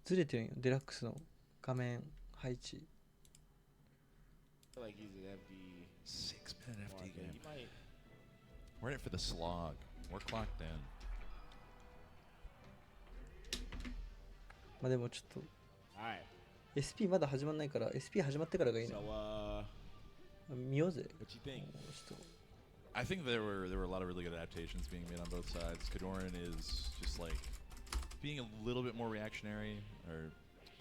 ずれてるんよ、デラックスの画面配置。Like he's an FD. 6-minute FD market. game. You might. We're in it for the slog. We're clocked in. まあでもちょっと Alright. SP まだ始まんないから SP 始まってからがいいな。 So, 見ようぜ。 what you think? ちょっと I think there were a lot of really good adaptations being made on both sides. Kadoran is just like being a little bit more reactionary or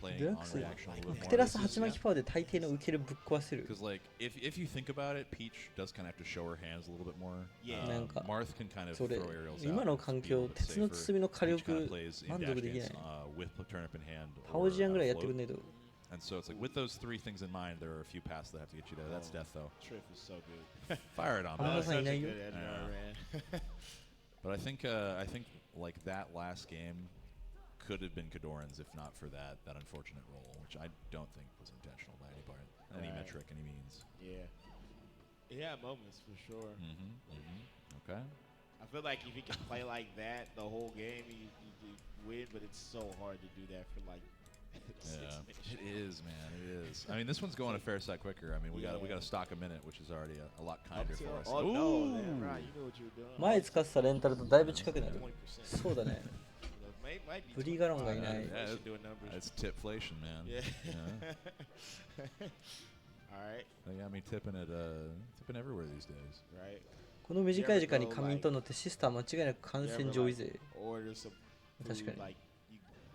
playing デラッ on クス reaction a little プ bit テラ more. ス鉢巻きパワーで大抵の受けるぶっ壊せる。 Because like if you think about it, Peach does kind of have to show her hands a little bit more. Yeah. なんか Marth can kind of そ throw れ aerials 今 out. の環境 be a little bit 鉄の safer. 包みの火 Peach kind 力 of plays in 満 dash 足できない games with turnip in hand パオジアン or ぐらいや out ってく of んないと float. And so it's like with those three things in mind, there are a few paths that have to get you there. That's death though. Triff is so good. Fire it on, 浜田 man. さんいないよ。 Good FDR, man. But I think like that last game could have been Kadoran's if not for that unfortunate roll, which I don't think was intentional by any part, any Right. metric, any means. Yeah. He had moments for sure. Okay. I feel like if he can play like that the whole game, he win, but it's so hard to do that for like 6 Yeah, minutes. it is, man. It is. I mean, this one's going a fair side quicker. I mean, we got Yeah. to stock a minute, which is already a lot Up kinder till- for us. oh no, damn right, you know what you were doing. 前使ってたレンタルとだいぶ近くなる。 20%. そうだね。 Might be ブリガロンがいない。 Yeah, should do a numbers. It's tipflation, man. Yeah. Yeah. All right, They got me tipping everywhere these days. right. この短い時間に仮眠とのってシスター間違いなく感染上位勢。 Order some 確か food, に。 like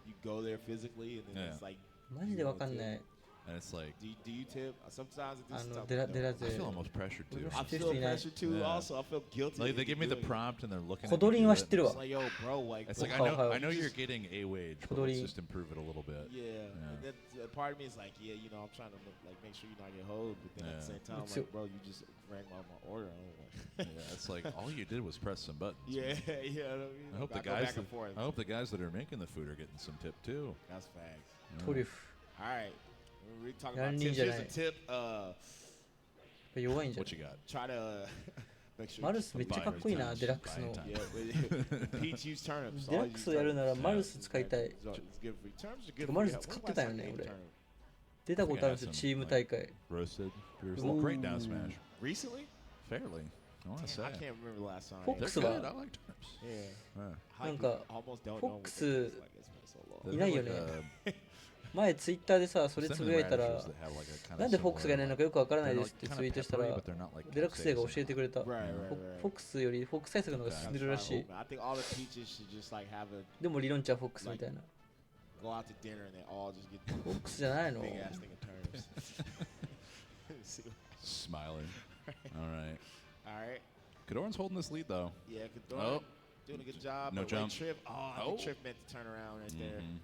you go there physically, and then Yeah. it's like マジでわかんない。 And it's like, do you tip? Sometimes it あ just の tough デラ to デ know. ラ I 勢。 feel almost pressured too. I 知ってる feel 人いない。 pressure too. Yeah. Also, I feel guilty. Like they to give me the do it. prompt and they're looking 小 at 鳥 me は do 知 it. ってるわ It's。like, yo, bro, like, It's like How- how- I know you you're just- getting a wage, but Kodori. let's just improve it a little bit. yeah. And then part of me is like, yeah, you know, I'm trying to like make sure you not get hoed, but then at the Yeah. same time, I'm So- like, bro, you just rang my order. I was like, Yeah, it's like all you did was press some buttons. yeah, man. yeah. I I hope the go guys back and forth. I hope the guys that are making the food are getting some tip too. That's facts. Yeah. トリュフ。 All right, we're talking Yeah, about ninja tips. Here's a night. tip. 弱いんじゃん What。you got? Try to make sure. マルスめっちゃかっこいいな、デラックスの。 Yeah, but Peach use turnips. デラックスやるならマルス使いたい。 So it's good for you. Turnips are good てか for マル you. ス使ってたよね、 When 俺 was the last time you ate。出たことあるんですよ、チーム大会。 Roasted. There's a Ooh. great down smash. turnips? Recently? Fairly. I want to say. I can't remember the last time. Fox I ate They're Fox good.は I like turnips. Yeah. Yeah. Iなんか almost don't know what Fox they taste like. It's been so long. いないよね。前ツイッターでさ、それつぶやいたら、なんでフォックスがいないのかよくわからないですってツイートしたら、デラックス生が教えてくれた。フ Right, right, ォックスよりフォックス対策の方が進んでるらしい。 I think all the peaches should just like have a でも理論値はフォックスみたいな。 go out to dinner and they all just get フォックスじゃないの big ass thing of turnips. See what- Smiling. All right. all right. Kadoran's holding this lead though. Yeah, Kador Oh. doing a good job. No but jump. Like Trip, I Oh. think Trip meant to turn around right there. Mhm.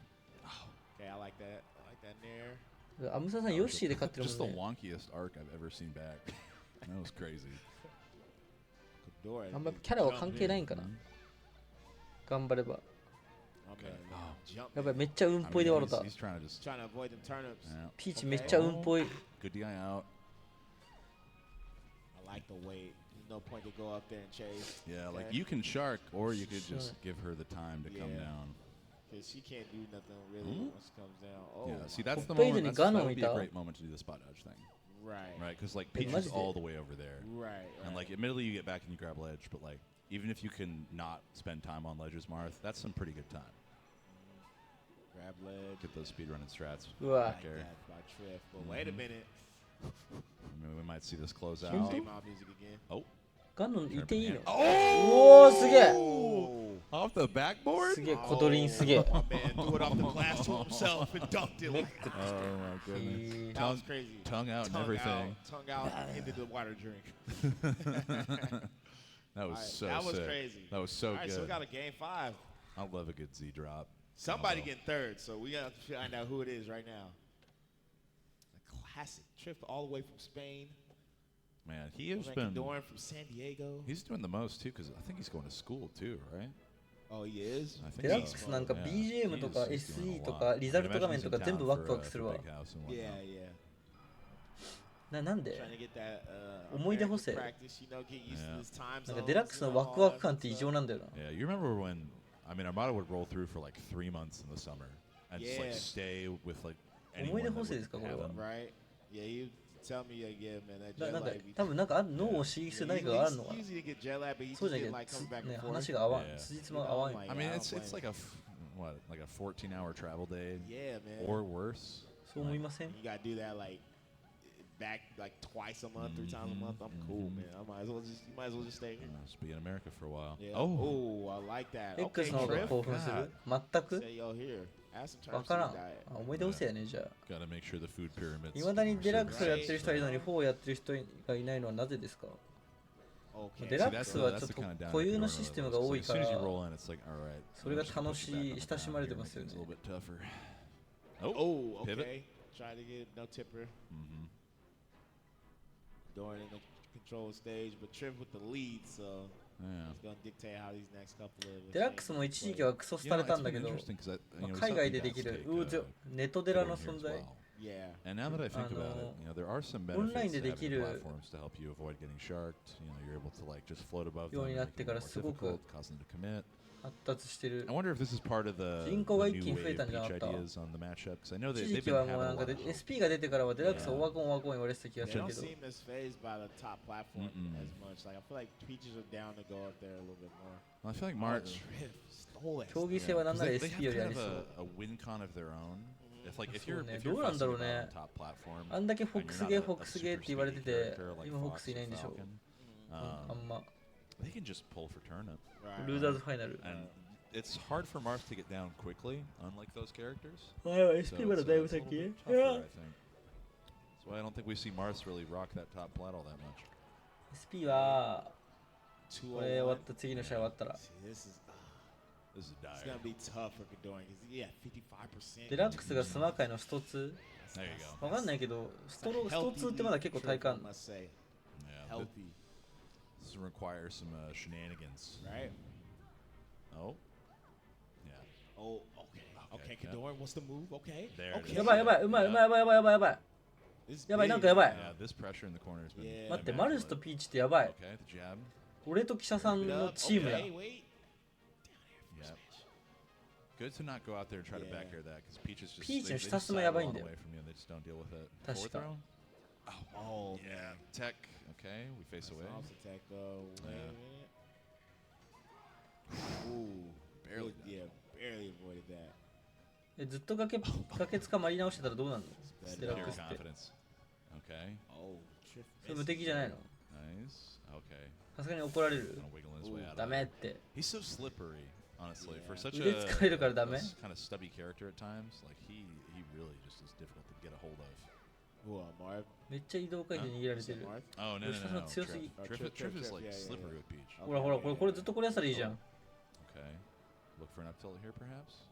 Okay, I like that. I like that there. アムサさん、ヨッシーで勝ってる Just も the んね。 wonkiest arc I've ever seen back. That was crazy. Kador. あんまキャラは関係ないんかな。頑張れば。 Okay. Jump. やっぱりめっちゃ運っぽいで笑った He's。trying to just Trying to avoid them turnips. yeah. ピーチめっちゃ運っぽい。 Good DI out. I like the weight. There's no point to go up there and chase. Yeah, like Okay. you can shark or you could just Shark. give her the time to come Yeah. down. Because she can't do nothing really Mhm. once it comes down. Oh, Yeah, see that's the Hoppei moment. ni That Ganon would be a ita. great moment to do the spot dodge thing, right. right? Because like Hey, Peach is majide. all the way over there, Right. and like admittedly you get back and you grab ledge, but like even if you can not spend time on ledges, Marth, that's some pretty good time. Grab ledge. Get those speedrunning stratsうわ back there. That by Triff. But wait a Mhm. minute. I mean, we might see this close Sure. out. Game out music again. Oh, ガノンいていいの oh! おーすげえ Oh. Off the backboard? すげえ、コドリンすげえ。 My man threw it off the glass to himself and dunked it. Like, Oh my goodness. that was Tongue, crazy. tongue out and Tongue everything. out, tongue out into the water drink. That was Alright, so that was sick. crazy. That was so All right, good. so we got a game 5. I love a good Z drop. Somebody Oh. getting third, so we got to find out who it is right now. A classic trip all the way from Spain. Man, he has Frankie been. Doran from San Diego. He's doing the most too, because I think he's going to school too, right? Oh, he is? I think デラッ so. クスなんか Yeah. BGM とか He's doing SE a と lot. かリザル I ト画 imagine 面 he's と in か全部 town ワクワ for, クす for るわ Big House and Yeah, whatnot. yeah. なんで Trying to get that 思い出補正 practice, you know, get used to Yeah. this time なんか zones デラックスの and ワ all クワク that 感って異常 stuff. なんだよな Yeah, you remember when? I mean, Armada would roll through for like 3 months in the summer, and just like Yeah. stay with like 思い anyone 出 that 補正 would ですかこれ have は them. Right? Yeah, you tell me, yeah, man, that な jet なんか lag. 多分なんか脳を刺激する何かがあるのかな Easy to get jet lag, but he そう just じゃ get な like き coming back ゃね and 話 forth. が合わん Yeah. 辻褄が合わんよ I I mean, don't it's blame like like a 14-hour travel day Yeah, man. or worse. そう思いません You gotta do that like back like twice a month, 3 times a month. I'm cool, man. You might as well just stay here. Just be in America for a while. Yeah. Oh, I like that. X Okay, の方が Trip. 興奮する全く Say, yo, here. Add some わ terms か to ら your ん diet. あ思い出補正やねじゃあ gotta make sure the food pyramid's いまだにデラックスをやってる人はいるのに Right. 4をやってる人がいないのはなぜですか Okay. デラックスはちょっと固有のシステムが多いから As soon as you roll in, it's like, all right. それが楽しい親しまれてますよね It's a little bit tougher. Oh, Pivot. okay. Try to get no tipper. During in the control stage, but Trip with the lead, so Yeah. it's gonna dictate how these next couple of. デラックスも一時期はクソ廃れたんだけど 海外でできるネトデラの存在 Yeah. And now that I think about it, there are some benefits オンラインで to で having きる platforms to help you avoid getting sharked. You're able to like just float above よう them, になっ making て it から more すごく difficult, causing them to commit. 発達してる I wonder if this is part of the 人口が new 一気に増え wave たんじゃなか Peach った ideas on the matchup. Because I know 一 they've 時 been 期は having もう a なんか lot で of SP が出てからはデラックスオワコンオワコン言われてた気が They する don't けど seem as phased by the top platform as much. Like I feel like Peaches are down to go up there a little bit more. Well, I feel like March. Trip stole that. 競技性はなん Because なら they have SP よりあ kind り of そう a win con of their own. If そう you're ね if ど you're うなんだろう fussing ね about top platform, あんだけフォッ and ク you're ス not ゲー a- フォッ a クスゲーっ super て言われて speedy て character like 今フォック Fox スいないん or でしょ Falcon, あんま they can just pull for turnip. Right. ルーザーズファイナル And it's hard for Marth to get down quickly, unlike those characters. はいはい So SP まだ it's だい a ぶ little 先 bit い tougher, や I think. That's why I don't think we see Marth really rock that top plat all that much. SP は 201. これ終わった次の試合終わったら See, this is This is it's dire. gonna be tough for Kadoran because yeah, 55%. デラックスがスマ界のスト2 There you go. わかんないけどスト2ってまだ結構体感 I must say. Yeah, Healthy, this requires some shenanigans. right? Oh. Yeah. Oh, okay. Okay, yeah. Kadoran wants to move. Okay. There it Okay. is. やばいやばいうまいうまいうまいうまいうまいやばい This is やばい big. なんかやばい Yeah, this pressure in the corner has been. Yeah. 待ってマルスとピーチってやばい Okay, the jab. 俺と記者さんの Up. チームや Okay, wait. Yeah. Good to not go out there and try to Yeah. back air that because Peach is just Peach they の just 下 sidle もやばいん on だよ away from you and they just don't deal with it. 確 Forward か throw? Oh, Yeah. Tech. Okay, we face away. Soft attack. Wait Yeah. a minute. Ooh, Barely good- yeah, barely avoided that. ずっと崖つかまり直してたらどうなるの Better. デラッ Pure クスって confidence. Okay. Oh, Trip それ無敵じゃないの Nice. Okay. さすがに怒られる Gonna wiggle his way out ダ of メっ it. て He's so slippery, honestly. For such 腕 a 疲れるからダメ kind of stubby character at times, like he really just is difficult to get a hold of. Who, Marv? めっちゃ移動回転逃げられて Is that る Marv? Oh no no There's no no! some Triff, seriously- Triff is Triff, like yeah, yeah, slippery yeah. with Peach. ほらほらこれずっとこれやったらいいじゃん Okay. Look for an up tilt here, perhaps.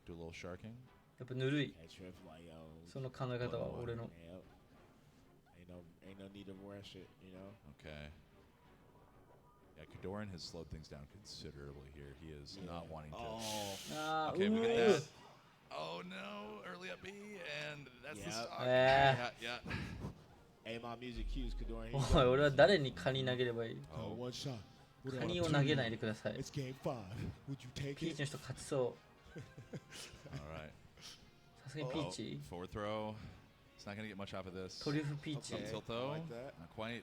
Do a little sharking. やっぱぬるい Hey, Trip, like, yo. その考え方は俺の Yep. Ain't no need to rush it, you know? Okay. Yeah, Kadoran has slowed things down considerably here. He is not wanting to. Oh, あー Okay, う we ー get that. Oh no! Early up B, and that's the Yep. stock. Yeah. Yeah. hey, my music cues, Kadoran. おい俺は誰にカニ投げればいい Oh, one shot. What カ about ニ a を two? 投げないでください It's game 5. Would you take ピー it? チの人勝ちそう All right. さすがにピーチ Forward throw. It's not gonna get much off of this. トリュフピーチ Up Okay. tilt though. I like that. Not quite.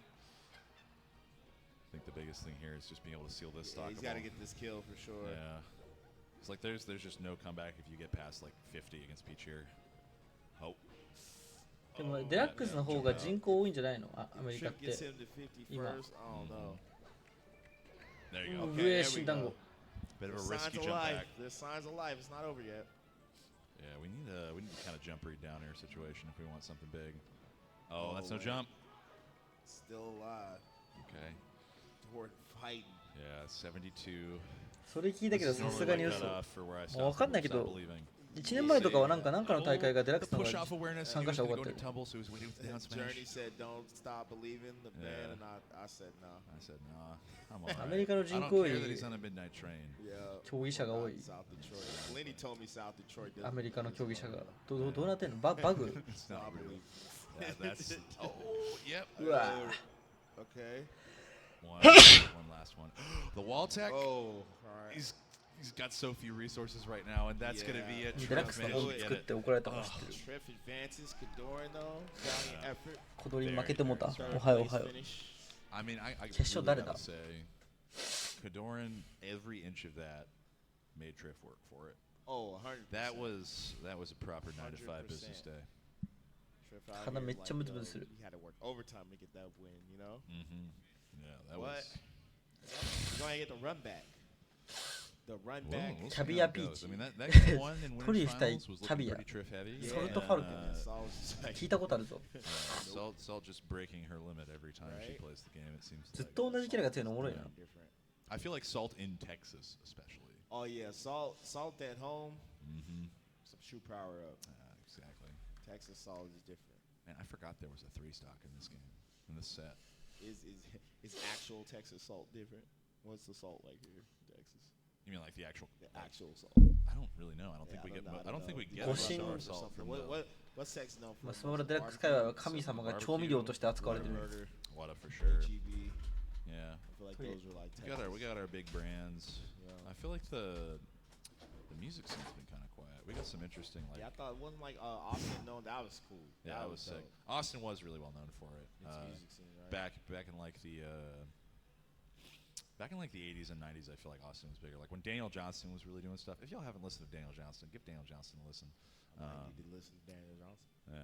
I think the biggest thing here is just being able to seal this Yeah, stock. he's got to get this kill for sure. Yeah. It's like there's just no comeback if you get past like 50 against Peach here. Oh. でもデラックスの方が人口多いんじゃないのアメリカっ Trip て gets him to 50 今 first. I don't know. There you go. 上 Okay, there we 新団子 go. Bit of There's a risky signs of jump life. back. There's signs of life. It's not over yet. Yeah, we need to kind of jump read down air situation if we want something big. Oh, that's no man. jump. Still alive. Okay. Toward fighting. Yeah, 72. それ聞いたけ This ど is さすがに normally 嘘 cut off for where I もうわ stop- かんないけ stop ど believing. 1年前とかはなんかの大会がデラックス The の方 push が off awareness. 参 He 加 was 者多 going か to った go よ to tumble, so he was waiting with the down Journey smash. said, "Don't stop believing." The Yeah. man and I said, "No." I said, nah, I'm all right. アメリカの I 人 don't 口よ care り that he's on a midnight train. Yeah. 競技者が多い South Detroit. Lenny told me South Detroit doesn't アメリカの競技者が believe どうなってんのバグ It's not Stop really. believing. That's. Oh, yep. うわ Okay. One last one. The wall tech. Oh, all right. He's He's got so few resources right now, and that's gonna be a デラックスの Trev 本 managed to 作 get って it. 怒られたの知ってる。 Trev advances, Kadoran though, valiant effort. 小鳥に負けてもうた。 Third おはようお place はよう。 finish. I mean, I 決勝 really 誰だ gotta say, Kadoran, every inch of that made Trev work for it. Oh, 100%. That was a proper 9 to 5 business day. Trev out 体 here めっちゃ like, ムズムズする。 he had to work overtime to get that win, you know? Yeah, that But was. we're going to get the run back. The run Whoa, back. we'll see Kyabiya how it goes. Beach. I mean, that game one in Tori winners 対 finals was looking Kyabiya. pretty Trev heavy. ソルトファルコン。 Saul was just like, 聞いたことあるぞ。 Salt just breaking her limit every time she Right. plays the game. It seems ずっ like. と同じキャラが強いのおもろいな。 different. I feel like Salt in Texas, especially. Oh yeah, Salt at home. Mm-hmm. Some true power up. Exactly. Texas Salt is different. Man, I forgot there was a 3-stock in this game, in this set. Is actual Texas Salt different? What's the salt like here in Texas? You mean like the actual? The actual salt. I don't really know. I don't think we get. I don't think we get Goshin- most of our or salt something. from the What's Texas known まあ、 for? スマブラデラックス界隈は神様が調味料として扱われてる。 Burger, Wada for sure. GB. Yeah. I feel like those are like We got Texas. our big brands. Yeah. I feel like the music scene's been kind of quiet. We got some interesting like. Yeah, I thought it wasn't like Austin known. That was cool. Yeah, that was sick. dope. Austin was really well known for it. Its music scene, right? Back in like the 80s and 90s, I feel like Austin was bigger. Like when Daniel Johnston was really doing stuff. If y'all haven't listened to Daniel Johnston, give Daniel Johnston a listen. I might need to listen to Daniel Johnson. Yeah.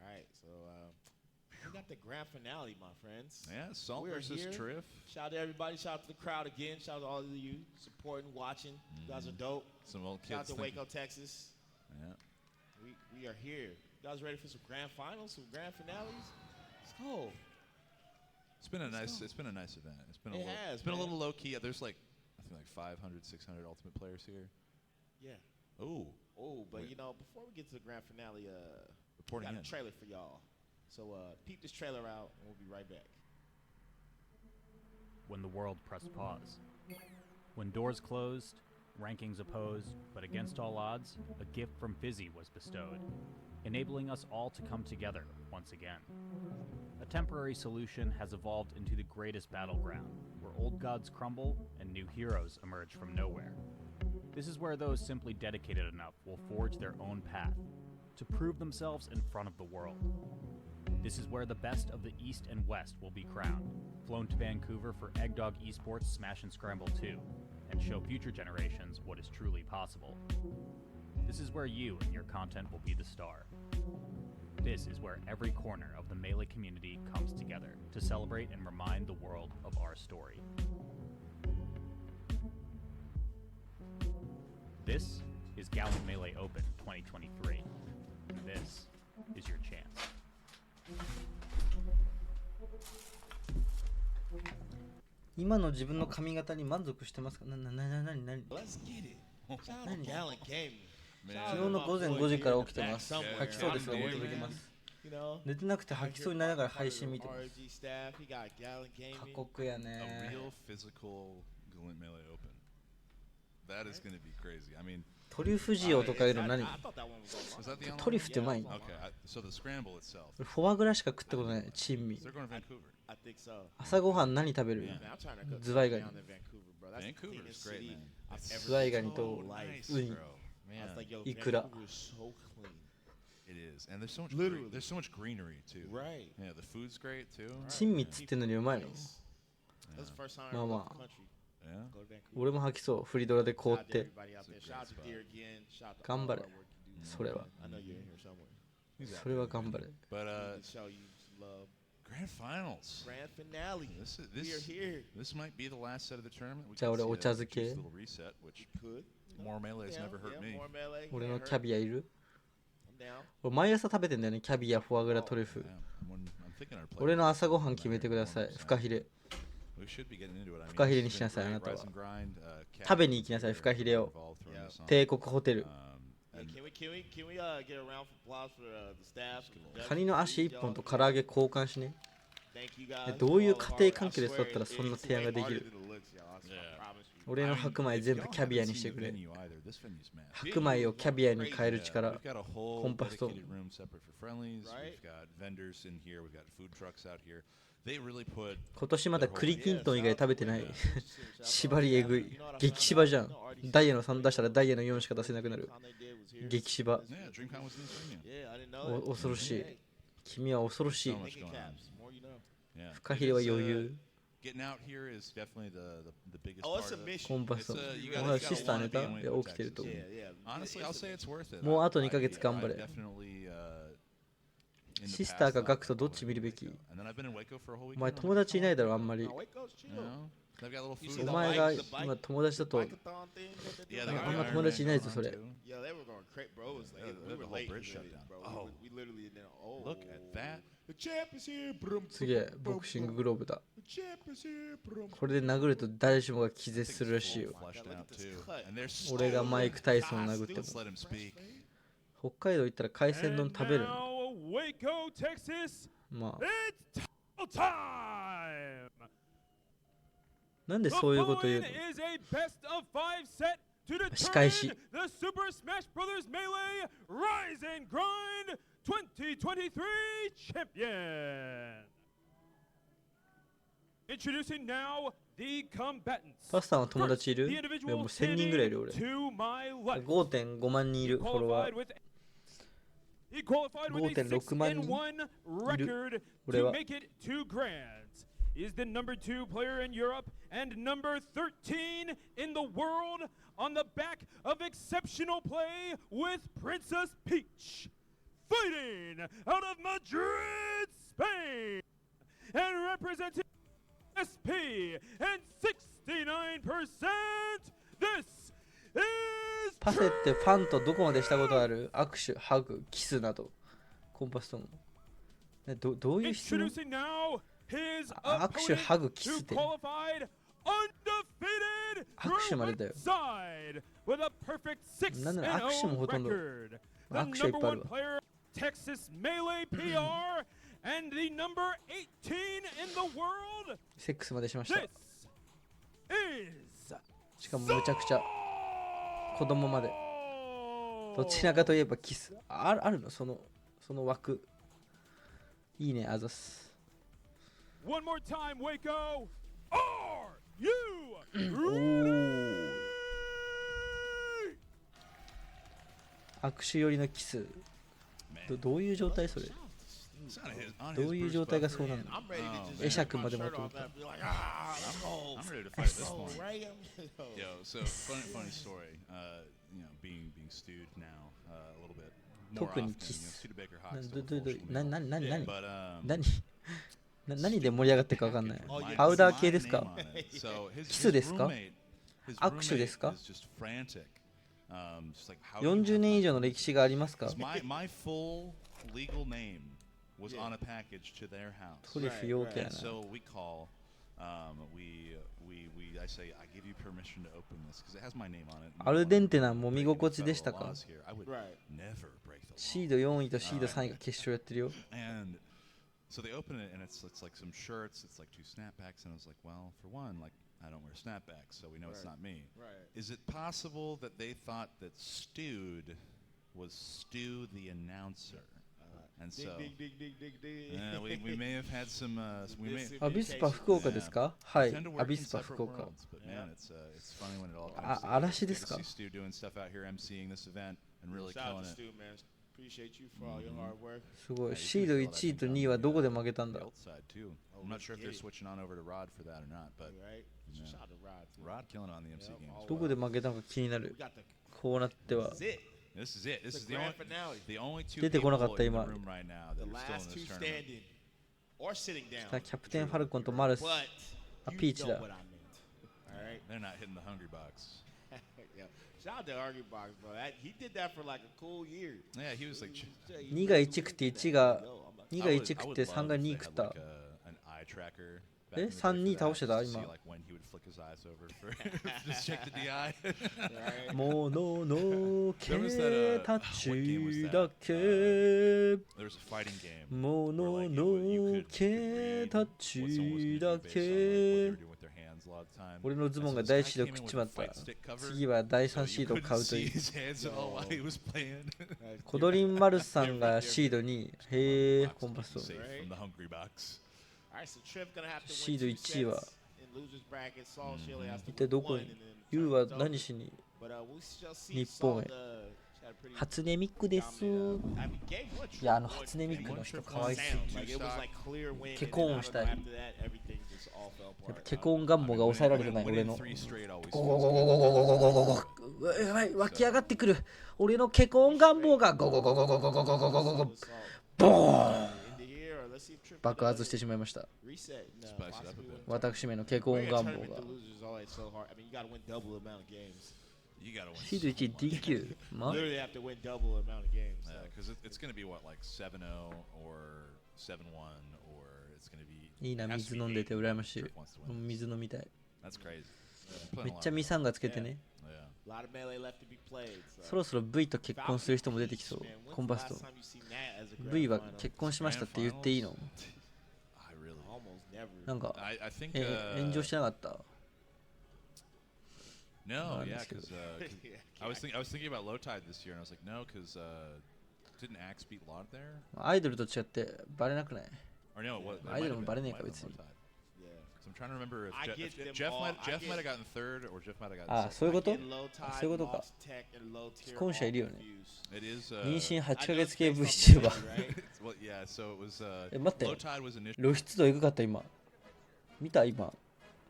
All right, so we got the grand finale, my friends. Yeah, Salt We're versus here. Triff. Shout out to everybody. Shout out to the crowd again. Shout out to all of you supporting, watching. You guys are dope. Some old Shout out kids. to Waco, Texas. Yeah. We are here. You guys ready for some grand finals, some grand finales? Let's go. It's been a nice event. It's been It has, it's been a man. little low key. There's like I think like 500, 600 Ultimate players here. Yeah. Oh, Oh, but Wait. you know, before we get to the grand finale, we reporting got in. a trailer for y'all. So peep this trailer out, and we'll be right back. When the world pressed pause. When doors closed, rankings opposed, but against all odds, a gift from Fizzy was bestowed, enabling us all to come together once again. A temporary solution has evolved into the greatest battleground, where old gods crumble and new heroes emerge from nowhere. This is where those simply dedicated enough will forge their own path, to prove themselves in front of the world. This is where the best of the East and West will be crowned, flown to Vancouver for Eggdog Esports Smash and Scramble 2, and show future generations what is truly possible. This is where you and your content will be the star. This is where every corner of the Melee community comes together to celebrate and remind the world of our story. This is Gallant Melee Open 2023. This is your chance. 今の自分の髪型に満足してますか？何 Let's get it. Shout out to Gallant Gaming. Man. Shout out 昨 to 日の my 午前 boy 5時 here から in 起 the きて back ます。 somewhere. 吐きそうですが Gallant お届け Gaming. ます。 You know, 寝てなくて吐きそうになりながら配信見てます。 RG staff, he got Gallant 過 Gaming. 酷や A ね。 real physical Gallant Melee Open. That is going to be crazy. I mean, トリュフ塩とかいうの何？ I thought that one was is that the online トリュフってうまいの？ Okay, so the scramble itself. フォアグラしか食ったことない。珍味 So。they're going to Vancouver. I think so. 朝ごはん何食べる？ Yeah. Man, I'm trying to cook ズワイガニ down in Vancouver, bro. That's the Vancouver cleanest is great, city man. I've ever ズワイガニ been と to in my life. Nice, Uni. bro. I was like, yo, Ikura. Vancouver is so clean. It is, and there's so much. Literally. There's so much greenery too. Right. Yeah, the food's great too. 珍味っつってんのにうまいの？ That's the first time I Ma, ever ma. left the country. Yeah. Go to Vancouver. 俺も吐きそう。フリドラで凍っ Shout out to て。 everybody out there. It's a Shout out to great Deer spot. again. Shout out to 頑 all 張 the れ work you do. それは。 I know you're in here somewhere. それは頑張れ。 But To show you some love. grand finals. Grand finale. This is We are here. This might be the last set of the tournament. We じゃあ can 俺 see お茶漬け。 just a little reset, which Could. more melee's Yeah, never hurt yeah, me. more melee. 俺 Can't の hurt. キャビアいる？ I'm down. 俺毎朝食べてんだよね。キャビア、フォアグラ、トリュフ。 Yeah, I'm thinking our play. 俺の朝ごはん決めてください。フカヒレ。 We should be getting into it. I mean, フカヒレ this に has しな been さい、あ great. なたは。 Rise and grind, 食べに行きなさい、フカヒレを。 involved throwing this on. 帝国ホテル。 Hey, And can we get a round of applause for the staff? カニの足1本と唐揚げ交換しね。 Thank you guys. どういう家庭環境で育ったらそんな提案ができる？ It's way harder than it looks, y'all. I promise you. 俺の白米全部キャビアにしてくれ。 Y'all haven't seen the venue either. This venue's massive. 白米をキャビアに変える Yeah, 力 we've。got a whole Compasto. dedicated room separate for friendlies. Right. We've got vendors in here. We've got food trucks out here. 今年まだ栗きんとん以外食べてない。縛りえぐい。激芝じゃん。ダイヤの3出したらダイヤの4しか出せなくなる。激芝。恐ろしい。君は恐ろしい。フカヒレは余裕。コンパストン。おはよう、シスター寝た？いや、起きてると思う。もうあと2ヶ月頑張れ。シスターかガクとどっち見るべき？お前友達いないだろ、あんまり。お前が今友達だと、あんま友達いないぞ、それ。すげえ、ボクシンググローブだ。これで殴ると誰しもが気絶するらしいよ。俺がマイク・タイソンを殴っても。北海道行ったら海鮮丼食べるの？まあ。なんでそういうこと言うの？仕返し。パスタの友達いる？いやもう1000人ぐらいいる俺。5.5 万人いるフォロワー。5.6 万人いる俺は。is the number 2 player in Europe and number 13 in the world on the back of exceptional play with Princess Peach. Fighting out of Madrid, Spain, and representing SP and 69%, this is パセってファンとどこまでしたことある？握手、ハグ、キスなど。コンパストン。どういう質問？握手、ハグ、キスって。握手までだよ。なんなら握手もほとんど。握手はいっぱいあるわ。セックスまでしました。しかもむちゃくちゃ。子供まで。どちらかといえばキス。あるの？その枠。いいね、あざす。One more time, Waco. Are you ready? 握手寄りのキス。どういう状態それ？どういう状態がそうなの？会釈までもと思った。特にキス。何で盛り上がってるか分かんない。パウダー系ですか？キスですか？握手ですか？40年以上の歴史がありますか？トリュフ陽気やな。アルデンテな揉み心地でしたか？シード4位とシード3位が決勝やってるよ。So they open it and it's like some shirts, it's like 2 snapbacks, and I was like, well, for one, like I don't wear snapbacks, so we know it's not me. Is it possible that they thought that Stewed was Stu the announcer? And so we may have had some. アビスパ福岡ですか？はい、アビスパ福岡。嵐ですか？すごい。シード1位と2位はどこで負けたんだ？どこで負けたのか気になる。こうなっては。出てこなかった今。キャプテンファルコンとマルス。ピーチだ。2が1食って1が1食って3が2食った。3、2倒してた今。もののけたちだけ。もののけたちだけ。俺のズボンが第1シード食っちまった。次は第3シードを買うといい。コドリン・マルスさんがシード2位。へえ、コンパスト。シード1位は一体どこに？ユウは何しに日本へ？初音ミックです。いや、初音ミックの人かわいすぎ。結婚したい。やっぱ結婚願望が抑えられてない俺の。ゴゴゴゴゴゴゴゴゴゴゴゴ。やばい、湧き上がってくる。俺の結婚願望がゴゴゴゴゴゴゴゴゴゴゴゴボーン。爆発してしまいました。私めの結婚願望が。シード1 DQ まいいな、水飲んでて羨ましい。水飲みたい。めっちゃミサンがつけてね。そろそろ V と結婚する人も出てきそう。コンバスト V は結婚しましたって言っていいの？なんか炎上してなかった？ No, yeah, because I was thinking about low tide this year, and I was like, no, because didn't Axe beat Lot there? アイドルと違ってバレなくない？ Or no, what? アイドルもバレねえか別に。So I'm trying to remember if Jeff might have gotten third, or Jeff might have gotten. あ、そういうこと？そういうことか。既婚者いるよね。妊娠8ヶ月系 VTuber。待って、露出度エグかった今。見た今。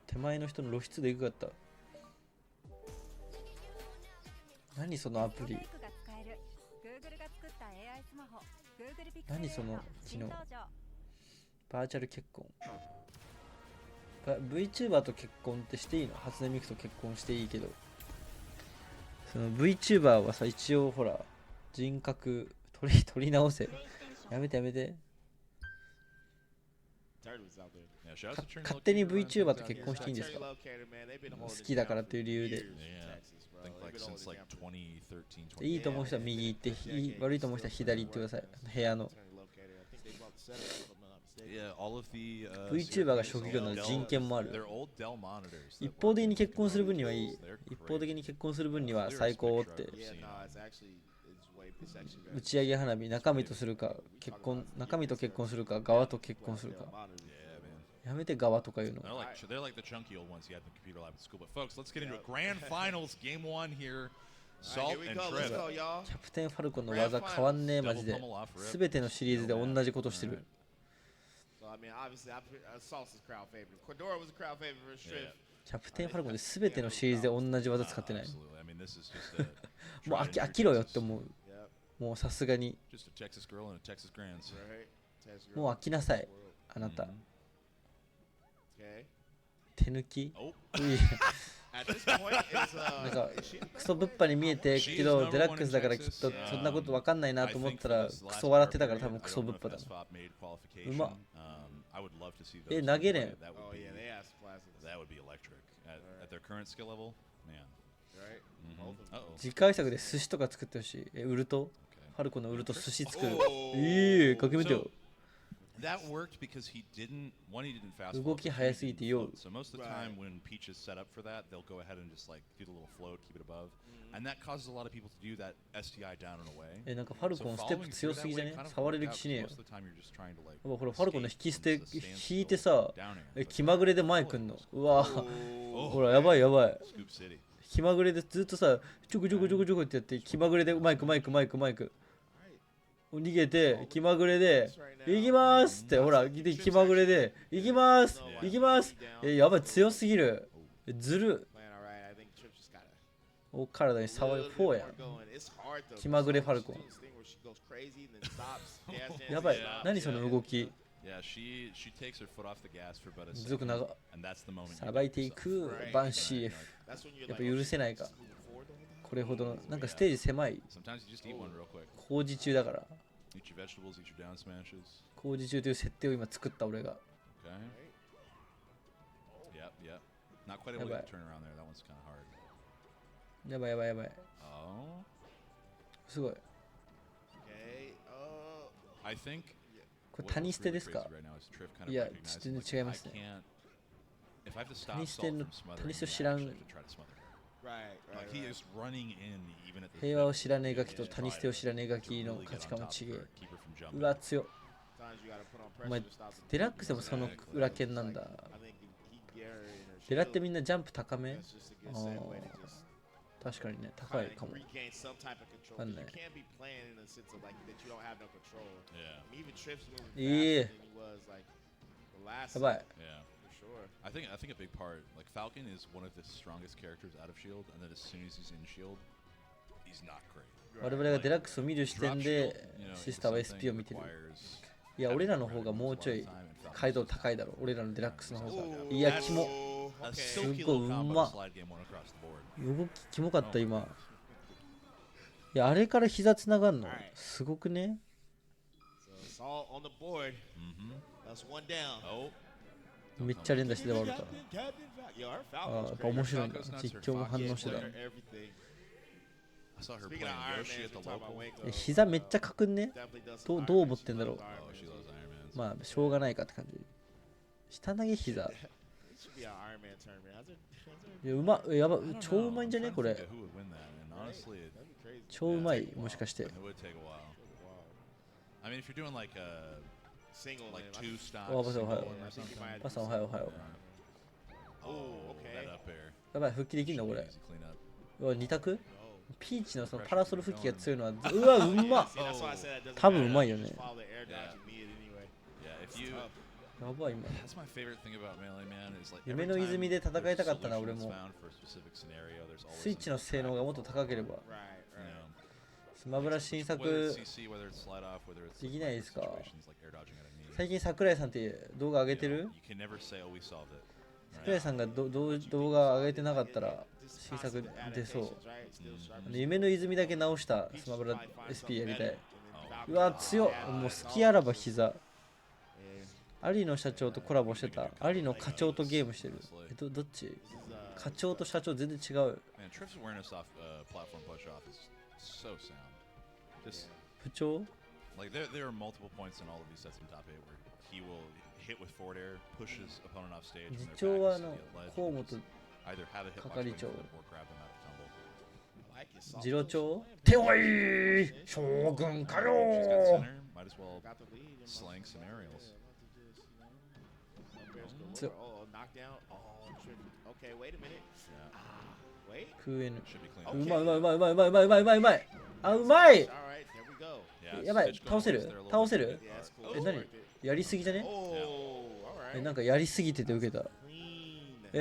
手前の人の露出度エグかった。何そのアプリ？何その機能？バーチャル結婚。VTuber と結婚ってしていいの？初音ミクと結婚していいけど。その VTuber はさ、一応ほら、人格取り直せ。やめてやめて。勝手に VTuber と結婚していいんですか？好きだからっていう理由で。いいと思う人は右行って、悪いと思う人は左行ってください。部屋の。VTuber が職業なら人権もある。一方的に結婚する分にはいい。一方的に結婚する分には最高って。打ち上げ花火、中身とするか、中身と結婚するか、側と結婚するか。やめて側とか言うの。キャプテンファルコンの技変わんねえマジで。すべてのシリーズで同じことしてる。キャプテンファルコンですべてのシリーズで同じ技使ってない。もう飽きろよって思う。もうさすがに。もう飽きなさい、あなた。手抜きなんかクソぶっぱに見えてけどデラックスだからきっとそんなこと分かんないなと思ったらクソ笑ってたから多分クソぶっぱだな。うまっ。投げれん。次回作で寿司とか作ってほしい。ウルトファルコンのウルト寿司作る。かけめてよ。動き早すぎてよ。なんかファルコンステップ強すぎじゃね？触れる気しねえよ。ほらファルコンの引き捨て引いてさ、気まぐれで前来んの。うわほらやばいやばい。気まぐれでずっとさちょこちょこちょこちょこってやって気まぐれでマイク逃げて気まぐれで行きますってほら気まぐれで行きますやばい強すぎる。ずるお体に触る4やん。気まぐれファルコンやばい。何その動き。ずく長さばいていくバンシー F。 やっぱ許せないか。これほどのなんかステージ狭い。工事中だから。工事中という設定を今作った俺が。やばいすごい。これ谷捨てですか？いや全然違いますね。谷捨てを知らん。平和を知らねえガキと谷捨てを知らねえガキの価値観も違え。うわ強っ。お前デラックスでもその裏剣なんだ。デラってみんなジャンプ高め。確かにね、高いかも。わかんない。やばい。I think a big part, like Falcon is one of the strongest characters out of Shield, and then as soon as he's in Shield, he's not great. 我々がデラックスを見る視点でシスターは SP を見てる。いや、俺らの方がもうちょい解像度高いだろ。俺らのデラックスの方が。いや、キモ。すっごいうまっ。動きキモかった今。いや、あれから膝つながんのすごくね。めっちゃ連打してたわれた。ああ、やっぱ面白いんだ。実況も反応してた。膝めっちゃかくんね。どう思ってんだろう。まあしょうがないかって感じ。下投げ膝。いや、やば、超うまいんじゃねこれ。超うまい、もしかして。おはよう。パさんおはよう。やばい、復帰できんのこれ。2択ピーチのそのパラソル復帰が強いのは、うわ、うまっ。多分うまいよね。やばい今。夢の泉で戦いたかったな、俺も。スイッチの性能がもっと高ければ。スマブラ新作できないですか？最近桜井さんって動画上げてる？桜井さんが動画上げてなかったら新作出そう。夢の泉だけ直したスマブラ SP やりたい。うわ強っ。もう好きあらば膝。アリの社長とコラボしてた。アリの課長とゲームしてる。どっち？課長と社長全然違う。不調？ Like there are multiple points in all of these sets in top 8 where he will hit with forward air, push his opponent off stage, and their back is to the ledge, either have a hitbox wing them or grab them out of tumble. 次郎長？手負い将軍かよ。 Might as well slang some aerials. 空 N。うまい。あ、うまい。やばい、倒せる？何？やりすぎじゃね？なんかやりすぎてて受けた。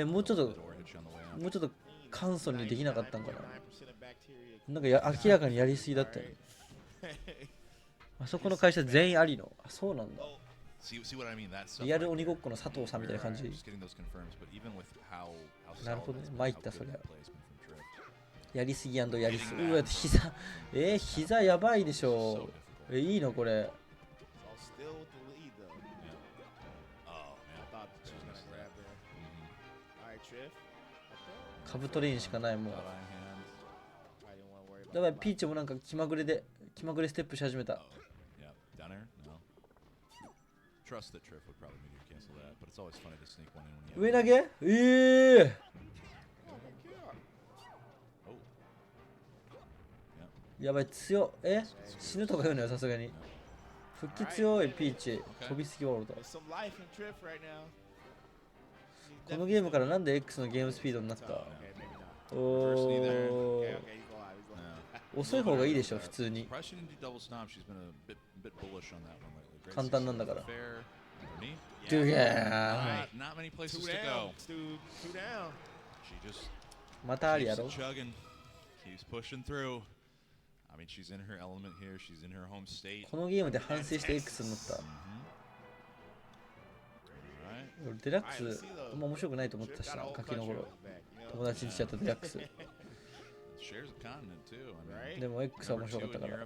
もうちょっと簡素にできなかったんかな。なんか明らかにやりすぎだったよ。あそこの会社全員ありの。あ、そうなんだ。リアル鬼ごっこの佐藤さんみたいな感じ。なるほどね。参ったそれ。やりすぎやりすぎ。うわ、膝やばいでしょ。いいのこれ。カブトレインしかないもう。やばい、ピーチもなんか気まぐれステップし始めた。上投げ？やばい、強っ。死ぬとか言うのよ、さすがに。復帰強い、ピーチ。飛びすぎワールド。このゲームからなんで X のゲームスピードになった？遅い方がいいでしょ、普通に。簡単なんだから。ドゥゲー。またありやろ。このゲームで反省して X になった。俺デラックスあんま面白くないと思ってたしな、ガキの頃。友達にしちゃったデラックス。でも X は面白かったから。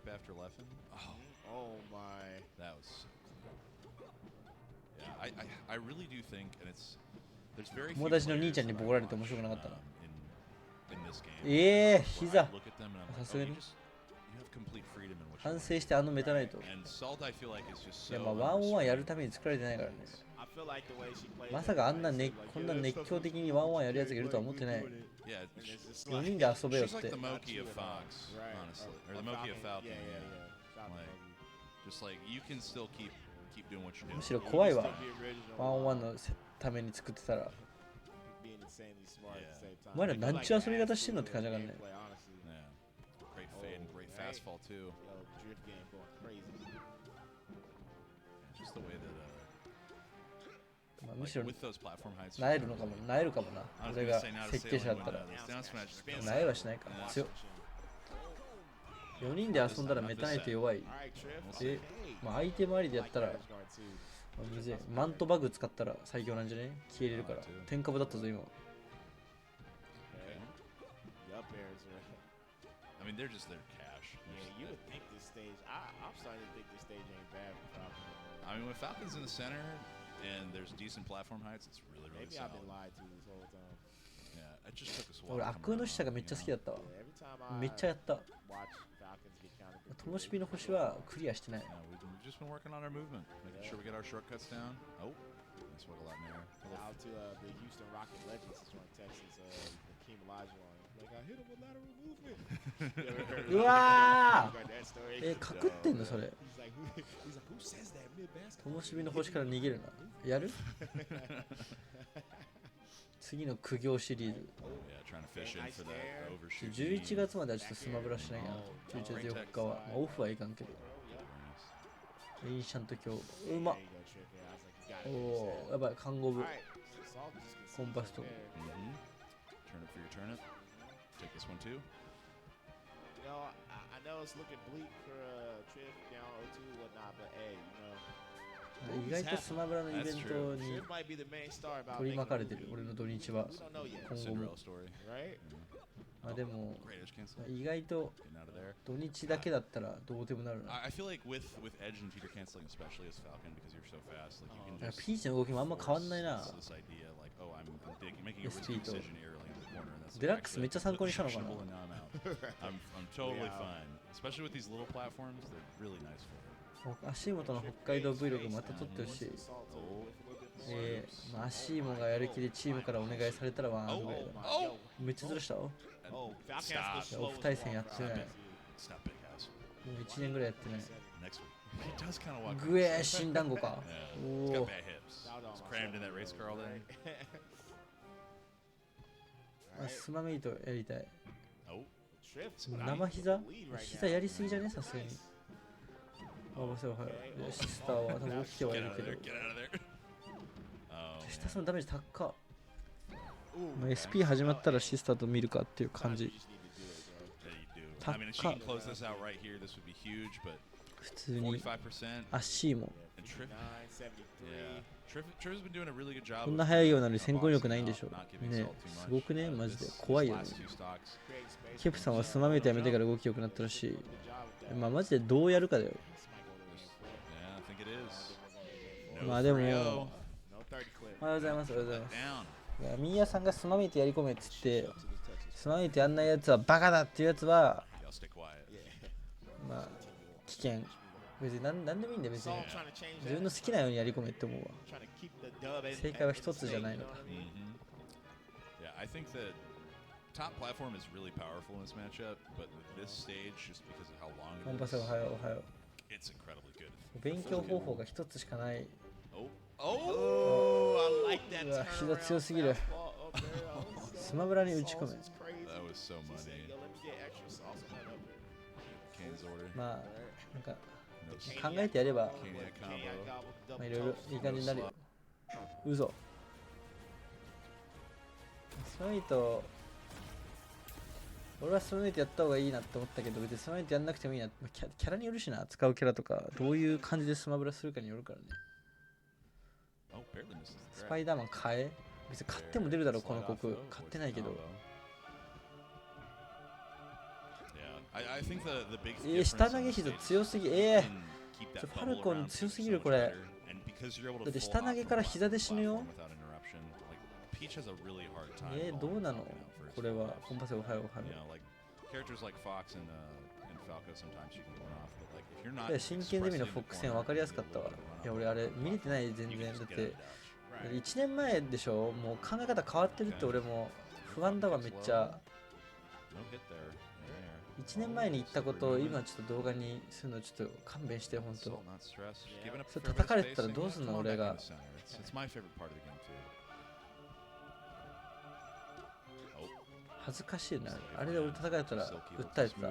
友達の兄ちゃんにボコられて面白くなかったな。膝。さすがに。反省してメタないと。いや、まあワンオンワンやるために作られてないからね。まさかこんな熱狂的にワンオンワンやるやつがいるとは思ってない。4人で遊べよって。keep doing what you're む doing. しろ怖いわ。ワンオンワンのために作ってたら。 being insanely smart at the same time. お前らなんちゅう遊び方してんのって感じだからね。 Gameplay, honestly. Yeah. Great fade and great fast fall too. Yo, drift game going crazy. Just the way that まあ、む like しろ with those platform heights. なえるのかも、なえるかもな。 I was 俺 gonna が say now to 設 say 計者 only だった when ら。 those down smash なえはしないか。強っ。4人で遊んだらメタナイト弱い。 All right, Triff. で、まあ、アイテムありでやったら、まあ、むずい。マントバグ使ったら最強なんじゃね？消えれるから。天下部だったぞ、今。 Yup, airs, right? I mean, they're just their cash. Yeah, you would think this stage. I'm starting to think this stage ain't bad for Falcon. I mean, when Falcon's in the center and there's decent platform heights, it's really, really Maybe I've solid. been lied to this whole time. Yeah, it just took us a while. 俺、 to ア come クアの around, 使者がめっちゃ you 好 know? きだったわ。 Yeah, every time めっちゃやった。 watch Falcons get counted. ともしびの星はクリアしてない。 Yeah, we've just been working on our movement, making sure we get our shortcuts down. Oh, nice wiggle out in there. Out to the Houston Rocket Legends is from Texas, Hakeem Olajuwon. Like I hit him with lateral movement. You ever heard of うわ that story? ー隠ってんのそれ。 He's like, who says that mid と basketball? もしびの星から逃げるな。やる次の苦行シリーズ。 Yeah, trying to fish in for that overshoot. 11月まではちょっとスマブラしなきゃな。11月4日は。まあ、オフはいかんけど。エインシャント今日。うまっ。 There you go, Triff. Yeah, I was like, you got it. おお、やばい、看護部。 All right, so Salt just コンパスと。 Mm-hmm. Turnip for your turnip. Take this one too. You know, I know it's looking bleak for Triff down 0-2 whatnot, but hey, you know, 意外とスマブラのイベントに Triff might be the main star about 取り making 巻か a れてる movie. 俺の土日は We don't know yet, 今後も Cinderella story. right? まあでも Great edge cancel. 意外と Getting out of there. 土日だけだったらどうでもなるな。 I feel like with edge and teeter canceling, especially as Falcon, because you're so fast, like you can just ピーチの動きもあんま変わんないな。 force this idea, like, oh, I'm making a risky SP と decision early in the corner, and that's デラックスめっちゃ参考にしたのかな。 objectionable, and now I'm out. I'm totally fine, especially with these little platforms. They're really nice for it. 足元の北海道 Vlog また撮ってほしい。まあ、足元がやる気でチームからお願いされたらワンアウトぐらいだ。 Oh, めっちゃずらしたわ。 Oh, Falcon Stop. has the オフ対戦やってない。も stop big house. う1年ぐらいやってない。 Next week. He does kind of walk. グエー新団子か。 Yeah, he's お got お。 bad hips. He's crammed in that race car all day. スマメイトやりたい。 Oh, Triff, 生膝膝やりすぎじゃねさすがに。あ、おはよう。シスターは多分起きてはい get る out of けど there. Get out of there. Oh, シスターそのダメージ高っ。まあ SP 始まったらシスターと見るかっていう感じ。 you just need to do it, bro. yeah, you do. I mean, if she can close this out right here, this would be huge, but 普通に 45%. 足も And Triff, 973. yeah. Triff's been doing a really good job. こん of な速いようなのに not 先行力ないん boxing でしょ out, not giving ね Salt too す much. ごくね Uh, マジで this 怖いよね last two stocks, Create space. ケプさんはスマメイトやめてから動き良くなったらしい Good job with that. まあマジでどうやるかだよ This might go to the yeah, I think it is. まあでも 3-0. No 30 clip. おはようございますおはようございます Down. いやミーヤさんがスマメイトやり込めっつってスマメイトやんないやつはバカだっていうやつは Y'all stay quiet. まあ危険別に何でもいいんだよ別に Salt trying to change 自分 that. の好きなようにやり込めって思うわ Trying to keep the dub at 正解は一つじゃないの you know だ what I mean? Yeah, I think that top platform is really powerful in this matchup, but with this stage, just because of how long コン it パスお is, はようおはよ it's incredibly good. う勉強方法が一つしかない Oh, Oh, I like that うわ turnaround 膝強すぎる fastball up there. Oh, スマブラに打ち込め Sauce is crazy. that was so He said, money. yo, let me get extra sauce on that up there. Kane's order. まあなんか No 考えてやれば Kaniak Kaniak combo. gobble, まあ double いろいろ toast. いい感じになるよ嘘スマイト俺はスマイトやった方がいいなって思ったけど別にスマイトやんなくてもいいなキャラによるしな使うキャラとかどういう感じでスマブラするかによるからね Oh, barely misses ス the パイダーマン買え別に買っても出るだろうこの国買ってないけど Yeah, I think the big difference 下投げ in 膝 this 強すぎ stage is you can keep that ファ bubble ルコン around 強す Peach ぎ so る much これ better, and because you're able to だって pull 下投げ off から from 膝で死ぬよ platform without interruption, like Peach has a really hard time どうなの falling out これはコンパスおはようおはよ You know, like characters like Fox and Falco sometimes you can run off, but like if you're う not いや真剣ゼミのフォック戦分かりやすかったわいや俺あれ見れてない全然だって1年前でしょもう考え方変わってるって俺も不安だわめっちゃ No hit there. 1年前に言ったことを今ちょっと動画にするのちょっと勘弁して本当。それ叩かれてたらどうすんの俺が。恥ずかしいな。あれで俺叩かれたら訴えてた。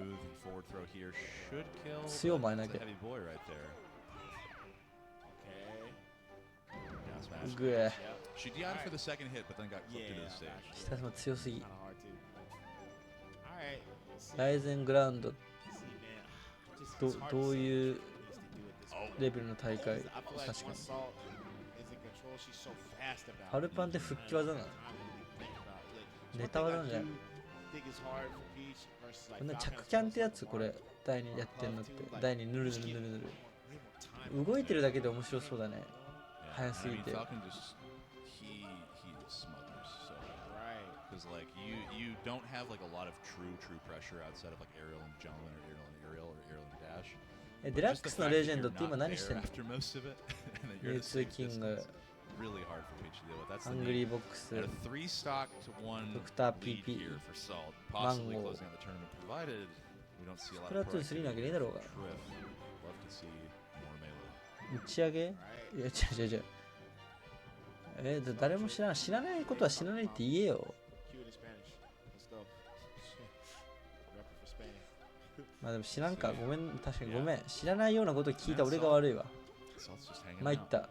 強い前投げ。グエ。下も強すぎ。ライゼングラウンドどういうレベルの大会。確かにハルパンって復帰技なの。ネタ技なんじゃない。こんな着キャンってやつこれ第2やってんのって。第2ぬるぬるぬるぬる動いてるだけで面白そうだね。早すぎて。Because like you don't have like a lot of true pressure outside of like aerial and jump or aerial and dash. デラックスのレジェンドって今何してんの？ミュウツーキング、ハングリーボックス、ドクター PP、マンゴー、スプラトゥーン3なわけねえだろうが。打ち上げ？いや違う。誰も知らないことは知らないって言えよ。まあでも知らんか、ごめん、確かにごめん。知らないようなことを聞いた俺が悪いわ。まいった。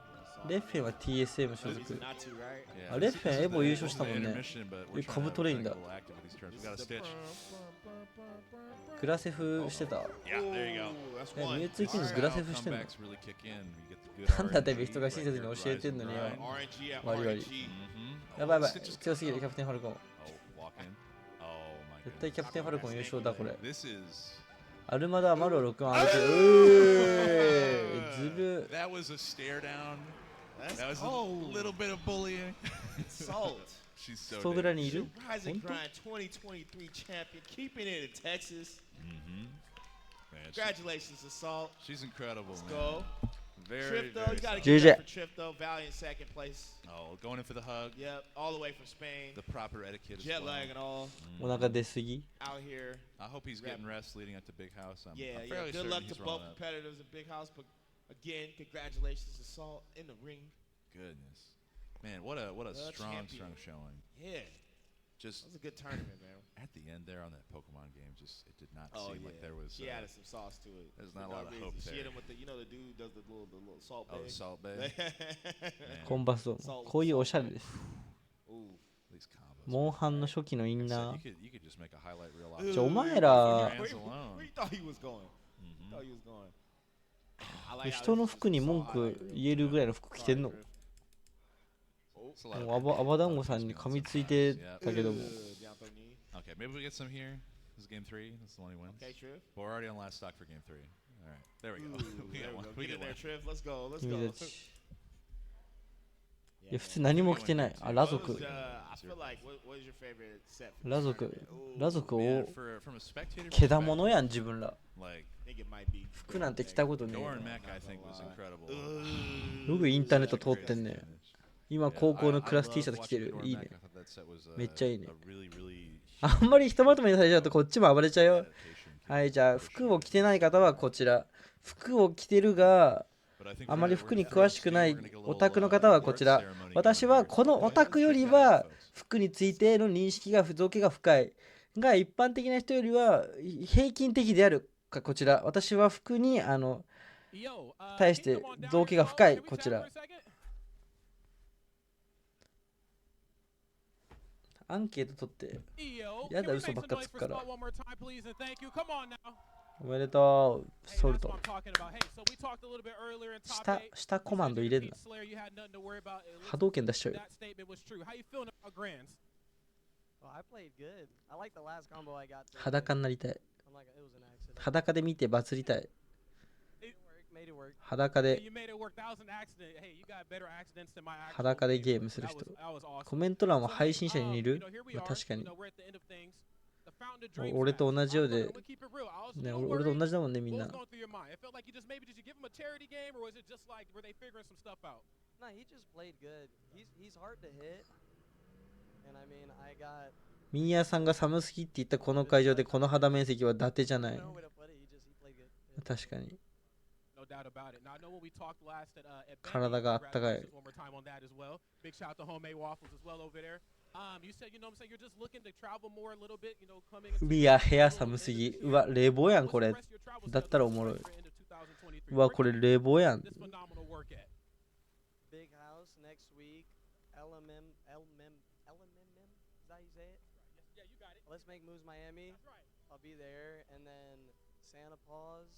レッフェンは TSM 所属。あ、レッフェンエボ優勝したもんね。カブトレインだ。グラセフしてた。ミュウツーキンググラセフしてんの？なんだって人が親切に教えてんのによ。ワリワリ。やばいやばい。強すぎるキャプテンファルコン。絶対キャプテンファルコン優勝だこれ。アルマダマロ6万上げてる。ずる。ストグラにいる？本当？Congratulations, Assault. She's incredible. Let's go. Very, Trip though, you gotta GG. give it up for Trip though. Valiant second place. Oh, going in for the hug. Yep, all the way from Spain. The proper etiquette. Jet lag and all. お腹出すぎ。 Out here. I hope he's getting rest leading up to Big House. I'm Yeah. fairly Good certain luck he's to both rolling up. competitors in Big House, but again, congratulations, Assault in the ring. Goodness, man, what a strong showing. Yeah. Just that was a good tournament, man. At the end there on that Pokemon game, just it did not seem like there was. She added some sauce to it. There's not a lot of hope there. She hit him with the, you know, the dude does the little salt bay. Oh, the salt bay. コンバスドーム。こういうおしゃれです。モンハンの初期のインナー。お前ら人の服に文句言えるぐらいの服着てんの？アバダンゴさんに噛みついてたけども。Okay, maybe we get some here. This is game 3. That's the one he wins. Okay, Triv. But we're already on last stock for game 3. All right, there we go. We got one. We Get in got there, one. Triv. Let's go. Let's 君 go. たち。いや普通何も着てない。あ、裸族。I feel like what is your favorite set? 裸族を Man, from a spectator けだものやん自分ら。 like I think it might be. 服なんて着たことねえよ。 Doran Mech, I think was incredible. よくインターネット通ってんね。今高校のクラス T シャツ着てる。いいね。めっちゃいいね。あんまりひとまとめにされちゃうとこっちも暴れちゃうよ。はい、じゃあ服を着てない方はこちら。服を着てるがあまり服に詳しくないオタクの方はこちら。私はこのオタクよりは服についての認識が造形が深いが一般的な人よりは平均的であるかこちら。私は服に対して造形が深いこちら。アンケート取ってやだ嘘ばっかつくから。おめでとうソルト。下コマンド入れるな。波動拳出しちゃうよ。裸になりたい。裸で見てバズりたい。裸でゲームする人。コメント欄は配信者に似る？まあ、確かに。俺と同じようで、ね、俺と同じだもんねみんな。ミーヤさんが寒すぎって言ったこの会場でこの肌面積は伊達じゃない。確かに。体があったかい。いや、部屋寒すぎ。うわ、冷房やん、これ。だったらおもろい。うわ、これ冷房やん。Let's make moves Miami. I'll be there and then Santa Paws.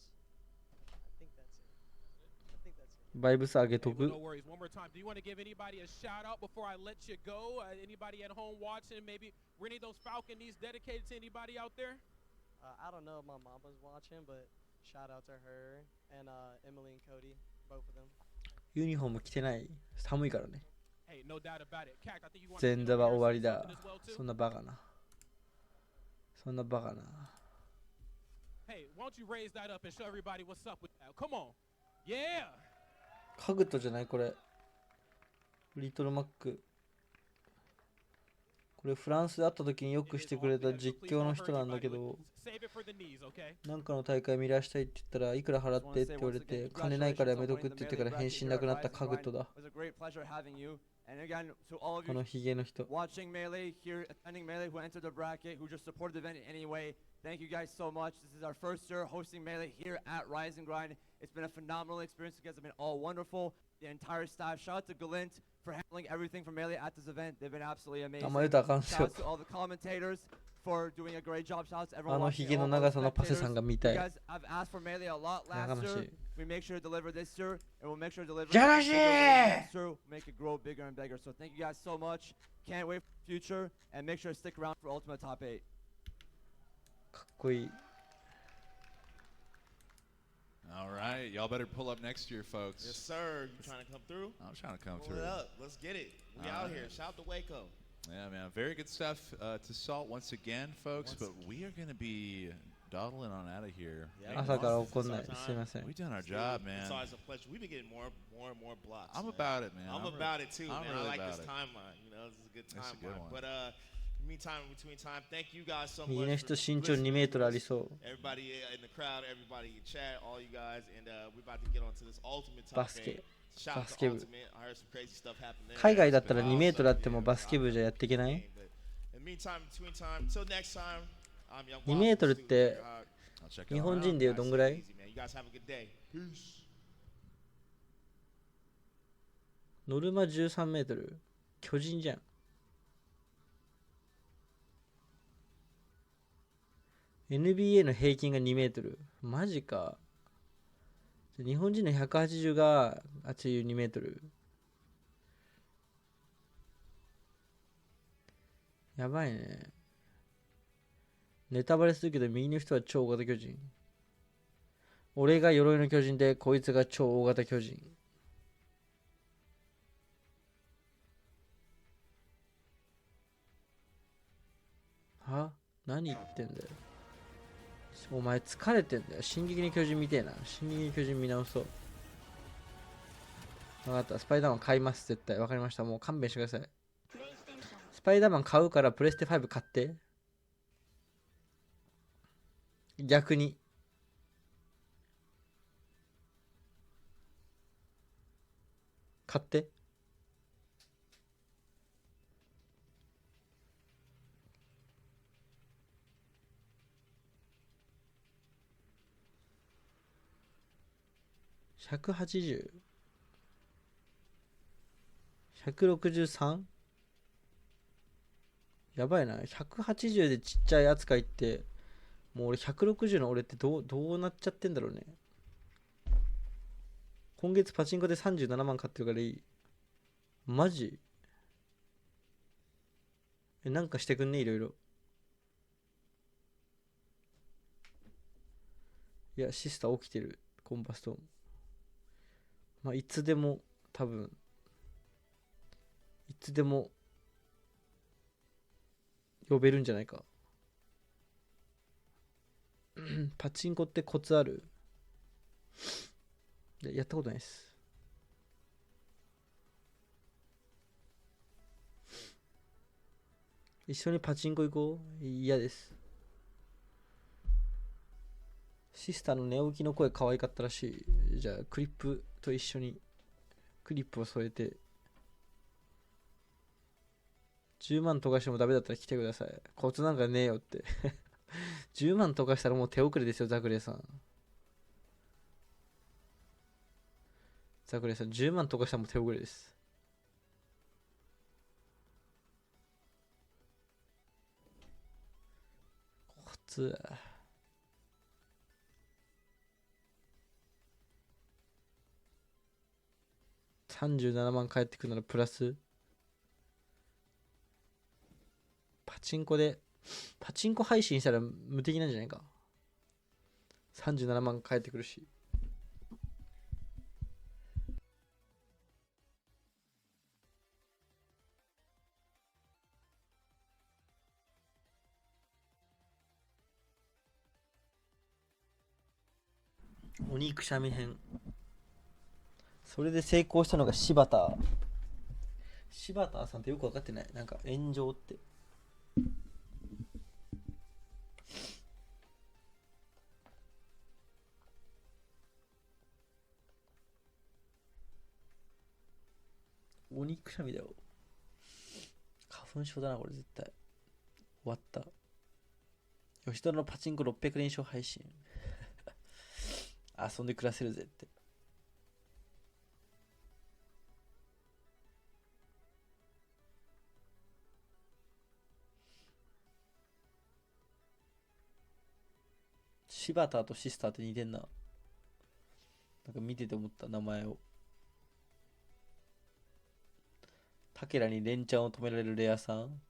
I think that's it. バイブス上げとく。 No worries. One more time. Do you want to give anybody a shout out before I let you go? Anybody at home watching? Maybe Rennie those Falcon knees dedicated to anybody out there? I don't know if my mom was watching, but shout out to her and Emily and Cody, both of them. ユニフォーム着てない。寒いからね。 Hey, no doubt about it. Cat, I think you want 前座は終わり to だ as well too. そんなバカな。そんなバカな。 Hey, why don't you raise that up and show everybody what's up with that? Come on. Yeah. カグトじゃないこれ。リトルマック。これフランスで会った時によくしてくれた実況の人なんだけど、なんかの大会見らしたいって言ったらいくら払ってって言われて、金ないからやめとくって言ってから返信なくなったカグトだ。And again, to all of こ you のヒゲの人。 watching Melee, here attending Melee, who entered the bracket, who just supported the event in any way, thank you guys so much. This is our first year hosting Melee here at Rise and Grind. It's been a phenomenal experience. You guys have been all wonderful. The entire staff. Shout out to Galint for handling everything for Melee at this event. They've been absolutely amazing. あんま言うとあかんす Shout よ out。to all the commentators for doing a great job. Shout out to あ everyone のヒ watching. ゲの all 長 those さのパセ spectators. さんが見た You い。 guys have asked for Melee a lot やか last まし year. い。 We make sure to deliver this year, and we'll make sure to deliver やらしい next year, make it grow bigger and bigger. So thank you guys so much. Can't wait for the future, and make sure to stick around for Ultimate Top 8. かっこいい。 All right, y'all better pull up next year, folks. Yes, sir. You trying to come through? I'm trying to come Pull through. it up. Let's get it. We out here. Shout out to Waco. Yeah, man, very good stuff to Salt once again, folks. But we are going to be dawdling on out of here. 朝から怒んない。すいません。 We've done our job, man. It's always a pleasure. We've been getting more and more blocks. I'm man. about it, man. I'm about it too, I'm man. really I like about this it. timeline. You know, this is a good This is a good timeline. one. But meantime, in between time, thank you guys so 右 much. の人 for 身長2 listening メートル to あり us. そう。 Everybody in the crowd, everybody in chat, all you guys, and we're about to get on to this ultimate バ top スケ。 8. Shout out バスケ to 部。 Ultimate. I heard some crazy stuff happen there. 海外だったら It's 2 been メートルあ awesome. っても Yeah, バスケ部じゃやっていけない But in meantime, between time, till next time, I'm Young 2 メートルっ Bob. て I'll check 日 it 本 out. 人でいうどんぐらい Easy, man. You guys have a good day. Peace. ノルマ13メートル。巨人じゃん。NBA の平均が2メートル。マジか。日本人の180が82メートル。やばいね。ネタバレするけど右の人は超大型巨人。俺が鎧の巨人でこいつが超大型巨人。は？何言ってんだよ。お前疲れてんだよ。進撃の巨人みてえな。進撃の巨人見直そう。分かった。スパイダーマン買います。絶対。分かりました。もう勘弁してください。スパイダーマン買うからプレステ5買って。逆に。買って。180 163? やばいな。180でちっちゃい扱いって、もう俺160の俺ってどうなっちゃってんだろうね。今月パチンコで37万買ってるからいい。マジ？なんかしてくんね、いろいろ。いや、シスター起きてる。コンバストーン。まあ、いつでも、多分、いつでも、呼べるんじゃないか。パチンコってコツある？やったことないです。一緒にパチンコ行こう。嫌です。シスターの寝起きの声可愛かったらしい。じゃあクリップと一緒にクリップを添えて10万溶かしてもダメだったら来てください。コツなんかねえよって10万溶かしたらもう手遅れですよ。ザクレさん10万溶かしたらもう手遅れです。コツ37万返ってくるならプラスパチンコ配信したら無敵なんじゃないか。37万返ってくるし。お肉しゃみ編。それで成功したのが柴田さんってよく分かってない。なんか炎上ってお肉しゃみだよ。花粉症だなこれ絶対。終わった。吉田のパチンコ600連勝配信遊んで暮らせるぜって。柴田とシスターって似てんな。なんか見てて思った名前を。タケラに連チャンを止められるレアさん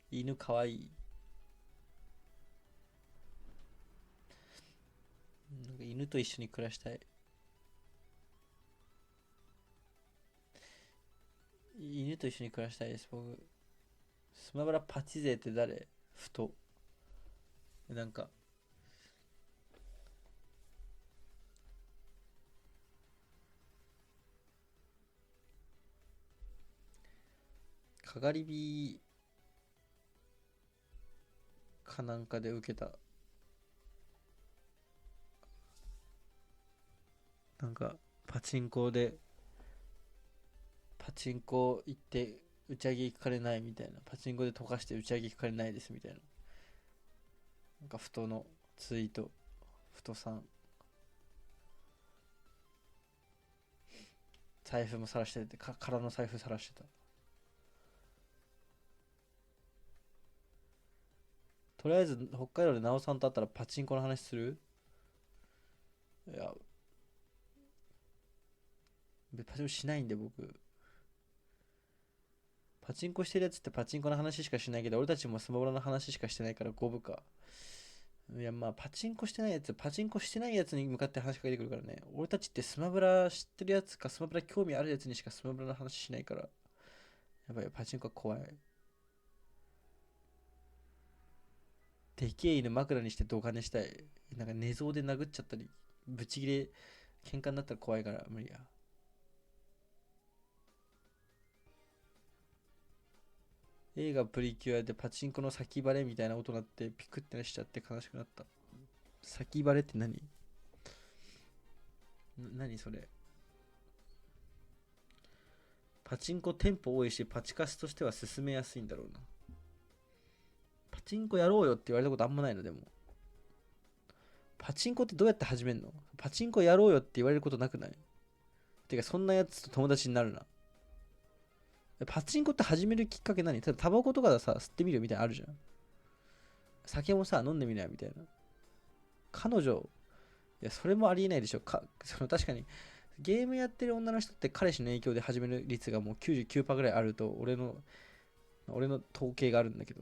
犬かわいい。なんか犬と一緒に暮らしたい。犬と一緒に暮らしたいです僕。スマブラパチ勢って誰？ふとなんかかがり火かなんかで受けた。なんかパチンコ行って打ち上げ行かれないみたいな。パチンコで溶かして打ち上げ行かれないですみたいな。なんかふとのツイート。ふとさん財布も晒してて、空の財布晒してた。とりあえず北海道で直さんと会ったらパチンコの話する？いやパチンコしないんで僕。パチンコしてるやつってパチンコの話しかしないけど、俺たちもスマブラの話しかしてないから五分か。いやまあパチンコしてないやつに向かって話しかけてくるからね。俺たちってスマブラ知ってるやつかスマブラ興味あるやつにしかスマブラの話しないから。やばい、パチンコは怖い。でけえ犬枕にして動画にしたい。なんか寝相で殴っちゃったりブチギレ喧嘩になったら怖いから無理や。映画プリキュアでパチンコの先バレみたいな音鳴ってピクってしちゃって悲しくなった。先バレって何？何それ？パチンコ店舗多いしパチカスとしては進めやすいんだろうな。パチンコやろうよって言われたことあんまないの。でもパチンコってどうやって始めんの？パチンコやろうよって言われることなくない？てかそんなやつと友達になるな。パチンコって始めるきっかけ何？ただタバコとかでさ吸ってみるみたいなのあるじゃん。酒もさ飲んでみないみたいな。彼女いやそれもありえないでしょ。その確かにゲームやってる女の人って彼氏の影響で始める率がもう 99% ぐらいあると俺の統計があるんだけど、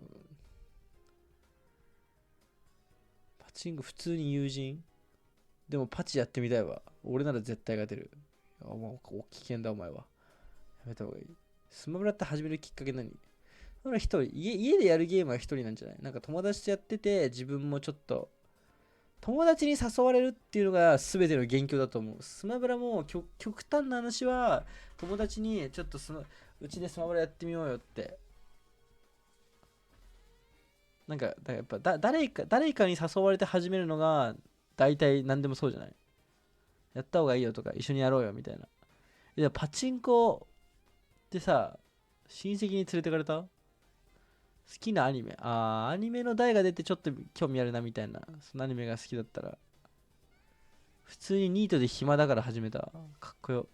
パチンコ普通に友人でもパチやってみたいわ。俺なら絶対勝てる。もう危険だお前は。やめた方がいい。スマブラって始めるきっかけ何？それ一人家でやるゲームは一人なんじゃない？なんか友達とやってて自分もちょっと友達に誘われるっていうのが全ての元凶だと思う。スマブラも極端な話は友達にちょっとうちでスマブラやってみようよって、なんかやっぱ誰かに誘われて始めるのが大体何でもそうじゃない。やった方がいいよとか一緒にやろうよみたいな。いやパチンコってさ、親戚に連れてかれた？好きなアニメ、アニメの題が出てちょっと興味あるなみたいな、そのアニメが好きだったら、普通にニートで暇だから始めた。かっこよ。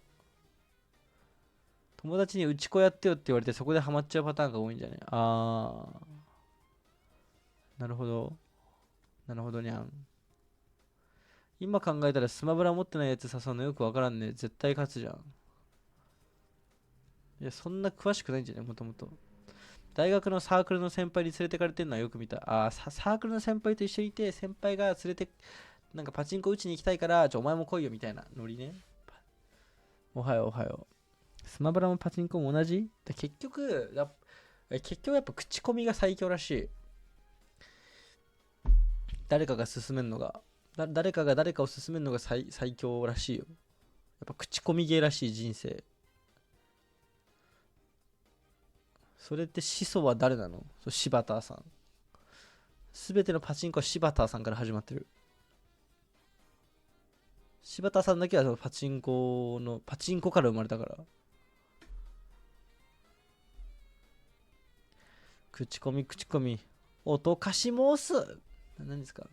友達にうち子やってよって言われてそこでハマっちゃうパターンが多いんじゃない？なるほど。なるほどにゃん。今考えたらスマブラ持ってないやつ誘うのよくわからんね。絶対勝つじゃん。いや、そんな詳しくないんじゃない？もともと。大学のサークルの先輩に連れてかれてるのはよく見た。サークルの先輩と一緒にいて、先輩が連れて、なんかパチンコ打ちに行きたいから、お前も来いよみたいなノリね。おはようおはよう。スマブラもパチンコも同じ？結局やっぱ口コミが最強らしい。誰かが勧めるのが、誰かが誰かを勧めるのが最強らしいよ。やっぱ口コミゲーらしい人生。それって始祖は誰なの？柴田さん。すべてのパチンコは柴田さんから始まってる。柴田さんだけはパチンコから生まれたから。口コミ。音貸し申す。何ですか？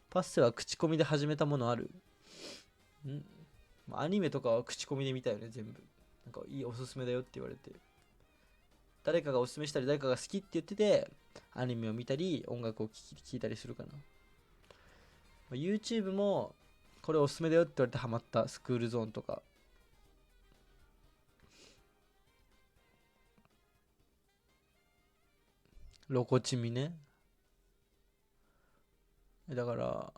パッセは口コミで始めたものある？アニメとかは口コミで見たよね、全部。なんかいいおすすめだよって言われて。誰かがおすすめしたり誰かが好きって言っててアニメを見たり音楽を聴いたりするかな。YouTube もこれおすすめだよって言われてハマった。スクールゾーンとか。ロコチミね。だから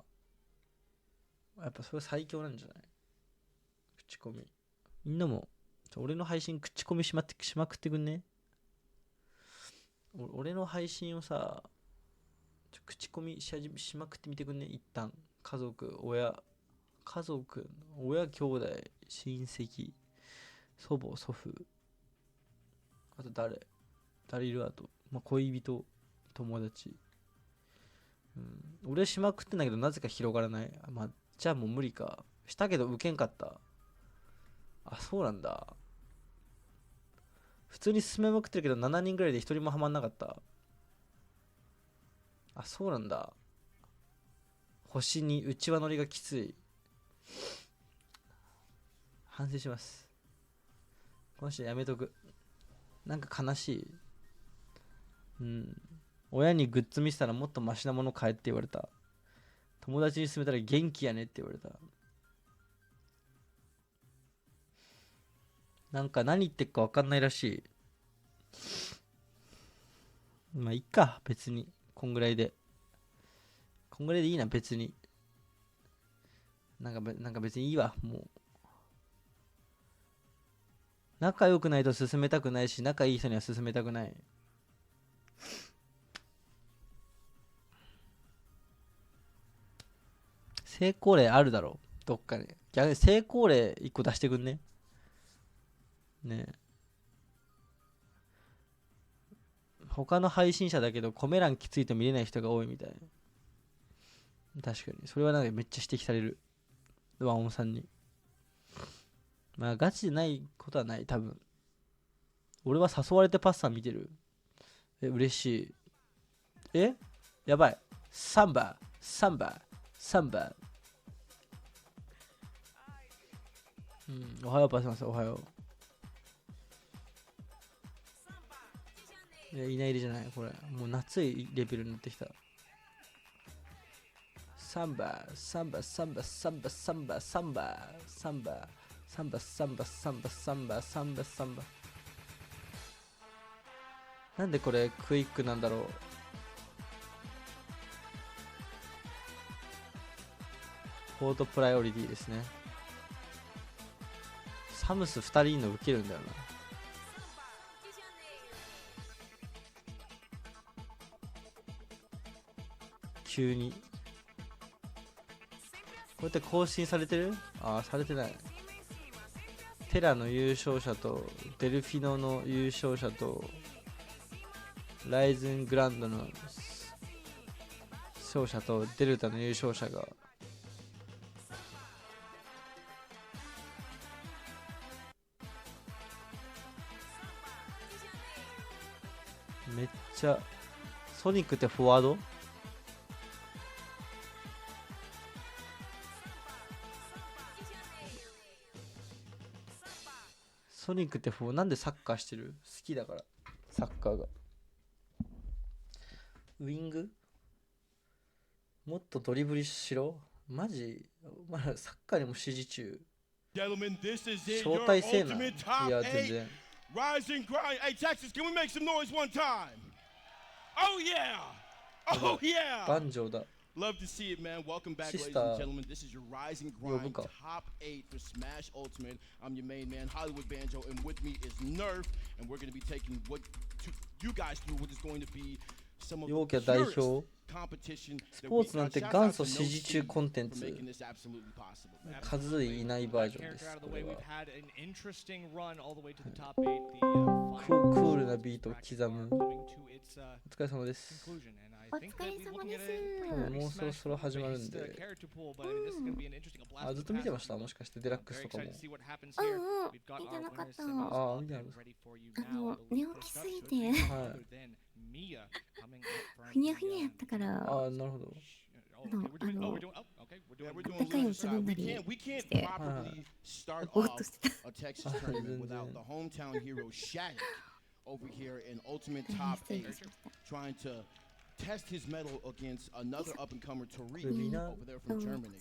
やっぱそれ最強なんじゃない？口コミ。みんなも俺の配信口コミしまくってくんね。俺の配信をさ、口コミしまくってみてくんね。一旦家族、親、兄弟、親戚、祖母、祖父、あと誰いる？あと、恋人、友達。俺しまくってんだけどなぜか広がらない。じゃあもう無理か。したけど受けんかった。そうなんだ。普通に進めまくってるけど7人ぐらいで1人もハマんなかった。そうなんだ。星に内輪乗りがきつい。反省します。この人やめとく。なんか悲しい。親にグッズ見せたらもっとマシなもの買えって言われた。友達に勧めたら元気やねって言われた。なんか何言ってっか分かんないらしい。いっか、別に。こんぐらいでいいな、別に。なんか別にいいわ、もう。仲良くないと進めたくないし、仲いい人には進めたくない。成功例あるだろ、どっかに。逆に成功例1個出してくんね。ねえ。他の配信者だけどコメ欄きついと見れない人が多いみたい。確かにそれはなんかめっちゃ指摘される、ワンオンさんに。ガチでないことはない、多分。俺は誘われてパッサン見てる。嬉しい。やばい。サンバ。おはようパスマス、おはよう。いないりじゃないこれ。もう夏いレベルになってきた。サンバ。なんでこれクイックなんだろう。ポートプライオリティですね。サムス2人いるの受けるんだよな。急にこうやって更新されてる？ああ、されてない。テラの優勝者とデルフィノの優勝者とライズングランドの勝者とデルタの優勝者がめっちゃ。ソニックってフォワード？ソニックってなんでサッカーしてる？好きだから、サッカーが。ウィング？もっとドリブルしろ？マジ？まだサッカーにも指示中。招待せえな。いや、全然。Rise and grind. Hey, Texas, can we make some noise one time? Oh, yeah. Oh, yeah. 万丈だ。Love to see it, man. Welcome back, ladies and gentlemen. This is your Rise and Grind Top 8 for Smash Ultimate. I'm your main man, Hollywood Banjo, and with me is Nerf, and we're going to be taking you guys through what is going to be some of the purest competition. スポーツなんて元祖指示中コンテンツ。数いないバージョンです。これはクールなビートを刻む。お疲れ様です。お疲れ様です。もうそろそろ始まるんで。あ、ずっと見てました？もしかしてデラックスとかも。見てなかった。あ、見てなかった。寝起きすぎて。ふにゃふにゃやったから。あ、なるほど。高いをつぶんだりして、ぼーっとしてた。Test his mettle against another up-and-comer Tariq over there from Germany.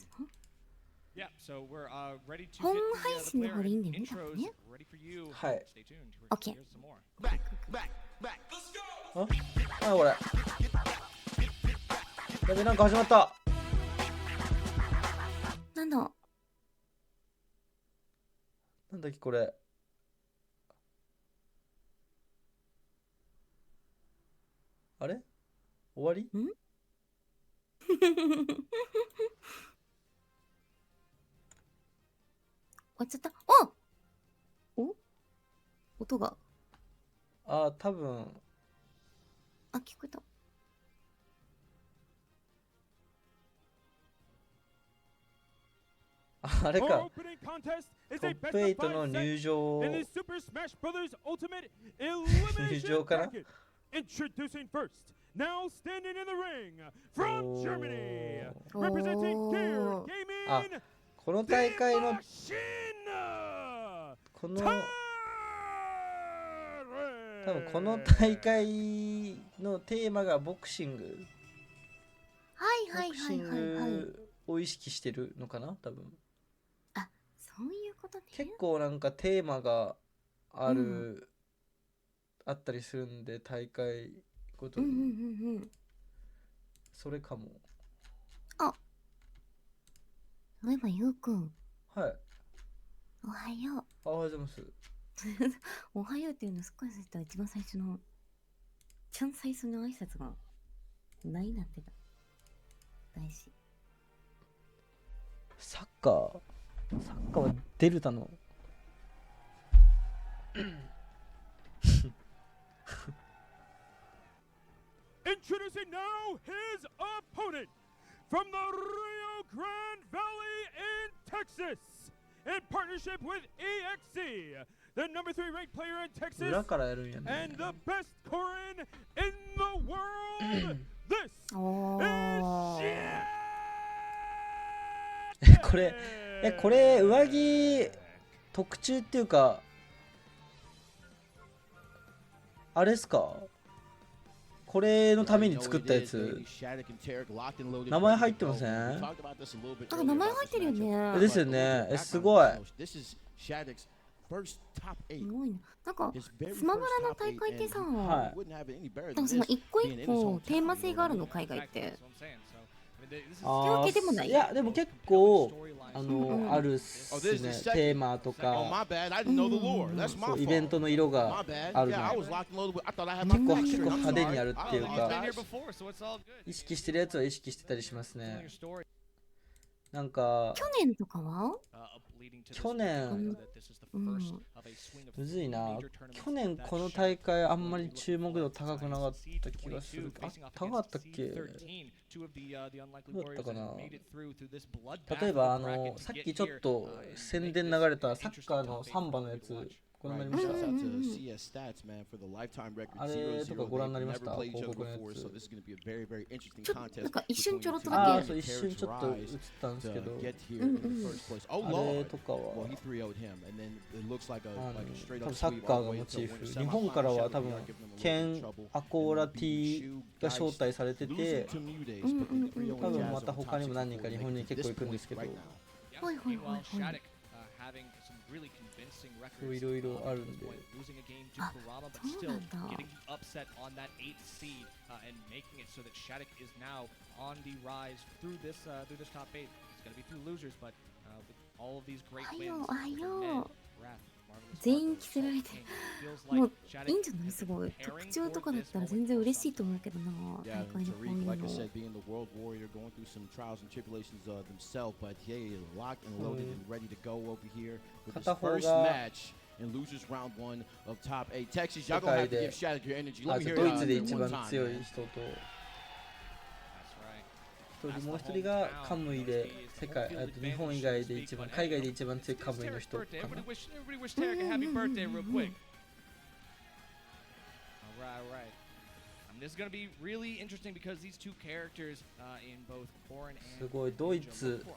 Yeah, so we're ready to 本 get 配 the 信の方 player でいいんだよね、多分 intros ね。 ready for you. はい。 Stay tuned. We're Okay. here's some more. Back, back, back. Let's go. あ、これ。やべ、なんか始まった。なんだ？なんだっけこれ。あれ？終わり？ん？終わっちゃった。お音が。あ、多分。あ、聞こえた。あれか。トップ8の入場。入場かな？Introducing first, now standing in the ring from Germany, representing Gear Gaming. この大会の多分この大会のテーマがボクシング。はいはいはいはいはい。ボクシングを意識してるのかな多分。あ、そういうことね。結構なんかテーマがある、あったりするんで大会ごとに。それかも。あ、そういえばゆうくん。はい。おはよう。おはようございます。おはようっていうのすっごいした一番最初の最初の挨拶が何なってた。大事。サッカーはデルタのIntroducing now his opponent from the Rio Grande Valley in Texas, in partnership with EXC, the number 3 ranked player in Texas, 裏からやるんやね。and the best Korean in the world. This is Shaq. これ上着特注っていうかあれっすか？これのために作ったやつ。名前入ってません？あ、名前入ってるよね。ですよね。すごい。すごいな。なんかスマブラの大会ってさ、なんかその一個一個テーマ性があるの海外って。いやでも結構あるっすね。テーマとかイベントの色があるの。結構派手にやるっていうか意識してるやつは意識してたりしますね。なんか去年とかは去年、むずいな。去年この大会あんまり注目度高くなかった気がする。あ、高かったっけ？どうだったかな。例えばさっきちょっと宣伝流れたサッカーのサンバのやつご覧になりました？あれとかご覧になりました？広告のやつ。なんか一瞬ちょろっとだけ。ああ、そう一瞬ちょっと映ったんですけど。あれとかは多分サッカーがモチーフ。日本からは多分ケン・アコーラティが招待されてて、多分また他にも何人か日本に結構行くんですけど。はいはいはいはい。いろいろあるんで。あ、そうなんだ。はよはよ。全員着せられてもういいんじゃない？すごい特徴とかだったら全然嬉しいと思うけどな、大会のこういうの。片方が世界でドイツで一番強い人ともう一人がカムイで日本以外で一番海外で一番強いカムイの人かな。すごいドイツや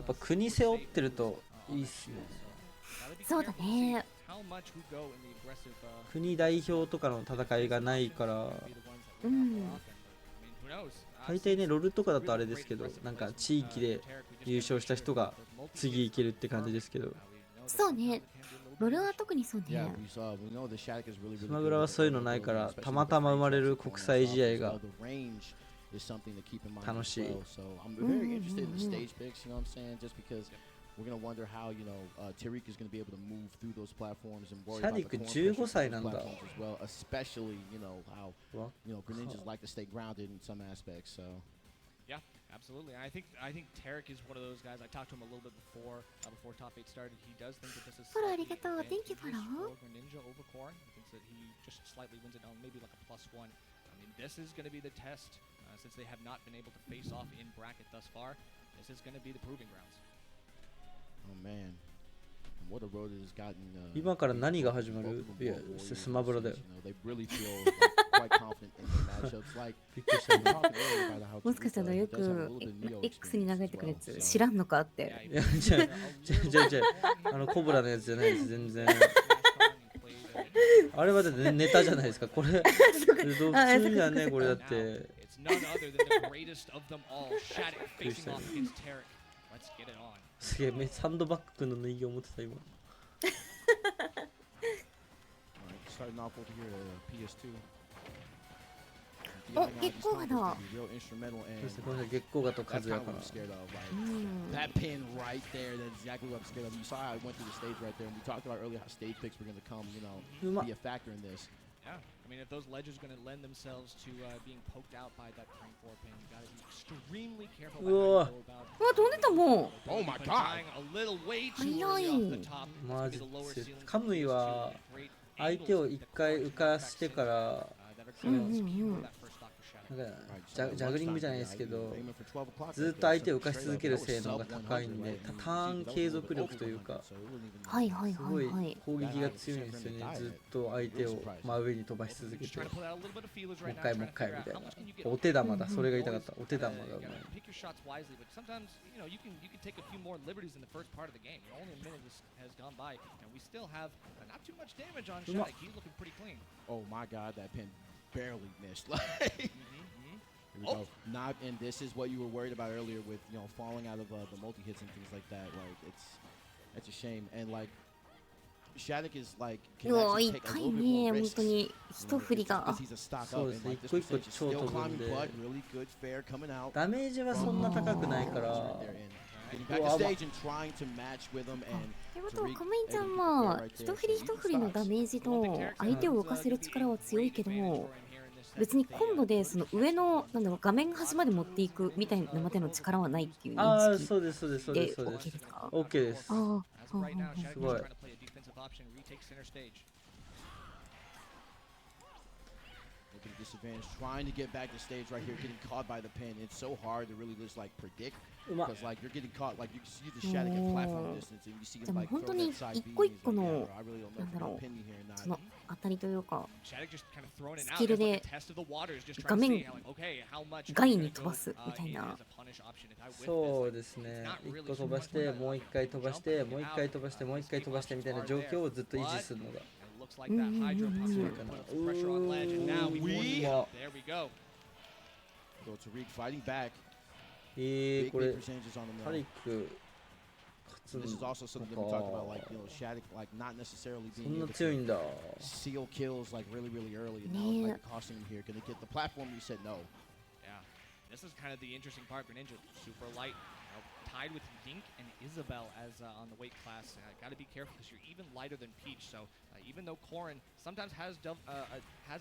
っぱ国背負ってるといいっすね。そうだね。国代表とかの戦いがないから、大体ねロルとかだとあれですけど、なんか地域で優勝した人が次行けるって感じですけど。そうね、ロルは特にそうね。スマブラはそういうのないから、たまたま生まれる国際試合が楽しい。シャディク15歳なんだ。Yeah, absolutely. I think Tarek is one of those guys. I talked to him a little bit before top 8 started. He does think that this is follow. Thank you, follow. Ninja over Corn. He thinks that he just slightly wins it on maybe like a +1. I mean, this is going to be the test since they have not been able to face off in bracket thus far. This is going to be the proving grounds. Oh man. What a road it has gotten. 今から何が始まる？いや、スマブラだよ。もしかしたらよく X に流れてくるやつ知らんのかって。いや、じゃコブラのやつじゃないです、全然。あれはだってネタじゃないですか、これ。普通じゃね、これだって。すげえ、サンドバッグ君の縫い着を持ってた今。お、月光河だ。そしてこの月光河と和也かな。That pin right there, that's exactly what I'm scared of. You saw how I went through the stage right there, and we talked about earlier how stage picks were going to come, be a factor in this. Yeah, I mean, if those ledges are going to lend themselves to being poked out by that crank 4 pin, you got to be extremely careful about how you go about it. 飛んでたもん。Oh my god! A little way too early off the top. マジでカムイは相手を一回浮かしてからジャグリングじゃないですけど、ずっと相手を浮かし続ける性能が高いんで、ターン継続力というか、すごい攻撃が強いんですよね。ずっと相手を真上に飛ばし続けて、もう一回もう一回みたいな。お手玉だ、それが言いたかった。お手玉がうまい。Oh my god, that pin barely missed. Here we go. Not, and this is what you were worried about earlier with falling out of the multi hits and things like that. Like it's a shame. And like Shattuck is like can actually take a little bit more risks. Because he's a stock up and like this was still climbing butt, really good fair coming out. ダメージはそんな高くないから。Getting back to stage and trying to match with him and ってことはカムイちゃんは一振り一振りのダメージと相手を浮かせる力は強いけど、別にコンボでその上のなんだろう画面端まで持っていくみたいなまでの力はないっていう認識そうですそうですそうですそうです。OK です。すごい。Disadvantage, trying to get back to stage right here, getting caught by the pin. It's so hard to really just like predict because like you're getting caught, like you can see the Shattuck at platform distance and you see him like throw that side beam. He's like, yeah, I really don't know if you're gonna pin me here or not. その当たりというかスキルで画面外に飛ばすみたいな。そうですね。1個飛ばしてもう1回飛ばしてもう1回飛ばしてもう1回飛ばしてみたいな状況をずっと維持するのが。Looks like that Hydro possibly puts pressure on Ledge, and now we there we go. Go Tariq fighting back. これタリック This is also something that we talked about, like Shattuck, like not necessarily being able to seal kills like really early, and now like costing him here. Gonna get the platform reset? No. Yeah, this is kind of the interesting part for Ninja. Super light. Tied with Dink and Isabel as on the weight class. Got to be careful because you're even lighter than Peach. So even though Corrin sometimes has a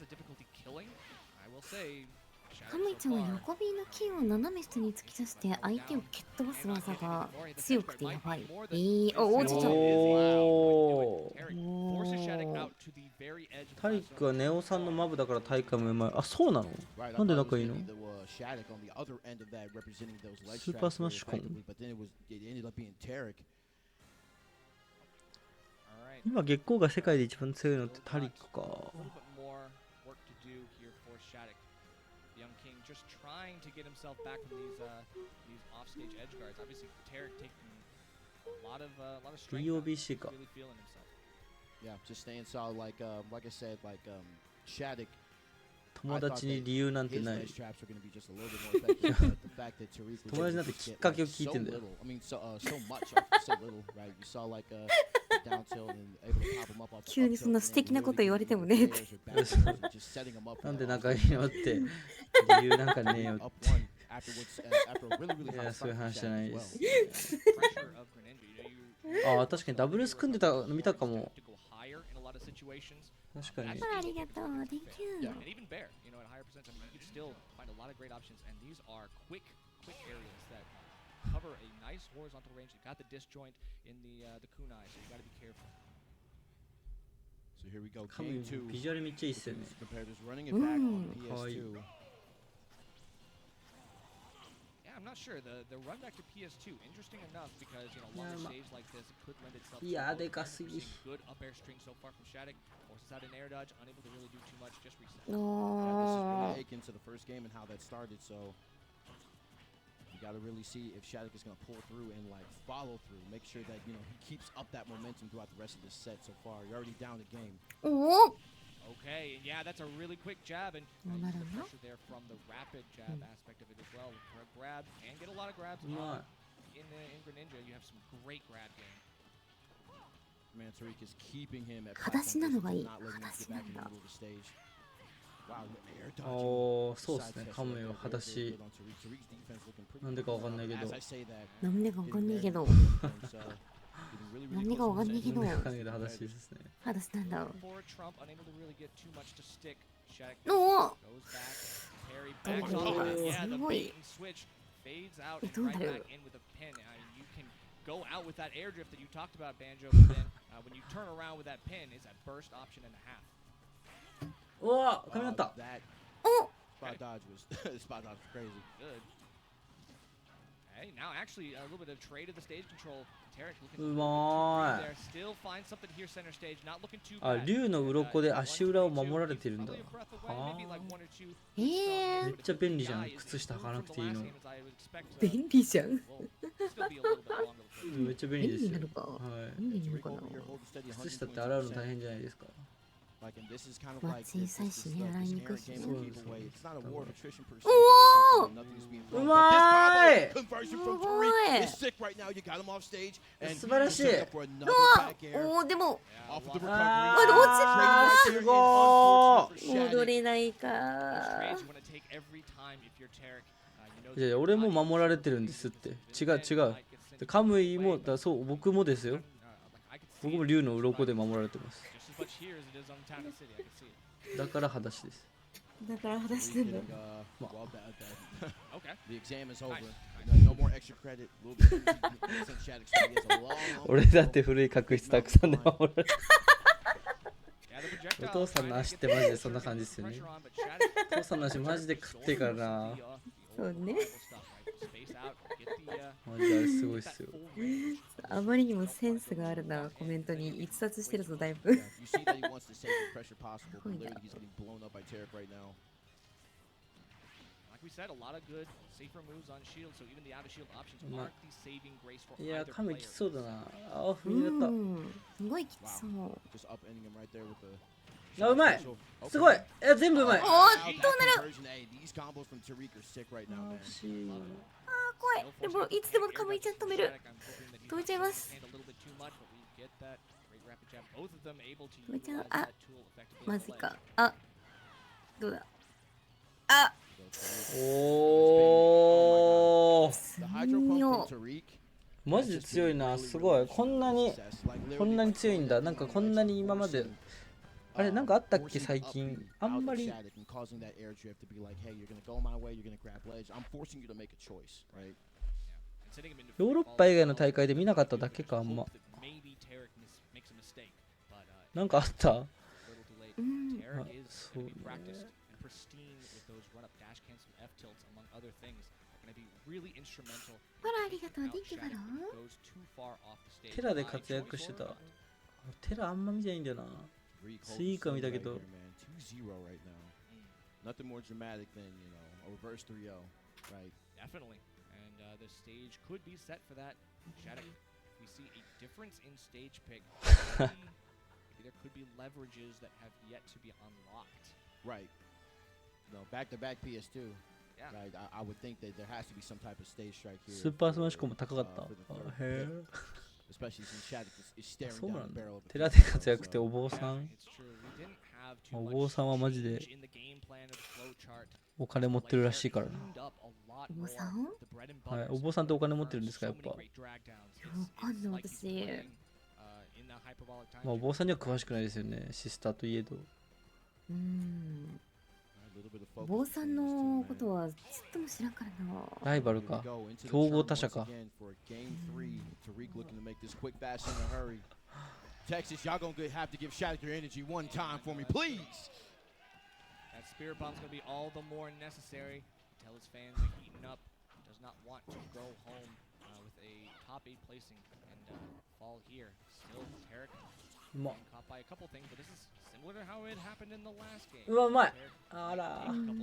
difficulty killing, I will say. カムイちゃんは横 B のキーを斜め下に突き出して相手を蹴っ飛ばす技が強くてやばい。落ちちゃう。タリックはネオさんのマブだから大会もうまい。あ、そうなの？なんで仲いいの？スーパースマッシュコン。今月光が世界で一番強いのってタリックか。Just trying to get himself back from these offstage edge guards. Obviously, Tarek taking a lot of strength. Really feeling himself. Yeah, just staying solid. Like I said, like Shattuck. 友達に理由なんてない。友達なんてきっかけを聞いてんだよ。急にそんな素敵なこと言われてもね。なんで仲いいのって理由なんかねえよって。いや、そういう話じゃないです。あ、確かにダブルス組んでたの見たかも。確かに。ありがとう。Thank you. And even Bear, you know, at higher percent, I mean, you can still find a lot of great options, and these are quick areas that cover a nice horizontal range. You've got the disjoint in the kunai, so you got to be careful. So here we go. Game 2. ビジュアルめっちゃいいっすよね。Compared to running it back on PS2. I'm not sure. The run back to PS2, interesting enough because longer stage like this it could lend itself to good up air string so far from Shattuck. Forces out an air dodge, unable to really do too much, just reset. This is really akin to the first game and how that started. So you got to really see if Shattuck is going to pull through and like follow through. Make sure that he keeps up that momentum throughout the rest of this set so far. You're already down the game. Okay, and yeah, that's a really quick jab, and the pressure there from the rapid jab aspect of it as well. Grab and get a lot of grabs in Greninja. You have some great grab game. Man, Tariq is keeping him at 裸足なのがいい。not letting him get back into the stage. Wow, air dodge. おー、そうですね。カムイは裸足。なんでかわかんないけど。なんでかわかんないけど。何がわかんないけど。裸足ですね。裸足なんだ。おお。すごい。どうなる？Go out with that air drift that you talked about, Banjo, but then when you turn around with that pin, it's that burst option and a half. おお、髪なった。お。Spot dodge was crazy. Good. Hey, now actually a little bit of trade of the stage control. Tarek looking うまーい。 there. Still find something here center stage. Not looking too あ、 bad. 竜の鱗で足裏を守られてるんだ。はあ。めっちゃ便利じゃん。靴下履かなくていいの。便利じゃん。めっちゃ便利ですよ。便利なのか。はい。便利なのかな。靴下って洗うの大変じゃないですか。まあ小さいしね、洗いにくいしね。おお、うまーい。素晴らしい。おお、でも落ちた。すごー。戻れないか。いや、俺も守られてるんですって。違う。カムイもだ、そう、僕もですよ。僕も竜の鱗で守られてます。だから裸足です。だから話してんだ。Well, Okay. the exam is over. Nice. No more extra credit. A little bit since Shattuck City has a long, long 俺だって古い確執たくさんで守られる。 Yeah, the projectile お父さんの足ってマジでそんな感じですよね。お父さんの足マジで食っていいからな。そうね。マジであれすごいっすよ。あまりにもセンスがあるな、コメントに逸脱してるぞだいぶ。 You see that he wants to save the pressure possible, but literally he's getting blown up by Tarek right now. Like we said, a lot of good safer moves on shield, so even the out of shield options aren't the saving grace for いや、 either 髪 player. きそうだな。あ、踏うみ入れた。ん、すごいきつそう。 Just upending him right there with the. あ、うまい。すごい。いや、全部うまい。おー、どうなる。 These combos from Tariq are sick right now, あ、 man. 惜しい。あー、怖い。でも、いつでもかまいちゃん止める。止めちゃいます。止めちゃう。あ、まずいか。あ、どうだ。あ、おー。 The hydro pump from Tariq. マジで強いな。すごい。こんなに強いんだ。なんかこんなに今まで。あれなんかあったっけ最近。あんまり。ヨーロッパ以外の大会で見なかっただけか、あんま。なんかあった？うん。あ、そうね。パラありがとう、電気バロー。テラで活躍してた。テラあんま見てないんだよな。スイーカー見たけど。 Nothing more dramatic than, you know, a reverse 3-0, right? Definitely. And the stage could be set for that. Shattuck, we see a difference in stage pick. Maybe there could be leverages that have yet to be unlocked. Right. No, back-to-back PS2. Yeah. Right. I would think that there has to be some type of stage strike here. スーパースマッシュコンも高かった。へえ。 Especially since Shattuck is staring down the barrel of the テラで活躍ってお坊さん。お坊さんはマジでお金持ってるらしいからな。お坊さん？はい、お坊さんってお金持ってるんですかやっぱ。わかんない私。まあお坊さんには詳しくないですよね。シスターといえど。お坊さんのことはちっとも知らんからな。ライバルか。競合他社か。Texas, y'all gonna have to give Shattuck your energy one time for me, please. That spirit bomb's gonna be all the more necessary. Tell his fans are heating up. Does not want to go home with a top 8 placing and fall here. Still, Tarek caught by a couple things, but this is similar to how it happened in the last game. うわ、うまい。 A couple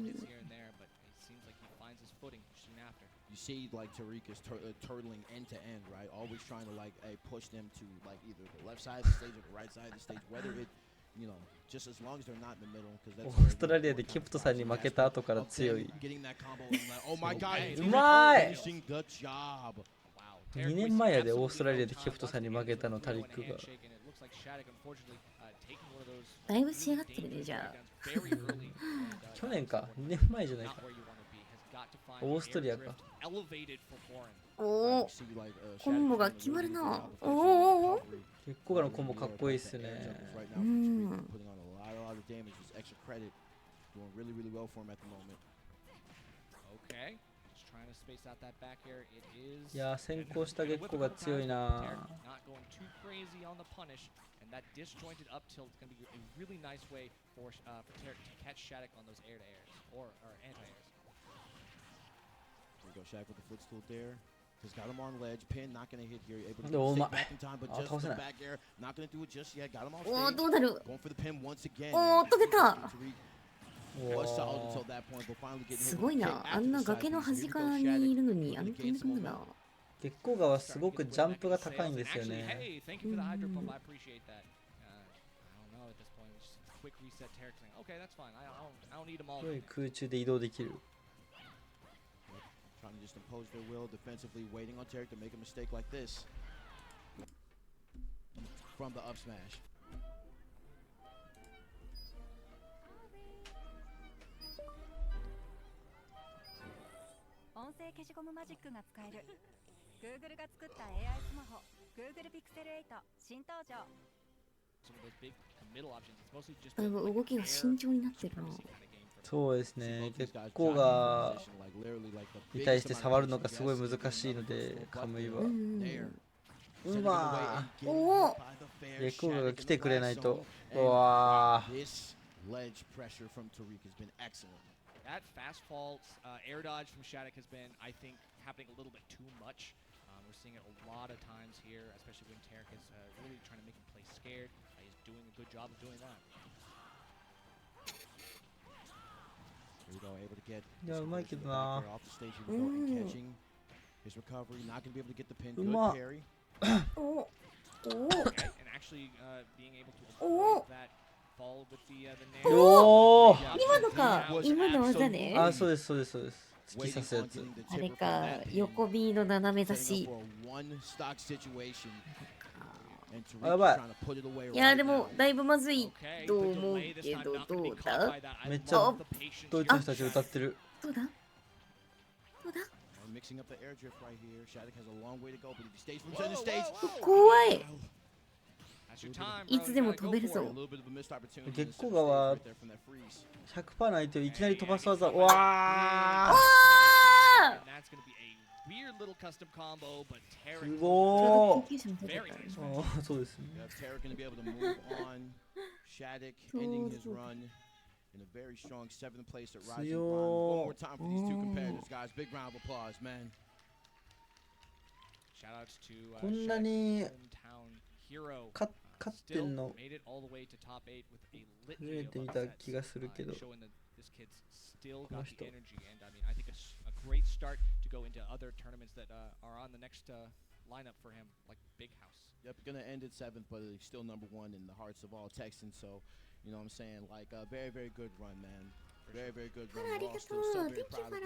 hits here and there, but it seems like he finds his footing soon after. You see, like Tariq is turtling end to end, right? Always trying to like push them to like either the left side of the stage or the right side of the stage, whether it, you know, just as long as they're not in the middle. オーストラリアでキプトさんに負けた後から強い。Oh my God! うまい。 Finishing the job. 2年前やでオーストラリアでキプトさんに負けたのタリックが。だいぶ仕上がってるねじゃあ。去年か2年前じゃないか。オーストリアか。おお、コンボが決まるな。おお、結構のコンボかっこいいっすね。うん。いやー先行した月光が強いな。And that disjointed up tilt is going to be a really nice way for Tarek to catch Shattuck on those air-to-airs or anti-airs. There we go, Shattuck with the footstool there. Just got him on ledge. Pin not going to hit here. Able to stay back in time, but just the back air. Not going to do it just yet. Got him on stage. おお、どうなる。 Going for the pin once again. おお、解けた。 Was solid until that point, but finally getting すごいな。あんな崖の端側にいるのにあの飛んでくるんだ。月光川はすごくジャンプが高いんですよね。良い空中で移動できる。Trying to just impose their will defensively, waiting on Tarek to make a mistake like this. From the up smash. 音声消しゴムマジックが使える。Google が作った AI スマホ Google Pixel 8新登場。動きが慎重になってるな。そうですね、結構がに対して触るのがすごい難しいので、カムイは。うまー。おお。結構が来てくれないと。うわー。That fast fall air dodge from Shattuck has been, I think, happening a little bit too much. We're seeing it a lot of times here, especially when Tarek is really trying to make him play scared. He's doing a good job of doing that. Here we go, able to get off the stage and catching his recovery. Not going to be able to get the pin. Good parry. And actually being able to avoid that fall with the nair. おー。今のか、今の技ね。あ、そうですそうですそうです。突き刺すやつ。あれか、横 B の斜め出し。やばい。いやでもだいぶまずいと思うけど、どうだ？めっちゃドイツの人たち歌ってる。どうだ？どうだ？怖い。いつでも飛べるぞ。月光川 100% の相手をいきなり飛ばす技。わあ。すごー。そうですね。In a very strong 7th place at Rising Grind. One more time for these two competitors, guys. Big round of applause, man. Shout outs to こんなに hero. 勝ってんの Made it all the way to top 8 with a 初めて見た気がするけど。 showing that this kid's still got the energy, and I mean, I think it's a great start to go into other tournaments that are on the next lineup for him, like Big House. Yep, gonna end at 7th, but he's still number 1 in the hearts of all Texans. So, you know what I'm saying? Like a very, very good run, man. Very, very good run. We're all still so very proud of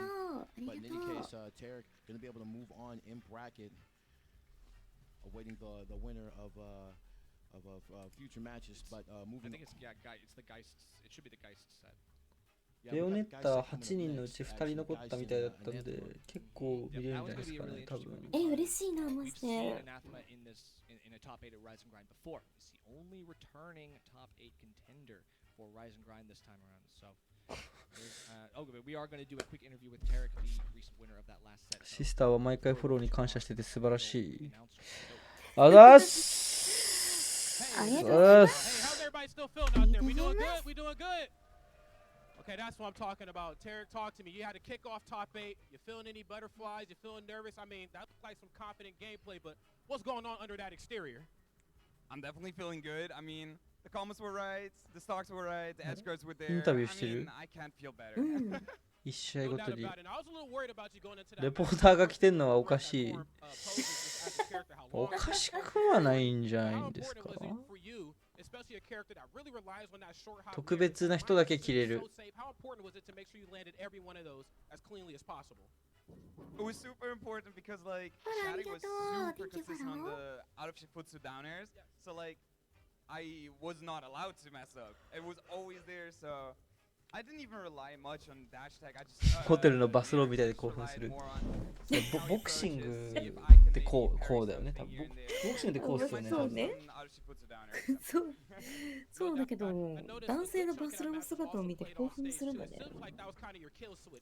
you. But in any case, Tarek gonna be able to move on in bracket, awaiting the winner of future matches. But moving. I think it's it's the Geist. It should be the Geist set. レオネッタ8人のうち2人残ったみたいだったんで、結構見れるんじゃないですかね、多分。嬉しいな、マジで。In a top 8 at Rise and Grind before. He's the only returning top 8 contender for Rise and Grind this time around. So, we are going to do a quick interview with Tarek, the recent winner of that last set. シスターは毎回フォローに感謝してて素晴らしい。あざっす。ありがとうございます。How's everybody still feeling out there? We doing good? We doing good? Okay, that's what I'm talking about. Tarek, talk to me. You had to kick off top 8. You feeling any butterflies? You feeling nervous? I mean, that looks like some confident gameplay, but what's going on under that exterior? I'm definitely feeling good. I mean, the comments were right, the stocks were right, the edge guards were there. インタビューしてる。 I mean, I can't feel better. 1試合ごとに I was a little worried about you going into that. レポーターが来てんのはおかしい。おかしくはないんじゃないんですか。特別な人だけ切れる。It was super important because like Shadi was super consistent on the out of shifutsu down airs, so like I was not allowed to mess up. It was always there, so I didn't even rely much on dash tag. I just ホテルのバスローブみたいで興奮する。ボクシングってこうだよね、多分。ボクシングってこうですよね。そうね。そうだけど、男性のバスローブ姿を見て興奮するんだね。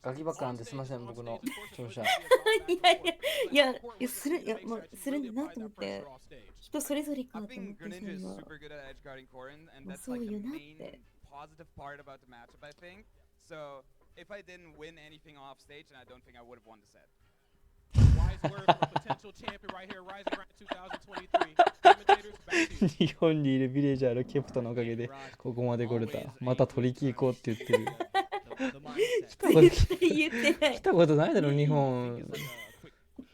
ガキバカなんですいません、僕の視聴者。いや、するんだなと思って。人それぞれかと思ってそうよなって。positive part about the matchup, I think. So if I didn't win anything off stage, then I don't think I would have won the set. Wise words from potential champion right here, Rising Grind 2023. Commentators, back to you. 日本にいるビレージャーのケプトのおかげでここまで来れた。また取り木行こうって言ってる。来たことないだろ、日本。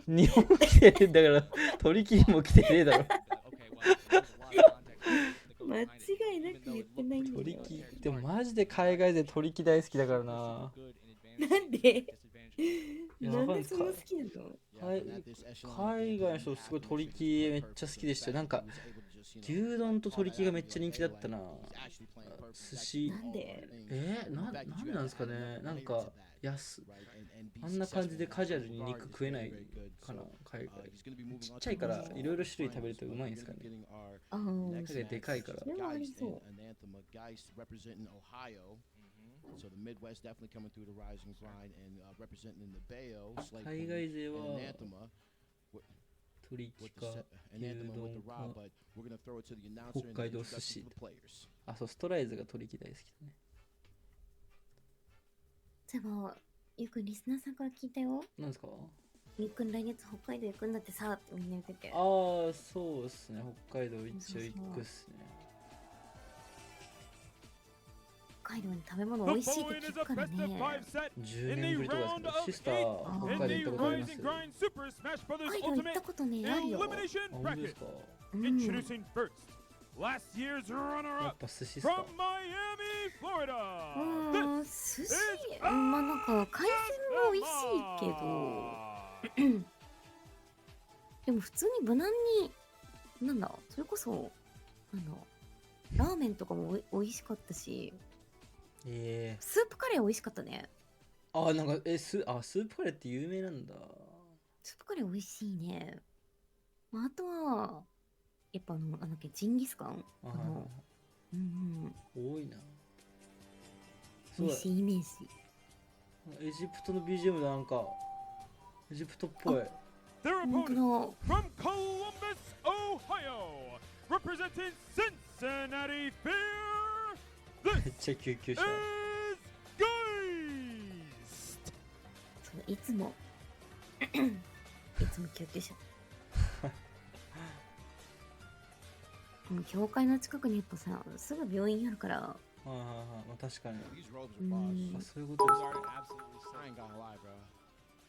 日本来てるんだから取り木も来てねえだろ。間違いなく言ってないんだよ。取り木でもマジで海外で取り木大好きだからな。なんでなんでそんな好きなの？海外の人すごい取り木めっちゃ好きでしたよ。なんか牛丼と取り木がめっちゃ人気だったな。寿司なんでなんなんですかね。なんかあんな感じでカジュアルに肉食えないかな、海外。ちっちゃいからいろいろ種類食べるとうまいんですかね。でかいから。それはありそう。So the Midwest definitely coming through the Rise and Grind and representing in the Bayo, Slate 海外勢は and Anathema. 鳥木か Anathema 牛 with the 丼 Rob, か but we're going to throw it to the announcer and 北海 the 道寿 introduction 司 to the players. あ、そう、ストライズが鳥木大好きだね。そういえば、ゆうくんリスナーさんから聞いたよ。なんですか？ゆうくん来月北海道行くんだってさってみんな言ってて。ああ、そうですね。北海道一応行くっすね。北海道に食べ物美味しいって聞くからね。10年ぶりとかですけど、シスター北海道行ったことあります？北海道行ったことね、あるよ。あ、本当ですか？Introducing first, last year's や runner-up っぱ寿司っすか？ from Miami, Florida. 寿司、まあなんか海鮮も美味しいけど、でも普通に無難に、なんだ、それこそラーメンとかも美味しかったし、スープカレー美味しかったね。あ、なんかスープカレーって有名なんだ。スープカレー美味しいね。まあ、あとはやっぱなんだっけ、ジンギスカン、多いな。美味しいイメージ。エジプトの BGM でなんかエジプトっぽい。Their opponent from Columbus, Ohio, representing Cincinnati Fear. めっちゃ救急車。いつも救急車。教会の近くにやっぱさ、すぐ病院あるから。まあ確かに。あ、そういうことですか。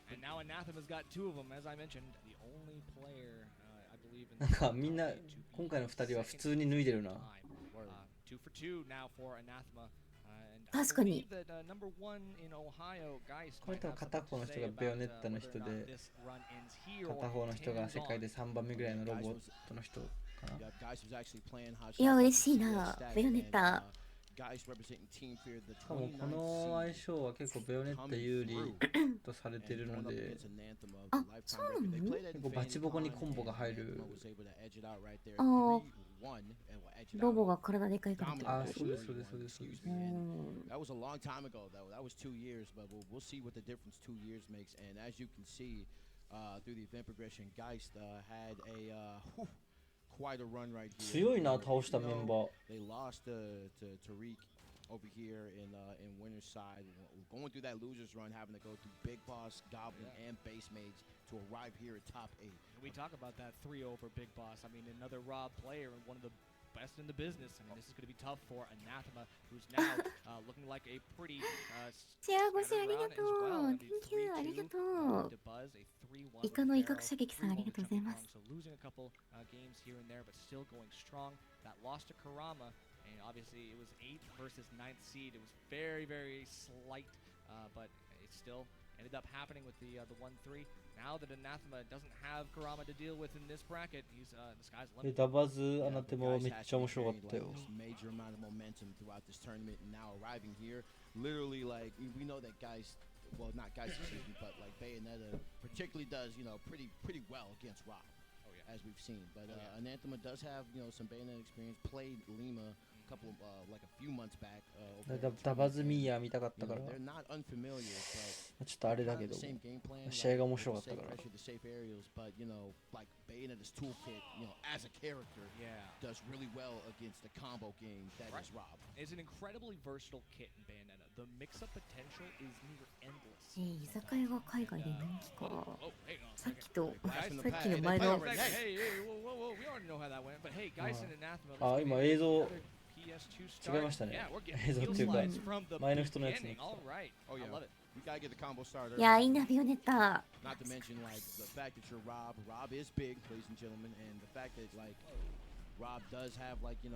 And now Anathema's got two of them, as I mentioned, the only player, I believe in なんかみんな今回の2人は普通に脱いでるな。2 for 2 now for Anathema. 確かに。これとは片方の人がベヨネッタの人で、片方の人が世界で3番目ぐらいのロボットの人かな。いや、嬉しいな、ベヨネッタ。しかもこの相性は結構ベヨネッタ有利とされてるので、あ、そうなの？結構バチボコにコンボが入る。あ、ロボが体でかいからって。あ、そうですそうですそうです。That was a long time ago though. That was 2 years, but we'll see what the difference 2 years makes. And as you can see through the event progression, Geist had a quite a run right here. 強いな、倒したメンバー。 They lost to Tariq over here in Winter's Side, going through that losers run, having to go through Big Boss, Goblin, and Base Mage to arrive here at top 8. We talk about that 3 over Big Boss. I mean, another Rob player and one of the best in the business. I mean, this is going to be tough for Anathema, who's now looking like a pretty シェアごしありがとう。Thank you、ありがとう。イカの威嚇射撃さんありがとうございます。So losing a couple games here and there, but still going strong. That loss to Karama, and obviously it was 8th versus 9th seed. It was very, very slight, but it still ended up happening with the 1-3. Now that Anathema doesn't have Karama to deal with in this bracket, he's the sky's the limit. ダバズアナテマめっちゃ面白かったよ。 Major amount of momentum throughout this tournament, and now arriving here, literally like we know that guys, well not guys, but like Bayonetta particularly does pretty well against Rob, as we've seen. But Anathema does have some Bayonetta experience. Played Lima a couple like a few months back. ダバズミーヤー見たかったから。 They're not unfamiliar, but ちょっとあれだけど、試合が面白かったから。 But like Bayonetta's toolkit, as a character, does really well against the combo game that is Rob. It's an incredibly versatile kit in Bayonetta. The mix-up potential is near endless. 居酒屋が海外で人気か。さっきの前の。あ、今映像違いましたね。映像っていうか前の人のやつに。いや、いいな、ビオネッタ。 Not to mention like the fact that you're Rob. Rob is big, ladies and gentlemen, and the fact that like Rob does have like these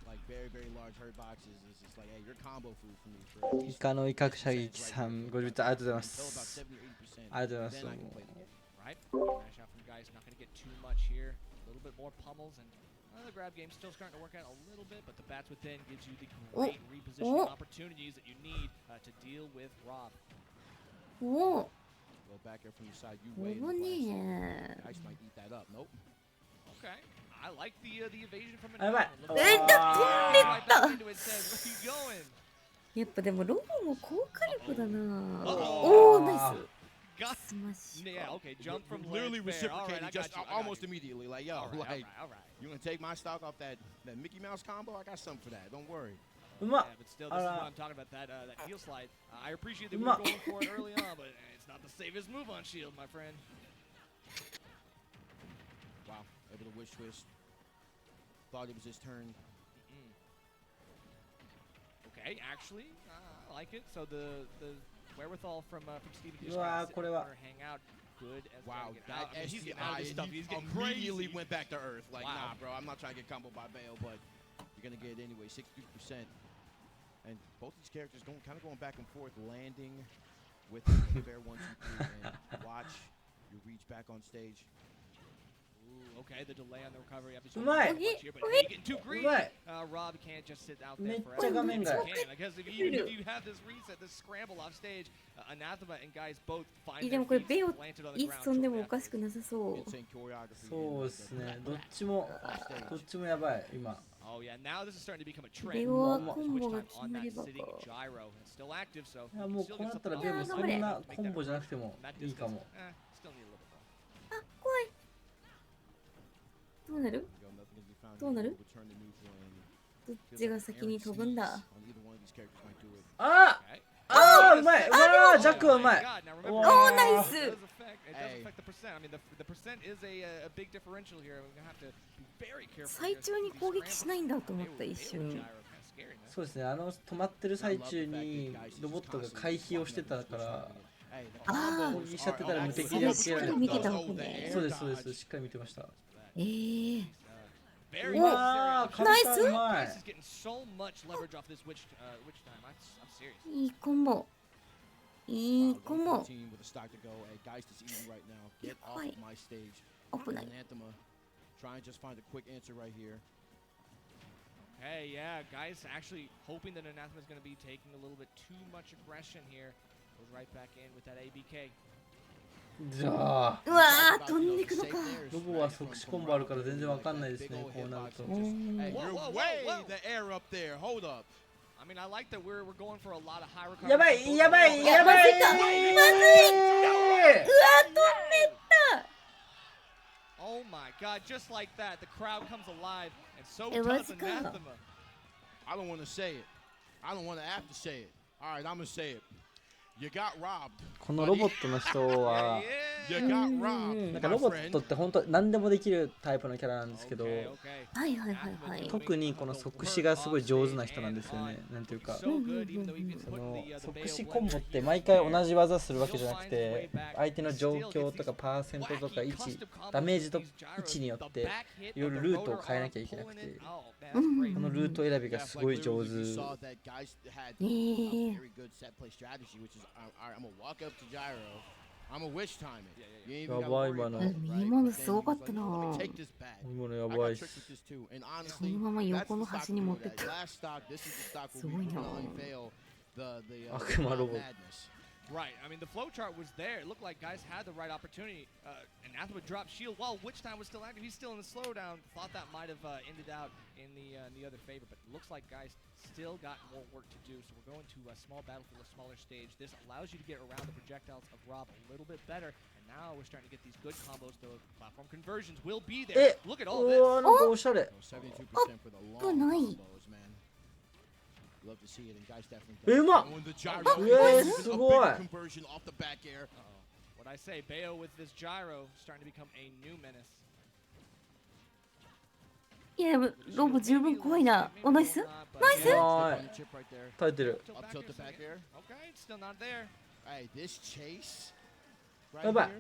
like very very large hurt boxes. It's just like, hey, you're combo food for me. For イカの威嚇射撃さん、ご視聴ありがとうございます。ありがとうございます。Right? Finish out from guys, not going to get too much here. A little bit more pummels and the grab game still starting to work out a little bit, but the bats within gives you the great repositioning opportunities that you need to deal with Rob. おお。 Go back there from the side. You wait. Guys might eat that up. Nope. Okay. I like the evasion from やばい。right back into it says, where are you going? やっぱでもロボも高火力だな。おー、ナイス。 Yeah, okay, jump from literally reciprocating just almost immediately. Like, yo, like, you gonna take my stock off that Mickey Mouse combo? I got something for that. Don't worry. Yeah, but still, this is what I'm talking about. That heel slide. I appreciate that we were going for it early on, but it's not the safest move on Shield, my friend. Wow, able to wish twist. Thought it was his turn. Okay, actually, I like it. So the wherewithal from Steven Dish hang out good as wow, out. I mean, he's getting out of this stuff. He's getting immediately crazy. went back to earth. Like, Wow. nah, bro, I'm not trying to get comboed by Bayo, but you're gonna get it anyway. 63%, and both these characters kind of going back and forth, landing with a fair 1, 2, 3, and watch you reach back on stage. Ooh, okay, the delay on the recovery. Here, but he's getting too greedy. Rob can't just sit out there forever. Because if you have this reset, this scramble off stage, Anathema and guys both find で their もこれ feet ベオ planted on the い ground. つ飛んでもおかしくなさそう。そうですね。どっちもやばい今。 Oh yeah, now this is starting to become a ベ trend. オはコンボが決まればか。 Gyro and still active, so いやもうこうなったらベオもそんなコンボじゃなくてもいいかも。 still need a little bit more. あ、怖い。どうなる？どうなる？どっちが先に飛ぶんだ？ああ、うまい。うわ、ジャックはうまい。おー、ナイス。 It does affect the percent. I mean, the percent is a big differential here. We're gonna have to be very careful. 最中に攻撃しないんだと思った一瞬。そうですね。止まってる最中にロボットが回避をしてたから。攻撃しちゃってたら無敵でしっかり見てたわけね。そうですそうです。しっかり見てました。お、ナイス。いいコンボ。いいコンボ。やばい。危ない。 Try and just find a quick answer right here. Hey, yeah, guys actually hoping that Anathema is going to be taking a little bit too much aggression here. Goes right back in with that ABK. じゃあ。うわー、飛んでくのか。ロボは即死コンボあるから全然わかんないですね。こうなると。Hey, you're way the air up there. Hold up. I mean, I like that we're going for a lot of high recovery. やばいやばいやばい。まずい。うわ、飛んでった。 Oh my god, just like that, the crowd comes alive, and so does Anathema. I don't want to say it. I don't want to have to say it. All right, I'm going to say it. You got robbed. このロボットの人は、なんかロボットって本当何でもできるタイプのキャラなんですけど、特にこの即死がすごい上手な人なんですよね。なんていうか、その即死コンボって毎回同じ技するわけじゃなくて、相手の状況とかパーセントとか位置、ダメージと位置によっていろいろルートを変えなきゃいけなくて、このルート選びがすごい上手。I'm gonna walk up to Gyro. I'm gonna wish time it. やばい今の。今のすごかったな。今のやばいっす。そのまま横の端に持ってった。すごいな。悪魔ロボ。 Right, I mean the flow chart was there. It looked like guys had the right opportunity. Anathema dropped shield while Witch Time was still active. He's still in the slowdown. Thought that might have ended out in the other favor, but it looks like guys still got more work to do. So we're going to a small battlefield, a smaller stage. This allows you to get around the projectiles of Rob a little bit better. And now we're starting to get these good combos. The platform conversions will be there. Look at all this. 72% for the long combos, man. Love to see it, and guys definitely. うまっ。すごい。 Conversion off the back air. What I say, Bayo with this gyro starting to become a new menace. いや、ロボ十分怖いな。お、ナイス。ナイス。耐えてる。Up tilt the back air. Okay, it's still not there. Hey, this chase. やばい。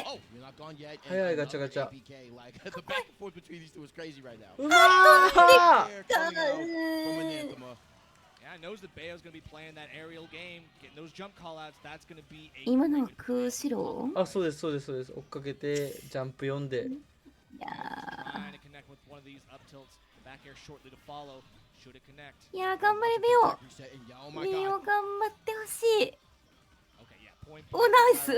Oh, you're not gone yet. 早いガチャガチャ。 Like the back and forth between these two is crazy right now. うまー。Yeah, knows that Bayo's going to be playing that aerial game, getting those jump callouts. That's going to be a. 今のは空白。あ、そうですそうですそうです。追っかけてジャンプ読んで。いやー。いや、頑張れベオ。ベオ頑張ってほしい。お、ナイス。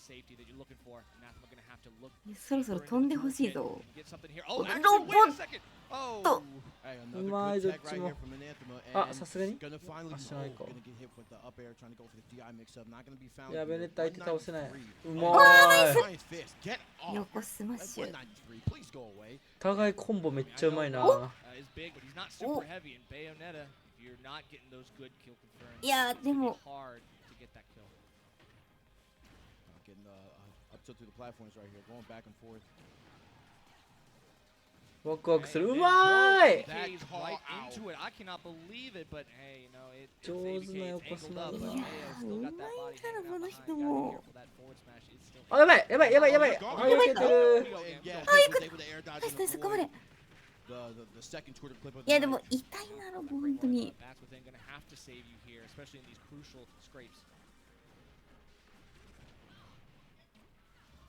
safety that you're looking for. Anathema gonna have to look. そろそろ飛んでほしいぞ。 Get something here. Oh, ロ actually, ボ wait a ッ second. Oh. ト。Hey, う another まい good どっ tech ち right も here from Anathema. あ And さすがに gonna finally あしないか gonna get hit with the up air, trying to go for the DI mix up. Not gonna be found. やべね相手倒せない。う Oh, まい Giant fist. Get off. 横スマッ That's シュ。 193. Please go away. 互いコンボめっちゃうまいな。 Is big, but he's not super heavy. And Bayonetta, if you're not getting those good kill confirms, いやでも it's hard to get that kill. Getting up to the platforms right here, going back and forth. ワクワクする。うまい。 He's right into it. I cannot believe it, but hey, you know, it's 上手な横スマ。 angled up, but Mayo still got that body hanging out behind. Gotta be careful. That forward smash is still. あやばいやばいやばいやばい。あ避けてる。 Yeah, あ、よ was かっ able to air た。 dodge ナイス and ナイス、頑張 avoid れ。 the second Twitter clip of いや the でも night. 痛いなロボ本当に。 That's within gonna have to save you here, especially in these crucial scrapes.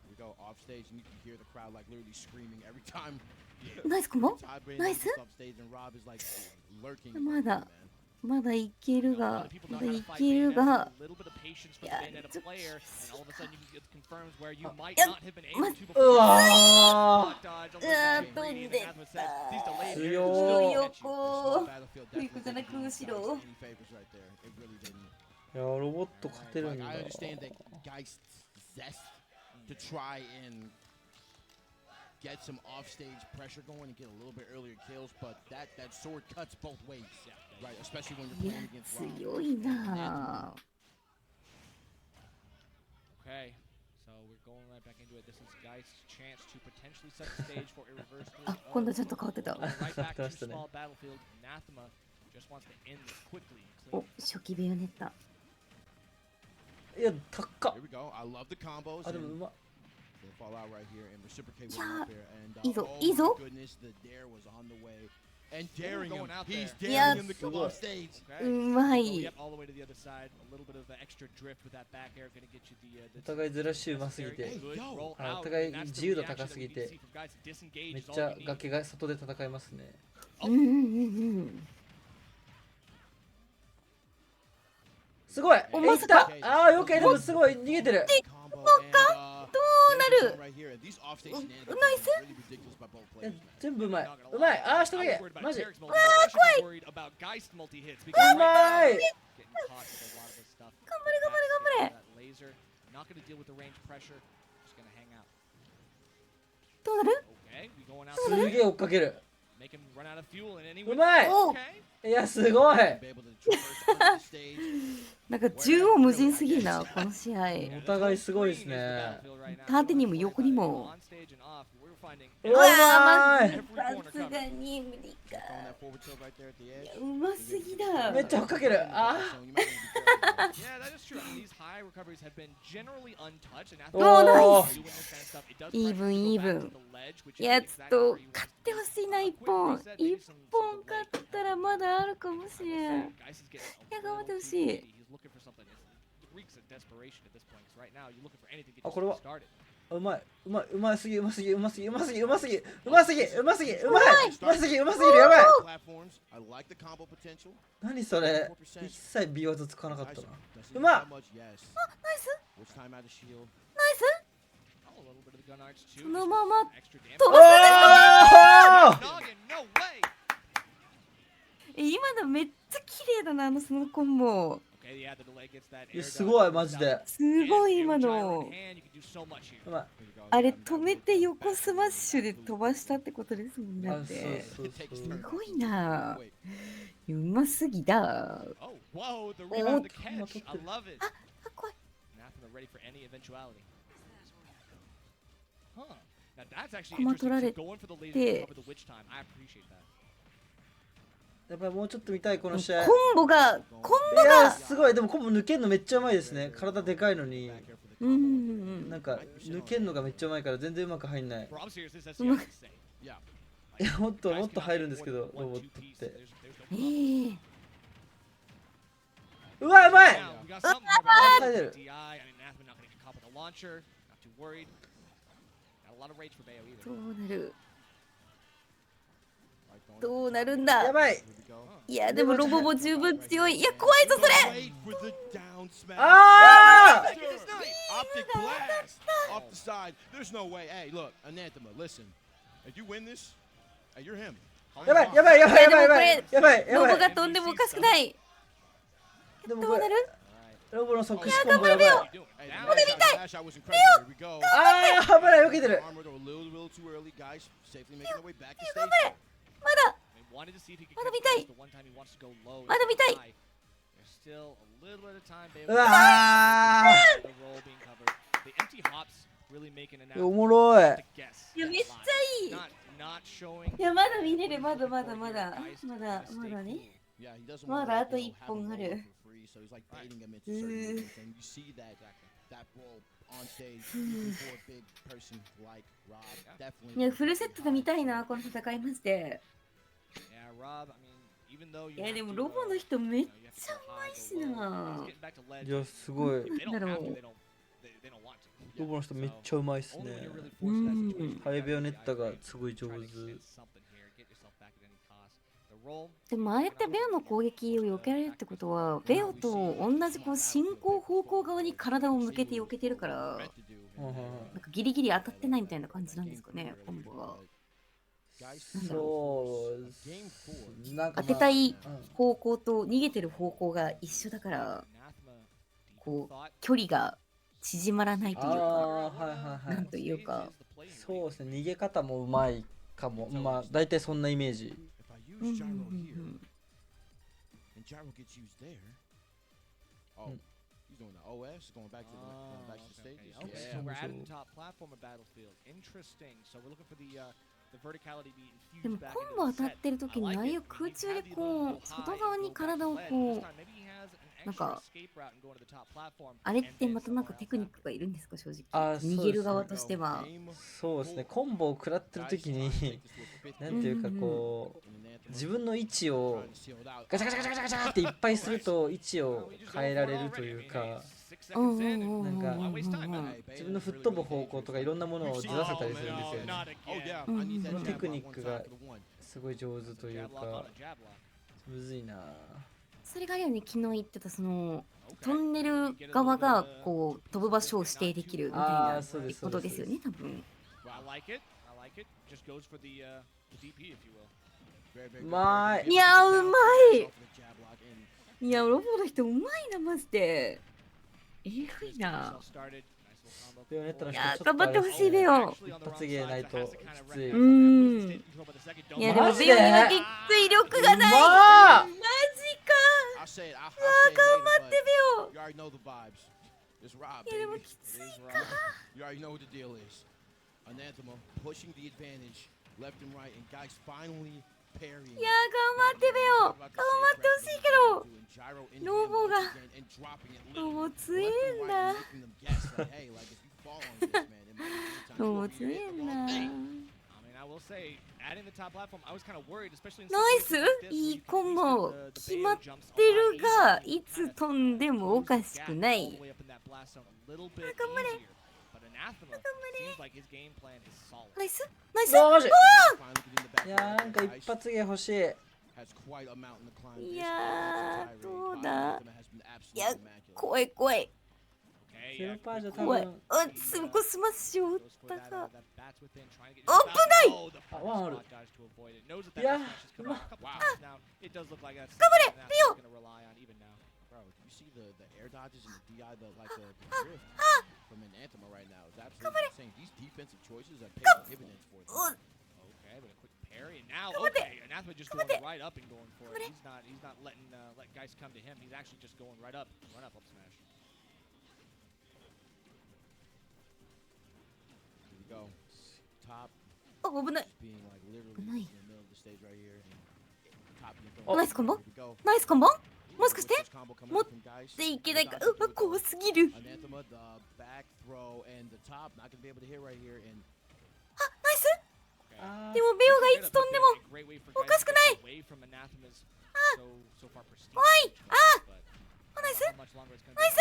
We go off stage and you can hear the crowd like literally screaming every time. ナイスコンボ Todd Brand ナイス gets off stage and Rob is like lurking. まだ man. まだいける A が lot of people ま know だ how い to fight ける Bayonetta. が A little bit of patience for the Yeah, Bayonetta it's a- player, and all of a sudden you can get confirms where you might Yeah, not have been ma- able to う before. わ Block dodge, うわ eliminate 飛ん greedy, で and っ Anathema says these た delayed 強 airs still い catch you.横 Battlefield 不服じゃな definitely く didn't 後 do ろ us any favors right there. It really didn't. いやロボット勝てるん Like だ。 I understand that guys zest to try and get some offstage pressure going and get a little bit earlier kills, but that sword cuts both ways, right? Especially when you're いや playing against Rob. 強いな Okay, so we're going right back into it. This is Geist's chance to potentially set the stage for irreversible. あ今度はちょっと変わってた Going right back to 確かに small battlefield. Anathema just wants to end this quickly and お clean. 初期ベヨネッタいや高っ Here we go. I love the combos. あでも and うま They fall out right here and reciprocate with Yeah. up there. And Easel, oh Easel. my goodness, the dare was on the way. And daring him. going out He's there. daring Yes. him to come off stage. Okay. うま Oh, い yep, all the way to the other side. A little bit of extra drift with that back air going to get you the お互いずらしうますぎ very て good roll あ out. お互い And that's the 自由度 reaction 高 that す we ぎ need to て see from guys. Disengage めっ is ち all ゃ you need. 崖が外で戦いますね。うんうんうんうんすごいおいったああよけでもすごい逃げてる Combo and, どうな there's る one right here. These offstage Oh, shenanigans nice. are really ridiculous by both いや players. 全部うまい Not gonna うま lie. いああ下 I だ was け worried about マジ Derek's multi-hits. I should be worried about Geist multi-hits because right now, Bye. getting caught with a lot of this stuff. 頑張れ頑張れ頑張れ That laser, not going to deal with the range pressure. Just going to hang out. どうなる Okay, we going out す there. げえ追っかける Make him run out of fuel and any うまい Oh. Okay. いやすごい Be able to traverse onto the stage. なんか縦横無尽すぎるなこの試合お互いすごいですね縦にも横にも On stage and off, we're finding うまいさすがに無理か Throwing that forward tilt right there at the edge. うますぎだめっちゃ追っかけるあ So you might want to be careful. Yeah, that is true. I mean, these high recoveries have been generally untouched, and after おー doing this kind of stuff, it does Even, pressure you to go back even. to the ledge, which いや isn't ちょっ exactly と where you 勝 want ってほしいな一本一本勝ったらまだあるかもしれん Geist is getting a いや頑張って little ほ too しい greedy. He's looking for something. It reeks of desperation at this point. 'Cause right now, you're looking for anything to あ get これ you は started. うまいうまいうますぎうますぎうますぎうますぎうますぎうますぎうますぎうまいうますぎうますぎるやばい Platforms. I like the combo potential. 何それ一切 B 技使わなかったな Doesn't うまっ that much, yes. ナイス Which time out of shield. ナイス Oh, a little bit of the gun arts too. そのまま Extra damage. 飛おばせ ー Noggin, no way. 今のめっちゃ綺麗だなそのコンボ Okay, yeah, the delay gets that いや air すごい dodge. マジですごい Yes, 今 air gyro の in hand, you can do so much here. うまい Here we go. あれ I'm 止めて横スマッシュで飛ばしたってことですもんねだあそうってそうそうすごいな Wait. うますぎだ Oh, whoa, the Oh, rebound, the come on, catch. I top love it. あ怖い Anathema ready for any eventuality. Huh. Now that's actually コマ取ら interesting. れ So going for the laser て to cover the witch time. I appreciate that. やっぱりもうちょっと見たいこの試合コンボがいやすごいでもコンボ抜けんのめっちゃうまいですね体でかいのに Back here for the うんうんうんなんか抜けんのがめっちゃうまいから全然うまく入んない Bro, I'm serious. This SCI is insane. Yeah. いやもっともっと入るんですけどロボットってええうわうまい Now, we got something here, Ah! but DI. I mean, Anathema not going to get caught with a launcher. Not too worried. Not a lot of rage for Bayo either. どうなる Right, going どうなるんだやばい Here we go. いやでもロボも十分強いいや怖いぞそれ Wait for the down smash. あ Optic blast off the side. There's no way. Hey, look, Anathema, listen. If you win this, hey, you're him. やばいやばいやばいやばいやばいやばいやロボばい。が飛んでもおかしくない。でもこれどうなる？ロボの即死コンボやばい。ここで見たい。ああ危ない避けてる。頑張れ。まだまだ見たい。まだ見たい。うわーおもろい。いやめっちゃいい。いやまだ見れる。まだね。まだあと1本ある。いやフルセットで見たいなこの戦いまして。いやでもロボの人めっちゃうまいしな。いやすごい。なんだろう。ロボの人めっちゃうまいっすね。ハイベオネッタがすごい上手。でもああやってベオの攻撃を避けられるってことはベオと同じこう進行方向側に体を向けて避けてるからなんかギリギリ当たってないみたいな感じなんですかねコンボが。そうなんか、当てたい方向と逃げてる方向が一緒だからこう距離が縮まらないというかなんというかそうですね逃げ方もうまいかもまあ大体そんなイメージ。でもコンボ当たってる時にああいう空中でこう外側に体をこうなんかあれってまたなんかテクニックがいるんですか正直。逃げる側としては。そうですねコンボを食らってる時になんていうかこう自分の位置をガチャガチャガチャガチャガチャっていっぱいすると位置を変えられるというかなんか自分の吹っ飛ぶ方向とかいろんなものをずらせたりするんですよね。そのテクニックがすごい上手というかむずいな。それがあるよね昨日言ってたそのトンネル側がこう飛ぶ場所を指定できるみたいなことですよね多分。うまい。いやうまい。いやロボの人うまいなマジで。えぐいな。いや頑張ってほしいベオ。一発芸ないときつい。いやでもベオにはきつい力がない。マジか。うわ頑張ってベオ。いやでもきついか。いや頑張ってベオ頑張ってほしいけどロボがロボ強えんだロボ強えんだ。ナイスいいコンボ決まってるがいつ飛んでもおかしくない。頑張れナイスナイス。いやなんか一発芸欲しい。いやどうだ。いや怖い怖い怖い。すごいスマッシュを打ったが危ない。ワンある。いや頑張れピヨ。Parry now. Okay, Anathema just going right up and going for it. He's not letting let guys come to him. He's actually just going right up, run up smash. Here we go. Top. 危ない。Being like literally 危ない。 in the middle of the stage right here. ナイスコンボ？ナイスコンボ？もしかして持っていけないか。うわ怖すぎる。あナイス。でもベオがいつ飛んでもおかしくない。怖い。ナイスナイスナイス。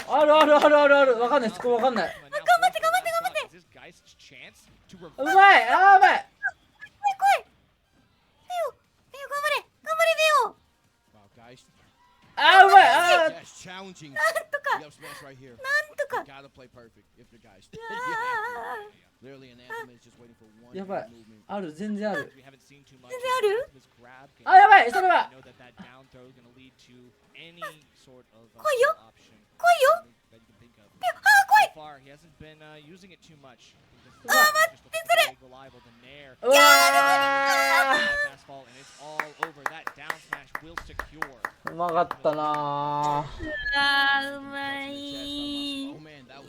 あるあるあるあるある。わかんないそこわかんない。頑張って頑張って頑張って。うまい。あーうまい。怖い怖い。ベオ頑張れ頑張れベオ。あーうまい。あー challenging. なんとか Yep, smash right here. なんとか You gotta play perfect if the guys. うわ Literally, an anthem is just waiting for one やばい movement. ある全然ある We haven't seen too much. 全然ある あやばいそれは I know that that down throw is going to lead to any sort of 来いよ option 来いよ that you can think of. あー So far, he hasn't been using it too much. あー待ってそれ Reliable the nair. うわ Fastball, and it's all over. That down smash will secure. ーうまかったなあーうまい Oh man, that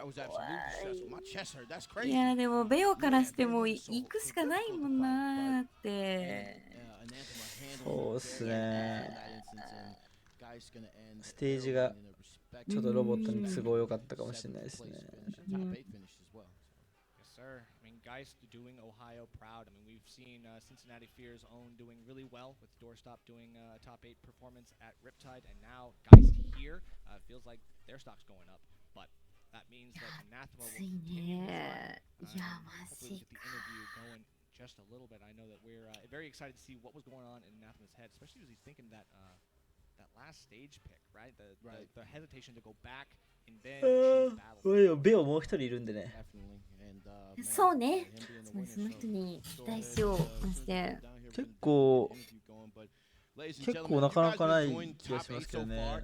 was absolutely stressful. My chest hurt. That's crazy. いやでもベオからしても行くしかないもんなーって そうっすねステージがちょっとロボットに都合良かったかもしれないですね Yes, sir. I mean, Geist doing Ohio proud. I mean, we've seen Cincinnati Fear's own doing really well with Doorstop doing a top 8 performance at Riptide, and now Geist here feels like their stock's going up. But that means that Anathema will continue to run. Hopefully get the interview going just a little bit. I know that we're very excited to see what was going on in Anathema's head, especially as he's thinking that that last stage pick, right? The hesitation to go back and then choose battle. ベオもう一人いるんでねそうねその人に期待しようまして結構なかなかない気がしますけどね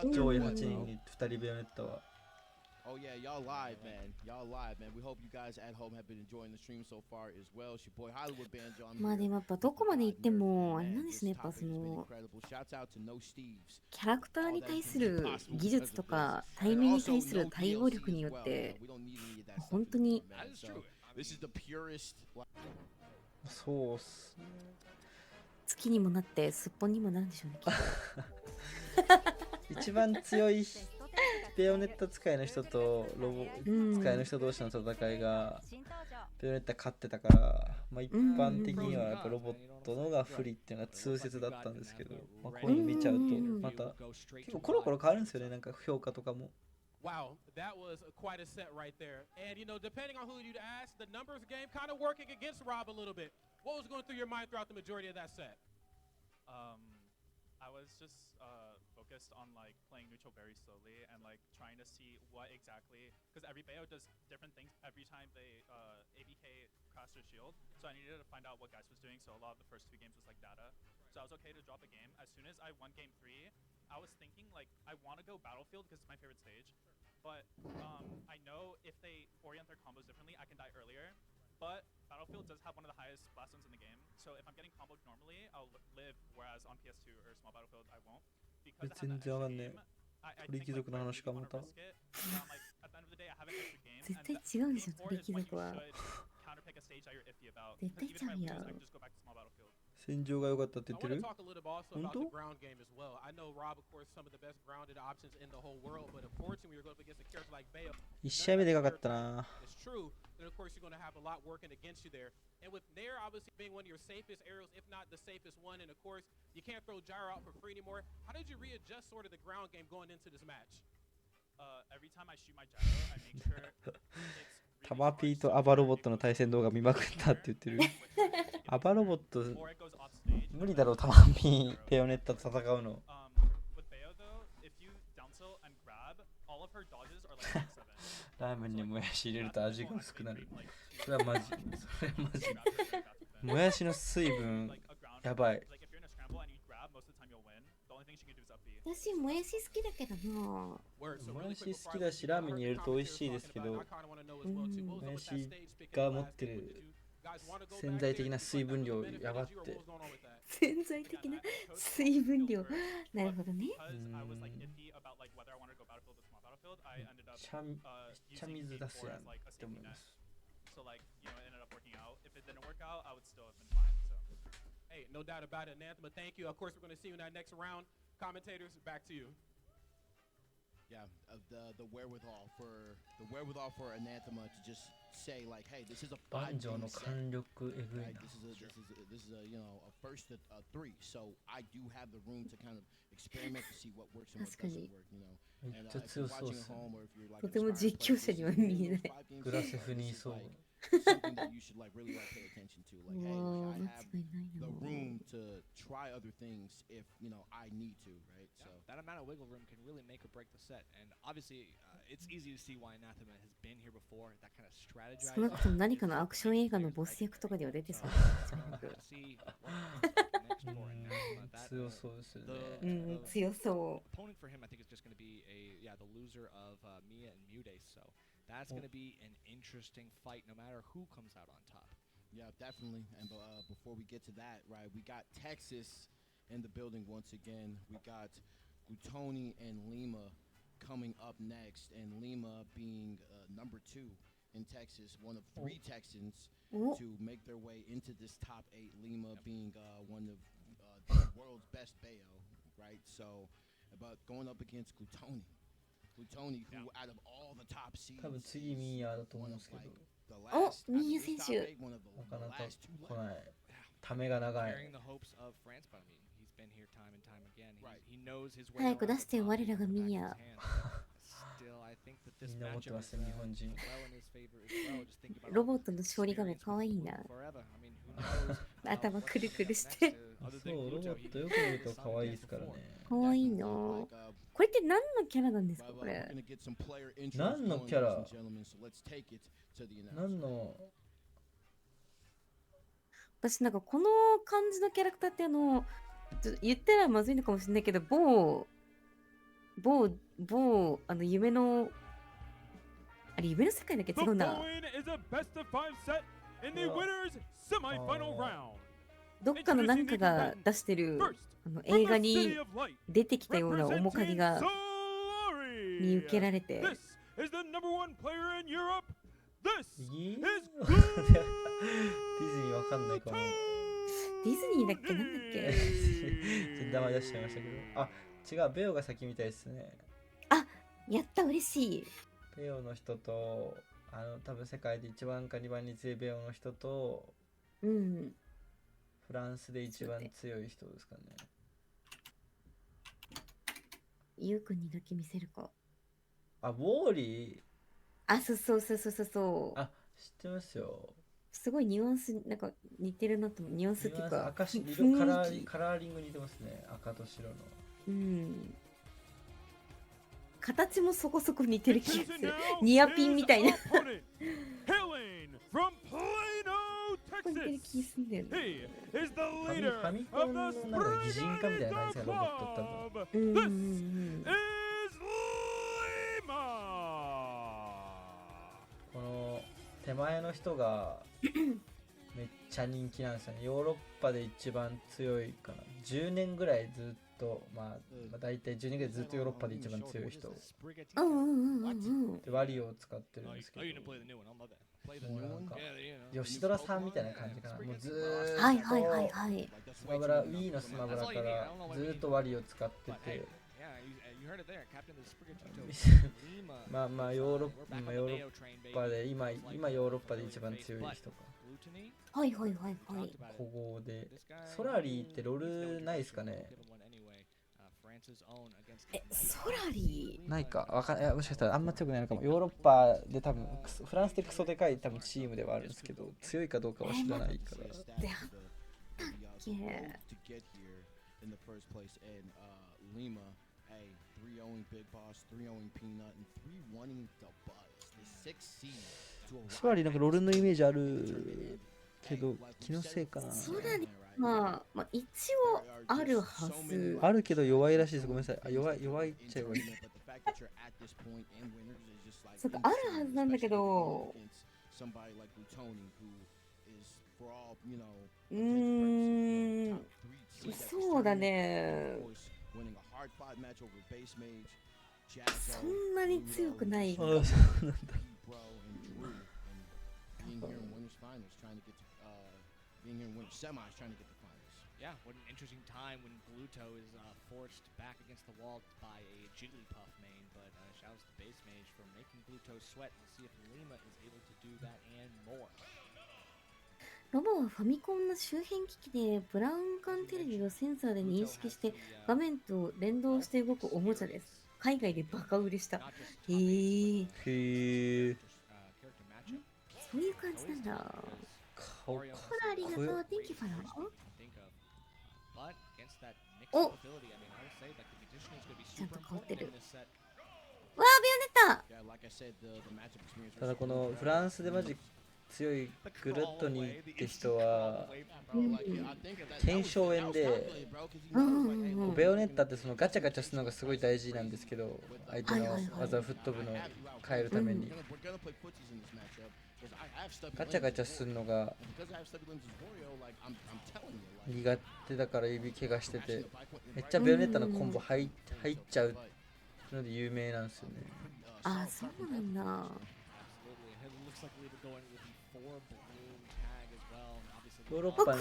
この上位8人に2人ベヨネッタは Oh yeah, y'all live, man. Y'all live, man. We hope you guys at home have been enjoying the stream so far as well. It's your boy Hollywood Banjo. まあでもやっぱどこまで行ってもあれなんですねやっぱそのキャラクターに対する技術とか対面に対する対応力によって本当にそうっす月にもなってすっぽんにもなるんでしょうね一番強いベヨネッタ使いの人とロボ使いの人同士の戦いがベヨネッタ勝ってたから、まあ、一般的にはやっぱロボットのが不利っていうのが通説だったんですけど、まあ、こういうの見ちゃうとまた結構コロコロ変わるんですよねなんか評価とかも。Wow, that was quite a set right there. And you know, depending on who you'd ask, the numbers game kind of working against Rob a little bit. What was going through your mind throughout the majority of that set? I was just focused on like playing neutral very slowly and like trying to see what exactly, because every Bayo does different things every time they ABK crash their shield. So I needed to find out what Geist was doing. So a lot of the first 2 games was like data. So I was okay to drop a game. As soon as I won game 3, I was thinking like I want to go Battlefield because it's my favorite stage. But I know if they orient their combos differently, I can die earlier. But Battlefield does have one of the highest blast zones in the game. So if I'm getting comboed normally, I'll live, whereas on PS2 or small Battlefield, I won't. Because I have that extra game, I think like, I really want to risk it. Like, at the end of the day, I have an extra game. And the 4 is when you should counterpick a stage that you're iffy about. Because even if I lose, I can just go back to small Battlefield. 戦場が良かったって言ってる I want to talk a little bit also about the ground game as well. I know Rob, of course, some of the best grounded options in the whole world, but unfortunately, we're going up against a character like Bayo. 1試合目でかかったな It's true, and of course, you're going to have a lot working against you there. And with Nair obviously being one of your safest aerials, if not the safest one, and of course, you can't throw Gyro out for free anymore. How did you readjust sort of the ground game going into this match? Every time I shoot my gyro, I make sure it's タマピーとアバロボットの対戦動画見まくったって言ってるアバロボット無理だろうタマピーペヨネッタと戦うのラーメンにもやし入れると味が薄くなるそれはマジもやしの水分やばい私もやし好きだけどなもやし好きだしラーメンに入れると美味しいですけどもやしが持ってる潜在的な水分量やばって潜在的な水分量なるほどねめっちゃ水出すやんって思います Hey, no doubt about it, Anathema. Thank you. Of course, we're going to see you in that next round. Commentators, back to you. Yeah, the wherewithal for Anathema to just say like, hey, this is a 5 banjoの貫力えぐいな This is a you know a first to 3, so I do have the room to kind of experiment to see what works and what doesn't work, you know. めっちゃ強そうっすねとても実況者には見えないグラセフにいそう something that you should like really like pay attention to. Like, hey, like, I have the room to try other things if you know I need to, right? So that amount of wiggle room can really make or break the set. And obviously, it's easy to see why Anathema has been here before. That kind of strategizing. 少なくとも何かのアクション映画のボス役とかでは出てそう。強そうですよね。うん、強そう。Opponent for him, I think, is just going to be the loser of Mia and Mude. So that's going to be an interesting fight, no matter who comes out on top. Yeah, definitely. And before we get to that, right, we got Texas in the building once again. We got Glutoni and Lima coming up next, and Lima being number 2 in Texas, one of 3 Texans to make their way into this top 8. Lima being one of the world's best Bayo, right? So, but going up against Glutoni, who out of all the top seeds, 多分次ミーヤだと思うんですけど。お、ミーヤ選手。なかなか来ない。ためが長い。早く出してよ、我らがミーヤ。みんな思ってますね、日本人。ロボットの勝利画面かわいいな。頭くるくるして。そう、ロボットよく見るとかわいいですからね。かわいいな。これって何のキャラなんですか、これ。何のキャラ？何の？私なんかこの感じのキャラクターって言ったらまずいのかもしれないけど、夢のあれ夢の世界だけ違うな。どっかのなんかが出してる映画に出てきたような面影が見受けられて。ディズニーわかんないかも。ディズニーだっけなんだっけちょっと名前出しちゃいましたけど。あ、違う、ベオが先みたいですね。あ、やった嬉しい。ベオの人と、多分世界で1番か2番に強いベオの人と、うん。フランスで一番強い人ですかね。ゆうくんにだけ見せるか。あ、ウォーリー。あ、そう。あ、知ってますよ。すごいニュアンスなんか似てるなと思う。ニュアンスっていうか赤色カラーリング似てますね。赤と白の。うん。形もそこそこ似てる気がする。ニアピンみたいな。似てる気すんだよね。ファミコンのなんか擬人化みたいな感じですか、ロボット多分。この手前の人がめっちゃ人気なんですよね。ヨーロッパで一番強いかな。10年ぐらいずっと、まあ大体10年ぐらいずっとヨーロッパで一番強い人。でワリオを使ってるんですけど。もうなんか吉ドラさんみたいな感じかな。もうずーっとスマブラ、Wii のスマブラからずーっとワリオ使ってて。まあヨーロッパで今ヨーロッパで一番強い人か。はい。古豪で。ソラリーってロールないですかね。ソラリーないか。もしかしたらあんま強くないのかも。ヨーロッパで多分フランスでクソでかい多分チームではあるんですけど、強いかどうかは知らないから。ソラリーなんかロールのイメージあるけど気のせいかな。ソラリーまあ一応あるはず。あるけど弱いらしいです。ごめんなさい。弱いっちゃ弱い。そうか、あるはずなんだけど。そうだね。そんなに強くない。そうなんだ。Yeah, what an interesting time when Gluto is forced back against the wall by a Jigglypuff main, but shouts to Base Mage for making Gluto sweat and see if Lima is able to do that and more. ロボはファミコンの周辺機器でブラウン管テレビをセンサーで認識して画面と連動して動くおもちゃです。海外でバカ売れした。へえ。へえ。そそういう感じなんだ。ほら、ありがとう。Thank you for that. お、ちゃんと変わってる。わあ、ビオネッタ。ただこのフランスでマジ強いグルットにって人は腱鞘炎で、ベヨネッタってそのガチャガチャするのがすごい大事なんですけど、相手の技を吹っ飛ぶのを変えるためにガチャガチャするのが苦手だから指怪我してて、めっちゃベヨネッタのコンボ入っちゃうので有名なんですよね。あ、そうなんだ。ヨーロッパに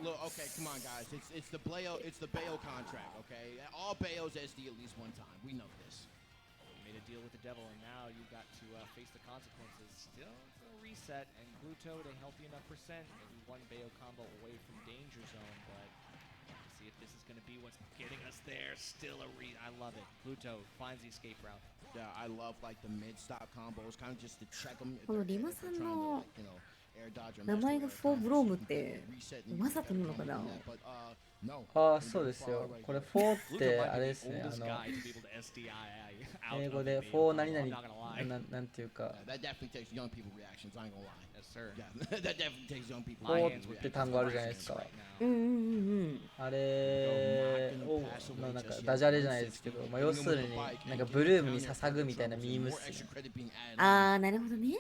Look, okay, come on, guys. It's the Bayo contract, okay? All Bayos SD at least one time. We know this. You made a deal with the devil, and now you've got to face the consequences. Still, it's a reset, and Gluto, they help you enough percent. Maybe one Bayo combo away from danger zone, but to see if this is going to be what's getting us there. Still I love it. Gluto finds the escape route. Yeah, I love like the mid-stop combos, kind of just to check them. このリマさんの名前がフォーブロームってわざとなのかな。ああ、そうですよ。これフォーってあれですね、英語でフォー何々なんていうか、フォーって単語あるじゃないですか。あれをなんかダジャレじゃないですけど、まあ要するになんかブルームに捧ぐみたいなミームっすね。ああ、なるほどね。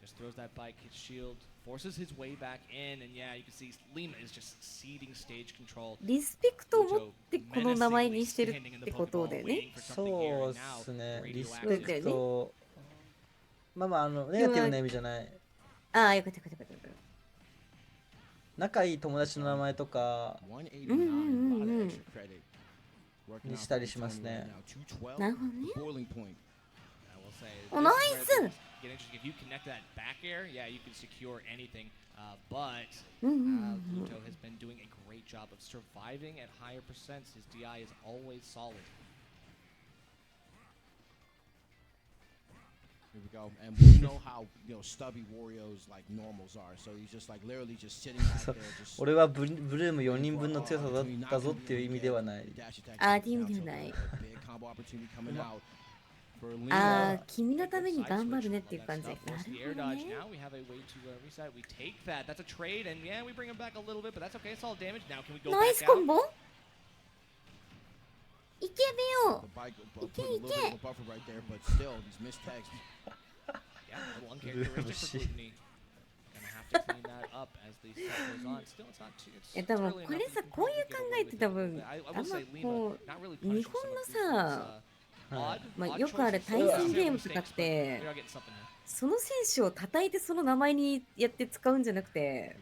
Just throws that bike, hits shield, forces his way back in, and yeah, you can see Lima is just ceding stage control. リスペクトを持ってこの名前にしてるってことでね。そうっすね。リスペクト。まあまあネガティブな意味じゃない。ああ、よかったよかったよかった。仲いい友達の名前とかにしたりしますね。なるほどね。お、ナイス。If you connect that back air, yeah, you can secure anything. But Gluto has been doing a great job of surviving at higher percents. His DI is always solid. Here we go, and we know how stubby Wario's like normals are. So he's just like literally just sitting back there. 俺はブルーム4人分の強さだったぞっていう意味ではない。あ、っていう意味ではない。ああ、君のために頑張るねっていう感じ。なるほどね。ナイスコンボ。いけべよ。いけいけ。多分これさ、こういう考えって多分あんまこう日本のさ、まあよくある対戦ゲームとかってその選手を叩いてその名前にやって使うんじゃなくて、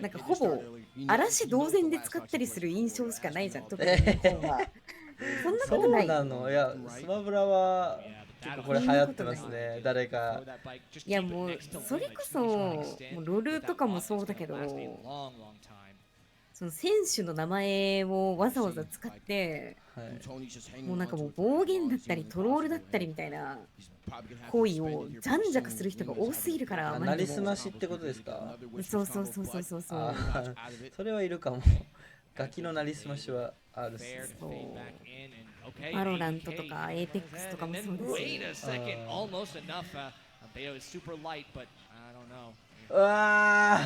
なんかほぼ嵐同然で使ったりする印象しかないじゃん。特に日本はそんなことない。そうなの。いや、スマブラは結構これ流行ってますね。誰か。いやもうそれこそもうロルとかもそうだけど、その選手の名前をわざわざ使って、もうなんかもう暴言だったりトロールだったりみたいな行為をじゃんじゃくする人が多すぎるから。なりすましってことですか？そうそうそうそうそうそう。それはいるかも。ガキのなりすましはあるっす。バロラントとかエーペックスとかもそうですし。うわ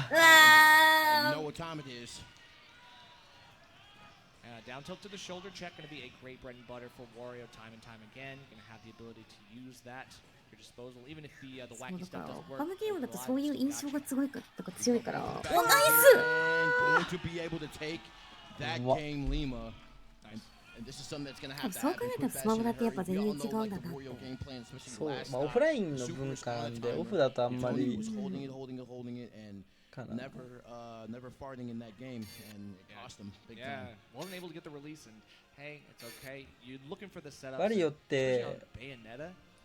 down tilt to the shoulder check, going to be a great bread and butter for Wario time and time again. Going to have the ability to use that at your disposal, even if the wacky stuff doesn't work. 他のゲームだとそういう印象がすごいとか強いから。お、ナイス。そう考えたらスマブラってやっぱ全然違うんだなって。そう、まあオフラインの文化なんでオフだとあんまり。Never farting in that game, and it cost them big time. Wasn't able to get the release, and hey, it's okay. You're looking for the setup. バリオって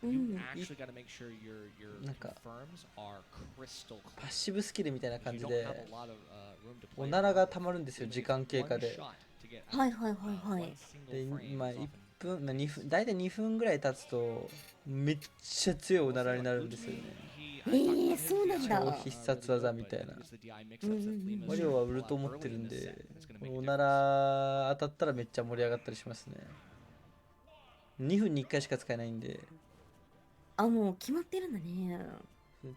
You actually got to make sure your confirms are crystal clear. パッシブスキルみたいな感じ You で don't have a lot of room to お play なら around が with. たまるんですよ Lima 時 is 間経過 one で shot to get はい out. はいはいはい One で single frame まあ is 1 often 分、まあ、2分大体2分ぐらい経つとめっちゃ強いおならになるんですよね。そうなんだ。超必殺技みたいな。マリオはウルト持ってるんでおなら当たったらめっちゃ盛り上がったりしますね。2分に1回しか使えないんで。あ、もう決まってるんだね。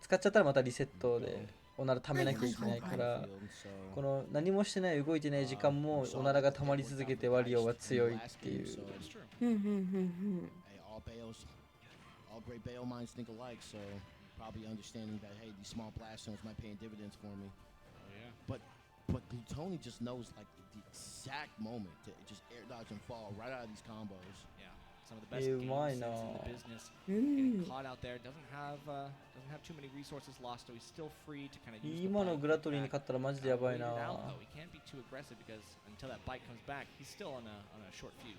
使っちゃったらまたリセットでおなら溜めなきゃいけないから、この何もしてない動いてない時間もおならが溜まり続けてワリオは強いっていう。All great Bayo minds think alike, so probably understanding that hey, these small blast zones might pay in dividends for me. But Glutoni just knows like the exact moment to just air dodge and fall right out of these combos. Yeah, some of the best game sense in the business. Getting caught out there doesn't have too many resources lost, so he's still free to kind of use the 今の bite グラトリーに勝ったらマジでやばいな。 Wait it out, though. He can't be too aggressive because until that bite comes back, he's still on a short fuse.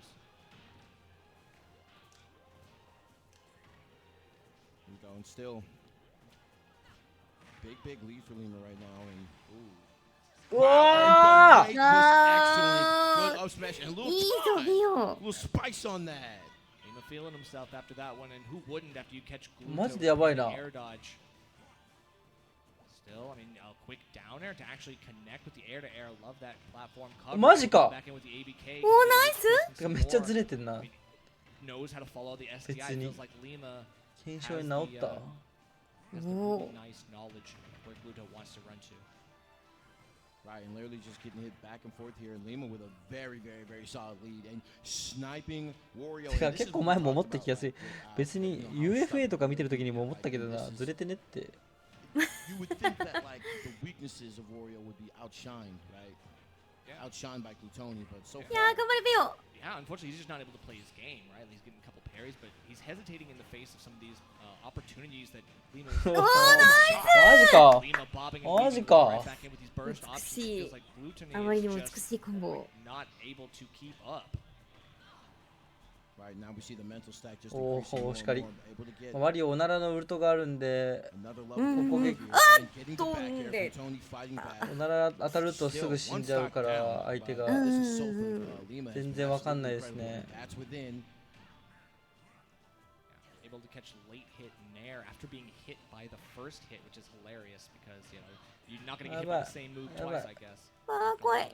He's going still. Big lead for Lima right now, and ooh. Wow! Excellent. Good up smash and a little spice on that. Lima feeling himself after that one, and who wouldn't after you catch Gluto マジでやばいな。 air dodge. Still, I mean, a quick down air to actually connect with the air to air. Love that platform cover. マジか。 Back in with the ABK. おー、ナイス。てかめっちゃずれてんな。 Knows how to follow the SDI. 別に Feels like Lima 検証に治った。 has the really nice knowledge of where Gluto wants to run to. Right, and literally just getting hit back and forth here, and Lima with a very solid lead and sniping Wario. てか結構前も思った気がする。別に UFA とか見てる時にも思ったけどな、ずれてねって。You would think that like the weaknesses of Wario would be outshined, right? Outshined by Glutoni, but so far. いやー、頑張れベヨ。 Yeah, unfortunately, he's just not able to play his game, right? He's getting a couple parries, but he's hesitating in the face of some of these opportunities that Lima is. おー、ナイス。マジか。 Lima bobbing and マ weaving ジ right か。 back in with these burst options. 美しい。 Feels like Glutoni あまりにも is 美しいコンボ。 not able to keep up. Right now we see the mental stack just お increasing お、 more しか and り more, able to get ワリオおならのウルトがあるんで another こ level こ of で and getting the back air from Glutoni fighting back. おなら当たるとすぐ死んじゃうから相手が This is so for Lima. 全然わかんないですね。 That's within. Able to catch late hit nair after being hit by the first hit, which is hilarious because you know you're not going to get hit by the same move twice, I guess. あー、怖い。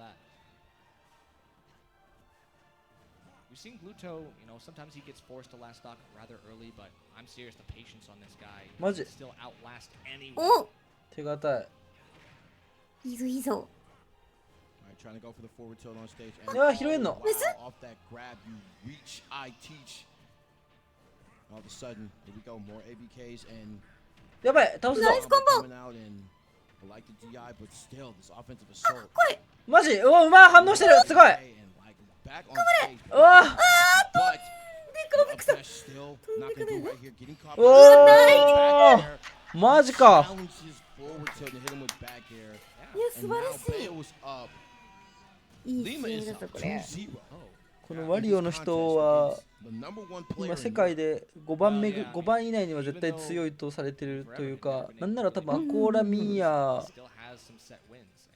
We've seen Gluto, you know, sometimes he gets forced to last stock rather early, but I'm serious, the patience on this guyマジ still outlast anyone. お、手堅い。いいぞいいぞ。 Alright, trying to go for the forward tilt on stage. うわ、拾えんの。 Wow, off that grab, you reach, I teach. All of a sudden, here we go, more ABKs and やばい、倒すぞ。ナイスコンボ。 coming out and I like the DI, but still this offensive assault. これ。マジ、うわ、うまい、反応してる。すごい。 And like back on stage. うわ。 But でかびっくりした。 still not gonna do right here. Getting caught. おお、マジか。 Challenges forward tilt and hit him with back air. いや、素 And 晴 now らしい。 Bayo's up. いい Lima 試合 is だ up ぞこれ。 2-0. このワリオの人は The number one 今 player 世 in 界で5番以内には絶対強いとされてるというか、なんなら多分アコーラミーヤ Still has some set wins,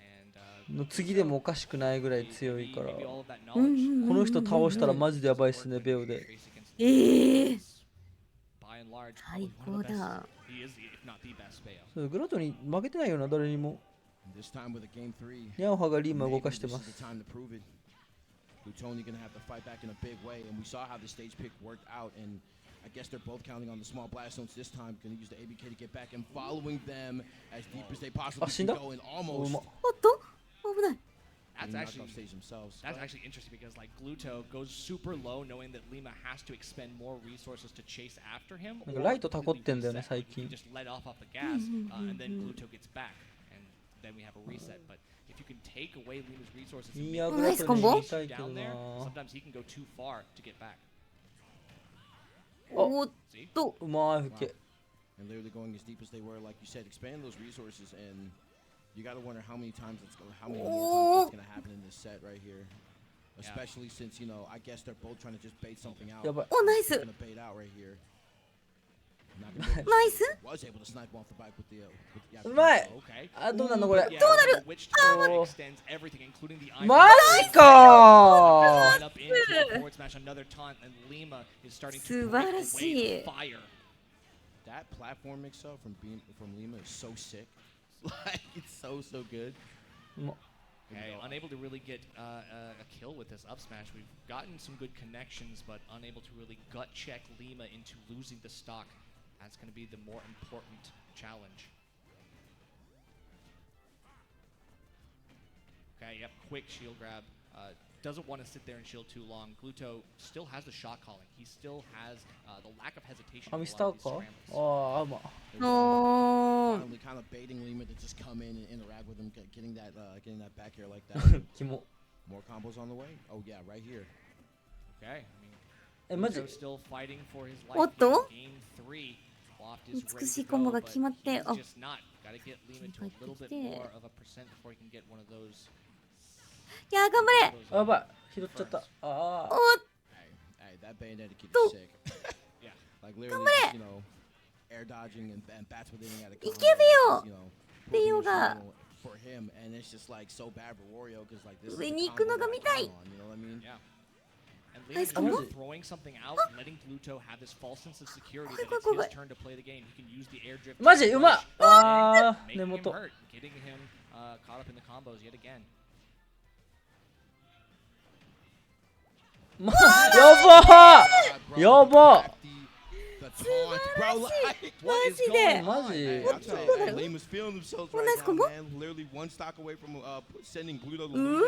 and の次でもおかしくないぐらい強いから、 maybe all of that こ knowledge の人倒したらマジでやばいっすね、ベオで。 by and large 最 probably one 高 of the best. だ。 He is, if not the best Bayo. そうグラトに負けてないよな、誰にも。 This time with a game 3. ニャオハがリーマ Maybe 動かして this ま is す the。time to prove it. Glutoni gonna have to fight back in a big way, and we saw how the stage pick worked out, and I guess they're both counting on the small blast zones this time. Gonna use the ABK to get back and following them as deep as they possibly can go, and almost おっと、危ない。 That's knocked actually off stage themselves. that's actually interesting because like Gluto goes super low, knowing that Lima has to expend more resources to chase after him. なんかライトタコってんだよね、最近。 Just let off the gas, and then Gluto gets back, and then we have a reset. But if you can take away Lima's resources and い make や、 him グラトに見たい push けど down な。 there, sometimes he can go too far to get back. おっ See? と。うまい、吹け。 And literally going as deep as they were, like you said, expand those resources, and you got to wonder how many more times it's going to happen in this set right here. Especially since, you know, I guess they're both trying to just bait something out. やばい。お、ナイス。 Gonna bait out right here. ナイス。うまい。あ、どうなのこれ。どうなる。あ、マジか。素晴らしい。That platform mix-up from Lima is so sick. Like, it's so good. Okay, unable to really get a kill with this up smash. We've gotten some good connections, but unable to really gut check Lima into losing the stock. That's going to be the more important challenge. Okay, yep, quick shield grab. Doesn't want to sit there and shield too long. Gluto still has the shot calling. He still has the lack of hesitation. Oh, we start call? Finally kind of baiting Lima to just come in and interact with him, getting that back air like that. More combos on the way. Oh yeah, right here. Okay, I mean, Gluto's still fighting for his life. Game 3. 美しいコンボが決まって、あ、いや、頑張れ。やばい、拾っちゃった。ああ。おっと。頑張れ。いけべよ。ベヨが。上に行くのが見たい。And Liam's kind of throwing something out, letting Gluto have this false sense of security that it's his turn to play the game. He can use the air drift. マジうまっ。ああ、根元。Getting him caught up in the combos yet again. やば。マジで。マジ。こんなコンボ。うま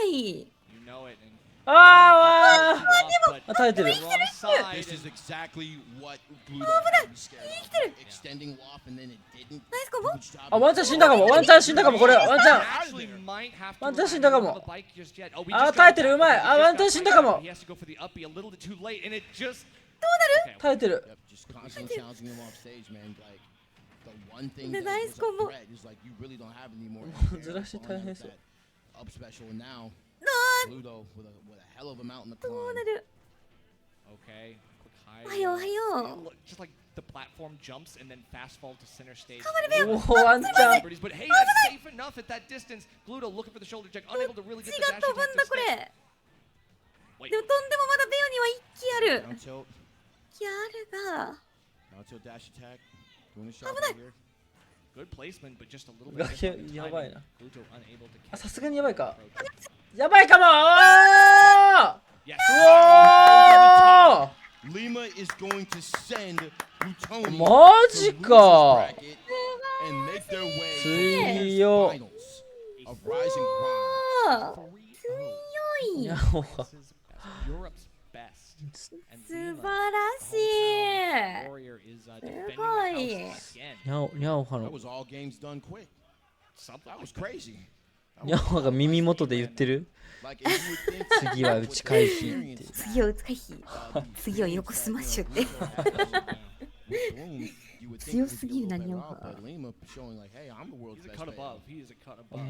い。ああ、耐えてる。あ、ワンチャン死んだかも。ワンチャン死んだかも。これワンチャン。ワンチャン死んだかも。あ、耐えてる。うまい。あ、ワンチャン死んだかも。どうなる？耐えてる。で、ナイスコンボ。ずらし大変そう。Gluto with a hell of a mountain to climb. どうなる？ Okay, quick high. おはようおはよう。 Just like the platform jumps and then fast fall to center stage. 頑張れベヨ。ワンチャン。 But hey, that's safe enough at that distance. Gluto looking for the shoulder check, unable to really get the dash. 違う飛ぶんだこれ。でも飛んでもまだベヨには一気ある。気あるが。危ない。Good placement, but just a little bit. やばいな。 Gluto unable to catch. あ、さすがにやばいか。やばいかも。Lima is going to send Plutonium マジか。強い。強い。素晴らしい。すごい。ニャオハの。ニャオハが耳元で言ってる。次は打ち回避って。次は打ち回避。次は横スマッシュって。強すぎるな、ニャオハ。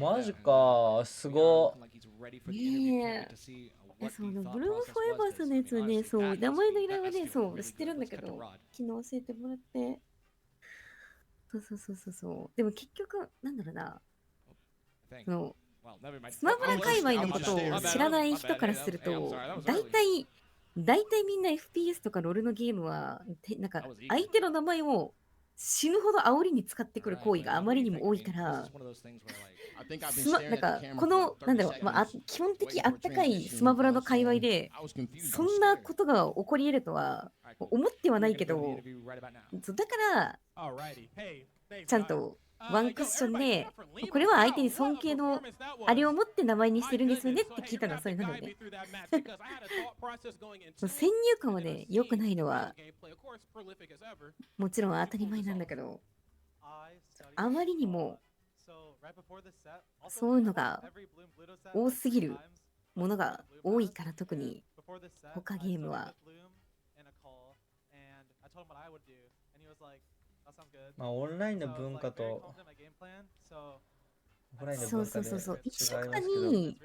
マジか、すごい。ねえ。そうブルームフォーエバーさんのやつはね、そう、名前の由来はね、そう、知ってるんだけど、昨日教えてもらって。そう。でも結局、なんだろうな。スマブラ界隈のことを知らない人からすると、大体みんな FPS とかロールのゲームは、なんか相手の名前を死ぬほど煽りに使ってくる行為があまりにも多いから、なんかこのなんだろう、まあ、基本的あったかいスマブラの界隈でそんなことが起こり得るとは思ってはないけど、だからちゃんとワンクッションでこれは相手に尊敬のあれを持って名前にしてるんですよねって聞いたのはそれなのね。先入観はね良くないのはもちろん当たり前なんだけど、あまりにもそういうのが多すぎるものが多いから、特に他ゲームは。まあオンラインの文化とそう一緒に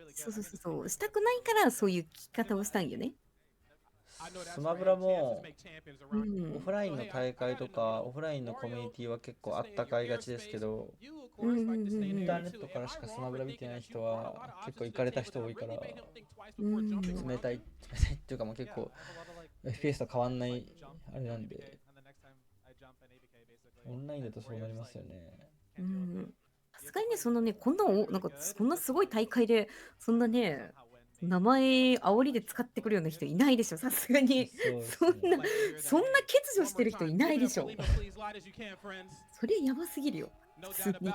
したくないからそういう聞き方をしたんよね。スマブラもオフラインの大会とかオフラインのコミュニティは結構あったかいがちですけど、インターネットからしかスマブラ見てない人は結構行かれた人多いから、冷たいっていうか、もう結構 FPS と変わんないあれなんで、オンラインだとそうなりますよね。さすがにね、そんなね、こんなすごい大会で、そんなね、名前煽りで使ってくるような人いないでしょ、さすがに。そんな欠如してる人いないでしょ。それやばすぎるよ。普通に。ニ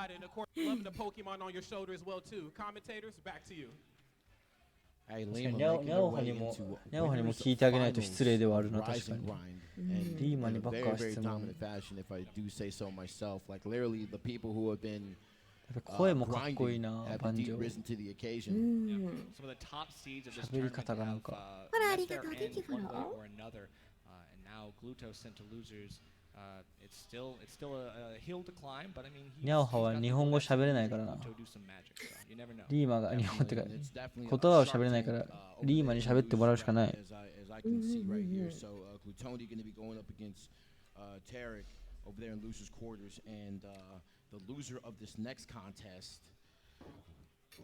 ャオハにも聞いてあげないと失礼ではあるな、確かに。リーマンにばっかは質問。声もかっこいいな、バンジョー。喋り方がなんか。ほら、ありがとう、元気フォロー。ニャオハは日本語喋れないからな。リーマが日本ってか言葉を喋れないからリーマに喋ってもらうしかない。The loser of this next contest,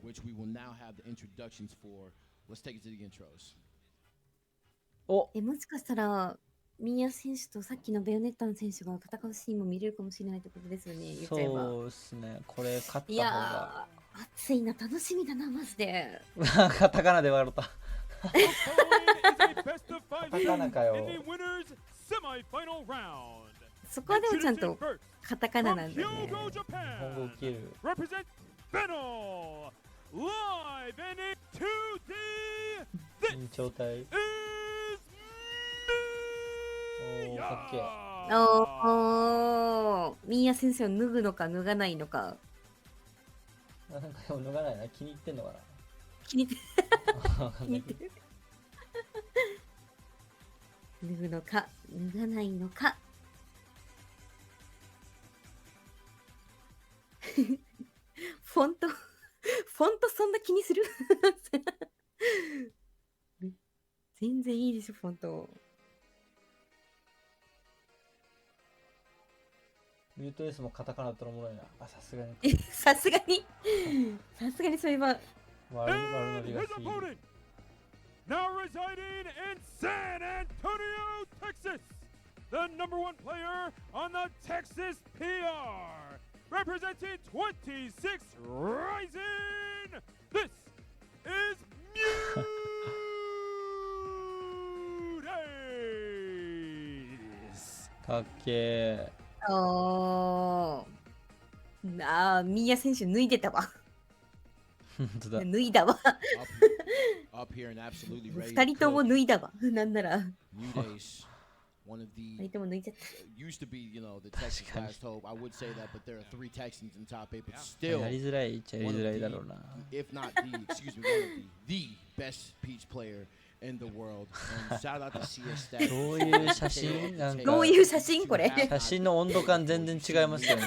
which we will now have the introductions for. Let's take it to the intros. もしかしたらミーヤ選手とさっきのベヨネッタの選手が戦うシーンも見れるかもしれないってことですよね。言っちゃえば。そうですね。これ勝った方が。いやー、熱いな、楽しみだな、マジで。カタカナで笑った。カタカナかよ。そこはでもちゃんとカタカナなんだよね。日本語受ける。緊張体。おー、かっけー。おー、ミーヤ先生を脱ぐのか脱がないのか。なんかでも脱がないな、気に入ってんのかな。気に入ってる。脱ぐのか脱がないのか。フォントそんな気にする？全然いいでしょ、フォント。ミュートエースもカタカナだったらおもろいな。あ、さすがに。さすがにそういえば。悪ノリが過ぎる。Now residing in San Antonio, Texas, the number one player on the Texas PR, representing 26 Rising, this is Mutes! かっけー。ミーヤ選手脱いでたわ。脱いだわ。二人とも脱いだわ。なんなら。二人とも脱いじゃった。やりづらいっちゃやりづらいだろうな。どういう写真？なんかどういう写真これ？写真の温度感全然違いますよね。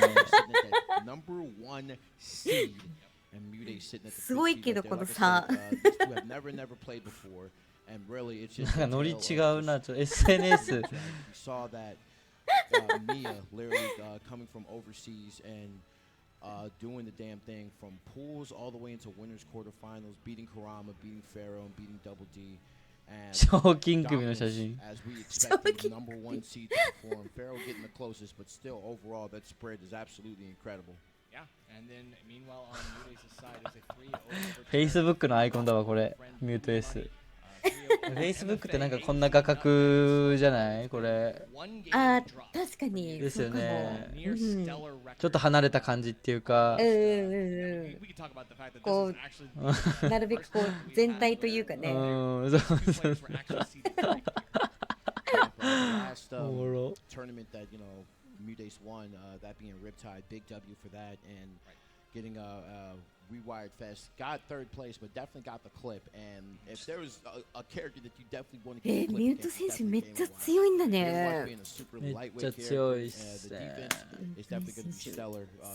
すごいけどこの差。なんかノリ違うな、ちょっと SNS。Doing the damn thing from pools all the way into winners quarterfinals, beating Karama, beating Pharaoh, and beating Double D. 賞金組の写真。As we expected the number one seed to perform, Pharaoh getting the closest, but still overall that spread is absolutely incredible. Yeah, and then meanwhile on Mute's side is a 3-0 Facebook のアイコンだわこれ、ミュート S。Facebook ってなんかこんな画角じゃないこれ。あ、確かに。ですよね。ちょっと離れた感じっていうか。こう、なるべくこう全体というかね。そうそうそう。おもろ。Mute's won, that being Riptide, big W for that, and getting a Rewired Fest. Got third place, but definitely got the clip. And if there was a character that you definitely want to get the clip, ミュート選手めっちゃ強いんだね。めっちゃ強いっすね。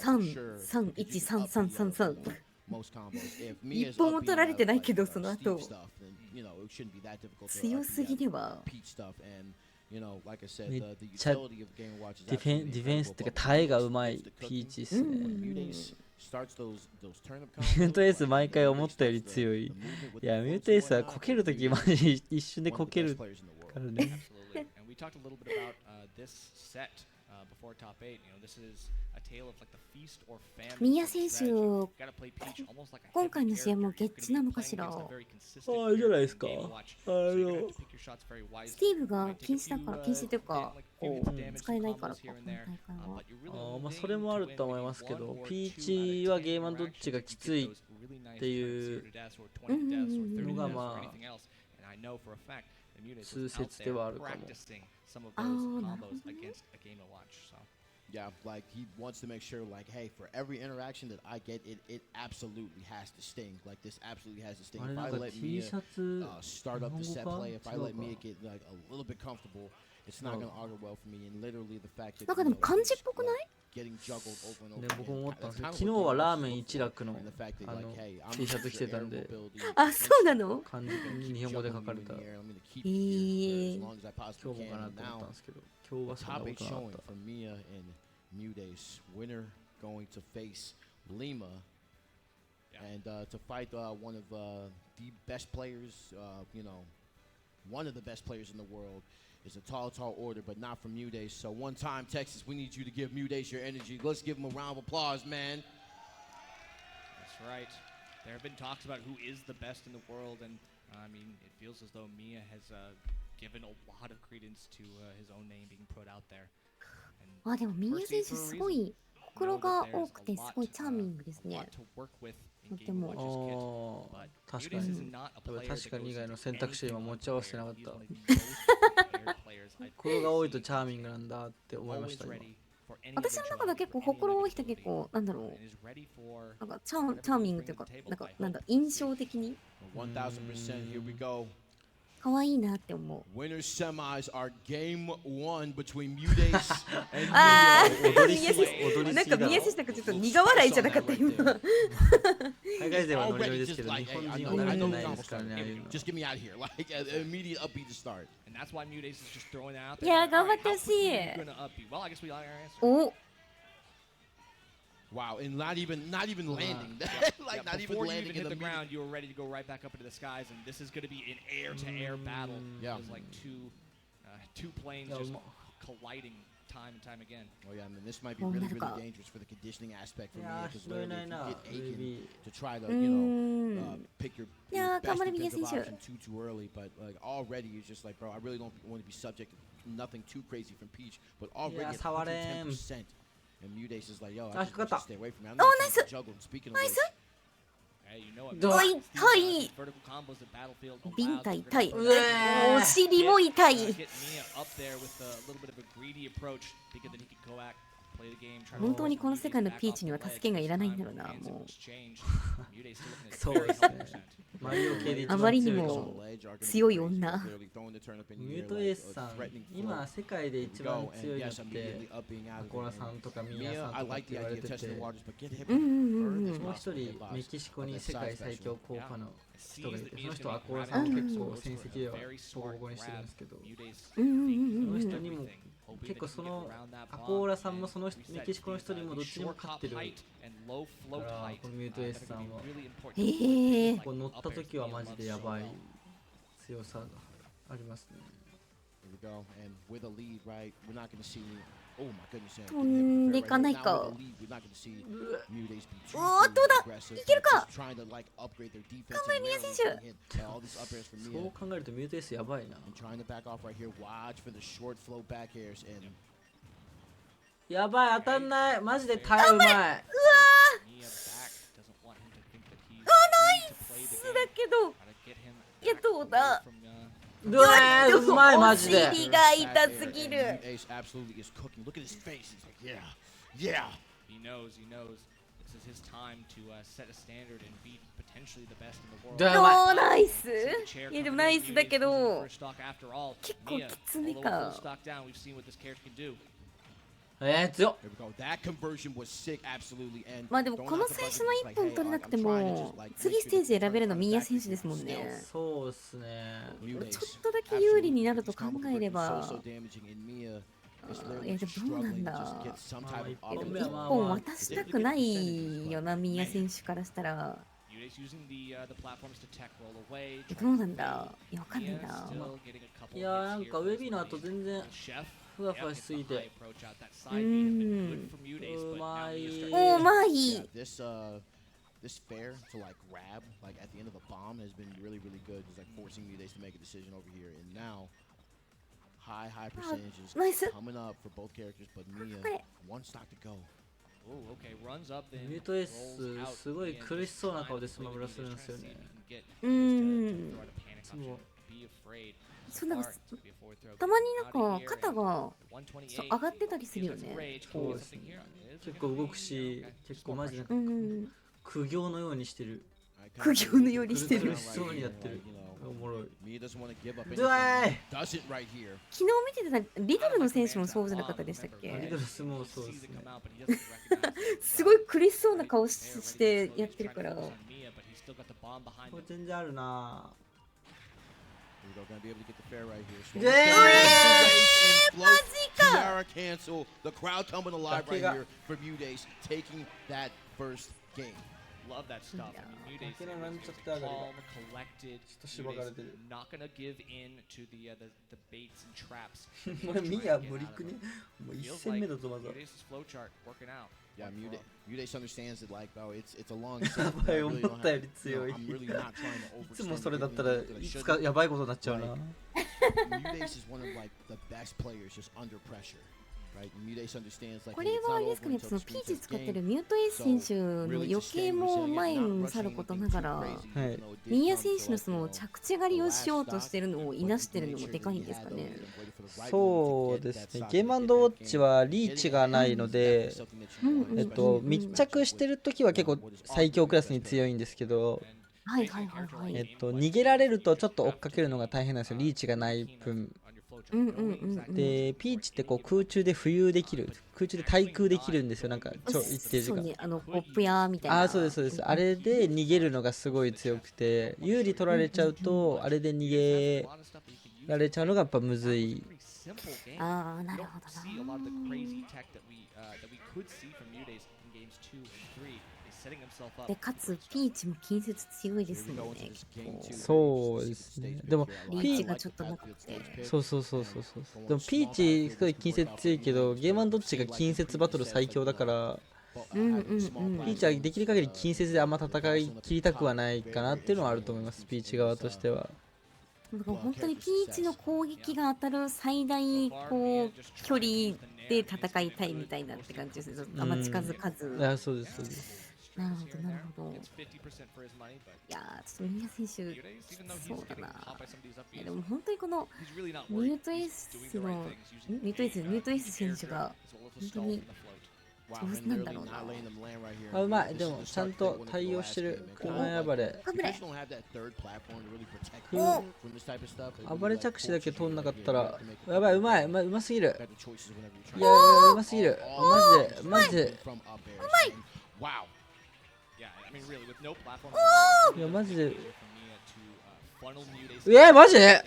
3-1-3-3-3-3。most combos. If 一 Mia's 本も up 取られてないけど、 like, その Steve 後 stuff, then you know it shouldn't be that difficult to 強すぎでは Peach stuff. And you know, like I said, めっ the ちゃ utility of Game Watch is ディフェ absolutely ンス incredible. っていう But か耐えが when うまい it comes to ピ cooking, ーチですね。 when Mudace starts those turnip ミュートエース combos, 毎 like, 回 he 思 really ったより starts the 強い。 movement with い the や、ミュー floats トエー and スは whatnot. こけるときマ Mudace ジ一瞬で one こ of the け best る players in the world. からね。 Absolutely. And we talked a little bit about this set before top 8. You know, this is a tale of like the feast or famine. ミヤ選手、 Gotta play Peach almost like a 今回 heavy の試合も character. ゲ You're ッチ gonna な be のか playing しら。 against a very consistent ああ、いいじゃないです character か。in Game あ Watch. So you're gonna の have to、pick your shots very ス wisely. ティーブ You が might take 禁 a 止だ few, から、禁止というか、 like こ few う damage 使えないから combos か、 here こ and の there. 大会は。 But you're あ really ーまあ aiming それもある to と思い win ますけ maybe ど、 one or ピ two ーチ out of は 10 ゲーマーどっちが interactions. き If つ you い get those really nice っていう 0 deaths or 20 deaths or 30 のが deaths or まあ anything else. And I know for a fact that Mudace 通 was out 説で there はあるかも。 practicing some of あ those ー、なるほ combos どね。 against a Game Watch. So Yeah, like he wants to make sure, like, hey, for every interaction that I get, it absolutely has to sting. Like this absolutely has to sting. あれ If な I んか let T Mia シャツ start up the 日 set 本語か play, if I 違う let か Mia get like a little bit comfortable, it's not going to augur well for me. And literally the fact that なんかでも漢字っぽくない？ getting juggled over and over で僕も思 again, ったんですけど、 that's 昨 kind 日 of は what ラー Game メン Watch 一楽の and the fact that あ like, の hey, I'm T シャツ着て your たん aerial で、 ability. あ、そうなの？ 漢字 Keep 日本語で juggling 書か you れ in た。 the air. I'm going to keep え you ー here as long as I 今 possibly 日もか can. な And と思っ now たんですけど、今日はそんな top こ 8となかっ showing た。 from Mia and Mudace. Winner going to face Lima and to fight one of the best players, you know, one of the best players in the world. Is a tall order, but not from Mudace. So one time, Texas, we need you to give Mudace your energy. Let's give him a round of applause, man. that's right. There have been talks about who is the best in the world, and I mean, it feels as though Mia has given a lot of credence to his own name being put out there. あ、でもミヤ選手すごいほくろが多くてすごいチャーミングですね。とても。ああ、確かに。確かに以外の選択肢は持ち合わせてなかった。これが多いとチャーミングなんだって思いました今。私の中では結構ほくろ多い人結構なんだろう、なんかチャーミングというか、なんだ印象的に 1000%. Here we go. 可愛いなって思う。 Winners semis are game 1 between Mudace and あ Mia. あ、宮下なんか宮下なんかちょっと苦笑いじゃなかった今。海外勢はノリノリですけど、日本人は慣れてないですからね、ああいうの。 Just get me out of here. Like immediate upbeat to start. And that's why Mudace is just throwing that out い there. や、 All 頑張 right, ってほ how しい。 quickly are you gonna upbeat? Well, I guess we got our answer. お、 Wow, and not even landing. Like Yeah, not even before you landing even in hit the the ground, you were ready to go right back up into the skies, and this is going to be an air-to-air battle. Yeah. It's like two planes just colliding time and time again. Oh yeah, I mean this might be really dangerous for the conditioning aspect for Mia because literally if you get aching to try to pick your best defensive option too early, but like already you're just like, bro, I really don't want to be subject to nothing too crazy from Peach, but already at 110%. And Mudace is like, yo, I just want you to stay away from me. I'm not trying to juggle. And speaking of which, Hey, you know what? 痛い。 Vertical combos at Battlefield ビン allows タ us 痛い。 to really お尻も痛い。 get Mia up there with a little bit of a greedy approach, thinking that he could go back, play the game, try to 本当にこの世界のピーチには助けがいらないんだろうな、もう。そうですね。マリオ系で一番あまりに強いかも。も強い女。ミュートエースさん、今世界で一番強いのってアコラさんとかミヤさんとかって言われてて、もう一人メキシコに世界最強効果の人がいて、その人はアコラさんを結構戦績ではボコボコにしてるんですけど、その人にも結構そのアコーラさんもそのメキシコの人にもどっちにも勝ってるから、このミュートエースさんはこう乗った時はマジでやばい強さがありますね。飛んでいかないか。うわ、どうだ、いけるか。頑張れ、宮選手。そう考えるとミュートエースやばいな。やばい、当たんない。マジで耐えうまい。うわー。ナイスだけど。いや、どうだ。うわー、うまい、マジで。お尻が痛すぎる。ナイス。いや、でもナイスだけど、結構きつめか。強っ。まあでもこの最初の1本取れなくても次ステージ選べるのミーヤ選手ですもんね。そうですね。ちょっとだけ有利になると考えれば、いやでもどうなんだ。でも1本渡したくないよな、ミーヤ選手からしたら。どうなんだ。いや、わかんないな。いやー、なんかウェビーの後全然ふわふわしすぎて。うまい。うまい。This fair to like grab like at the end of a bomb has been really good. Just like forcing Mudays to make a decision over here, and now high percentages coming up for both characters, but Mia one stock to go. ミュートエースすごい苦しそうな顔でスマブラするんですよね。そうなんかたまになんか肩が上がってたりするよね。そうですね。結構動くし、結構マジで苦行のようにしてる。苦行のようにしてる。苦しそうにやってる。おもろい。昨日見てたリドルの選手もそうじゃなかったでしたっけ？リドルスもそうですね。すごい苦しそうな顔してやってるから。これ全然あるな。マジか。Love that stuff. I mean, Mudays is calm, collected. Mudays not gonna give in to the baits and traps. これミヤ無理くね。もう1戦目だぞまだ。Mudays' flowchart working out. Yeah, Mudays understands that like, oh, it's a long. やばい、思ったより強い。いつもそれだったらいつかやばいことになっちゃうな。Mudays is one of like the best players just under pressure. これはあれですかね、そのピーチ使ってるミュートエース選手の余計も前もさることながら、ミーヤ選手のその着地狩りをしようとしてるのをいなしてるのもでかいんですかね。そうですね。ゲーム&ウォッチはリーチがないので、密着してる時は結構最強クラスに強いんですけど、逃げられるとちょっと追っかけるのが大変なんですよ、リーチがない分。でピーチってこう空中で浮遊できる、空中で対空できるんですよ、なんか一定時間。ポップヤーみたいな。そうですそうです。あれで逃げるのがすごい強くて、有利取られちゃうとあれで逃げられちゃうのがやっぱむずい。ああ、なるほどな。でかつピーチも近接強いですもんね。そうですね。でもリーチがちょっとなくて。そう。でもピーチすごい近接強いけど、ゲーマンどっちが近接バトル最強だから、ピーチはできる限り近接であんま戦い切りたくはないかなっていうのはあると思います、ピーチ側としては。本当にピーチの攻撃が当たる最大こう距離で戦いたいみたいなって感じですね。あんま近づかず。そうですそうです。なるほどなるほど。いやー、ちょっとミーヤ選手そうだな。でも本当にこのミュートエース選手が本当に上手なんだろうな。うまい。でもちゃんと対応してる。車暴れ。暴れ着手だけ通んなかったらやばい。うますぎる。いやうますぎる。マジでうまい。いやマジでマジで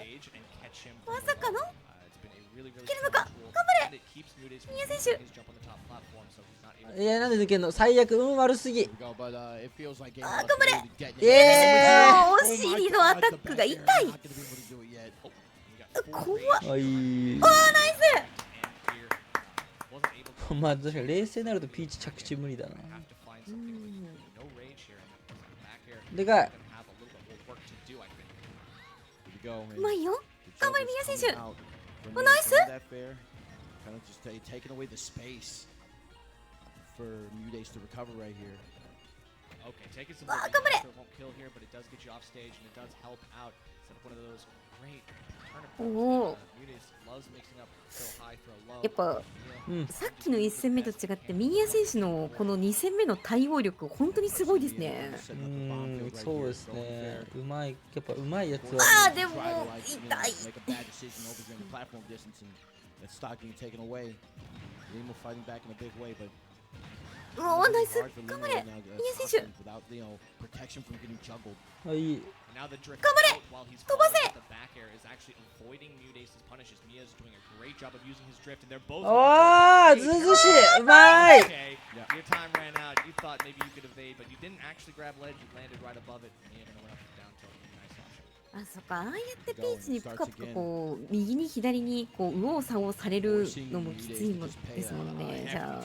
まさかのいけるのか。頑張れミーヤ選手。いやなんで抜けんの、最悪。悪すぎ。頑張れ。お尻のアタックが痛い。怖っ。ナイス。まあ確かに冷静になるとピーチ着地無理だな。でかい。うまいよ。頑張れミーヤ選手。ナイス。頑張れ。やっぱ、さっきの1戦目と違ってミーヤ選手のこの2戦目の対応力本当にすごいですね。そうですね。うまい。やっぱうまいやつは。でも痛い。Lima fighting back in a big way, but うおー、ナイス。頑張れ。ミヤ選手。 without, you know, protection from getting juggled. あ、いい。Now the drift 頑張れ。 while he's 飛ば falling せ。 with the back air is actually avoiding Mudace's punishes. Mia's doing a great job of using his drift, and they're both. おー、ずうずうしい。うまい。 Okay, your time ran out. You thought maybe you could evade, but you didn't actually grab ledge. You landed right above it. Mia gonna went up and down tilt. Nice option. あ、そっか。ああやってピーチにプカプカこう右に左にこう右往左往されるのもきついもですもんね。じゃ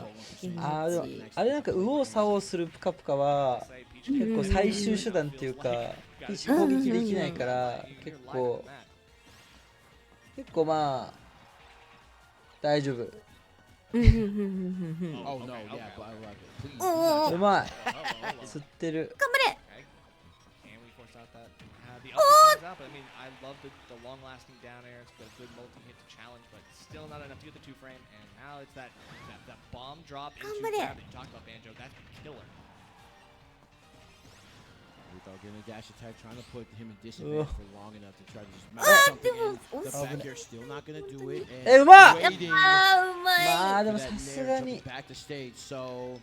あ、あでもあれなんか右往左往するプカプカは結構最終手段っていうか、ピーチ攻撃できないから結構まあ大丈夫。うまい。釣ってる。頑張れ。The up comes out, but I mean, I love the long-lasting down air. It's got a good multi-hit to challenge, but still not enough to get the two-frame. And now it's that bomb drop into grab that you talked about, Banjo. That's the killer. Without getting a dash attack, trying to put him in disadvantage for long enough to try to just match something in. The back air still not going to do it. And waiting for that nair jumping back to stage. So,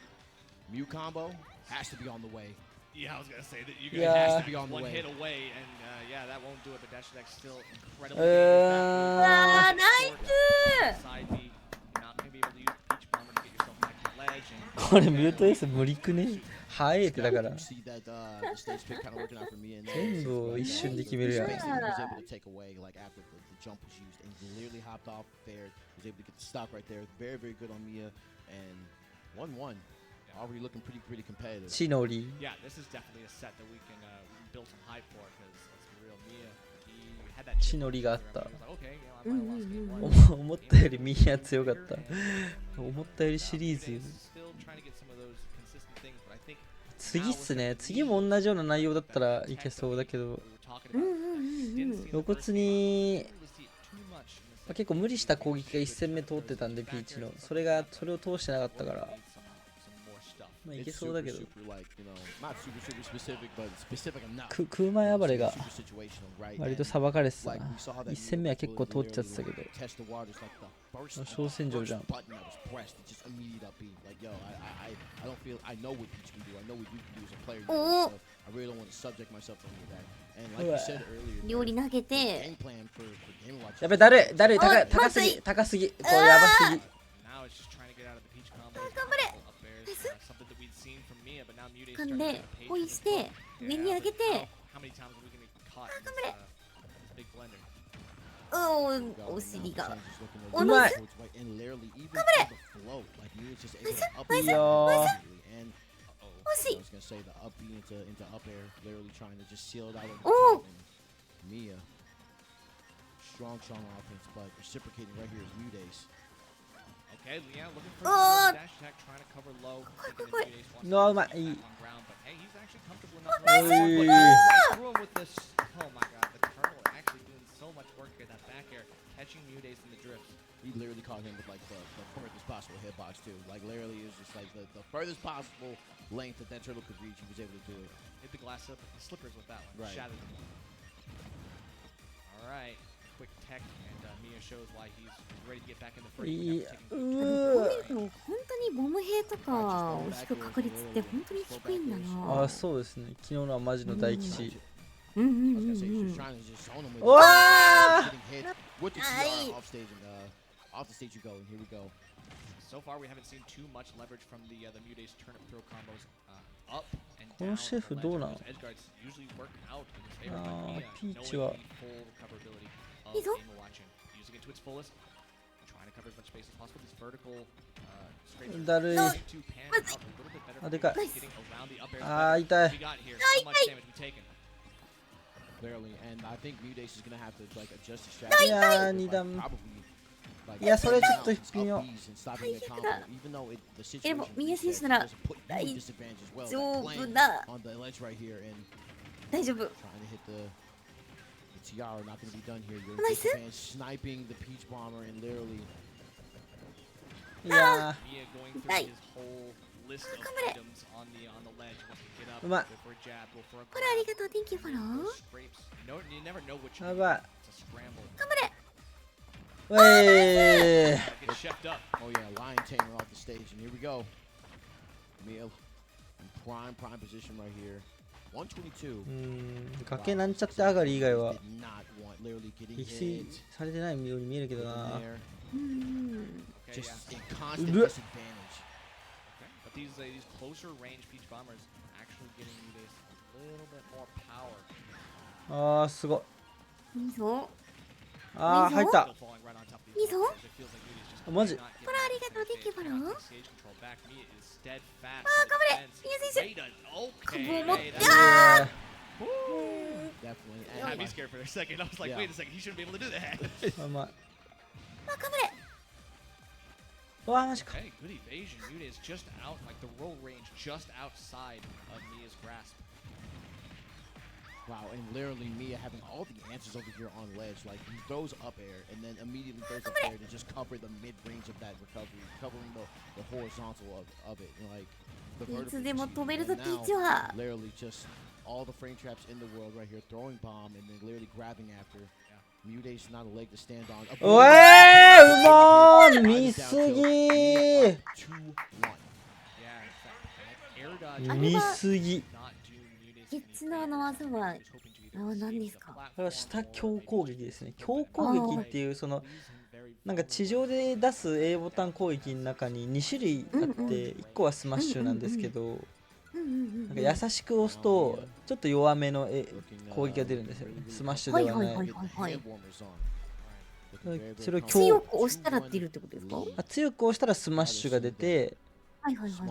Mew combo has to be on the way. Yeah, I was gonna say that you're gonna have to be on one hit away, and yeah, that won't do it. But dash attack still incredibly. Side B, you're not gonna be able to use Peach Bomber to get yourself back to the ledge. これミュートエース無理くね。早いってだから。全部を一瞬で決めるやん。Already looking pretty competitive. Chinori. Yeah, this is definitely a set that we can build some hype for because let's be real, Mia, he had that Chinori があった。 okay, you know, 思ったよりミヤ強かった。思ったよりシリーズ。次っすね。次も同じような内容だったらいけそうだけど、露骨に結構無理した攻撃が1戦目通ってたんで、ピーチのそれを通してなかったから。まあいけそうだけど、空前暴れが割とさばかれてたな。1戦目は結構通っちゃってたけど、小戦場じゃん。おお、料理投げて、やべ、だる高すぎ、これやばすぎ。頑張れ。噛んで、ポイして、上に上げて、頑張れ。お尻が。うまい。頑張れ。ナイス。惜しい。おお。Okay, Leon looking for a dash attack, trying to cover low. No, my. Hey, he's actually comfortable enough. Through him with this. Oh my god, the Colonel actually doing so much work here. That back air, catching Mudace in the drift. He literally caught him with like the furthest possible hitbox too. Like literally, it was just like the furthest possible length that turtle could reach. He was able to do it. Hit the glass up, the slippers with that one. Right. Shattered them. All right. Quick tech, and Mia shows why he's ready to get back in the frame. 本当にボム兵とかを引く確率って本当に低いんだな。あ、そうですね。昨日のはマジの大吉。うわSo far, we haven't seen too much leverage from the Mudace turnip throw combos up and down. このシェフどうなの？ Usually work out in his favor, あ but ー、ピーチは full recoverability of いいぞ。 using it to its fullest, trying to cover as much space as possible. These vertical straight だるい。 to pan out a little bit better. あ、でかい。 Getting around the up air. あー、痛い。 We got here so much damage we taken. Clearly, and I think Mudace is gonna have to like adjust his strategy. いやー、2段。いや、それちょっと微妙。でも、ミヤ選手なら大丈夫だ。大丈夫。ナイス。いやー、痛い。頑張れ。うまい。これありがとう。Thank you for follow. やばい。頑張れ。Get checked up. Oh yeah, Lion Tamer off the stage, and here we go. Mia in prime position right here. 122. 崖なんちゃって上がり以外は撃墜されてないように見えるけどな。Just in constant disadvantage. But these closer range Peach Bombers actually giving you this a little bit more power. あーすごい。いいぞ。あー入った。いいぞ。マジ。これありがとう、できばろ。あー、頑張れ、宮選手。株を持って。あー。Definitely. I had me scared for a second. I was like, wait a second, he shouldn't be able to do that. まあまあ。あ、頑張れ。わあマジか。 Okay, good evasion. Muta is just out, like the roll range just outside of Mia's grasp. Wow, and literally Mia having all the answers over here on ledge. Like he throws up air and then immediately throws up air to just cover the mid range of that recovery, covering the horizontal of it. And like the vertical. Now, literally just all the frame traps in the world right here, throwing bomb and then literally grabbing after. Mutate's not a leg to stand on. おえー、うまー見すぎ見すぎ。ゲッツのあの技は何ですか？これは下強攻撃ですね。強攻撃っていうそのなんか地上で出す A ボタン攻撃の中に2種類あって1個はスマッシュなんですけど、なんか優しく押すとちょっと弱めの攻撃が出るんですよね。スマッシュではない。それを強く押したら出るってことですか？強く押したらスマッシュが出て、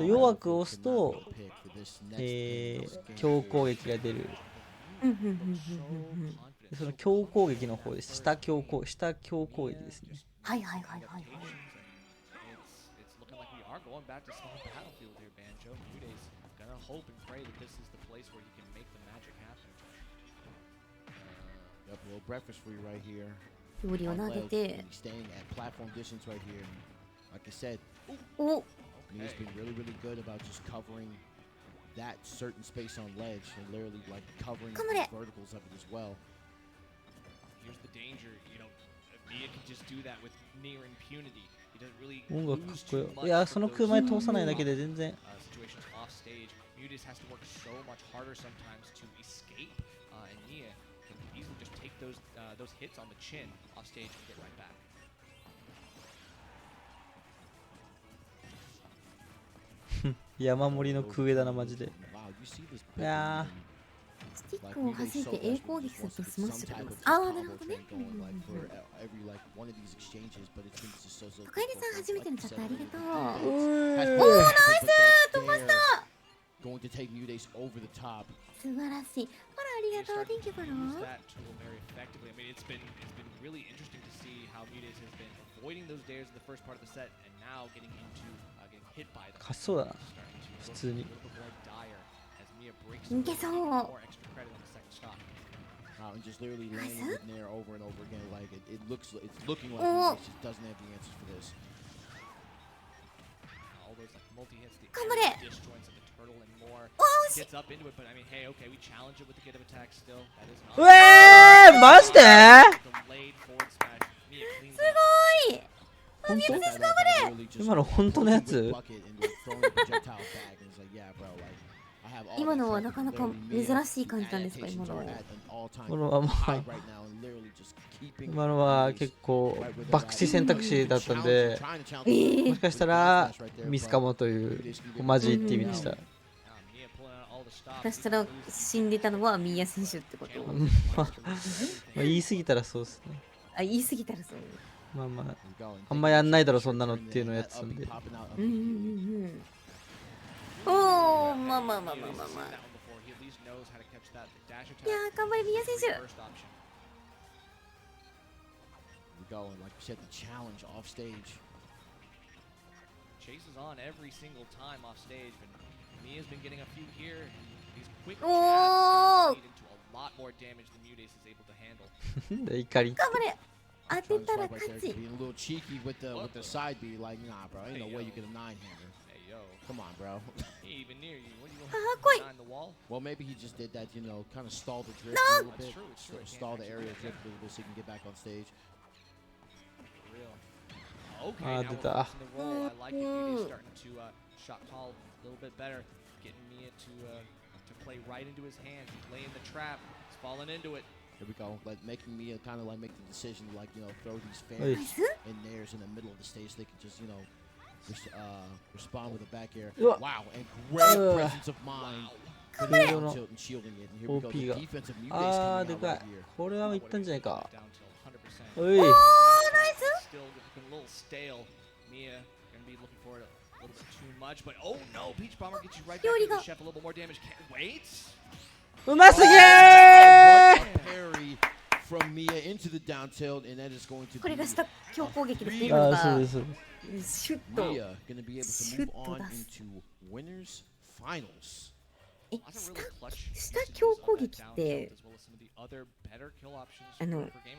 弱く押すと強攻撃が出る。その強攻撃の方です。下強攻撃ですね。はいはいはいはい。Hope and pray that this is the place where he can make the magic happen. Got a little breakfast for you right here. 料理を投げて staying at platform distance right here. Like I said, Mia's been really good about just covering that certain space on ledge and literally like covering the verticals of it as well. Here's the danger, you know, Mia can just do that with near impunity. He doesn't really 音楽かっこよい。いやその空前通さないだけで全然。situations off stage. Mutas has to work so much harder sometimes to escape, and Mia can easily just take those hits on the chin off stage and get right back. 山盛りの空だなマジで。いやスティックを弾いて A 攻撃するとスマッシュが出ます。ああ、なるほどね。高出さん初めてのチャットありがとう。おー、ナイス飛ばした。Going to take Mutates over the top. 素晴らしい。ほら、ありがとう。Thank you, フォロー。That tool very effectively. I mean, it's been really interesting to see how Mutates has been avoiding those dares in the first part of the set, and now getting into getting hit by them. 勝ちそうだな。普通に。いけそう。And just literally landing with Nair over and over again. Like it's looking like Mutates just doesn't have the answers for this. All those like multi-hits, the disjoints of the turtle and more gets up into it, but I mean, hey, okay, we challenge it with the get of attack still. That is not. マジで？ Delayed forward smash. Mia cleans すごい。本当？今の本当のやつ？今のはなかなか珍しい感じなんですか？今のは。今のはまあ今のは結構博打選択肢だったんで、もしかしたらミスかもというマジって意味でした。もしかしたら死んでたのはミーヤ選手ってこと？まあ言い過ぎたらそうですね。あ、言い過ぎたらそう。まあまああんまやんないだろそんなのっていうのをやってたんで。おお、まあまあまあまあまあまあ。いやー、頑張れミーヤ選手。Go and like you said, the challenge off stage. Chase is on every single time off stage, but Mia's been getting a few here. These quick jabs lead into a lot more damage than Mutates is able to handle. 怒り。頑張れ。当てたら勝ち。 Being a little cheeky with the side B, like nah, bro, ain't no way you get a 9-hander. Hey yo, come on, bro. He even near you. What do you want behind the wall? Well, maybe he just did that, you know, kind of stall the drift a little bit. It's true. Stall the area drift a little bit so he can get back on stage. あー出た。Here we go, like making Mia kind of like make the decision to like, you know, throw these fans in theirs in the middle of the stage so they can just, you know, respond with a back air. Wow, and great presence of mind. And shielding it. And here we go, the defensive Mia base coming out right here. これは行ったんじゃないか。おー、ナイス。 Still looking a little stale. Mia gonna be looking for it a little bit too much, but oh no, Peach Bomber gets you right back into the chef. A little bit more damage. Can't wait. うますぎー。 Parry from Mia into the down tilt, and that is going to be これが下強攻撃ですね。あ、そうです。シュッと。Mia gonna be able to move on into winners finals. 下強攻撃って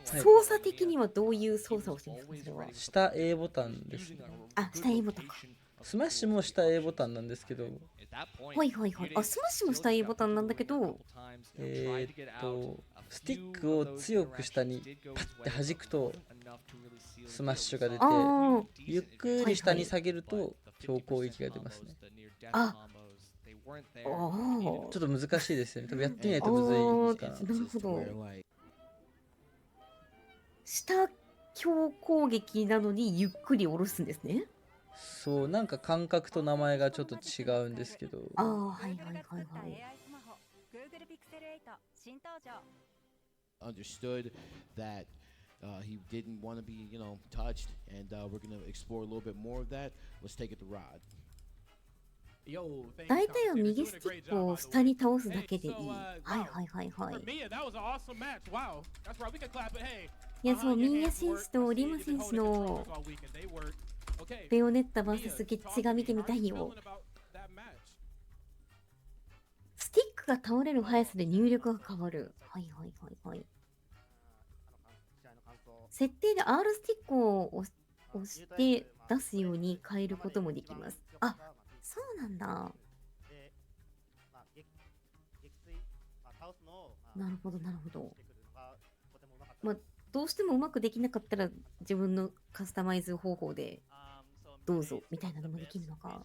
操作的にはどういう操作をしてるんですか？それは下 A ボタンですね。あ、下 A ボタンか。スマッシュも下 A ボタンなんですけど。はいはいはい。あ、スマッシュも下 A ボタンなんだけど、スティックを強く下にパッて弾くとスマッシュが出て、ゆっくり下に下げると強攻撃が出ますね。あ、ちょっと難しいですよね。多分やってみないとむずいですから。なるほど。下強攻撃なのにゆっくり下ろすんですね。そう、なんか感覚と名前がちょっと違うんですけど。ああ、はいはいはいはい。Understood that he didn't want to be, you know, touched, and we're going to explore a little bit more of that. Let's take it to Rod. 大体は右スティックを下に倒すだけでいい。はいはいはいはい。いや、そう、ミーヤ選手とリマ選手のベヨネッタ vs ゲッチが見てみたいよ。スティックが倒れる速さで入力が変わる。はいはいはいはい。設定で R スティックを押して出すように変えることもできます。あ、そうなんだ。なるほどなるほど。まあ、どうしてもうまくできなかったら自分のカスタマイズ方法でどうぞみたいなのもできるのか。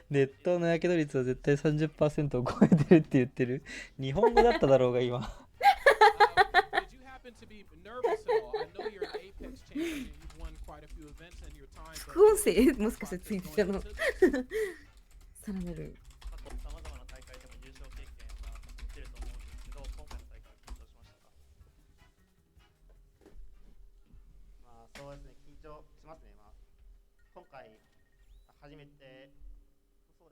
ネットのやけど率は絶対 30% を超えてるって言ってる。日本語だっただろうが今。副音声もしかしてついてたの。さらなる。そうですね、緊張しますね。まあ、今回初めてス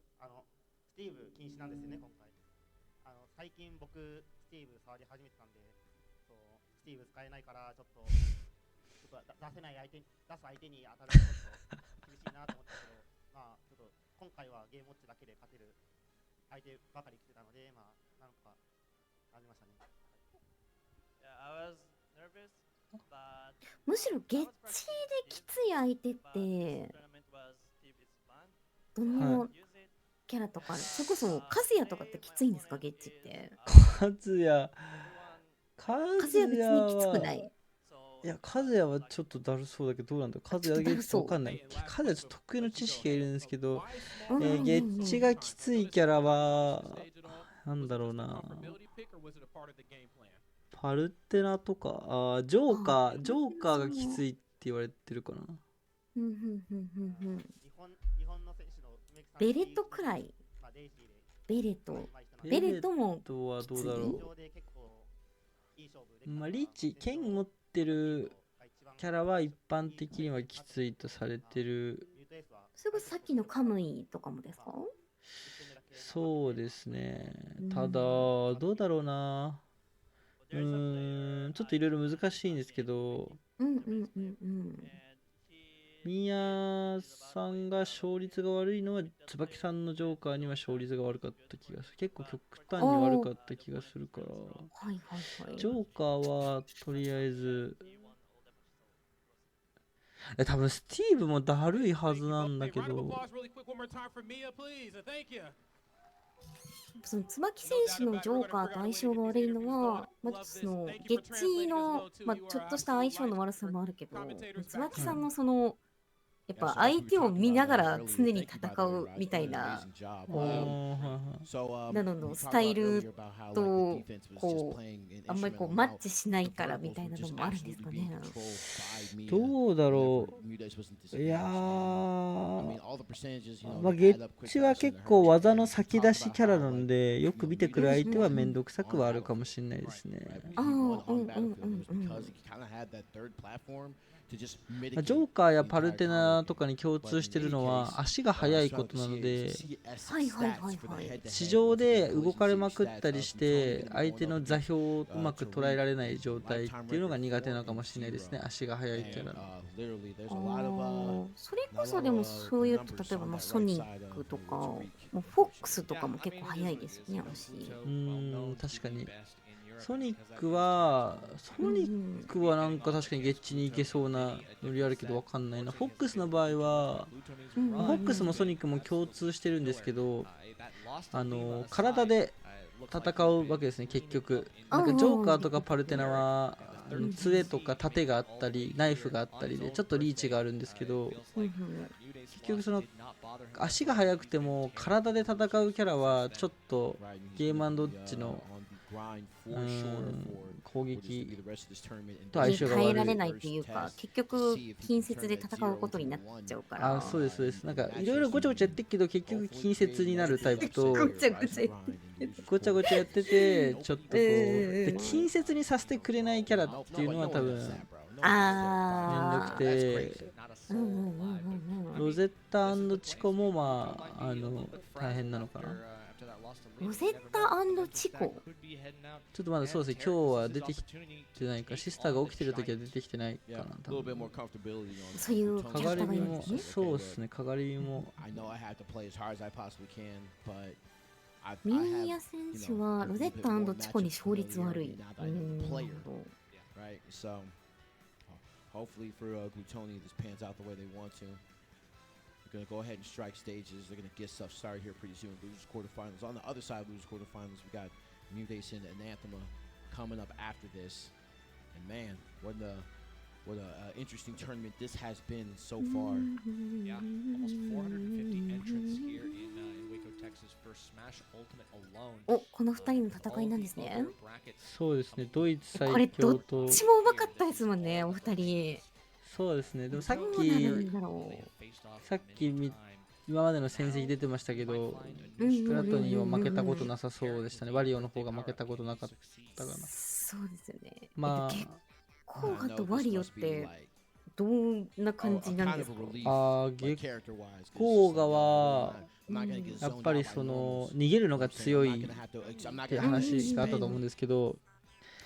ティーブ禁止なんですよね、今回。最近僕スティーブ触り始めてたんで、そうスティーブ使えないからちょっと出す相手に当たるのちょっと厳しいなと思ったけど、まあちょっと今回はゲームウォッチだけで勝てる相手ばかり来てたので、まあなんとかなりましたね。むしろゲッチーできつい相手ってどのキャラとか、それこそカズヤとかってきついんですか、ゲッチって。カズヤ別にきつくない。いや、カズヤはちょっとだるそうだけど、どうなんだろう。カズヤゲッチわかんない。カズヤちょっと得意の知識がいるんですけど、ゲッチがきついキャラはなんだろうな。パルテナとか、ジョーカーがきついって言われてるかな。ベレットくらい。ベレットもはどうだろう。まあリーチ剣持ってるキャラは一般的にはきついとされてる。それこそさっきのカムイとかもですか？そうですね。ただどうだろうな。ちょっといろいろ難しいんですけど、ミヤさんが勝率が悪いのは椿さんのジョーカーには勝率が悪かった気がする。結構極端に悪かった気がするから、ジョーカーはとりあえず多分スティーブもだるいはずなんだけど。その椿選手のジョーカーと相性が悪いのは、まあ、そのゲッチの、まあ、ちょっとした相性の悪さもあるけど、椿さんのその、やっぱ相手を見ながら常に戦うみたいな、などのスタイルとこうあんまりこうマッチしないからみたいなのもあるんですかね。どうだろう。いやー、まあゲッチは結構技の先出しキャラなんで、よく見てくる相手は面倒くさくはあるかもしれないですね。ジョーカーやパルテナとかに共通してるのは足が速いことなので、地上で動かれまくったりして相手の座標をうまく捉えられない状態っていうのが苦手なのかもしれないですね。足が速いっていうのは。それこそでもそういうと、例えばまあソニックとかもうフォックスとかも結構速いですよね、足。確かに。ソニックはなんか確かにゲッチに行けそうなノリあるけど分かんないな。フォックスの場合は、フォックスもソニックも共通してるんですけど、体で戦うわけですね、結局。なんかジョーカーとかパルテナは杖とか盾があったりナイフがあったりでちょっとリーチがあるんですけど、結局その足が速くても体で戦うキャラはちょっとゲーム&ドッジの攻撃と相性が悪い。耐えられないっていうか、結局近接で戦うことになっちゃうから。そうですそうです。なんかいろいろごちゃごちゃやってるけど結局近接になるタイプとごちゃごちゃやっててちょっとこうで近接にさせてくれないキャラっていうのは多分めんどくて、ロゼッタ&チコもまあ大変なのかな。ロゼッタ&チコ、ちょっとまだそうですね、今日は出てきてないか、シスターが起きてるときは出てきてないかな。そういうキャラクターがいるんですね。そうですね、かがりも。ミニヤ選手はロゼッタ&チコに勝率悪い。Going to go ahead and strike stages. They're going to get stuff started here pretty soon. Losers quarterfinals. On the other side of losers quarterfinals, we got Mutation and Anathema coming up after this. And man, what a interesting tournament this has been so far. Yeah, almost 450 entrants here in Waco, Texas for Smash Ultimate alone. お、この2人の戦いなんですね。そうですね、ドイツ最強と。これどっちもうまかったですもんね、お二人。そうですね。でもさっき今までの戦績出てましたけど、プラトニーは負けたことなさそうでしたね。ワリオの方が負けたことなかったかな。そうですよね。まあ、結構ガとワリオってどんな感じなんですか？コーガはやっぱりその逃げるのが強いって話があったと思うんですけど、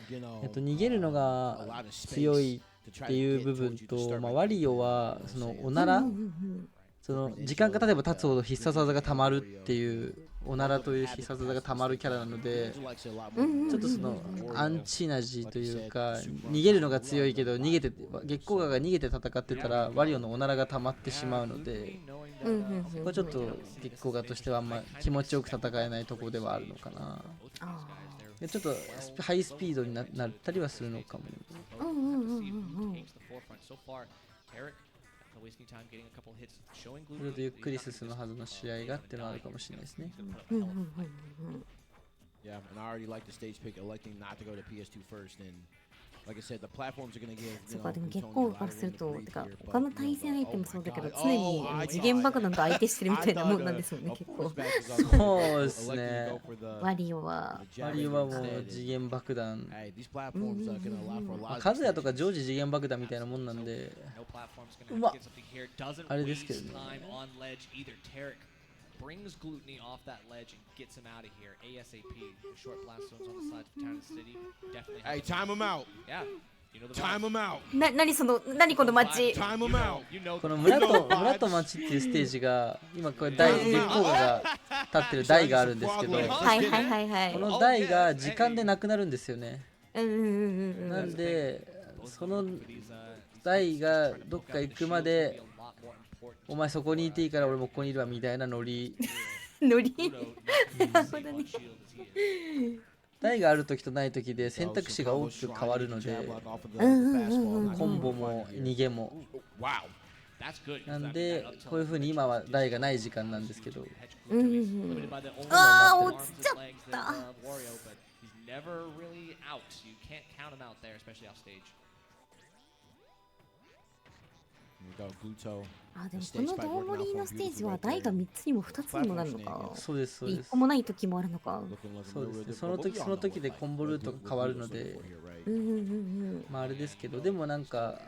逃げるのが強いっていう部分と、まあ、ワリオはそのおなら、その時間が経てば経つほど必殺技がたまるっていうおならという必殺技がたまるキャラなので、ちょっとそのアンチナジーというか、逃げるのが強いけど月光河が逃げて戦ってたらワリオのおならがたまってしまうので、そこはちょっと月光河としてはあんま気持ちよく戦えないところではあるのかな。ちょっとハイスピードになったりはするのかも。ちょっとゆっくり進むはずの試合がっていうのはあるかもしれないですね。Yeah, and I already like the stage pick, electing not to go to PS2 first, and like I said, the platforms are going to give. そうか、でも月光からすると、てか他の対戦相手もそうだけど、常に次元爆弾と相手してるみたいなもんなんですよね、結構。そうですね。ワリオはもう次元爆弾。カズヤとか常時次元爆弾みたいなもんなんで、あれですけどね。Brings Gluteny off that ledge and gets him out of here ASAP. The short blast zones on the sides of town and city. Definitely. Hey, time him out. Yeah. You know the time him out. 何この街。Time him out. この村と町っていうステージが今これ月光が立ってる台があるんですけど、この台が時間でなくなるんですよね。なんでその台がどっか行くまで。お前そこにいていいから俺もここにいるわみたいなノリノリなるほどね。台がある時とない時で選択肢が大きく変わるので、コンボも逃げも。なんでこういう風に今は台がない時間なんですけど、ああ落ちちゃった。あ、でもこの大盛りのステージは台が3つにも2つにもなるのか。そうですそうです。1個もない時もあるのか。そうですね。その時その時でコンボルートが変わるので、まああれですけど、でもなんか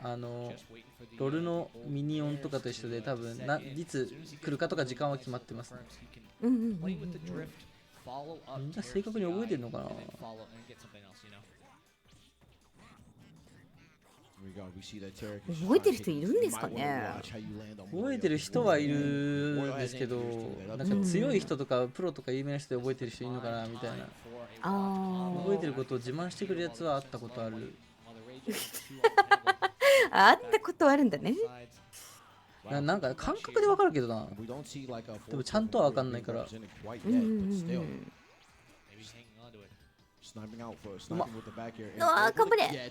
ロルのミニオンとかと一緒で多分いつ来るかとか時間は決まってますね。みんな正確に覚えてるのかな。覚えてる人いるんですかね。覚えてる人はいるんですけど、なんか強い人とかプロとか有名な人で覚えてる人いるのかなみたいな。覚えてることを自慢してくるやつはあったことある。あったことあるんだね。なんか感覚でわかるけどな。でもちゃんとはわかんないから。ああ、頑張れ。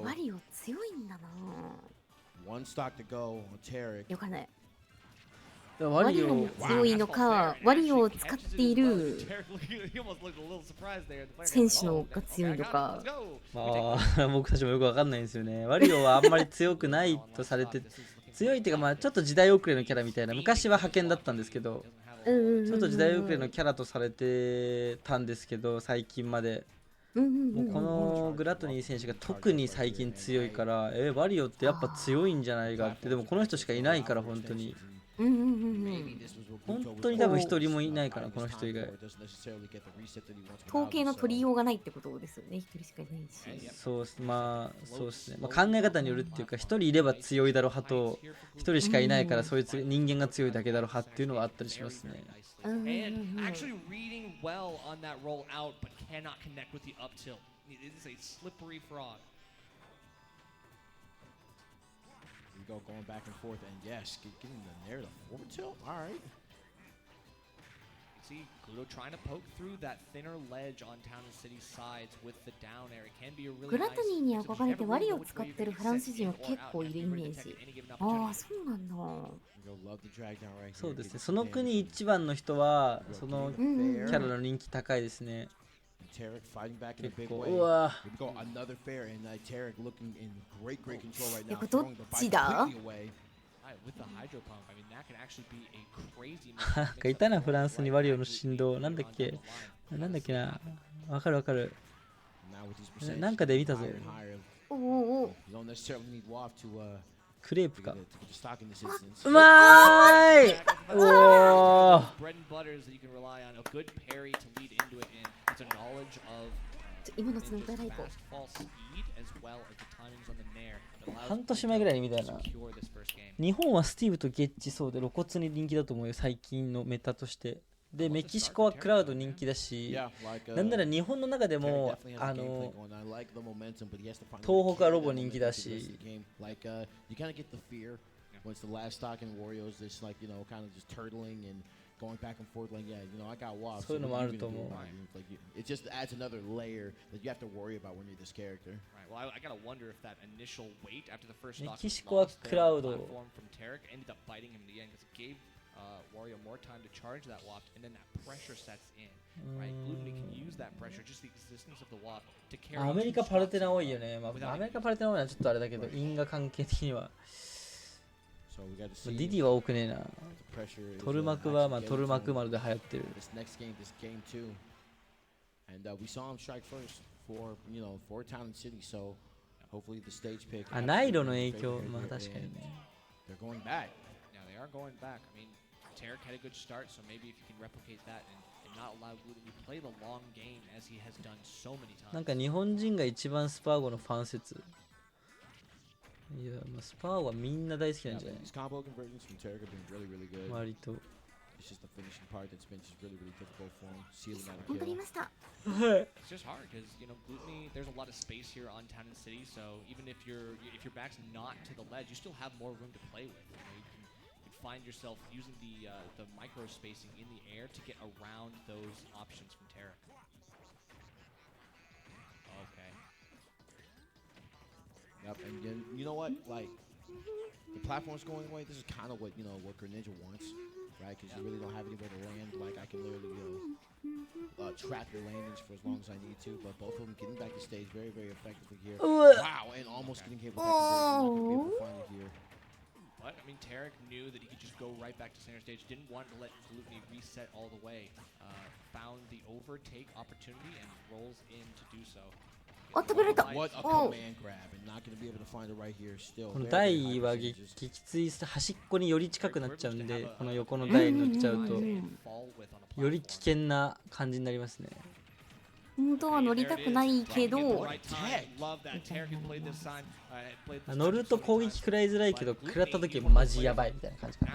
マリオ強いんだな。よかない。ワリオ強いのか、ワリオを使っている選手のが強いのか。まあ僕たちもよくわかんないんですよね。ワリオはあんまり強くないとされて、強いっていうかまあちょっと時代遅れのキャラみたいな、昔は派遣だったんですけど、ちょっと時代遅れのキャラとされてたんですけど、最近まで。もうこのグラトニー選手が特に最近強いから、ワリオってやっぱ強いんじゃないかって。でもこの人しかいないから本当に。本当に多分一人もいないから、この人以外。統計の取りようがないってことですよね。一人しかいないし。そうですね。まあ考え方によるっていうか、一人いれば強いだろう派と、一人しかいないからそいつ人間が強いだけだろう派っていうのはあったりしますね。Going back and forth, and yes, getting the nair, the forward tilt. All right. See Gluto trying to poke through that thinner ledge on Town and City sides with the down air. It can be a really グラトニーに憧れてワリを使ってるフランス人は結構いるイメージ。ああ、そうなんだ。そうですね。その国一番の人はそのキャラの人気高いですね。Tarek fighting back in a big way. うわ。 Here we go, another fair, and Tarek looking in great control right now. どっちだ？なんかいたな、フランスにワリオの振動。なんだっけな。わかるわかる。なんかで見たぞ。クレープか。うまーい。おー。今のつながらいこう。半年前ぐらいに見たよな。日本はスティーブとゲッジそうで露骨に人気だと思うよ、最近のメタとして。でメキシコはクラウド人気だし、なんなら日本の中でも東北はロボ人気だし。Going back and forth, like, yeah, you know, I got WAP. そういうのもあると思う。 It just adds another layer that you have to worry about when you're this character. Right. Well, I gotta wonder if that initial wait after the first stock メキシコはクラウド platform from Tarek ended up biting him in the end because it gave Wario more time to charge that WAP, and then that pressure sets in. Right. Glutony can use that pressure, just the existence of the WAP, to carry. アメリカパルテナ多いよね。まあアメリカパルテナ多いのはちょっとあれだけど、因果関係的には。ディディは多くねえな。トルマクはまあトルマク丸で流行ってる。あ、ナイロの影響、まあ確かにね。なんか日本人が一番スパーゴのファン説。いや、まあ、スパーはみんな大好きなんじゃない？割と。It's just the finishing part that's been just really, really difficult for him. Sealing out a 頑張 kill. りました。 It's just hard because Gluteny. There's a lot of space here on Town and City, so even if your back's not to the ledge, you still have more room to play with. You can find yourself using the micro spacing in the air to get around those options from Tarek. Okay. Yep, and you know what? Like, the platform's going away. This is kind of what what Greninja wants, right? Because you really don't have anywhere to land. Like, I can literally trap your landings for as long as I need to. But both of them getting back to stage very, very effectively here. Wow, and almost getting hit with that conversion. Not gonna be able to find it here. But I mean, Tarek knew that he could just go right back to center stage. Didn't want to let Gluteny reset all the way. Found the overtake opportunity and rolls in to do so. あ、食べられた。 What a command grab, and not going to be able to find it right here. Still. この台は撃墜して端っこにより近くなっちゃうんで、この横の台に乗っちゃうとより危険な感じになりますね。本当は乗りたくないけど、乗ると攻撃食らいづらいけど、食らった時マジやばいみたいな感じかな。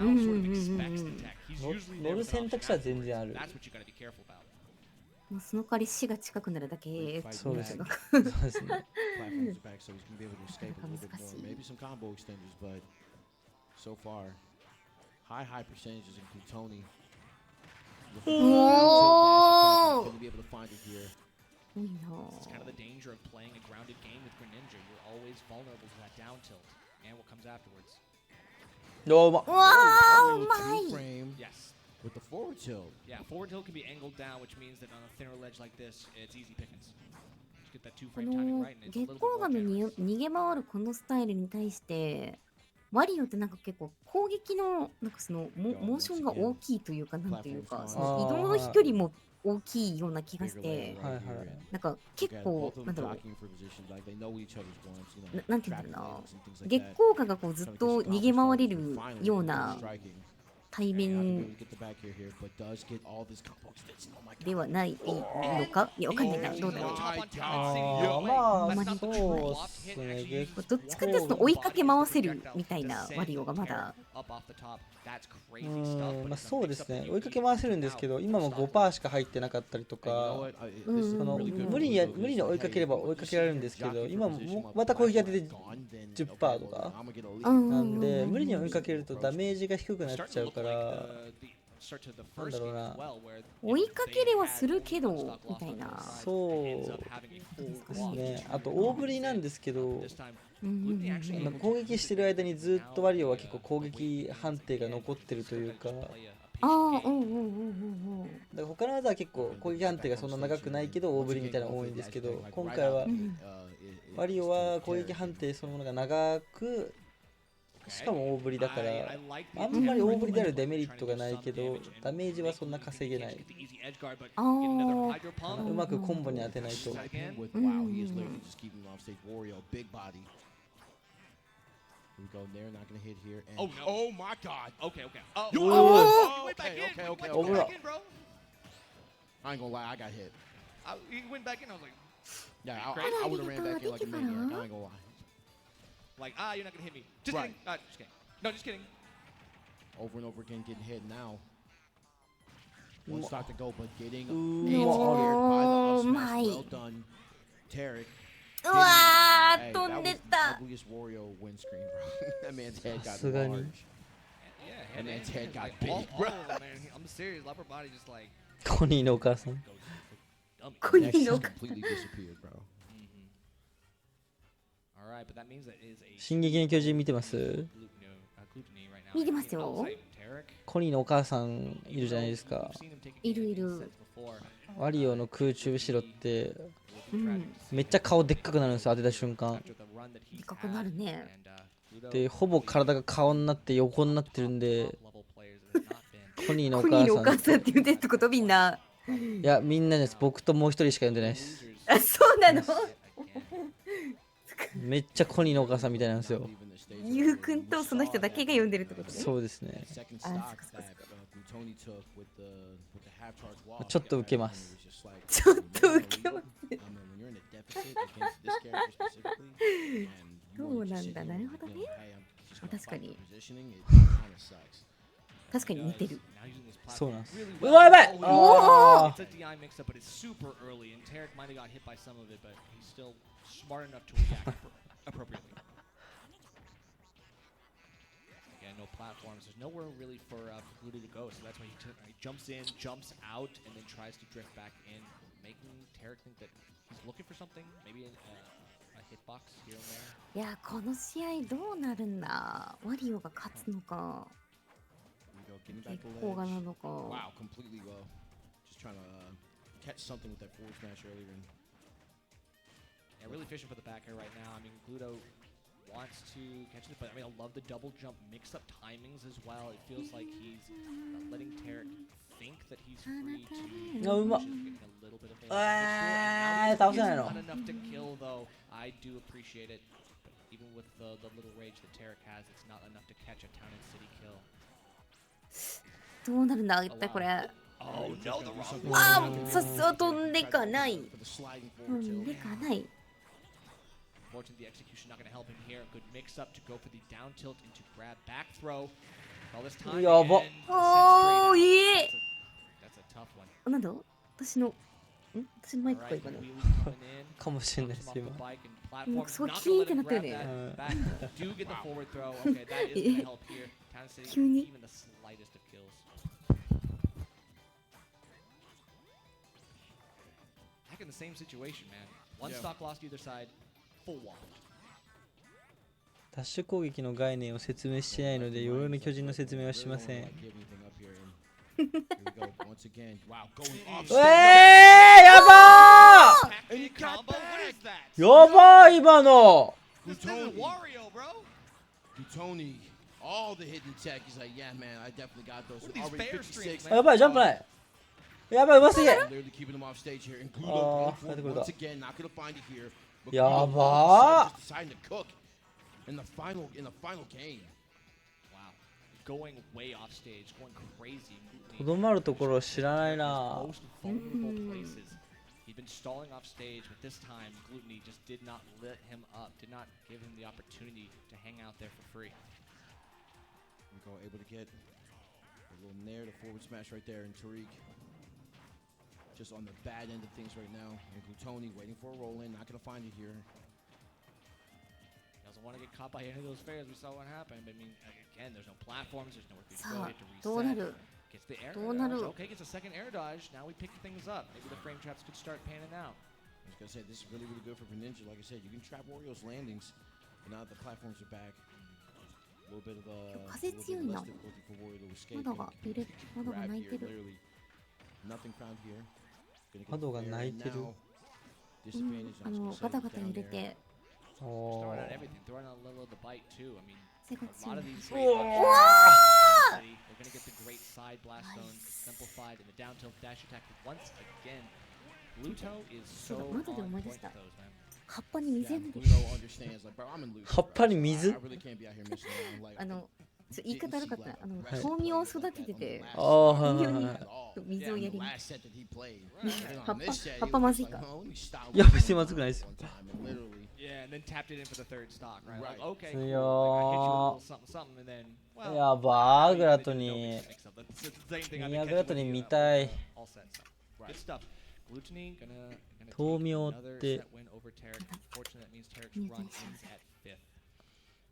乗る選択肢は全然ある。もうその代わり死が近くなるだけ。そうですね。難しい。So far, high percentages in Plutoni. Whoa! Going to be able to find it here. No. It's kind of the danger of playing a grounded game with Greninja. You're always vulnerable to that down tilt and what comes afterwards. No, wow, my. Yes. With the forward tilt. Yeah, forward tilt can be angled down, which means that on a thinner ledge like this, it's easy pickings. Just get that 2-frame timing right, and it's a 月 little 光 bit 亀 more に generous. 逃げ回るこのスタイルに対してワリオってなんか結構攻撃のなんかそのモーションが大きいというかなんていうかその移動の飛距離も大きいような気がして、なんか結構なんだろうなんていうんだろうな、月光亀がこうずっと逃げ回れるような対面ではないのか、いやわかんないな、どうだろう。まあそうっすね。どっちかっていうと追いかけ回せるみたいなワリオがまだ。まあそうですね。追いかけ回せるんですけど、今も 5% しか入ってなかったりとか、無理に追いかければ追いかけられるんですけど、今もまた攻撃が出て 10% とかなんで、無理に追いかけるとダメージが低くなっちゃうから、なんだろうな。追いかけれはするけどみたいな。そうですね。あと大振りなんですけど、攻撃してる間にずっとワリオは結構攻撃判定が残ってるというか。だから他の技は結構攻撃判定がそんな長くないけど大振りみたいなの多いんですけど、今回はワリオは攻撃判定そのものが長く、しかも大振りだから、あんまり大振りであるデメリットがないけど、ダメージはそんな稼げない。うまくコンボに当てないと。Oh my God! Okay. You went back in. Okay, bro. I ain't gonna lie, I got hit. He went back in. I was like, yeah, I would have ran back in like a maniac. I ain't gonna lie. Like, you're not gonna hit me. Just kidding. Just kidding. No, just kidding. Over and over again, getting hit now. One stock to go, but getting Oh my. Well done, Tarek. うわー、飛んでた。 Ugliest Wario windscreen, bro. That man's head got large. That man's head got big, bro. I'm serious. Leopard body just like. コニーのお母さん。コニーのお母さん。Completely disappeared, bro. 進撃の巨人見てます？見てますよ。コニーのお母さんいるじゃないですか。いる。ワリオの空中後ろって、めっちゃ顔でっかくなるんですよ、当てた瞬間。でっかくなるね。で、ほぼ体が顔になって横になってるんで、コニーのおコニーのお母さん。母さんって言ってってことみんな。いや、みんなです。僕ともう一人しか呼んでないです。あ、そうなの？めっちゃコニーのお母さんみたいなんですよ。ゆうくんとその人だけが呼んでるってことね。そうですね。あ、そっかそっかそっか。ちょっと受けます。ちょっと受けます。そうなんだ、なるほどね。確かに。確かに似てる。そうなんです。うわやばい。おお。It's a DI mix up, but it's super early, and Tarek might have got hit by some of it, but he's still smart enough to react appropriately. Again, no platforms. There's nowhere really for Gluto to go, so that's why he jumps in, jumps out, and then tries to drift back in, making Tarek think that he's looking for something, maybe a hitbox here and there. いやこの試合どうなるんだ。ワリオが勝つのか。結構がなのか。Wow, completely low. Just trying to catch something with that forward smash earlier. Yeah, really fishing for the back air right now. I mean, Gluto wants to catch it, but I mean, I love the double jump mix-up timings as well. It feels like he's letting Tarek think that he's free to getting a little bit of damage. Not enough to kill, though. I do appreciate it. But even with the little rage that Tarek has, it's not enough to catch a town and city kill. どうなるんだ一体これ。ああ、さすが飛んでかない。飛んでかない。Unfortunately, the execution not going to help him here. Good mix up to go for the down tilt into grab back throw. All this time. やば。おーいい。That's a tough one. なんだ？私の私のマイクか今の。かもしれないです今。もうすごいキーンってなったよね。急に。Back in the same situation, man. One stock lost either side. Full wall. ダッシュ攻撃の概念を説明してないので、鎧の巨人の説明はしません。やばー！やばい今の。やばいジャンプない。やばいうますぎ。ああ、帰ってくるか。やばー。In the final game. Wow. Going way off stage, going crazy. とどまるところを知らないな。Most vulnerable places. He'd been stalling off stage, but this time Glutony just did not let him up, did not give him the opportunity to hang out there for free. Go able to get a little nair to forward smash right there, and Tariq just on the bad end of things right now. And Glutony waiting for a roll in, not gonna find it here. Doesn't want to get caught by any of those fares. We saw what happened. But I mean, again, there's no platforms. There's nowhere to go. To reset. Gets the air dodge. Okay, gets a second air dodge. Now we pick things up. Maybe the frame traps could start panning out. I was gonna say this is really good for Ninja. Like I said, you can trap Wario's landings, but now that the platforms are back, a little bit of difficulty for Wario to escape. Grab here, literally nothing found here. Gonna get the air now. Disadvantage. Throwing out everything, throwing out a little of the bite too. I mean, a lot of these great they're going to get the great side blast zones simplified in the down tilt dash attack once again. Gluto is so on point with those, man. 葉っぱに水やめて。葉っぱに水？言い方悪かった。豆苗を育ててて、水をやりに。葉っぱまずいか。いや別にまずくないですよ。Yeah, and then tapped it in for the third stock, right? Like, okay, 強 cool. Like, I hit you with a little something, something, and then, well, やばーグラトニ no ー。 mix up. That's the same thing. いやグラトニー見たい。 All set. Good stuff. Glutony gonna take 豆苗っ another て set win over Tarek. Fortunately, that means Tarek's run ends at fifth.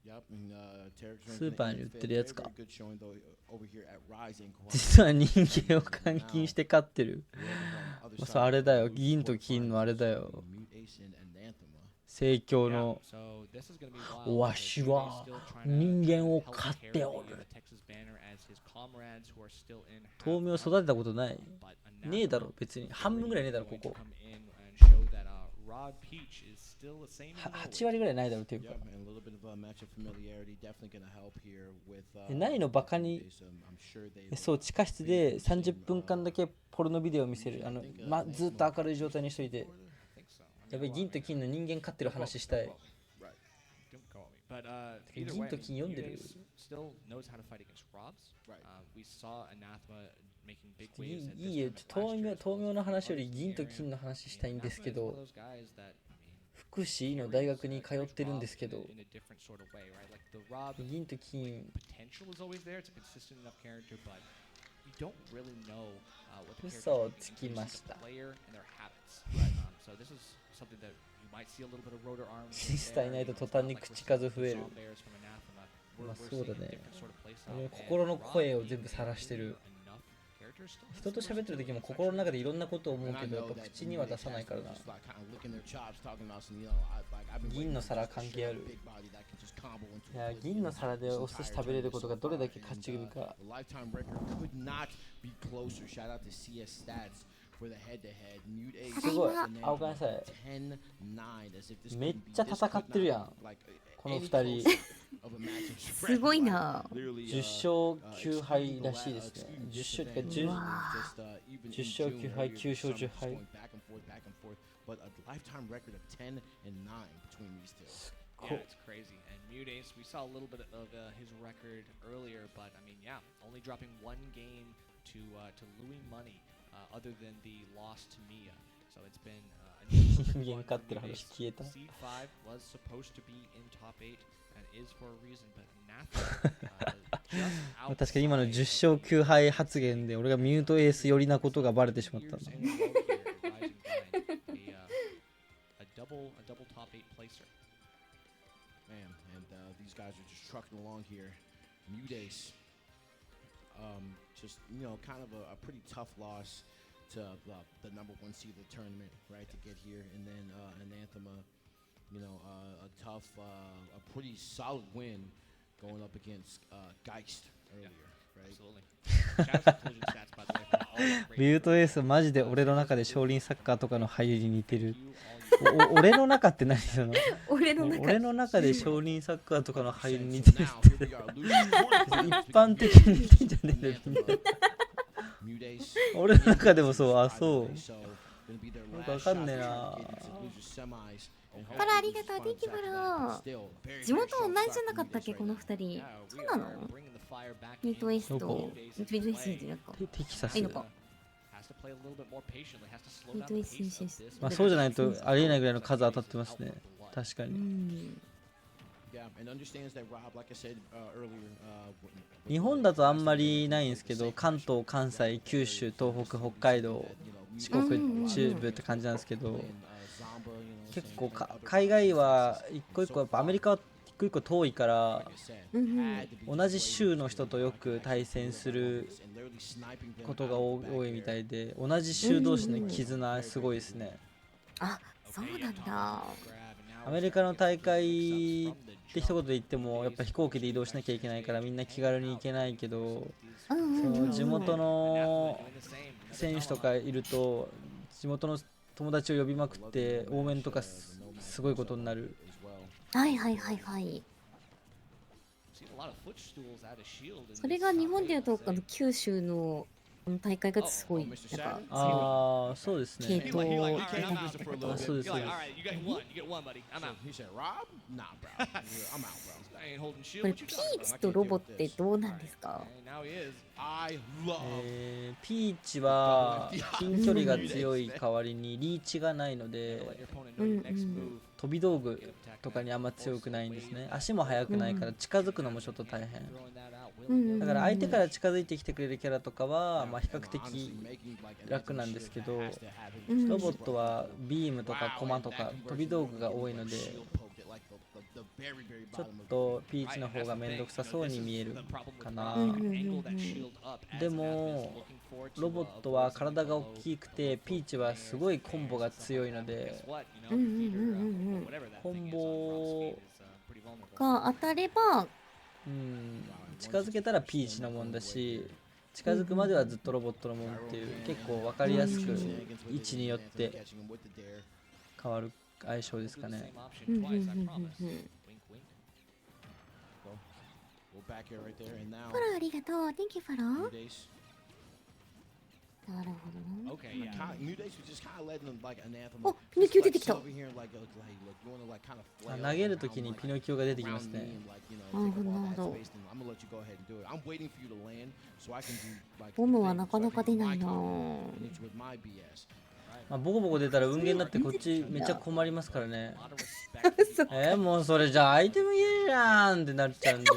Yep, and Tarek's スーパーに売ってるやつか。 good showing though over here at Rising. 実は人間を監禁して勝ってる。そうあれだよ、銀と金のあれだよ。盛況のわしは人間を飼っておる。豆苗育てたことない。ねえだろ別に半分ぐらいねえだろここ。8割ぐらいないだろっていうか。ないのバカに。そう地下室で30分間だけポルノビデオを見せる。ずっと明るい状態にしといて。やべ銀と金の人間飼ってる話したい。銀と金読んでる。いいよ、豆苗の話より銀と金の話したいんですけど、福祉の大学に通ってるんですけど、銀と金嘘をつきました。シスターいないと途端に口数増える。まあそうだね。心の声を全部晒してる。人と喋ってる時も心の中でいろんなことを思うけど、やっぱ口には出さないからな。銀の皿関係ある。いや、銀の皿でお寿司食べれることがどれだけ勝ち組か。すごい。あ、ごめんなさい。めっちゃ戦ってるやん、この2人。すごいな。10勝9敗らしいですね。10勝9敗、9勝10敗。Yeah, it's crazy. And Mudace, we saw a little bit of his record earlier, but I mean, yeah, only dropping one game to Louis Money, other than the loss to Mia. So it's been Seed 5 was supposed to be in top 8 and is for a reason, but Nath 確かに今の10勝9敗発言で俺がミュートエース寄りなことがバレてしまったんだ。A double top 8 placer. Man, and these guys are just trucking along here. Mudace, just, you know, kind of a pretty tough loss to the number 1 seed of the tournament, right, to get here. And then Anathema, you know, a tough, a pretty solid win going up against Geist earlier, right? Absolutely. Shout out to Collision Stats, by the way. ミュートエースマジで俺の中で少林サッカーとかの俳優に似てる。俺の中って何その俺の中で少林サッカーとかの俳優に似てるって一般的に似てんじゃねえんだよ。俺の中でもそう、あ、そう。わかんねえな。パラありがとう、Thank youパラ。地元同じじゃなかったっけこの2人。そうなの？ミートエースとミートエースじゃなくてテキサス。いいのか。ミートエース選手です。まあそうじゃないとありえないぐらいの数当たってますね。確かに。日本だとあんまりないんですけど、関東、関西、九州、東北、北海道、四国、中部って感じなんですけど、結構海外は一個一個やっぱアメリカは一個一個遠いから、同じ州の人とよく対戦することが多いみたいで、同じ州同士の絆すごいですね。あ、そうなんだ。アメリカの大会って一言で言ってもやっぱ飛行機で移動しなきゃいけないからみんな気軽に行けないけど、その地元の選手とかいると地元の友達を呼びまくって応援とかすごいことになる。はいはいはいはい。それが日本でいうと九州の大会がすごいやっぱああ、そうですね。系統あ、そうです。これピーチとロボってどうなんですか？ピーチは近距離が強い代わりにリーチがないので、飛び道具とかにあんま強くないんですね。足も速くないから近づくのもちょっと大変。だから相手から近づいてきてくれるキャラとかはまあ比較的楽なんですけど、ロボットはビームとかコマとか飛び道具が多いので、ちょっとピーチの方がめんどくさそうに見えるかな。でもロボットは体が大きくてピーチはすごいコンボが強いので、コンボが当たれば近づけたらピーチのもんだし、近づくまではずっとロボットのもんっていう結構分かりやすく位置によって変わる相性ですかね。フォローありがとう。Thank you フォロー。なるほどな。お、ピノキオ出てきた。投げるときにピノキオが出てきますね。なるほどなるほど。ボムはなかなか出ないな。まあ、ボコボコ出たら運ゲーになってこっちめっちゃ困りますからね。もうそれじゃあアイテムいいじゃんってなっちゃうんで。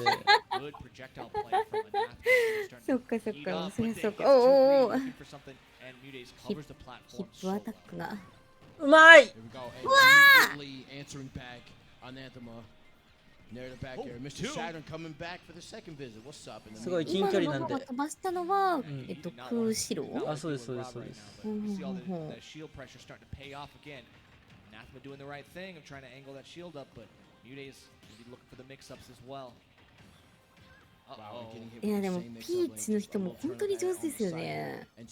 そっかそっか、そりゃそうか。おお。ヒップアタックが。うまい。うわすごい近距離なんで。飛ばしたのは空白。あ、そうですそうですそうです。いやでもピーチの人も本当に上手ですよね。そ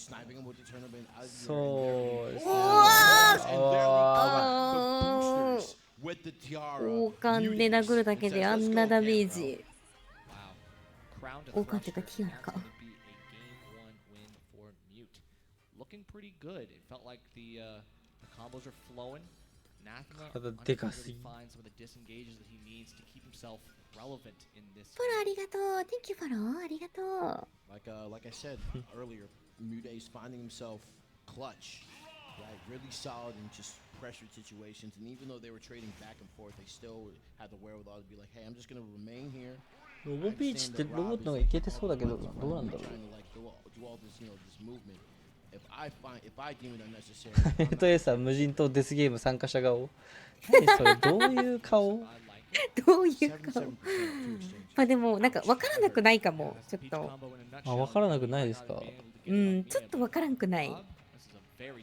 うですね。王冠で殴るだけであんなダメージ。王冠っていうかティアラか。体でかすぎ。フォローありがとう。Thank you フォローありがとう。Like I said earlier, Mude's finding himself clutch, right? Really solid in just pressured situations. And even though they were trading back and forth, they still had the wherewithal to be like, hey, I'm just going to remain here. ロボピーチってロボットがいけてそうだけど、どうなんだろう。トエさん、無人島デスゲーム参加者顔。何それ、どういう顔？どういう顔？まあでもなんか分からなくないかも、ちょっと。あ、分からなくないですか？うん、ちょっと分からんくない。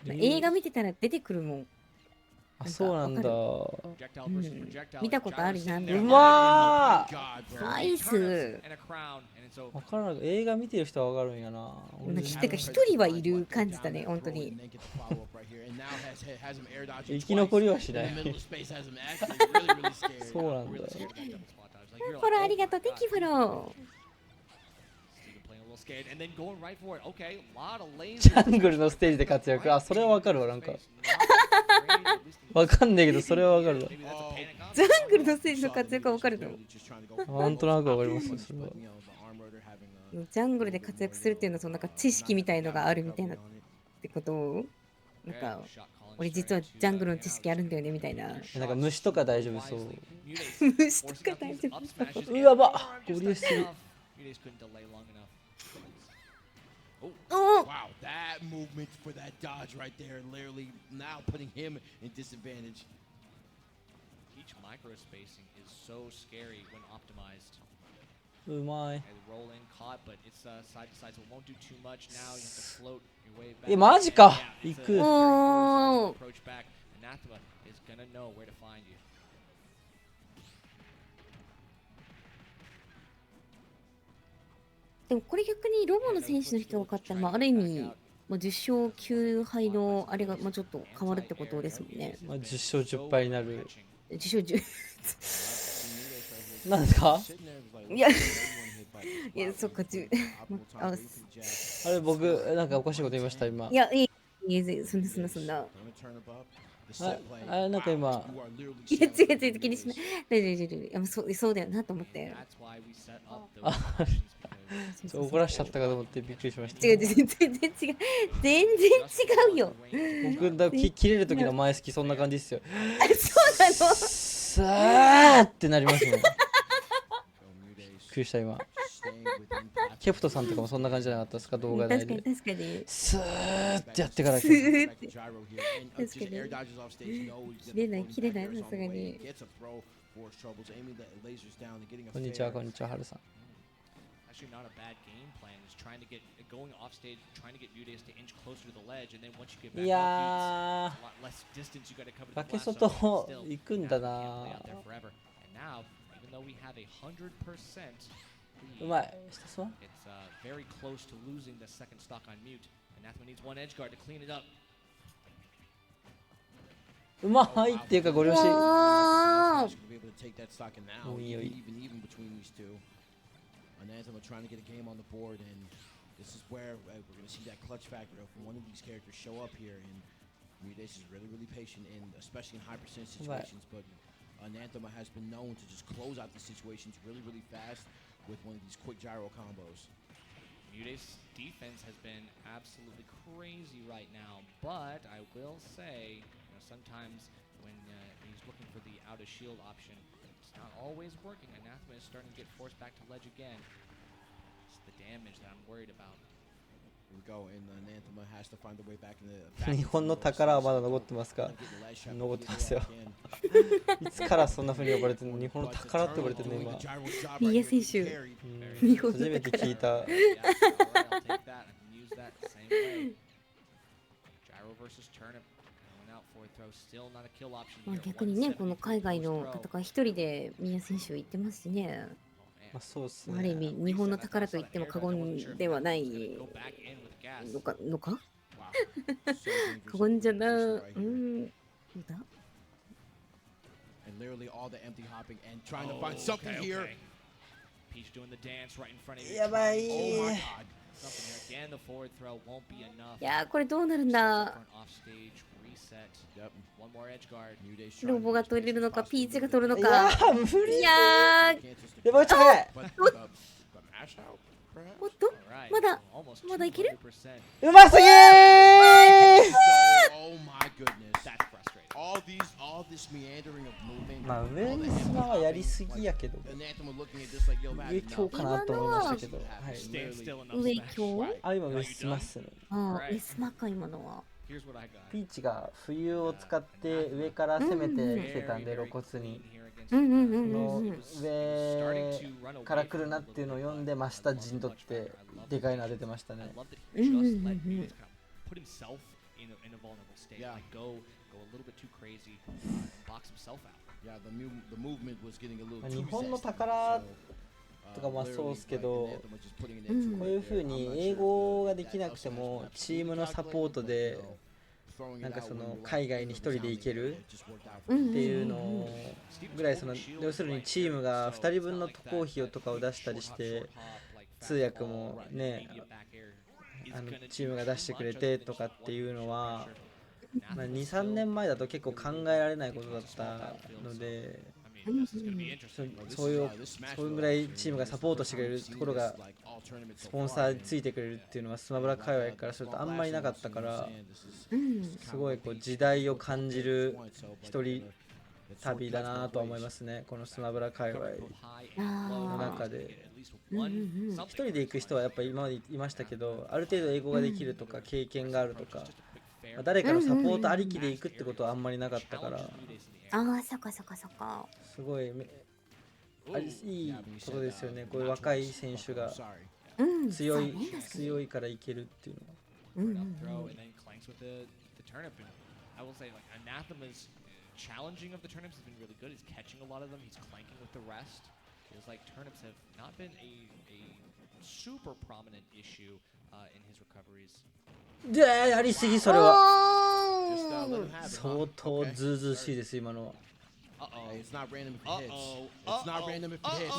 映画見てたら出てくるもん。あ、そうなんだ。うん、見たことあるな。うまー。ナイス。分からない。映画見てる人は分かるんやな。てか一人はいる感じだね、本当に。生き残りはしない。そうなんだ。フォローありがとう。Thank you フォロー。ジャングルのステージで活躍。あ、それはわかるわ。なんかわかんねえけど、それはわかるわ。ジャングルのステージの活躍はわかるの？なんとなくわかりますよ、それは。ジャングルで活躍するっていうのはそのなんか知識みたいのがあるみたいなってことなんか俺実はジャングルの知識あるんだよねみたいな。なんか虫とか大丈夫そう。虫とか大丈夫そう。うわばゴリ押しする。Oh! Wow, that movement for that dodge right there, literally now putting him in disadvantage. Each micro spacing is so scary when optimized. うまい。Roll in caught, but it's side to side, so it won't do too much. Now you have to float your way back. え、マジか。行く。Approach back. Anathema is gonna know where to find you. でもこれ逆にロボの選手の人が勝ったら、まあ、ある意味、まあ、10勝9敗のあれが、まあ、ちょっと変わるってことですもんね。まあ、10勝10敗になる。10勝10。なんですか？いや、いや、そっか、あれ、僕、なんかおかしいこと言いました、今。いや、いい、そんな。あ、なんか今。いや、違う、気にしない。そうだよなと思って。怒らしちゃったかと思ってびっくりしました。違う、全然違うよ。僕切れる時の前好きそんな感じですよ。そうなの？さーってなりますもん。びっくりした今。ケプトさんとかもそんな感じじゃなかったですか、動画内で。確かに。スーってやってから。スーって。確かに。切れない、さすがに。こんにちは、ハルさん。Actually, not a bad game plan. Is trying to get going off stage, trying to get Mudes to inch closer to the ledge, and then once you get back up, it's a lot less distance you got to cover the glass. So still,行くんだな。out there forever. And now, even though we have a 100%,うまい。it's very close to losing the second stock on mute. And Anathema needs one edge guard to clean it up. うまいっていうかご両親。もういいよいい。Anathema trying to get a game on the board, and this is where we're going to see that clutch factor of one of these characters show up here. And Mudes is really patient, especially in high percent situations. But Anathema has been known to just close out the situations really fast with one of these quick gyro combos. Mute's defense has been absolutely crazy right now, but I will say, sometimes when he's looking for the out of shield option, it's not always working. Anathema is starting to get forced back to ledge again. It's the damage that I'm worried about. Here we go, and Anathema has to find a way back in the. 日本の宝はまだ残ってますか？残ってますよ。いつからそんな風に呼ばれてるの？日本の宝って呼ばれてるの今。いや選手。日本の宝。初めて聞いた。まあ逆にね、この海外の方が一人で宮選手行ってますしね。まあそうっすね。ある意味日本の宝と言っても過言ではないのか過言じゃな、どうだ And literally all the empty hopping and trying to find something here. Peach doing the dance right in front of you. やばい。Oh my god. Something here again. The forward throw won't be enough. いやこれどうなるんだ。ロボが取れるのかピーチが取るのか。いやー無理。いやー。やばいちょっおっとまだいける？うますぎー。Oh my goodness. That's frustrating. All this meandering of movement. まあ上にスマはやりすぎやけど。上強かなと思いましたけど。はい。上強？あ今上スマっすね。あ上スマか今のは。ピーチが冬を使って上から攻めてきてたんで露骨に上から来るなっていうのを読んで真下陣取ってでかいのが出てましたね。日本の宝とかまあそうですけど、こういう風に英語ができなくてもチームのサポートでなんかその海外に一人で行けるっていうのぐらい、その要するにチームが2人分の渡航費とかを出したりして通訳もねチームが出してくれてとかっていうのは、2、3年前だと結構考えられないことだったので、そういうぐらいチームがサポートしてくれるところがスポンサーについてくれるっていうのはスマブラ界隈からするとあんまりなかったから、すごいこう時代を感じる一人旅だなとは思いますね、このスマブラ界隈の中で。一人で行く人はやっぱり今までいましたけど、ある程度英語ができるとか経験があるとか、誰かのサポートありきで行くってことはあんまりなかったから、ああそっかそっかそっか、すごいいいことですよね。こういう若い選手が強いからいけるっていうのは。Challenging of the turnips has been really good. He's catching a lot of them. He's clanking with the rest. Feels like turnips have not been a super prominent issue in his recoveries. でやりすぎそれは。相当ズーズーしいです今のは。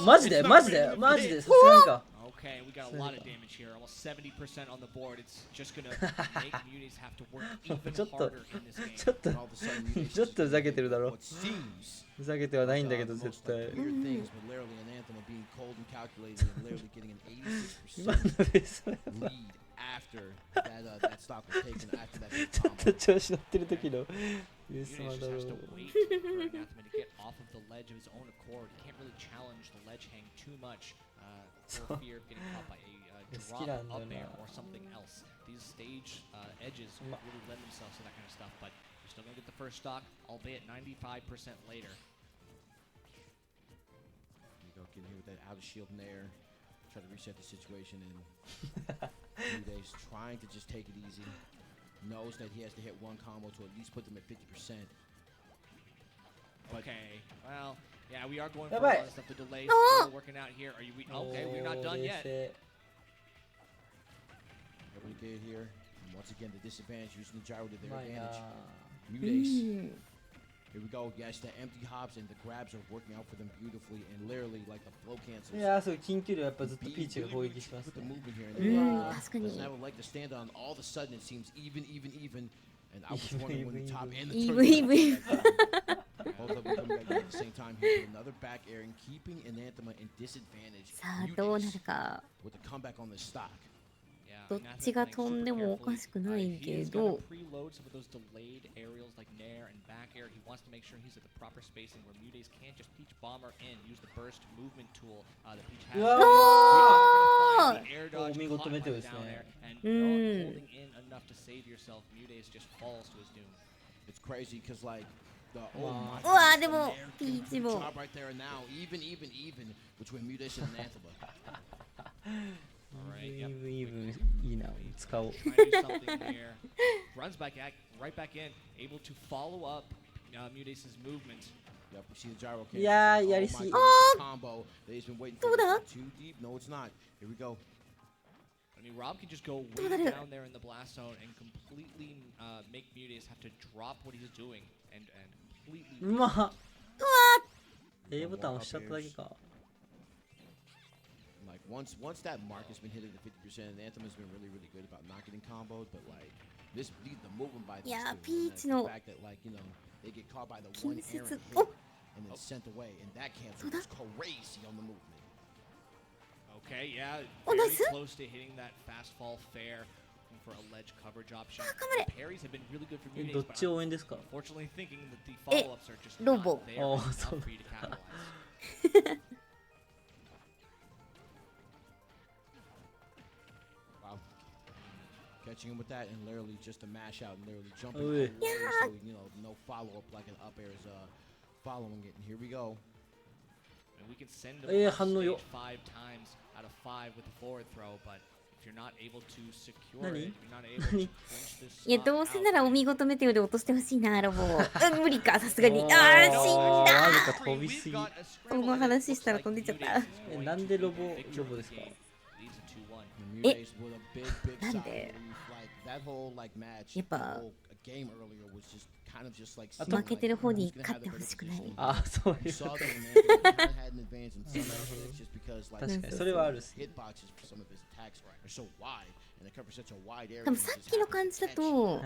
マジでさすがにか。Okay, we got a lot of damage here. Almost 70% on the board. It's just gonna make Munis have to work even harder in this game. ちょっとふざけてるだろ。ふざけてはないんだけど絶対。今のベースはやばい。ちょっと調子乗ってる時のベースはだろう。For fear of getting caught by a drop up air or something else. These stage edges really lend themselves to that kind of stuff, but you're still going to get the first stock, albeit 95% later. You go get here with that out of shield nair, try to reset the situation, and Uday's trying to just take it easy. Knows that he has to hit one combo to at least put them at 50%. Okay, well, yeah, we are going for a lot of stuff. The delay is still working out here. Are you? Okay, we're not done yet. Every good here. And once again, the disadvantage using the gyro to their advantage. Mudace. Here we go. Yes, the empty hops and the grabs are working out for them beautifully, and literally like the flow cancels. いやそう緊急量やっぱずっとピーチが攻撃しますね。確かに。Doesn't have a leg to stand on. All of a sudden, it seems even. And I was wondering when the top and the even. Both of them coming back at the same time here. Another back air and keeping Anathema in disadvantage. With the comeback on the stock. どっちが飛んでもおかしくないけど、うわー、お見事メテオですね。うわでもピーチもイブいいな、使おう。いやー、やりすぎ。どうだRob can just go way down there in the blast zone and completely make Mutes have to drop what he's doing and completely. うまっ。A ボタン押しちゃっただけか。Like once that mark has been hit at the 50%, and Anthem has been really good about not getting comboed, but like the movement by these two, and the fact that like they get caught by the one errant hit and then sent away, and that cancel is crazy on the movement. Okay, yeah, very close to hitting that fast fall fair for a ledge coverage option. The parries have been really good for Mutes, どっち応援ですか？ unfortunately thinking that the follow-ups are just not not there enough for you to capitalize. Wow. Catching him with that and literally just a mash out and literally jumping away, so no follow-up like an up air is following it. And here we go. And we can send him off stage 5 times out of 5 with the forward throw, but if you're not able to secure it, you're not able to clinch this. いや、どうせならお見事メテオで落としてほしいな、ロボ。無理か、さすがに。死んだ。飛びすぎ。その話したら飛んでっちゃった。なんでロボですか？なんで？やっぱ負けてる方に勝ってほしくない。あ、そういうこと。確かにそれはあるっす。多分さっきの感じだと、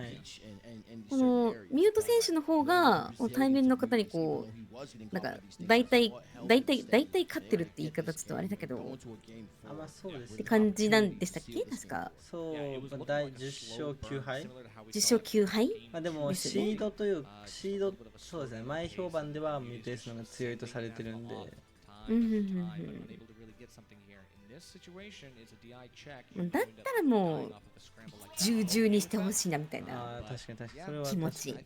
このミュート選手の方が対面の方にこうなんか大体勝ってるって言い方ちょっとあれだけど、って感じなんでしたっけ、確か。そう、10勝9敗。10勝9敗。まあでもシードというそうですね、前評判ではミューテースのが強いとされてるんで。だったらもう10-10にしてほしいなみたいな気持ち。So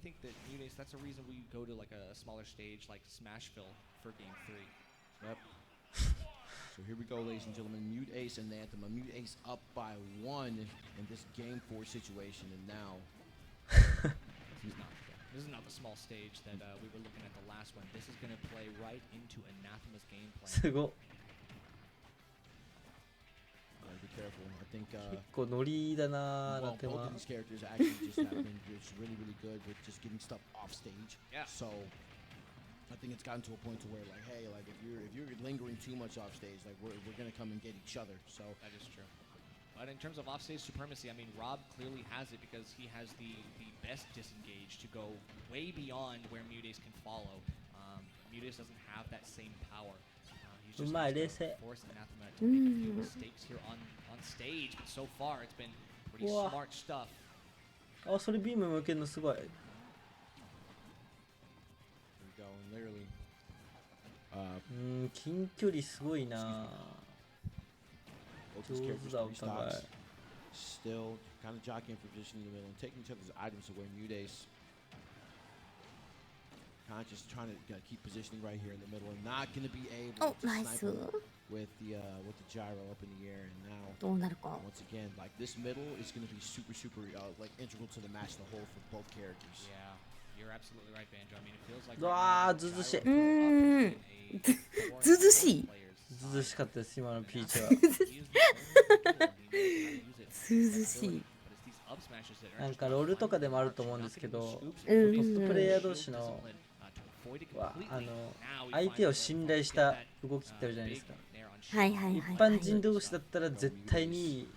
here we go, ladies and gentlemen. Mute Ace and Anthem. Mute Ace up by 1 in this game 4 situation, and now this is not the small stage that we were looking at the last one. This is going to play right into Anathema's game plan. すご。Be careful. I think both of these characters actually just have been just really good with just getting stuff off stage. Yeah. So I think it's gotten to a point to where like, hey, like if you're lingering too much off stage, like we're gonna come and get each other. So that is true. But in terms of offstage supremacy, I mean, Rob clearly has it because he has the best disengage to go way beyond where Mutes can follow. Mutes doesn't have that same power. He's just forced Anathema to make a few mistakes here on stage, but so far it's been pretty smart stuff. あ、それビーム向けるのすごい。近距離すごいな。上手だお互い。Still kind of jockeying for position in the middle and taking each other's items away. Mute Ace kind of just trying to keep positioning right here in the middle and not going to be able to snipe with the gyro up in the air. And now once again, like this middle is going to be super like integral to the match, the whole for both characters. Yeah. You're absolutely right, Banjo. I mean, it feels like ずずしい。ずずしい。ずずしかったです今のピーチは。ずずしい。なんかロールとかでもあると思うんですけど、ホストプレイヤー同士の相手を信頼した動きってあるじゃないですか。はいはいはい。一般人同士だったら絶対に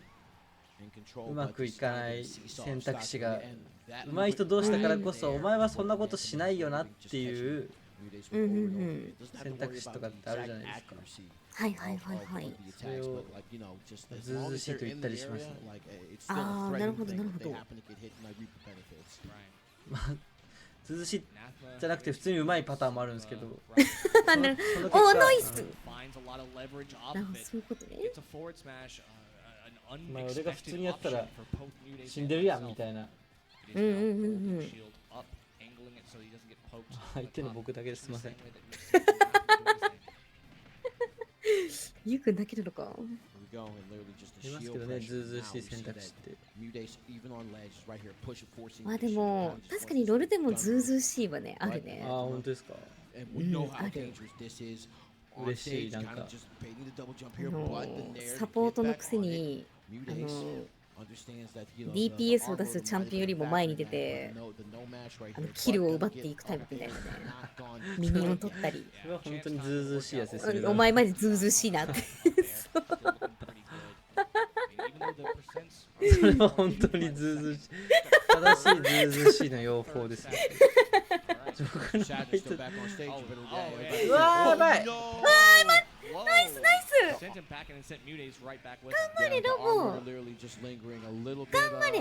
うまくいかない選択肢が上手い人同士だからこそ、お前はそんなことしないよなっていう選択肢とかってあるじゃないですか。はいはいはいはい。それをずうずうしいと言ったりしますね。ああ、なるほどなるほど。まあずうずうしいじゃなくて普通にうまいパターンもあるんですけど。おー、ナイス。なるほど、そういうことね。まあ俺が普通にやったら死んでるやんみたいな。相手の僕だけですいません。ゆうくんだけなのか。いますけどね、ずうずうしい選択肢って。まあでも確かにロールでもずうずうしいはね、あるね。ああ、本当ですか。ある。嬉しい、なんかサポートのくせにDPS を出すチャンピオンよりも前に出てキルを奪っていくタイプみたいなね。ミニオン取ったり。それは本当にずうずうしいやつですね。お前マジずうずうしいなって。それは本当にずうずうしい。正しいずうずうしいの用法ですね。うわー、やばい。ナイスナイス。頑張れロボ。頑張れ。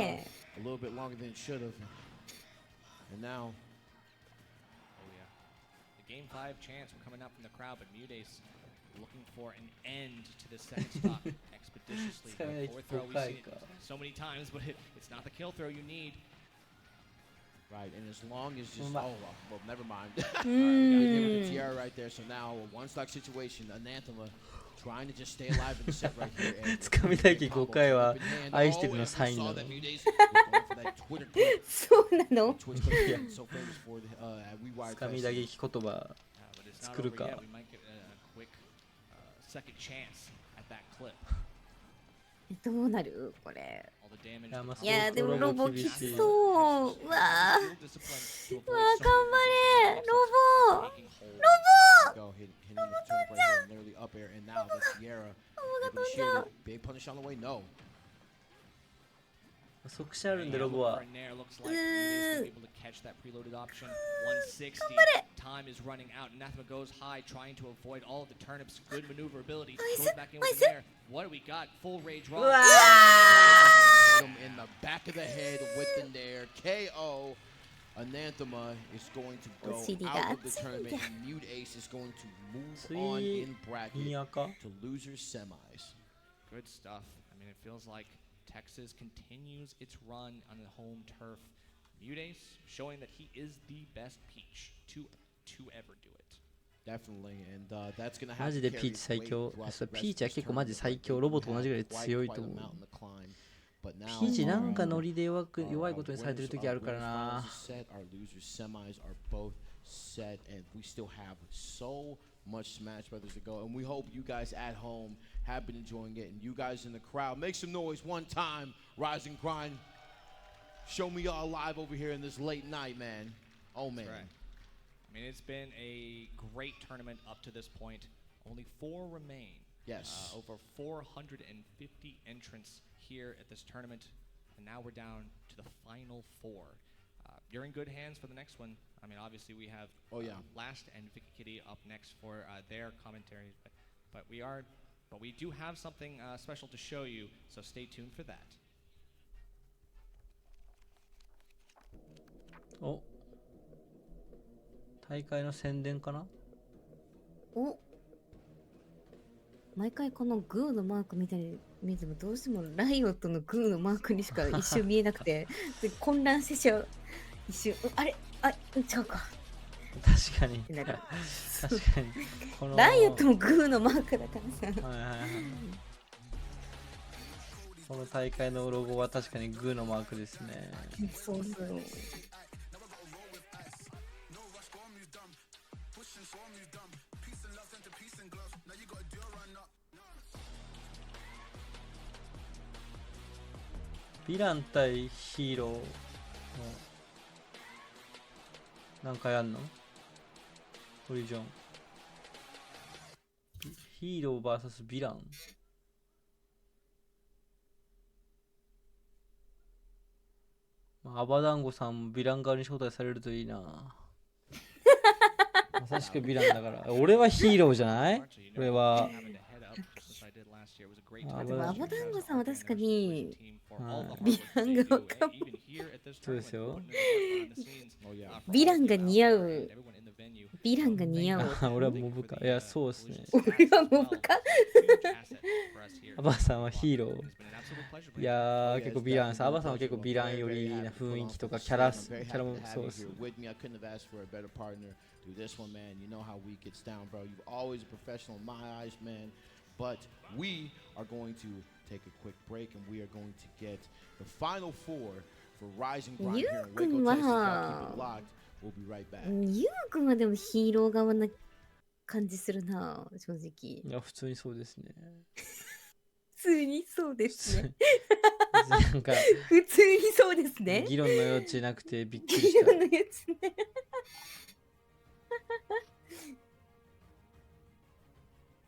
Game 5 chance coming up from the crowd, but Mudace looking for an end to this second stock expeditiously. Fourth throw we've seen it so many times, but it's not the kill throw you need. Right, and as long as just well, never mind. Got hit with the tiara right there. So now a one stock situation. Anathema trying to just stay alive in the set right here. つかみだけ5回は愛してるのサインなの。そうなの？つかみ打撃言葉作るか。どうなるこれ。いやでもロボきつそう。うわあ。うわ頑張れロボ。ロボ。ロボ飛んじゃう。ロボが飛んじゃう。即死あるんでロボは。頑張れ。Time is running out. Anathema goes high, trying to avoid all of the turnips. Good maneuverability. Nice. Goes back in with the nair. What do we got? Full rage rock. Hit him in the back of the head with the nair. KO. Anathema is going to go out of the tournament, and Mute Ace is going to move on in bracket to losers semis. Good stuff. I mean, it feels like Texas continues its run on the home turf. Mute Ace showing that he is the best Peach to ever do it. Definitely, and that's gonna have マジでピーチ最強。ピーチは結構マジ最強。ロボと同じぐらい強いと思う。ピーチなんかノリで弱いことにされてる時あるからな。Much Smash Brothers to go, and we hope you guys at home have been enjoying it, and you guys in the crowd, make some noise one time. Rise and Grind, show me y'all live over here in this late night, man. Oh man. Right. I mean, it's been a great tournament up to this point. Only 4 remain. Yes. Over 450 entrants here at this tournament, and now we're down to the final 4. You're in good hands for the next one. I mean, obviously we have Last and Vicky Kitty up next for their commentary, but we do have something special to show you, so stay tuned for that. お、大会の宣伝かな？お、毎回このグーのマーク見てもどうしてもライオットのグーのマークにしか一瞬見えなくてで混乱してしまう。一瞬あれ違うか。確かに確かにこのライオットもグーのマークだからさ。この大会のロゴは確かにグーのマークですね。そうそう。ヴィラン対ヒーローのなんかやんの？コリジョン。ヒーロー vs ヴィラン。まあ、アバダンゴさんもヴィラン側に招待されるといいな。まさしくヴィランだから俺はヒーローじゃない？俺はでもアバダンゴさんは確かにヴィランが分かんない。そうですよ。ヴィランが似合う。ヴィランが似合う。俺はモブか。いや、そうですね。俺はモブか。アバさんはヒーロー。いやー、結構ヴィランさ。アバさんは結構ヴィランよりな雰囲気とかキャラもそうです。But we are going to take a quick break and we are going to get the final four for Rising Grind here in Waco, Texas. Y'all keep it locked. We'll be right back. ユウ君はでもヒーロー側な感じするな、正直。いや、普通にそうですね。普通にそうですね。なんか普通にそうですね。議論の余地なくてびっくりした。議論の余地ね。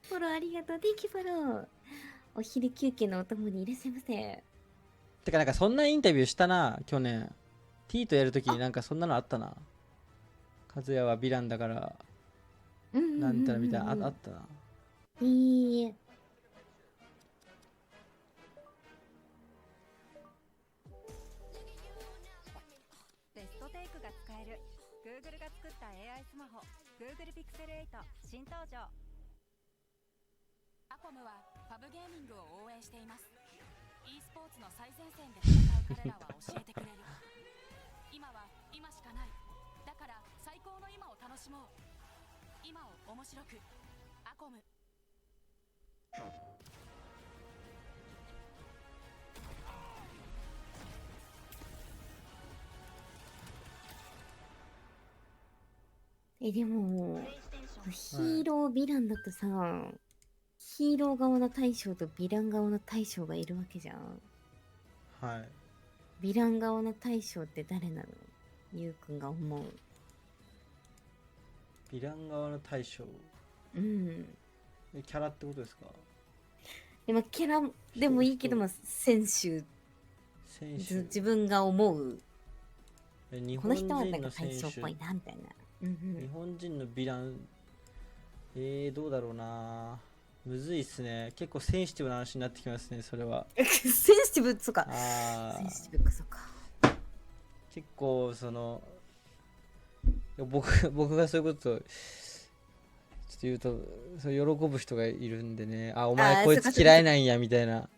フォローありがとう。Thank youフォロー。お昼休憩のお供にいらっしゃいませ。てかなんかそんなインタビューしたな、去年。T とやるときになんかそんなのあったな。和也はヴィランだから、なんたらみたいな、あったな。いい。ベストテイクが使える Google が作った AI スマホ Google Pixel 8新登場。アコムはファブゲーミングを応援しています。 e スポーツの最前線で戦う彼らは教えてくれる。今は今しかない。だから最高の今を楽しもう。今を面白く。アコム。でもヒーローヴィランだとさ、ヒーロー側の大将とヴィラン側の大将がいるわけじゃん。はい。ヴィラン側の大将って誰なの？ゆうくんが思う。ヴィラン側の大将。うん。キャラってことですか？でもキャラでもいいけども、選手。自分が思う。この人はなんか大将っぽいなみたいな。日本人のヴィラン、どうだろうな。むずいっすね。結構センシティブな話になってきますね、それは。センシティブとか。センシティブか、そうか。結構その僕がそういうことちょっと言うとそう喜ぶ人がいるんでね。あ、お前こいつ嫌いなんやみたいな。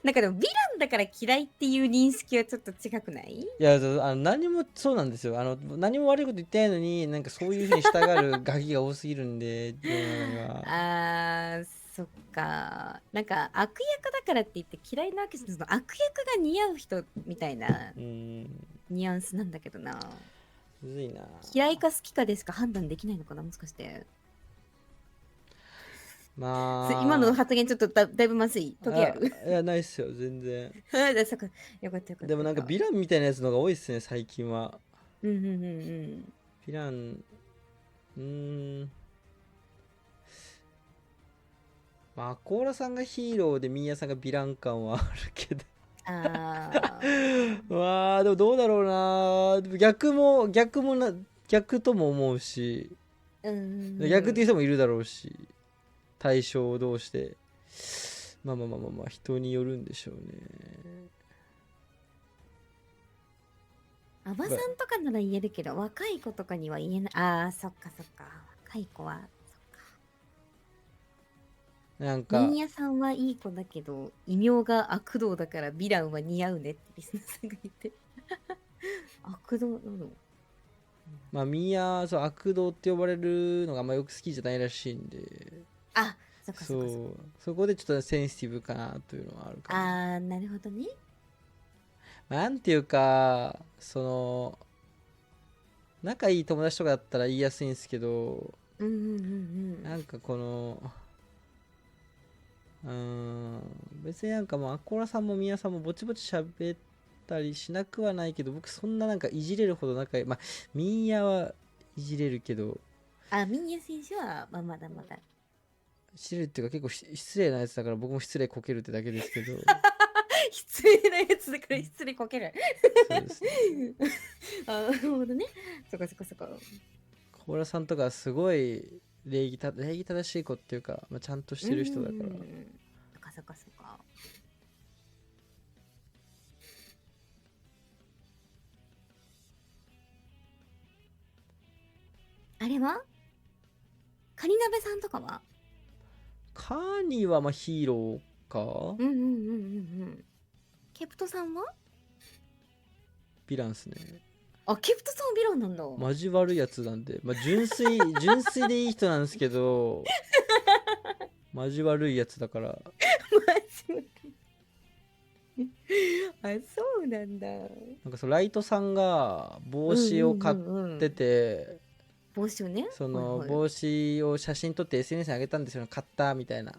なんかでもヴィランだから嫌いっていう認識はちょっと違くない？いや何もそうなんですよ。何も悪いこと言ってないのになんかそういうふうに従うガキが多すぎるんで世の中には。そっか。なんか悪役だからって言って嫌いなわけじゃない。その悪役が似合う人みたいなニュアンスなんだけどな。むずいな。嫌いか好きかでしか判断できないのかな、もしかして。まあ、今の発言ちょっとだいぶまずい。時ある？いや、ないっすよ、全然。よかったよかった。でもなんかヴィランみたいなやつのが多いっすね、最近は。ヴィラン、まあ、コーラさんがヒーローでミーヤさんがヴィラン感はあるけど。まあ、でもどうだろうな。逆とも思うし、逆っていう人もいるだろうし。対象をどうしてまあ人によるんでしょうね。アバさんとかなら言えるけど若い子とかには言えない。そっか若い子はなんかミーヤさんはいい子だけど異名が悪道だからヴィランは似合うねってリスナーさんが言って悪道なの。まあミーヤそう悪道って呼ばれるのがあんまよく好きじゃないらしいんで。そこでちょっとセンシティブかなというのはあるかな。なるほどね。なんていうか仲いい友達とかだったら言いやすいんですけど、なんか別になんかもうアコラさんもミヤさんもぼちぼち喋ったりしなくはないけど、僕そんななんかいじれるほど仲いい。まあミーヤはいじれるけど、ミーヤ選手はまだまだ失礼っていうか結構失礼なやつだから僕も失礼こけるってだけですけど失礼なやつだから失礼こける。そうですね。なるほどね。そこ。コーラさんとかすごい礼儀正しい子っていうか、まあ、ちゃんとしてる人だから。そっかそっかそっか。あれはカニ鍋さんとかは？カーニーはまあヒーローか。ケプトさんはヴィランっすね。あ、ケプトさんはヴィランなんだ。マジ悪いやつなんで、まあ、純粋でいい人なんですけどマジ悪いやつだから。あ、そうなんだ。なんかそのライトさんが帽子を買ってて、帽子をね、その帽子を写真撮って SNS に上げたんですよ、買ったみたいな。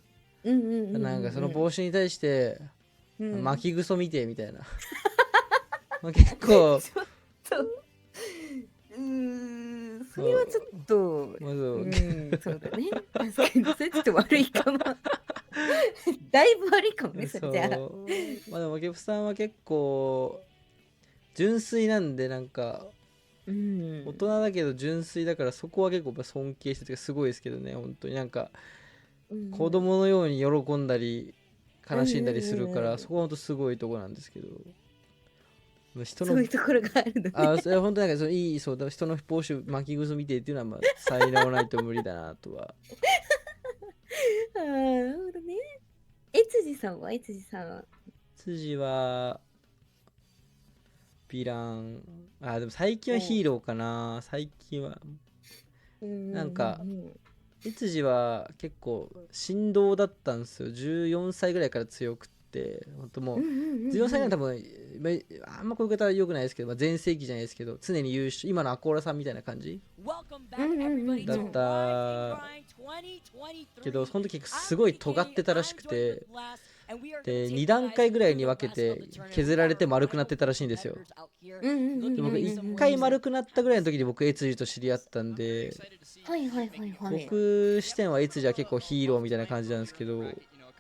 なんかその帽子に対して、巻きぐそ見てみたいなまあ結構それはちょっと、そうだね。確かに、それちょっと悪いかも。だいぶ悪いかもね、それじゃあ。まあでも、ケプさんは結構、純粋なんで、なんか、大人だけど純粋だから、そこは結構尊敬してて、すごいですけどね、本当になんか、子供のように喜んだり、悲しんだりするから、そこは本当すごいとこなんですけど。そういうところがあるのね。あ、それは本当なんかそうだ、人の帽子巻きぐそ見てっていうのはまあ才能ないと無理だなとは。なるほどね。辻さんは辻はヴィラン。あ、でも最近はヒーローかな。最近はなんか辻は結構神童だったんですよ。14歳ぐらいから強くて、本当もう14歳ぐらい多分あんまこういう方は良くないですけど、まあ、全盛期じゃないですけど、常に優秀、今のアコーラさんみたいな感じだったけど、その時すごい尖ってたらしくて、で2段階ぐらいに分けて削られて丸くなってたらしいんですよ。で僕1回丸くなったぐらいの時に僕エツジと知り合ったんで、僕視点はエツジは結構ヒーローみたいな感じなんですけど、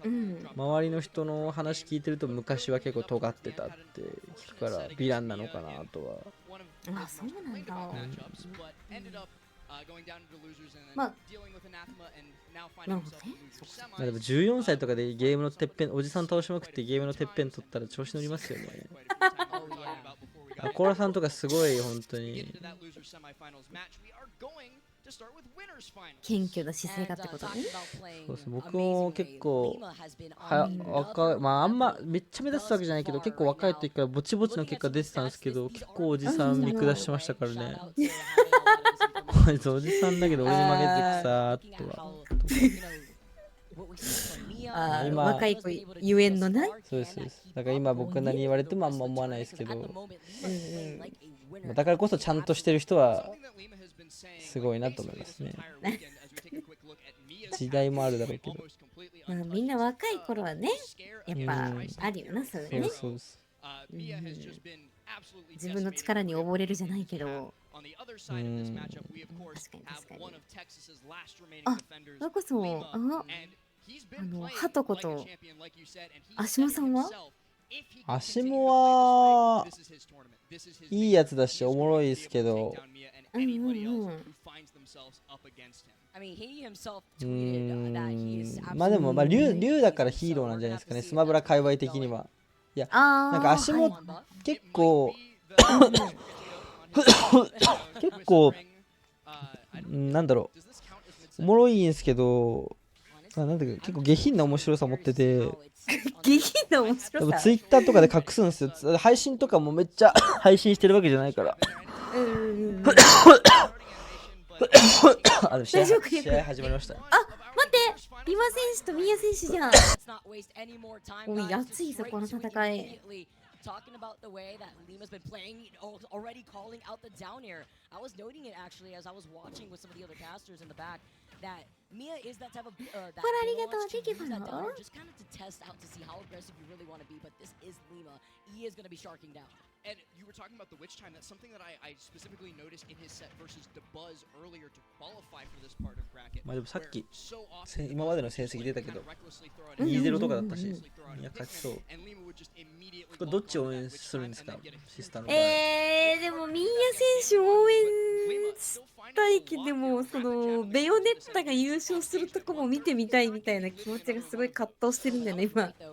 周りの人の話聞いてると昔は結構尖ってたって聞くからヴィランなのかなとは。あ、そうなんだ。まあ、なるほどね。でも14歳とかでゲームのてっぺん、おじさん倒しまくってゲームのてっぺん取ったら調子乗りますよね。アコーラさんとかすごい本当に謙虚な姿勢がってことね。そうです。僕も結構まああんまめっちゃ目立つわけじゃないけど、結構若い時からぼちぼちの結果出てたんですけど、結構おじさん見下してましたからね。こいつおじさんだけど俺に負けてくさーっては。今若い子ゆえんのな。そうです。だから今僕何言われてもあんま思わないですけど、だからこそちゃんとしてる人はすごいなと思いますね。時代もあるだろうけど、まあ、みんな若い頃はね、やっぱあるよな、そういうね。自分の力に溺れるじゃないけど、確かに確かに。あ、それこそハトコとアシモさんは？アシモはいいやつだしおもろいですけど、まあでもまあ竜だからヒーローなんじゃないですかね、スマブラ界隈的には。いや、なんかアシモ結構結構なんだろう、おもろいんですけど、なんだか結構下品な面白さ持ってて。下品な面白さ。ツイッターとかで隠すんですよ。配信とかもめっちゃ配信してるわけじゃないから。試合始まりました。あ、待って、リマ選手とミヤ選手じゃん。おい、熱いぞこの戦い。talking about the way that Lima's been playing, already calling out the down air. I was noting it actually as I was watching with some of the other casters in the back that Mia is that type of that down air just kind of to test out to see how aggressive you really want to be. But this is Lima. He is going to be sharking down. And you were talking about the witch time. That's something that I specifically noticed in his set versus DeBuzz earlier to qualify for this part of bracket. まあでもさっき今までの成績出たけど 2-0 とかだったし、いや勝ちそう。これどっち応援するんですか、シスターの場合。でもミーヤ選手応援したいけど、でもそのベヨネッタが優勝するとこも見てみたいみたいな気持ちがすごい葛藤してるんだよね今。確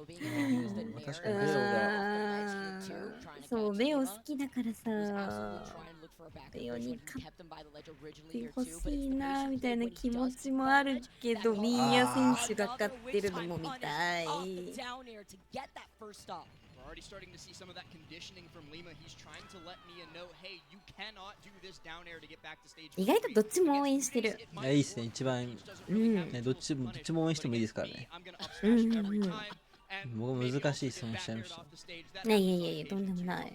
かにベヨがそうベヨ好きだからさ、ベヨに勝ってほしいなみたいな気持ちもあるけど、ミーヤ選手が勝ってるのも見たい。Already starting to see some of that conditioning from Lima. He's trying to let Mia know, hey, you cannot do this down air to get back to stage. 意外とどっちも応援してる。いやいいっすね、一番、ね、どっちも応援してもいいですからね。僕難しい質問しちゃいました。いやいやいやいや、とんでもない。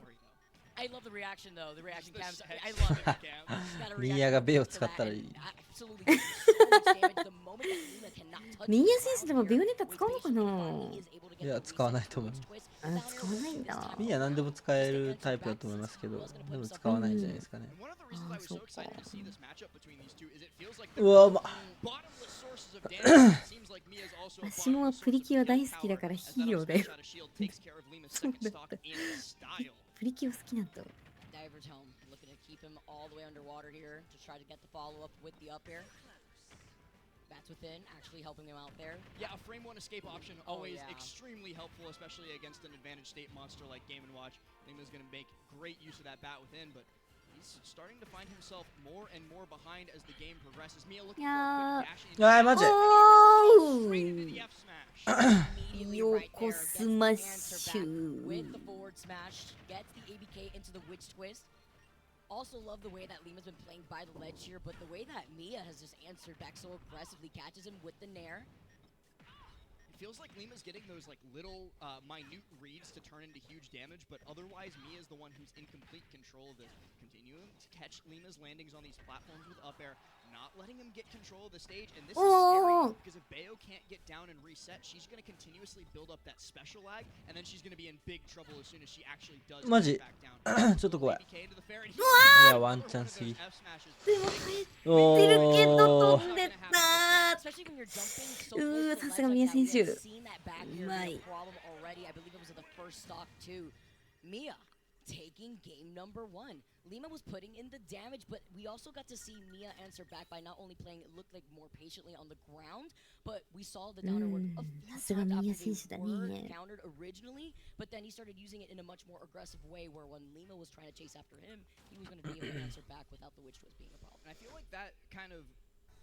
I love the reaction though. The reaction cams. I love it. ミーヤがベを使ったらいい。ミーヤ選手でもベヨネッタ使うのかな。いや使わないと思います。使わないんだ。ミーヤ何でも使えるタイプだと思いますけど、でも使わないんじゃないですかね。そうか。うわうま。私もプリキュア大好きだからヒーローだよ。そうだった。プリキュア好きなんだ。Bats within, actually helping him out there. Yeah, a frame one escape option always extremely helpful, especially against an advantage state monster like Game & Watch. Lima's going to make great use of that bat within, but he's starting to find himself more and more behind as the game progresses. Mia looking for a quick dash. Straight into the F smash. Yoko smash. With the forward smash, gets the ABK into the witch twist. Also love the way that Lima's been playing by the ledge here, but the way that Mia has just answered back so aggressively, catches him with the nair. It feels like Lima's getting those like little minute reads to turn into huge damage, but otherwise Mia's the one who's in complete control of this. Continuing to catch Lima's landings on these platforms with up air, not letting him get control of the stage, and this is scary because if Bayo can't get down and reset, she's going to continuously build up that special lag, and then she's going to be in big trouble as soon as she actually does get back down. ちょっと怖い。いやワンチャンすぎ。でも入ってるけど飛んでった。さすが宮選手。うまい。Mia taking game number 1. Lima was putting in the damage, but we also got to see Mia answer back by not only playing, it looked like more patiently on the ground, but we saw the downer work a few times after they were countered originally, but then he started using it in a much more aggressive way where when Lima was trying to chase after him, he was going to be able to answer back without the witch twist being a problem. And I feel like that kind of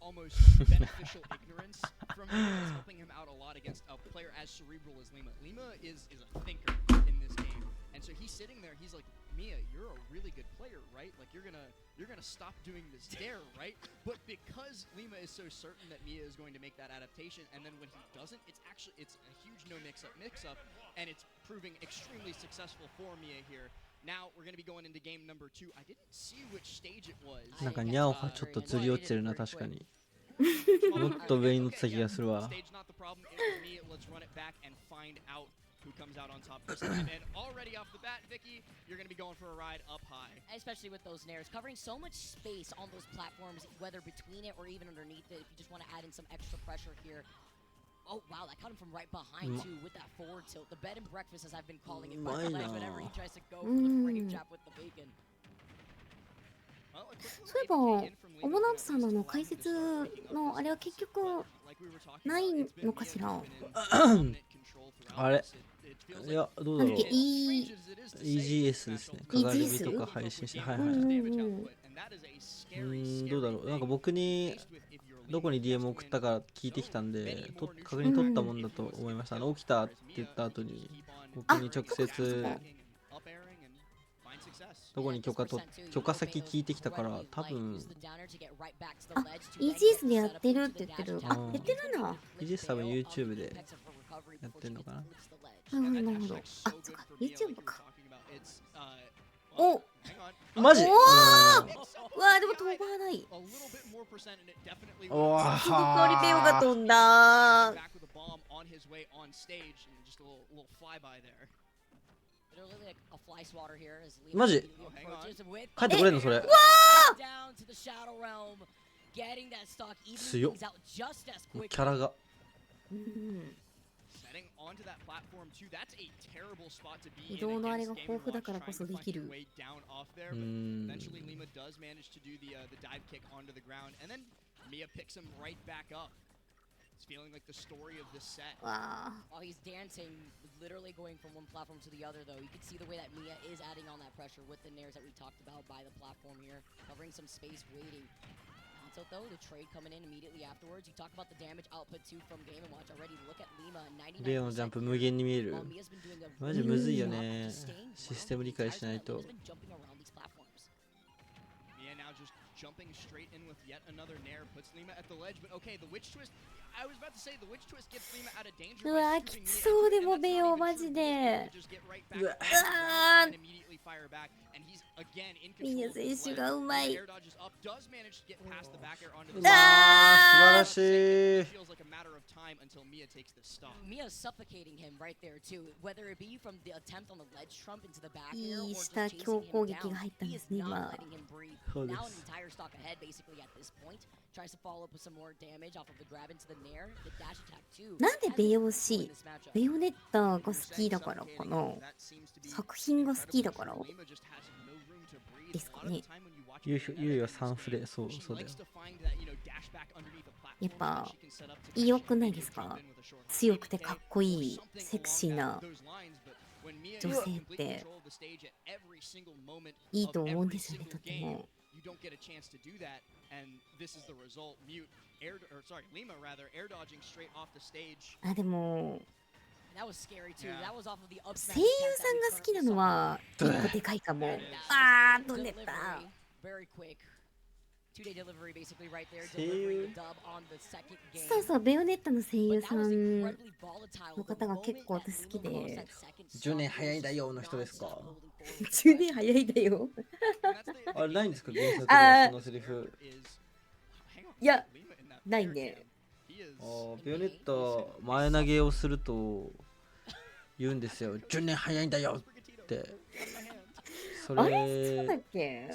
almost beneficial ignorance from Lima is helping him out a lot against a player as cerebral as Lima. Lima is a thinker in this game. And so he's sitting there, he's like, Mia, you're a really good player, right? Like you're gonna stop doing this dare, right? But because Lima is so certain that Mia is going to make that adaptation, and then when he doesn't, it's a huge no mix-up, and it's proving extremely successful for Mia here. Now we're gonna be going into game number 2. I didn't see which stage it was. なんかニャオがちょっとずり落ちてるな確かに。もっと上に乗ってた気がするわ。Who comes out on top this time, and already off the bat, Vicky, you're going to be going for a ride up high. Especially with those nairs, covering so much space on those platforms, whether between it or even underneath it, if you just want to add in some extra pressure here. Oh, wow, that caught him from right behind, too, with that forward tilt. The bed and breakfast, as I've been calling it, by the ledge, whenever he tries to go for the frame trap with the bacon. そういえば、オモナンプさんの解説のあれは結局ないのかしら。あれいや、どうだろう。EGS ですね。かがり火とか配信して、はいはい。どうだろう。なんか僕にどこに DM 送ったか聞いてきたんで、確認取ったもんだと思いました。起きたって言った後に、僕に直接、どこに許可先聞いてきたから、多分。EGS でやってるって言ってる。やってるな。EGS 多分 YouTube でやってるのかな。なるほど。あ、そっか、YouTube か。お、マジ？うわ、でも飛ばない。おわすごくオリペオが飛んだ。マジ帰ってこれんのそれ。強っ。キャラが。移動のあれが豊富だからこそできる。Feeling like the story of this set. Wow. While he's dancing, literally going from one platform to the other, though, you can see the way that Mia is adding on that pressure with the nairs that we talked about by the platform here, covering some space, waiting. So though, the trade coming in immediately afterwards. You talk about the damage output too from Game & Watch already. Look at Lima, 99%. レオのジャンプ無限に見える。マジむずいよね。システム理解しないと。Mia now just jumping straight in with yet another nair, puts Lima at the ledge, but okay, the witch twist. I was about to say the witch twist gets Lima out of danger. うわきつそうでもベヨマジで。うわミヤ選手がうまい。うわ素晴らしい。Mia's suffocating him right there too, whether it be from the attempt on the ledge trump into the back air いい or just 下 chasing 強 him 攻撃が down. 入ったん He で is すね not 今。 letting him breathe. そうで Now す。 an entire stock ahead basically at this point. Tries to follow up with some more damage off of the grab into the nair. The dash attack too. なんでベヨしベヨネッタが好きだからかな。作品が好きだからですかね。ゆいは3フレ、そうだよ。やっぱ良くないですか。強くてかっこいいセクシーな女性っていいと思うんですよね、とても。You don't get a chance to do that, and this is the result. Lima rather air dodging straight off the stage. あ、でも That was scary too. That was off of the up smash. 声優さんが好きなのは結構でかいかも。あー、飛んでった。 Very quick. 2-day delivery basically right there. Delivering the dub on the second game. そうそう、ベヨネッタの声優さんの方が結構私好きで。10年早いんだよの人ですか。10年早いんだよ。あれないんですか、原作のそのセリフ。いや、ないね。ベヨネッタ前投げをすると言うんですよ。10年早いんだよって。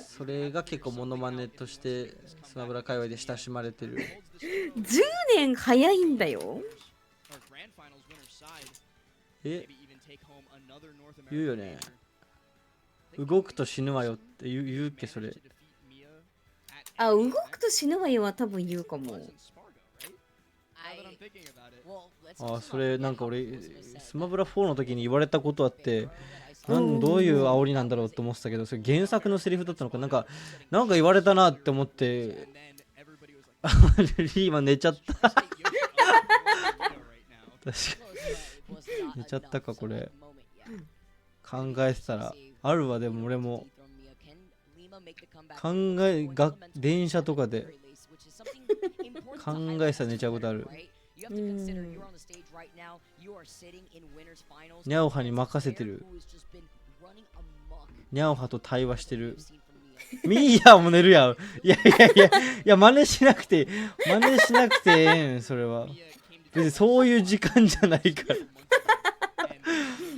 それが結構モノマネとしてスマブラ界隈で親しまれてる。10年早いんだよ。言うよね。動くと死ぬわよって言うっけそれ。あ、動くと死ぬわよは多分言うかも。あ、それなんか俺スマブラ4の時に言われたことあって、どういう煽りなんだろうと思ってたけど、それ原作のセリフだったのか、なんか言われたなって思ってリーマン寝ちゃった確か寝ちゃったか。これ考えてたらあるわ。でも俺も電車とかで考えてたら寝ちゃうことある。ニャオハに任せてる。ニャオハと対話してる。ミーヤーも寝るやん。いや真似しなくてええん。それは別にそういう時間じゃないか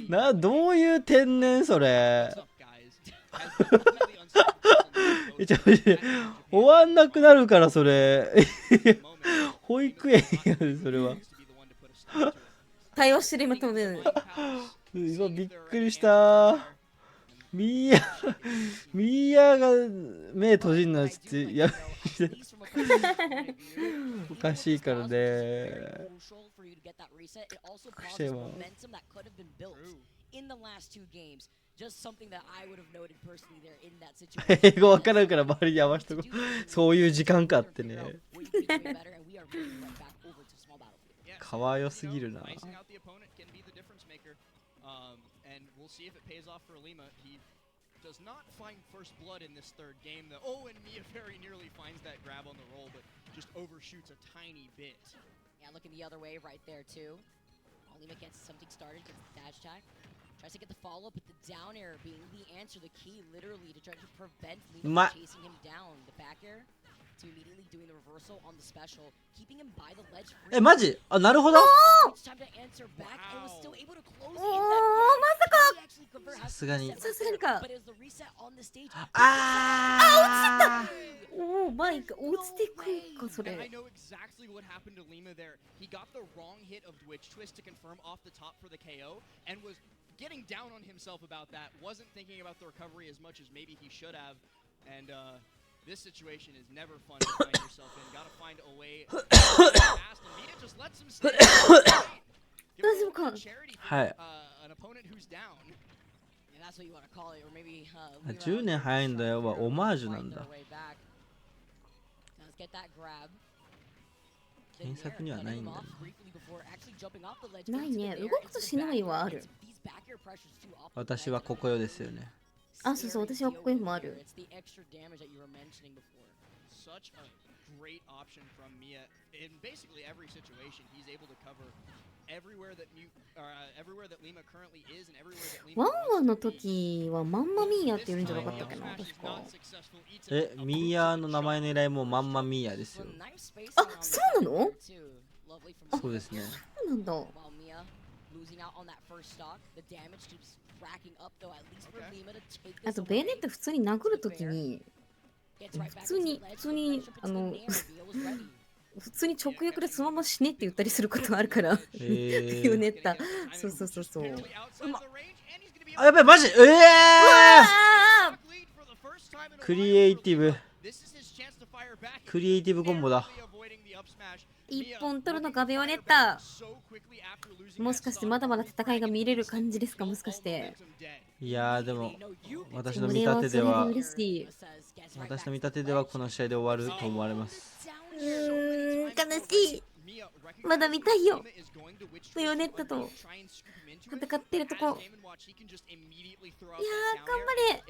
らどういう天然それ終わんなくなるからそれ保育園やでそれは対応してる今多分。今びっくりした。ミーヤが目閉じんなっつってやめておかしいからね。英語わからんから周りに合わせとこう。そういう時間かってね。かわよすぎるな。And we'll see if it pays off for Lima. He does not find first blood in this third game, though. Oh, and Mia very nearly finds that grab on the roll, but just overshoots a tiny bit. Yeah, looking the other way right there, too. Lima gets something started, gets the dash attack. Tries to get the follow-up, but the down air being the answer, the key, literally, to try to prevent Lima from chasing him down. The back air to immediately doing the reversal on the special, keeping him by the ledge. マジ？あ、なるほど。まさかさすがに。さすがにか。 But it was the reset on the stage. あー、落ちた。おお、マイク落ちてくんかそれ。 I know exactly what happened to Lima there. He got the wrong hit of Twitch Twist to confirm off the top for the KO and was getting down on himself about that. Wasn't thinking about the recovery as much as maybe he should have. And this situation is never fun to find yourself in. Gotta find a way fast. And Mia just lets him stay. 大丈夫か。はい。An opponent who's down. And that's what you want to call it, or maybe 10年早いんだよはオマージュなんだ。Let's get that grab. 検索にはないんだね。ないね。動くとしないはある。私はここよですよね。あ、そうそう、私はここにもある。 Such a great option from Mia in basically every situation. He's able to cover everywhere that Lima currently is and everywhere that Lima. ワンワンの時はマンマミーヤって言うんじゃなかったっけな、確か。ミーヤの名前の由来もマンマミーヤですよ。あ、そうなの？そうですね。そうなんだ。あとベネット普通に殴るときに普通に普通に直訳でそのまま死ねって言ったりすることあるからベネッタ。そうそうそうそう。あ、やばい、マジクリエイティブコンボだ。一本取るのかベヨネッタ。もしかしてまだまだ戦いが見れる感じですか、もしかして。いやーでも私の見立てではこの試合で終わると思われます。悲しい。まだ見たいよ。ベヨネッタと戦ってるとこ。いやー頑張れ。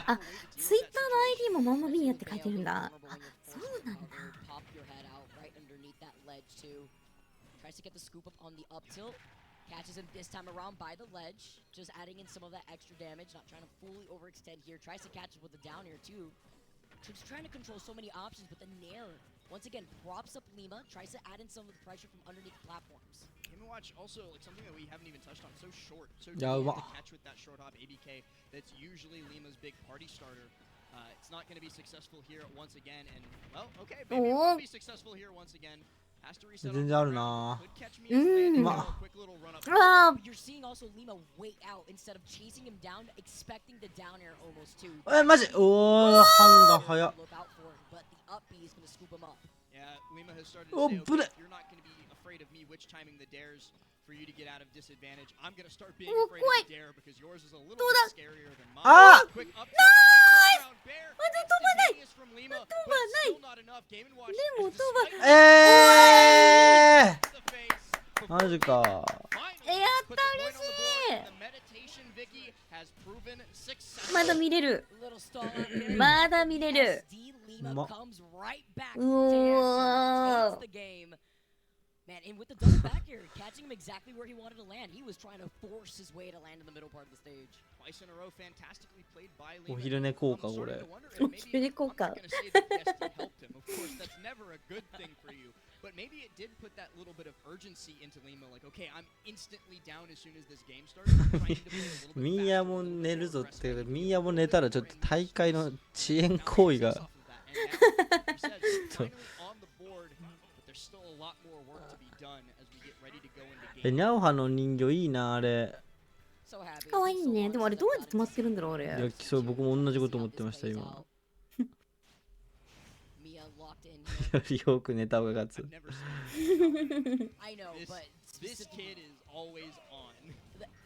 あ、ツイッターの ID もマンマミーヤって書いてるんだ。あ、そうなんだ。Catches him this time around by the ledge, just adding in some of that extra damage, not trying to fully overextend here. Tries to catch him with the down air too. Just trying to control so many options, but the nair once again props up Lima, tries to add in some of the pressure from underneath the platforms. Watch also like something that we haven't even touched on. So short, so difficult to catch with that short hop ABK. That's usually Lima's big party starter. It's not going to be successful here once again, and well, okay, maybe it will be successful here once again. 全然あるな。まあ。You're seeing also Lima wait out instead of chasing him down, expecting the down air almost too. マジ。おお、ハンが早っ。お、ぶれ。For you to get out of disadvantage, I'm gonna start being afraid of the dare because yours is a little bit scarier than mine. Quick up around bear. Instantaneous from Lima, but still not enough. Game and Watch. マジか。やった嬉しい。まだ見れる。まだ見れる。うお。Man, and with the double back here, catching him exactly where he wanted to land. He was trying to force his way to land in the middle part of the stage. Twice in a row, fantastically played by Lima. お昼寝効果これ。お昼寝効果。Of course, that's never a good thing for you. But maybe it did put that little bit of urgency into Lima. Like, okay, I'm instantly down as soon as this game starts. ミーヤも寝るぞって、ミーヤも寝たらちょっと大会の遅延行為が。ニャオハの人形いいなあれ。かわいいね。でもあれどうやって止まってるんだろうあれ。いや、そう僕も同じこと思ってました今。よりよく寝た方が勝つ。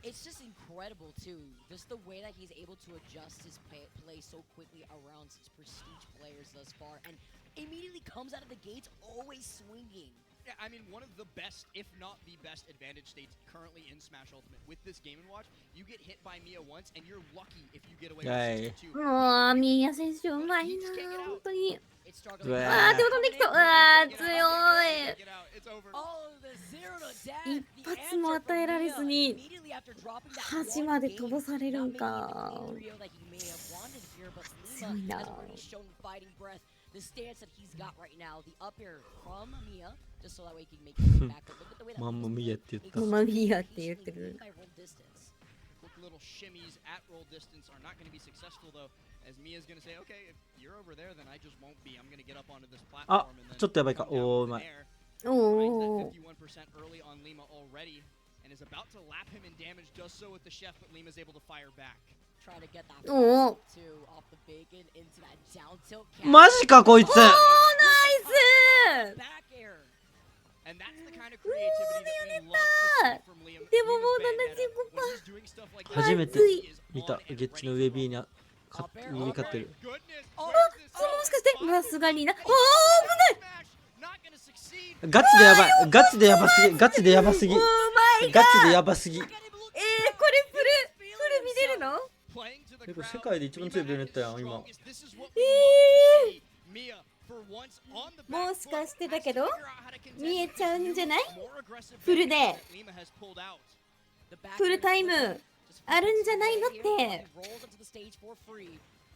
It's just incredible too, just the way that he's able to adjust his play so quickly around such prestige players thus far, and immediately comes out of the gates always swinging. Yeah, I mean, one of the best, if not the best, advantage states currently in Smash Ultimate. With this Game & Watch, you get hit by Mia once, and you're lucky if you get away with 62. もうミーヤ選手うまいな本当に。あー手を飛んできた。あー強い。一発も与えられずに端まで飛ばされるんか。強いな。the stance that he's got right now, the up air from Mia, just so that way he can make it back. But look at the way that マンマミヤって言った。ママミヤって言ってる。Little shimmies at roll distance are not going to be successful though, as Mia's going to say, okay, if you're over there, then I just won't be. I'm going to get up onto this platform and then ちょっとやばいか。おー、うまい。おー。 51% early on Lima already, and is about to lap him in damage, does so with the chef, but Lima's able to fire back. Try to get that おー。 two off the bacon into that down tilt. マジかこいつ。おー、ナイス。 Back air. And that's the kind of creativity that we love to see from Liam. でももう75%。初めて見たゲッチの上 B に上に勝ってる。あ、もしかしてさすがにな。おー、危ない。ガチでやばい。ガチでやばすぎ。ガチでやばすぎ。ガチでやばすぎ。これフル見れるの？結構世界で一番強いベルネットやん今。もしかしてだけど見えちゃうんじゃない？フルでフルタイムあるんじゃないのって。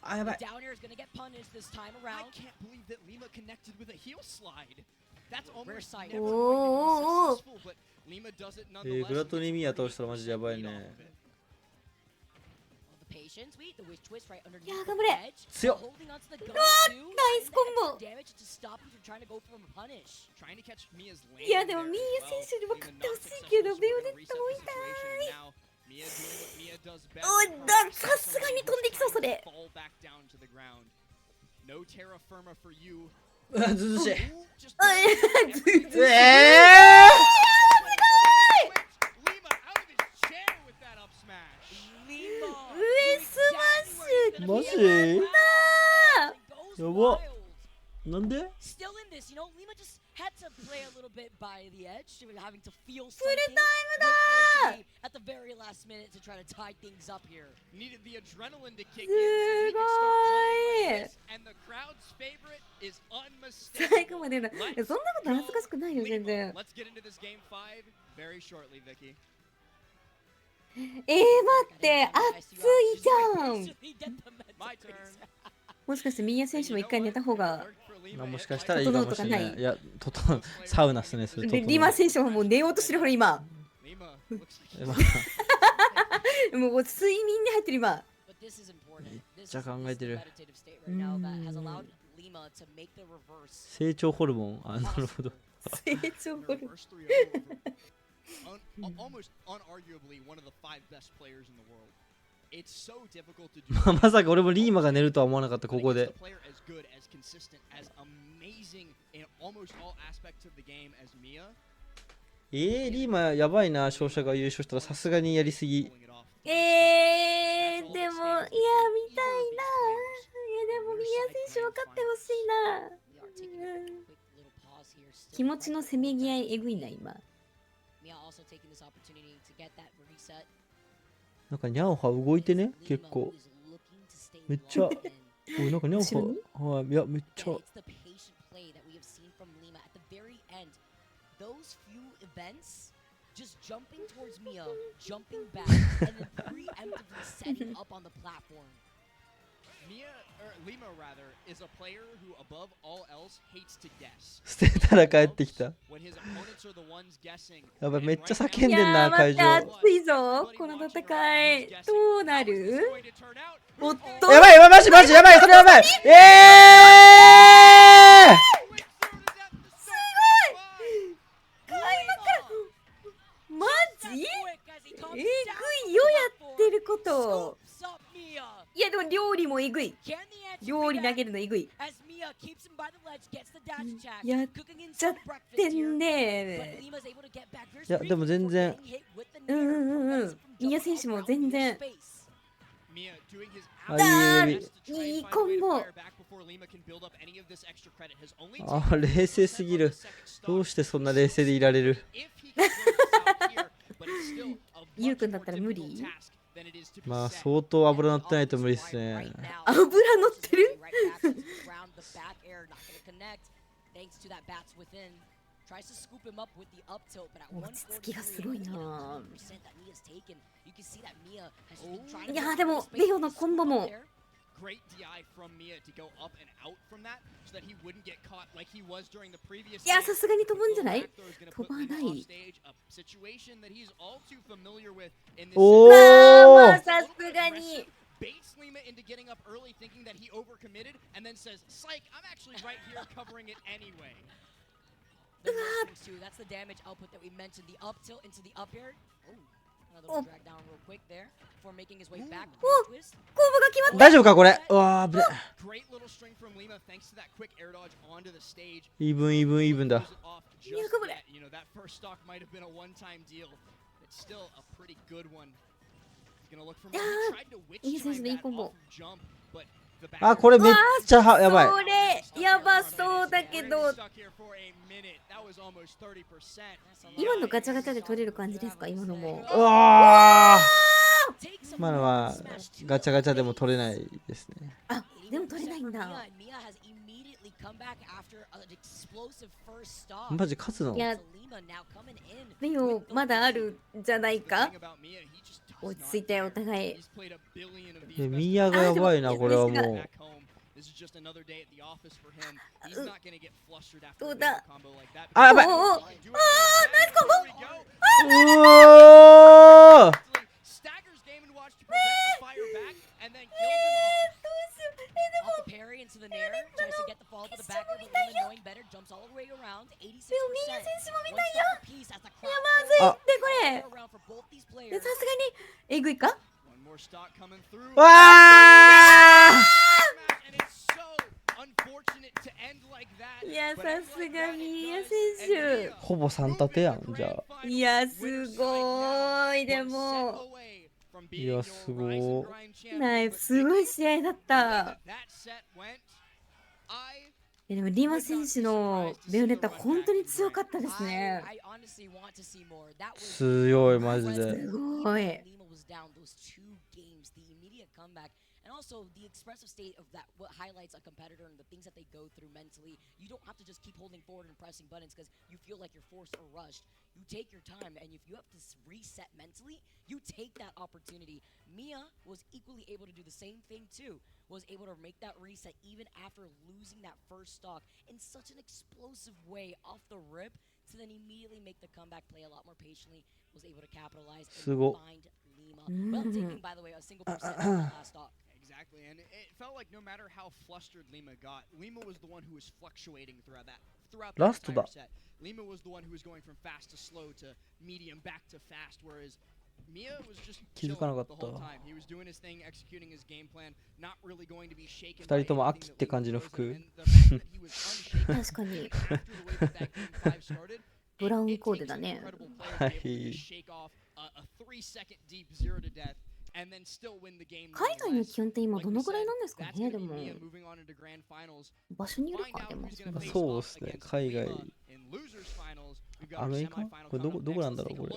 あ、やばい。おお。グラトニミヤ倒したらマジでやばいね。いや、頑張れ。強っ。うわー、ナイスコンボ。いや、でもミーヤ選手にも勝ってほしいけど、ベオネットも痛い。おい、さすがに飛んできそう、それ。うわ、ずずしい。マジ？やば。なんで？フルタイムだー。最後までな。そんなこと恥ずかしくないよ、全然。待って、熱いじゃん。もしかしてミーヤ選手も一回寝た方がもしかしたらいいかもしれない。いや、サウナっすね、それ。リマ選手ももう寝ようとしてるほら今。もう睡眠に入ってる今。めっちゃ考えてる。成長ホルモン。あ、なるほど。成長ホルモン。Almost unarguably one of the 5 best players in the world. It's so difficult to do. まさか俺もリーマが寝るとは思わなかったここで。リーマやばいな。勝者が優勝したらさすがにやりすぎ。でもいや見たいな。いやでもミヤ選手分かってほしいな。気持ちのせめぎ合いえぐいな今。なんかニャオハ動いてね、結構めっちゃなんかニャオハ、いやめっちゃ捨てたら帰ってきた。やばい、めっちゃ叫んでんな会場。熱いぞこの戦い。どうなる？おっと、やばいマジやばい、それやばい。すごい。開幕マジ？えぐいよやってること。いやでも料理もえぐい。料理投げるのえぐい。やっちゃってんね。いやでも全然。ミヤ選手も全然。いいコンボ。あ、冷静すぎる。どうしてそんな冷静でいられる？ゆうくんだったら無理？まあ相当油乗ってないと無理っすね。油乗ってる？落ち着きがすごいな。いやでもレオのコンボも great DI from Mia to go up and out from that so that he wouldn't get caught like he was during the previous. いや、さすがに飛ぶんじゃない？飛ばない。おー、まあさすがに。Baits Lima into getting up early thinking that he overcommitted and then says, "Psych, I'm actually right here covering it anyway." That's the damage output that we mentioned. The up tilt into the up air. Another drag down real quick there before making his way back. コーブが決まった。大丈夫かこれ。うわー、危ね。Great little string from Lima thanks to that quick air dodge onto the stage. イーブンだ。You know that first stock might have been a one-time deal. It's still a pretty good one. He's gonna look for more. He tried to witch time that off jump, but あ、これめっちゃやばい。それやばそうだけど。今のガチャガチャで取れる感じですか？今のも。うわー。今のはガチャガチャでも取れないですね。あ、でも取れないんだ。マジ勝つの？いや、でもまだあるんじゃないか？落ち着いてお互い。ミヤがやばいな、これはもう。どうだ？あ、やばい。ナイスコンボ。うわー。Parry into the nair, tries to get the fall to the back of the Lima, knowing better, jumps all the way around, 86%. One stop apiece as the crowd around for both these players. さすがにえぐいか？わー！いや、さすがミヤ選手。ほぼ3立てやん、じゃあ。いや、すごい、でも。いや、すごい。すごい試合だった。でもリマ選手のベヨネッタ本当に強かったですね。強い、マジで。すごい。And also the expressive state of that, what highlights a competitor and the things that they go through mentally. You don't have to just keep holding forward and pressing buttons because you feel like you're forced or rushed. You take your time, and if you have to reset mentally, you take that opportunity. Mia was equally able to do the same thing too. Was able to make that reset even after losing that first stock in such an explosive way off the rip to then immediately make the comeback, play a lot more patiently, was able to capitalize and find Lima. Well taking, by the way, a single percent on that last stock. Exactly, and it felt like no matter how flustered Lima got, Lima was the one who was fluctuating throughout the entire set. Lima was the one who was going from fast to slow to medium back to fast, whereas Mia was just chilling the whole time. He was doing his thing, executing his game plan, not really going to be shaken by anything that Lima goes, and the fact that he was unshaken after the way that game 5 started, it takes an incredible player to be able to shake off a 3-second deep 0 to death. 海外の気温って今どのぐらいなんですかね？でも場所によるか。でもそうですね、海外アメリカ？これどこなんだろうこれ。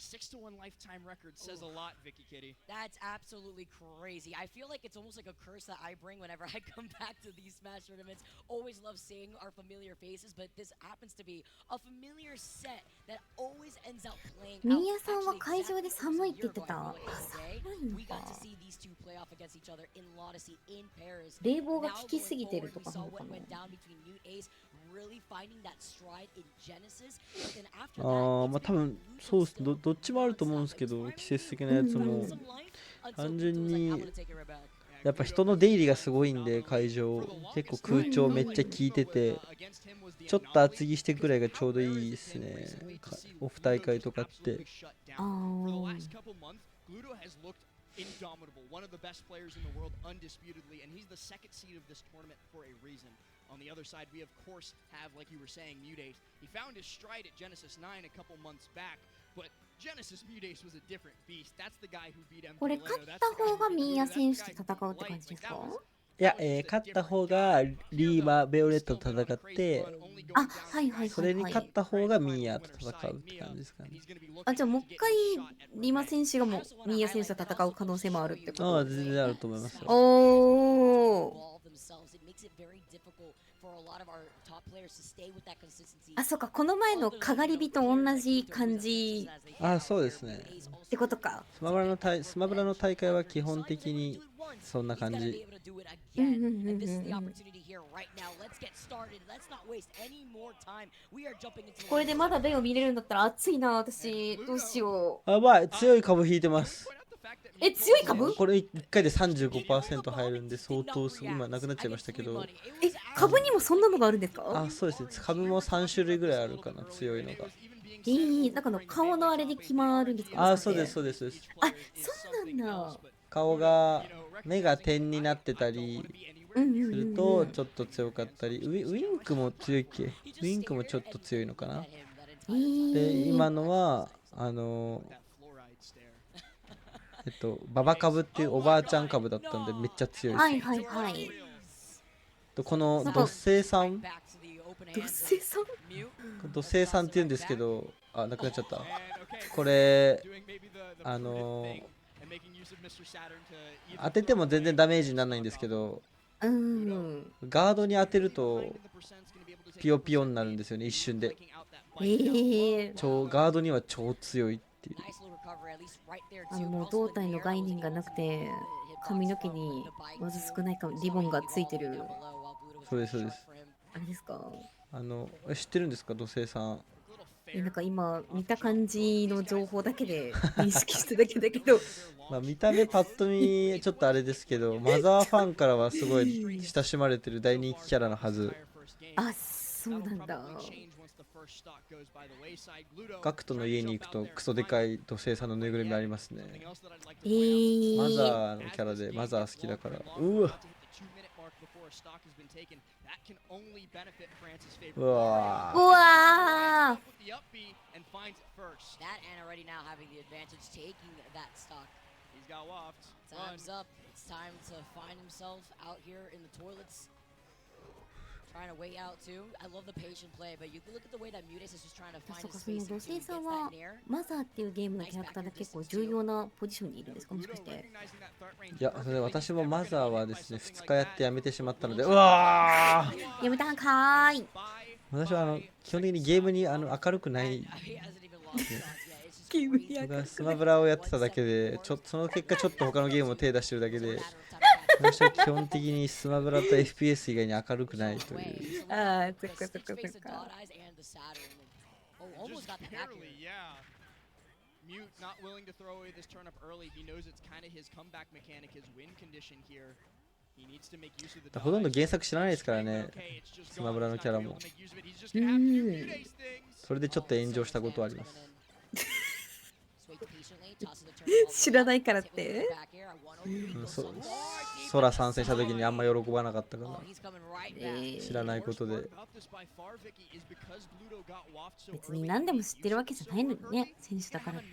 6-1 lifetime record says a lot, Vicky Kitty. That's absolutely crazy. I feel like it's almost like a curse that I bring whenever I come back to these Smash tournaments. Always love seeing our familiar faces, but this happens to be a familiar set that always ends up playing out. ミヤさんは会場で寒いって言ってた。We got to see these two play off against each other in Lodyssey in Paris. 冷房が効きすぎてるとかなのかな。Really finding that stride in Genesis, but then after ああ、まあ多分そうです。どっちもあると思うんですけど、季節的なやつも単純にやっぱ人の出入りがすごいんで、会場結構空調めっちゃ効いてて、ちょっと厚着してくらいがちょうどいいですね。オフ大会とかって。Indomitable, one of the best players in the world, undisputedly, and he's the second seed of this tournament for a reason. On the other side, we of course have, like you were saying, Mutace. He found his stride at Genesis 9 a couple months back, but Genesis Mutace was a different beast. That's the guy who beat him. これ勝った方がミーヤ選手と戦うって感じですか？いや、勝った方がリーマ・ベオレットと戦って、あ、はいはいはい、それに勝った方がミーヤと戦うって感じですかね。あ、じゃあもう一回リーマ選手がもうミーヤ選手と戦う可能性もあるってこと？ああ、全然あると思いますよ。おー。makes it very difficult for a lot of our top players to stay with that consistency. あ、そうか、この前のかがり火と同じ感じあ、そうですね。ってことか。スマブラの大会は基本的にそんな感じ。これでまだベを見れるんだったら熱いな、私。どうしよう。やばい、強い株引いてます。え、強い株？これ1回で 35% 入るんで相当すごい、今なくなっちゃいましたけど。え、株にもそんなのがあるんですか？あ、そうですね。株も3種類ぐらいあるかな、強いのが。なんか顔のあれで決まるんですか？あ、そうです、そうです。あ、そうなんだ。顔が、目が点になってたりするとちょっと強かったり、ウィンクも強いっけ？ウィンクもちょっと強いのかな。で、今のは、ババ株っていうおばあちゃん株だったんでめっちゃ強いです。はいはいはい。この土星さん土星さんって言うんですけど、あ、なくなっちゃった。これ当てても全然ダメージにならないんですけど、ガードに当てるとピヨピヨになるんですよね、一瞬で。ガードには超強いっていう。もう胴体の概念がなくて髪の毛にまず少ないかリボンがついてる。そうです、そうです。あれですか？知ってるんですか、土星さん。なんか今見た感じの情報だけで認識しただけだけどまあ見た目パッと見ちょっとあれですけど、マザーファンからはすごい親しまれてる大人気キャラのはず。あ、そうなんだ。ガクトの家に行くとクソでかい土星さんのぬいぐるみありますね。マザーのキャラで、マザー好きだから。うわ、うわうわー。Trying to wait out too. I love the patient play, but you can look at the way that Mudes is just trying to find his space. 土星さんはマザーっていうゲームのキャラクターで結構重要なポジションにいるんですか、もしかして？いや、それ私もマザーはですね、2日やってやめてしまったので、うわー、やめたんかーい。私は基本的にゲームに明るくないスマブラをやってただけで、その結果ちょっと他のゲームを手出してるだけで、私は基本的にスマブラと FPS 以外に明るくないという。ああ、そっかそっかそっか。Mute not willing to throw away this turnip early. He knows it's kind of his comeback mechanic, his win condition here. He needs to make use of the ほとんど原作知らないですからね、スマブラのキャラも。それでちょっと炎上したことはあります。知らないからって？ソラ参戦した時にあんま喜ばなかったから、知らないことで。別に何でも知ってるわけじゃないのにね、選手だからって。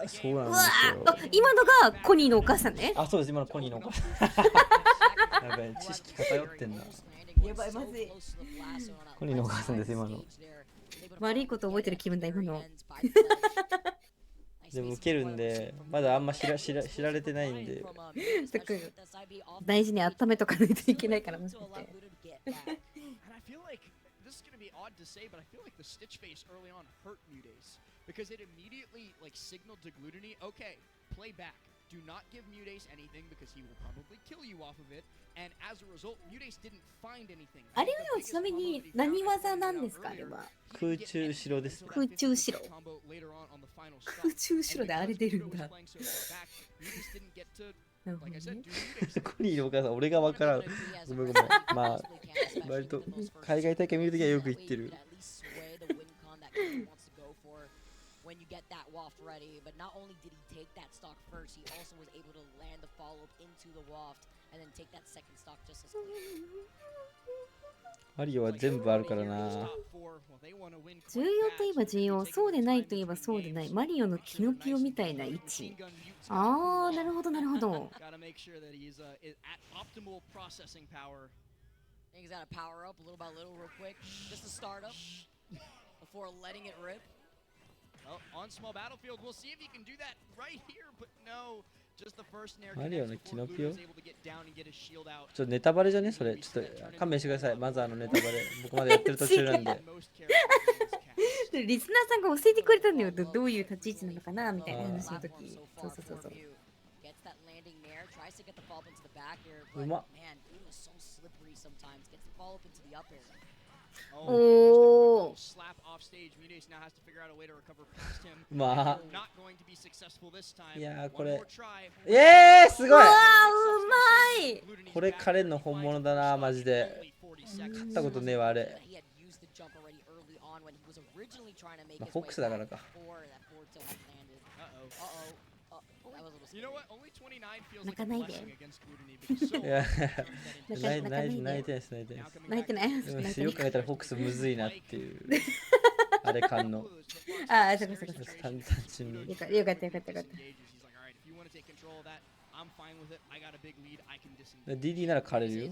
そうなんですよ。今のがコニーのお母さんね。あ、そうです、今のコニーのお母さん。やばい、知識偏ってんな。やばい、まずい。コニーのお母さんです、今の。悪いこと覚えてる気分だ、今の。でも受けるんで、まだあんま知られてないんで。大事に温めとかないといけないから、もしかして。This is going to be odd to say, but I feel like the Stitch face early on hurt Mudes because it immediately signaled to Glutony, okay, play back. Do not give Mudes anything because he will probably kill you off of it. And as a result, Mudes didn't find anything. あれはちなみに何技なんですか、あれは？空中城ですね。空中城。空中城であれ出るんだ。コニーのお母さん、俺が分からん。ごめん。まあ、割と海外大会見るときはよく言ってる。When you get that waft ready, but not only did he take that stock first, he also was able to land the follow-up into the waft and then take that second stock just as quick. マリオは全部あるからな。重要といえば重要、そうでないといえばそうでない。マリオのキノピオみたいな位置。ああ、なるほどなるほど。He's got to power up little by little real quick, just to start up before letting it rip. Well, on small battlefield, we'll see if he can do that right here, but no. マリオのキノピオ。ちょっとネタバレじゃねそれ。ちょっと勘弁してください。まずネタバレ。僕まだやってる途中なんで。リスナーさんが教えてくれたんだよ。どういう立ち位置なのかなみたいな話の時。そうそうそうそう。うまっ。おー。まあ。いやーこれ。すごい。うわーうまい。これ彼の本物だなマジで。勝ったことねえわあれ。まあ、フォックスだからか。泣かないで。いや、泣いてないです、泣いてないです。泣いてない。よく考えたらフォックスむずいなっていう。あれ感の。ああ、そこそこそこ。単純に。よかったよかったよかった。DD なら狩れるよ。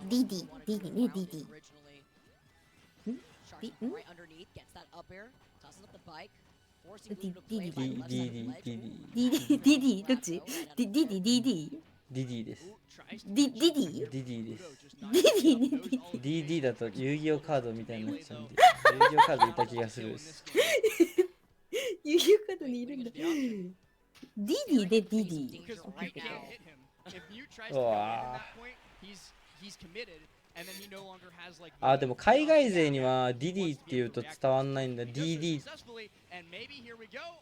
DD ね、DD。DD どっち ?DD です。DD です。DD だと遊戯王カードみたいになっちゃうんで。遊戯王カードいた気がするです。遊戯王カードにいるんだ。DD で DD。うわあ、でも海外勢には DD って言うと伝わんないんだ。DD。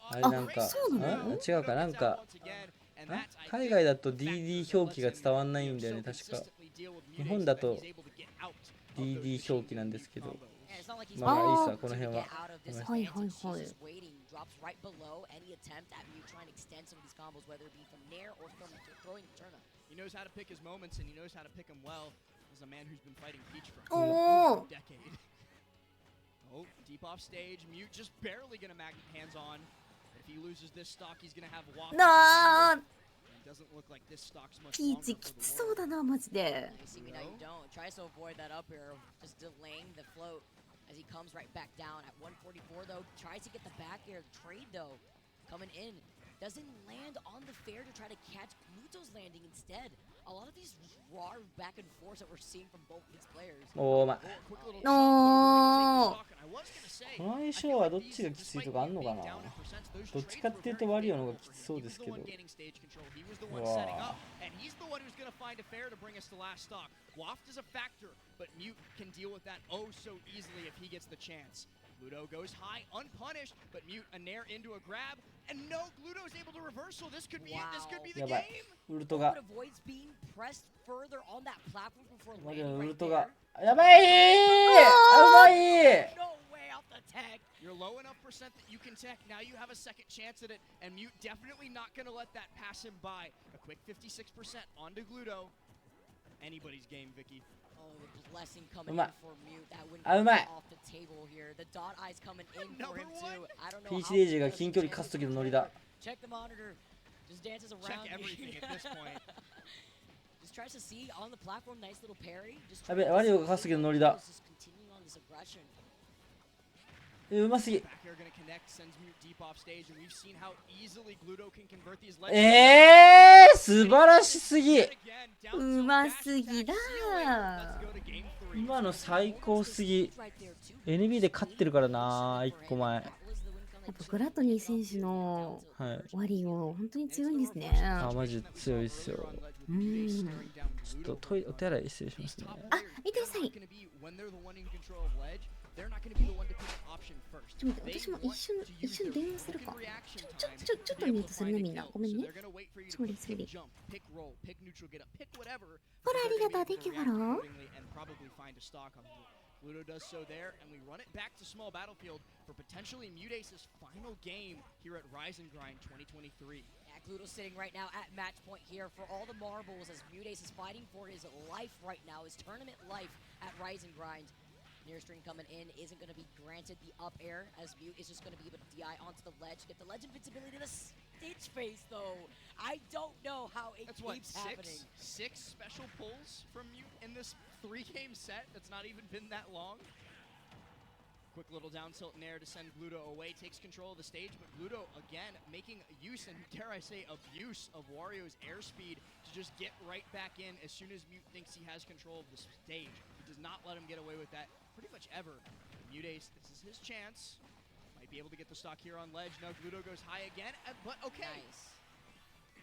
あれなんか、違うかなんか、海外だと DD 表記が伝わんないんだよね、確か。日本だと DD 表記なんですけど。まあいいさ、この辺は。はいはいはい。Is a man who's been fighting Peach for a decade. Oh, deep off stage, Mute just barely gonna magnet hands on. If he loses this stock, he's gonna have Waft. No! Doesn't look like this stock's much longer. ピーチきつそうだなマジで。Tries to avoid that up air, just delaying the float as he comes right back down at 144 though. Tries to get the back air trade though, coming in. Doesn't land on the fair to try to catch Pluto's landing instead. A lot of these raw back and forth that we're seeing from both these players. おま。のこの相性はどっちがきついとかあんのかな。どっちかっていうとワリオの方がきつそうですけど。うわ。Waft is a factor, but Mute can deal with that oh so easily if he gets the chance. Gluto goes high, unpunished, but Mute a nair into a grab, and no, Gluto's able to reversal. This could be it. This could be the game. ウルトが。Avoids being pressed further on that platform before マリオ landing のウ right ルト there. が。やばいうまい No way out the tech. You're low enough percent that you can tech. Now you have a second chance at it, and Mute definitely not going to let that pass him by. A quick 56% onto Gluto. Anybody's game, Vicky. Oh, the blessing coming in for Mute. That wouldn't go off the table here. The dot eyes coming in for him too. I don't know. ピーチデイジーが近距離勝つ時のノリだ。Check the monitor. Just dances around. Check everything at this point. Just tries to see on the platform. Nice little parry. やべ、ワリオが勝つ時のノリだ。うますぎ。素晴らしすぎ。うますぎだ。今の最高すぎ。NB で勝ってるからな、1個前。やっぱグラトニー選手のワリオ本当に強いんですね。あ、マジ強いっすよ。ちょっとお手洗い失礼しますね。あ、いってらっしゃい。ちょっと待って、私も一瞬電話するか。ちょっとミュートするねみんな。ごめんね。ソリ。ほら、ありがとう。Thank you, フォロー。Gluto does so there, and we run it back to small battlefield for potentially Muteace's final game here at Rise and Grind 2023. Yeah, Gluto's sitting right now at match point here for all the marbles as Muteace is fighting for his life right now, his tournament life at Rise and Grind. Near string coming in isn't going to be granted the up air as Mute is just going to be able to DI onto the ledge. Get the ledge invincibility to the Stitch face though. I don't know how it keeps happening. Six special pulls from Mute in this 3-game set that's not even been that long. Quick little down tilt in air to send Gluto away, takes control of the stage, but Gluto, again, making use and, dare I say, abuse of Wario's airspeed to just get right back in as soon as Mute thinks he has control of the stage. He does not let him get away with that pretty much ever. Mute Ace, this is his chance. Might be able to get the stock here on ledge. No, Gluto goes high again, but okay. Nice.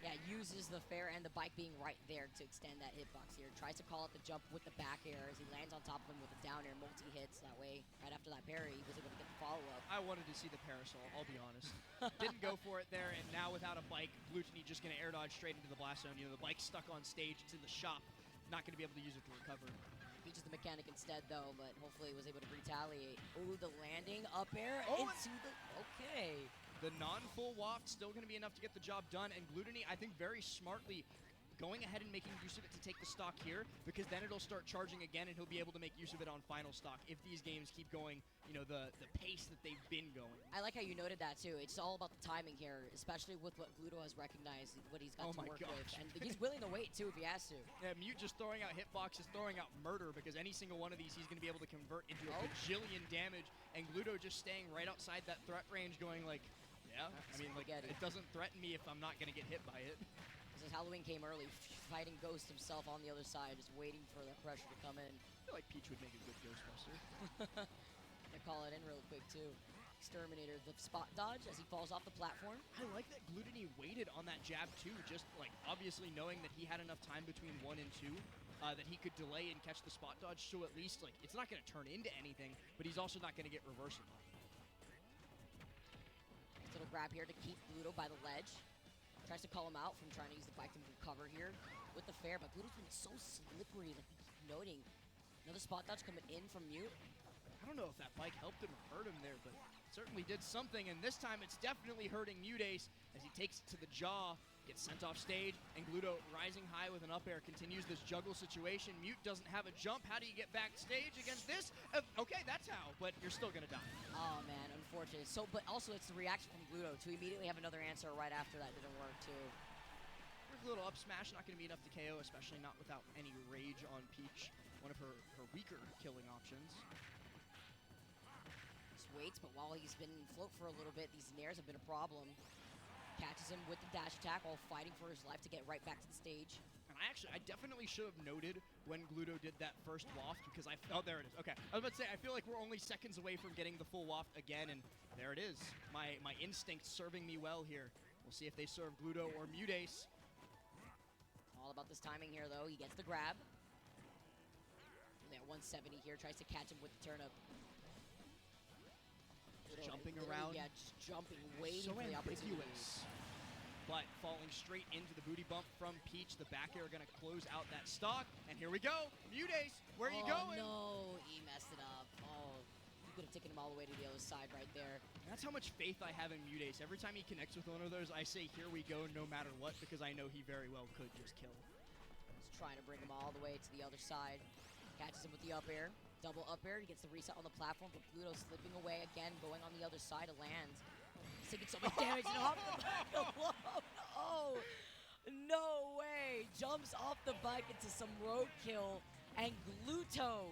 Yeah, uses the fair and the bike being right there to extend that hitbox here. Tries to call out the jump with the back air as he lands on top of him with a down air, multi-hits. That way, right after that parry, he was able to get the follow-up. I wanted to see the parasol, I'll be honest. Didn't go for it there, and now without a bike, Glutiny just going to air dodge straight into the blast zone. You know, the bike's stuck on stage. It's in the shop. Not going to be able to use it to recover. Beaches the mechanic instead, though, but hopefully was able to retaliate. Ooh, the landing up air into the... Okay. The non-full waft still going to be enough to get the job done, and Glutiny, I think, very smartly going ahead and making use of it to take the stock here, because then it'll start charging again, and he'll be able to make use of it on final stock if these games keep going, you know, the pace that they've been going. I like how you noted that, too. It's all about the timing here, especially with what Gluto has recognized, what he's got to work with. And he's willing to wait, too, if he has to. Yeah, Mute just throwing out hitboxes, throwing out murder, because any single one of these he's going to be able to convert into a bajillion damage, and Gluto just staying right outside that threat range going like, yeah, I mean, like, it doesn't threaten me if I'm not going to get hit by it. Since Halloween came early, fighting Ghost himself on the other side, just waiting for that pressure to come in. I feel like Peach would make a good Ghostbuster. They call it in real quick, too. Exterminator, the spot dodge as he falls off the platform. I like that Glutiny waited on that jab, too, just, like, obviously knowing that he had enough time between 1 and 2 that he could delay and catch the spot dodge, so at least, like, it's not going to turn into anything, but he's also not going to get reversible. Little grab here to keep Gluto by the ledge. Tries to call him out from trying to use the bike to recover here with the fair, but Gluto's been so slippery, like we keep noting. Another spot dodge coming in from Mute. I don't know if that bike helped him or hurt him there, but certainly did something, and this time it's definitely hurting Mute Ace as he takes it to the jaw, gets sent off stage, and Gluto rising high with an up air continues this juggle situation. Mute doesn't have a jump. How do you get backstage against this? Okay, that's how, but you're still gonna die. Oh man, unfortunate. So, but also it's the reaction from Gluto to immediately have another answer right after that didn't work too. There's a little up smash, not gonna be enough to KO, especially not without any rage on Peach, one of her weaker killing options. Just waits, but while he's been in float for a little bit, these nairs have been a problem. Catches him with the dash attack while fighting for his life to get right back to the stage. And I definitely should have noted when Gluto did that first waft because oh, there it is. Okay, I was about to say, I feel like we're only seconds away from getting the full waft again, and there it is. My instincts serving me well here. We'll see if they serve Gluto or Mute Ace. All about this timing here, though. He gets the grab. At 170 here, tries to catch him with the turnip. Jumping around. Yeah, just jumping, waiting for the opportunity. But falling straight into the booty bump from Peach. The back air going to close out that stock. And here we go. Mute Ace, where are you going? No, he messed it up. Oh, he could have taken him all the way to the other side right there. That's how much faith I have in Mute Ace. Every time he connects with one of those, I say, here we go, no matter what, because I know he very well could just kill. He's trying to bring him all the way to the other side. Catches him with the up air. Double up air. He gets the reset on the platform, but Gluto slipping away again, going on the other side of lands. He's taking so much damage and off the bike. Oh, no way. Jumps off the bike into some roadkill, and Gluto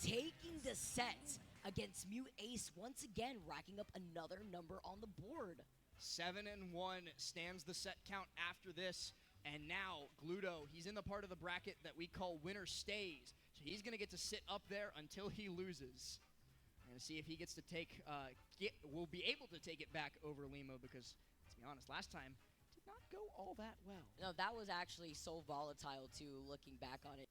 taking the set against Mute Ace once again, racking up another number on the board. 7-1 stands the set count after this. And now, Gluto, he's in the part of the bracket that we call winner stays. So he's going to get to sit up there until he loses. We're going to see if he gets to take, will be able to take it back over Lima because, to be honest, last time did not go all that well. No, that was actually so volatile, too, looking back on it.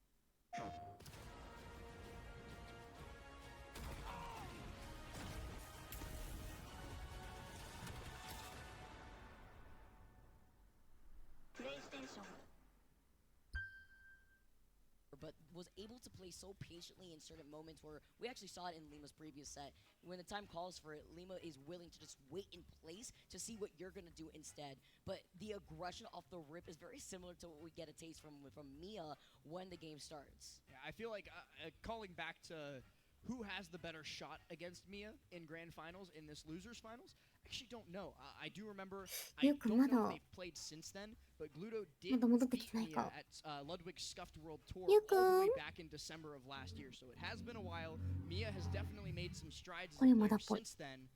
But was able to play so patiently in certain moments where we actually saw it in Lima's previous set. When the time calls for it, Lima is willing to just wait in place to see what you're going to do instead. But the aggression off the rip is very similar to what we get a taste from Mia when the game starts. Yeah, I feel like calling back to who has the better shot against Mia in Grand Finals, in this Losers Finals, actually don't know. I do remember. You I can don't know model. if they've played since then, but Gluto did まだ戻ってき beat てない Mia か。 at Ludwig's Scuffed World Tour You all the way can. back in December of last year. So it has been a while. Mia has definitely made some strides as これ a まだ player っぽい。 since then,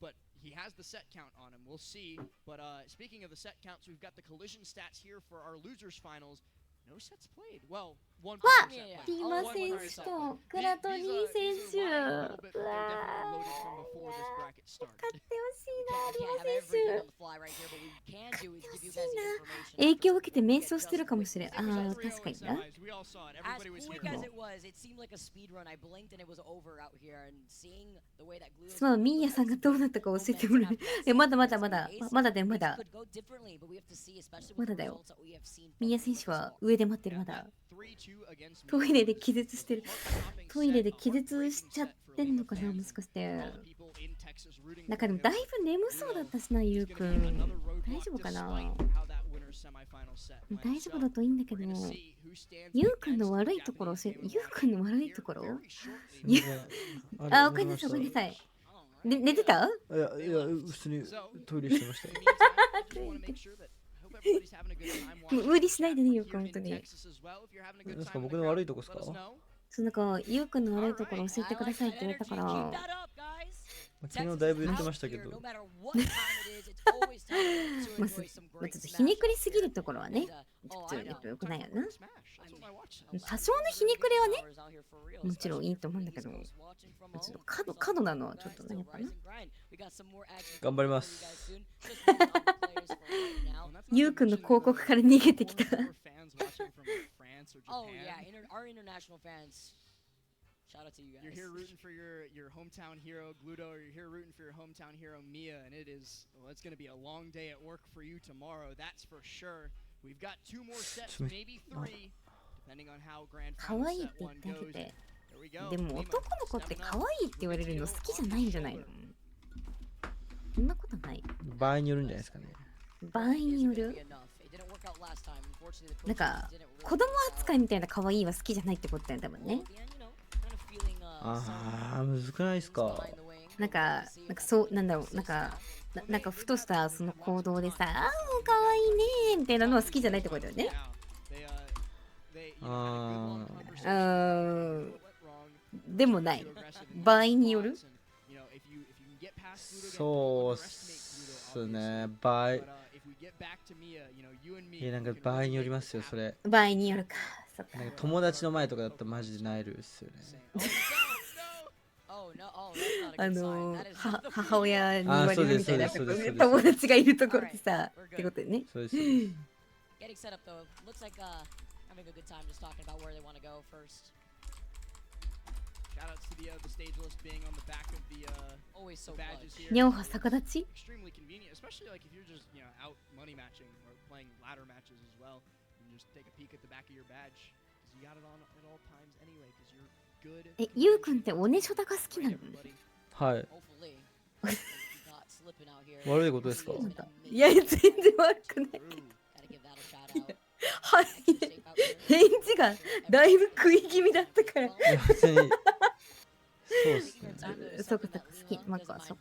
but he has the set count on him. We'll see. But speaking of the set counts, we've got the collision stats here for our losers finals. No sets played. Well, one わ player set played. ディマ One 選 player 手 set と played. クラトニー選手。 These う are わ lying a little bit, but they're definitely loaded from before this bracket 勝 started. ってほしいな、ディ Can't マ have 選 everything 手 on。the fly right here, but we can do is give you guys the information. 影響を受けて迷走してるかもしれん。ああ、確かにな。 We all saw it. As Everybody was quick here. as it was, it seemed like a speed run. I blinked and it was over out here. And seeing the way that Glue そう、ミーヤさんがどうなったか教えてもらう。まだまだまだ、まだだよ、まだ。 could go differently, but we have to see, especially ま with だ the だよ。 results that we have seen. ミーヤ選手は上で待ってる、まだ。 3-2 against トイレで気絶してる。トイレで気絶しちゃってんのかな、もしかして。なんかでもだいぶ眠そうだったしな、ゆうくん。大丈夫かな。大丈夫だといいんだけど、ゆうくんの悪いところ教えて、ゆうくんの悪いところあ、おかえりなさい、おかえりなさい。寝てた？いや、普通にトイレしてました。無理しないでね、ゆうくん、本当に。なんですか、僕の悪いとこですか？そう、なんか、ゆうくんの悪いところ教えてくださいって言われたから。昨日だいぶ言ってましたけど。まず、ちょっとひねくりすぎるところはね、ちょっと良くないよな。多少のひねくれはね、もちろんいいと思うんだけど、ちょっと過度なのはちょっとね、やっぱね。頑張ります。ゆうくんの広告から逃げてきた。Oh yeah, our international fans. Shout out to you guys. You're here rooting for your hometown hero Gluto, or you're here rooting for your hometown hero Mia, and it's going to be a long day at work for you tomorrow. That's for sure. We've got 2 more sets, maybe 3, depending on how grand 可愛いって言ってあげて。でも男の子って可愛いって言われるの好きじゃないんじゃないの？そんなことない。場合によるんじゃないですかね。場合による。なんか子供扱いみたいな可愛いは好きじゃないってことだよ、多分ね。ああ、むずくないですか。なんかそうなんだろう、なんかふとしたその行動でさ、ああもう可愛いねみたいなのは好きじゃないってことだよね。でもない。場合による。そうっすね。場合。なんか場合によりますよ、それ。場合によるか。なんか友達の前とかだったらマジでなえるっすよね。母親に言われるみたいな友達がいるところでさってことでね。そうです。Getting set up though, looks like having a good time just talking about where they want to go first. Shout outs to the stage list being on the back of the always so badges here. にゃおは逆立ち Extremely convenient, especially like if you're just out money matching or playing ladder matches as well. You can just take a peek at the back of your badge because you got it on at all times anyway because you're good. ゆうくんっておねしょだが好きなの？はい。悪いことですか？いや、全然悪くない。はい。返事がだいぶ食い気味だったから。別に。そうっすね。そうか、好き。まあ、そう。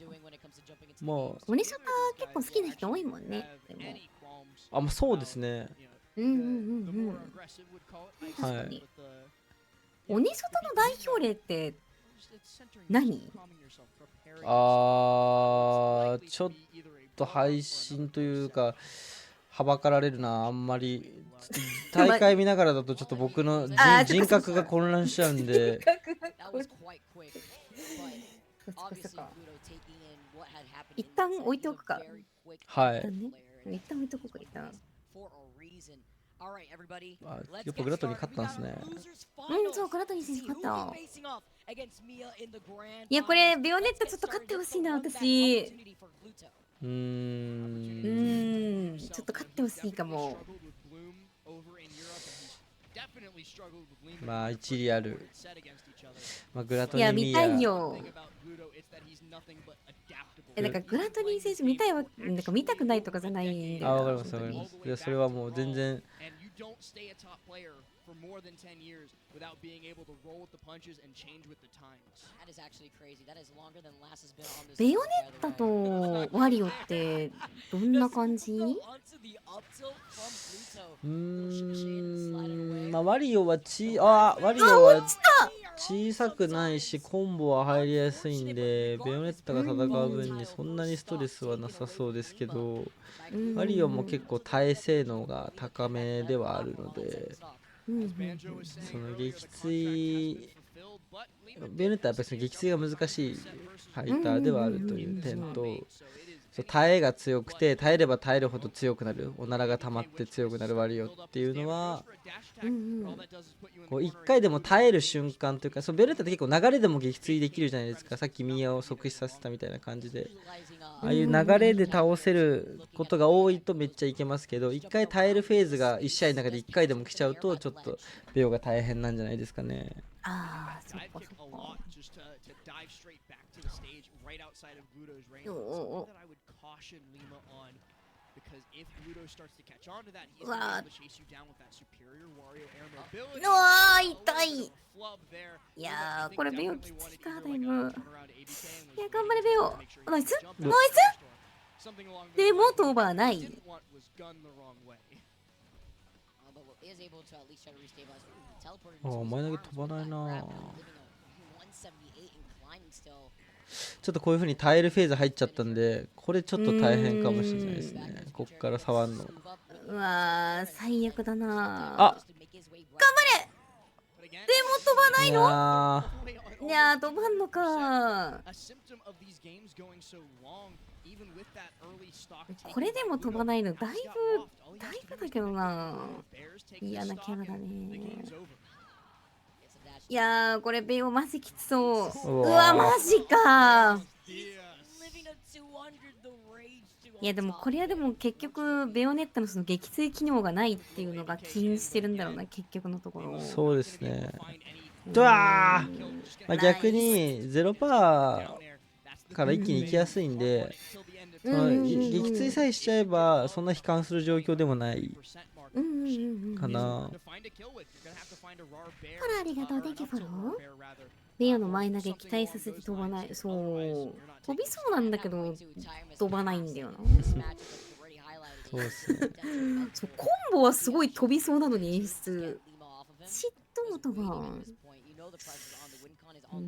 もう。おねしょだ結構好きな人多いもんね。でも。あ、もうそうですね。はい。おねしょだの代表例って何？ちょっと配信というかはばかられるな。あんまり大会見ながらだとちょっと僕の人格が混乱しちゃうんで。一旦置いておくか。はい。一旦置いておくか、一旦。やっぱグラトニー勝ったんですね。そう、グラトニー選手勝った。いや、これ、ベヨネッタちょっと勝ってほしいな、私。ちょっと勝ってほしいかも。まあ、一理ある。まあ、グラトニーいや、見たいよ。なんかグラトニー選手見たいわ、なんか見たくないとかじゃないんだよ。わかります、わかります。いや、それはもう全然 don't stay a top player for more than 10 years without being able to roll with the punches and change with the times. That is actually crazy. That is longer than Lass has been on this. ベヨネッタとワリオってどんな感じ？まあワリオは小さくないしコンボは入りやすいんで、ベヨネッタが戦う分にそんなにストレスはなさそうですけど、ワリオも結構耐え性能が高めではあるので、その撃墜ベヨネッタはやっぱりその撃墜が難しいファイターではあるという点と、耐えが強くて、耐えれば耐えるほど強くなる、おならが溜まって強くなるワリオっていうのは、こう1回でも耐える瞬間というか、ベヨネッタって結構流れでも撃墜できるじゃないですか。さっきミヤを即死させたみたいな感じで、ああいう流れで倒せることが多いとめっちゃいけますけど、1回耐えるフェーズが1試合の中で1回でも来ちゃうと、ちょっとベヨが大変なんじゃないですかね。ああ、そっかそっか。うわー、痛い。いやー、これベヨきついか、だいぶ。いや、頑張れベヨ。ナイスナイス。でも飛ばない。お前だけ飛ばないな。ちょっとこういう風に耐えるフェーズ入っちゃったんで、これちょっと大変かもしれないですね。こっから触んの。うわー、最悪だな。あ、頑張れ。でも飛ばないの？いやー、飛ばんのか。これでも飛ばないのだいぶだけどな。嫌なキャラだね。いやー、これベヨマジきつそう。うわ、マジか。いやでもこれはでも結局ベヨネッタのその撃墜機能がないっていうのが起因してるんだろうな、結局のところ。そうですね。うわー、逆に0%から一気に行きやすいんで、その撃墜さえしちゃえばそんな悲観する状況でもないかな。ほら、ありがとう。Thank you for follow。ベヨの前投げ期待させて飛ばない。そう、飛びそうなんだけど飛ばないんだよな。そうですね。そう、コンボはすごい飛びそうなのに演出ちっとも飛ばん。う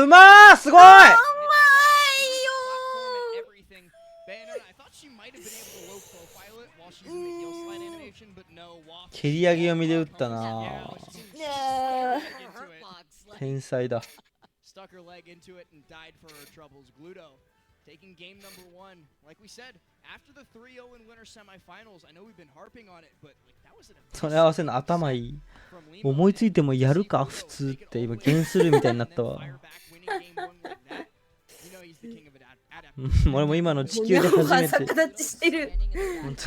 まー、すごい。蹴り上げ読みで打ったな。天才だ。Taking game number 1, like we said, after the 3-0 in winter semifinals, I know we've been harping on it, but like that was an それ合わせるの頭いい。思いついてもやるか普通って今ゲンするみたいになったわ。俺も今の地球で初めて。逆立ちしてる。本当。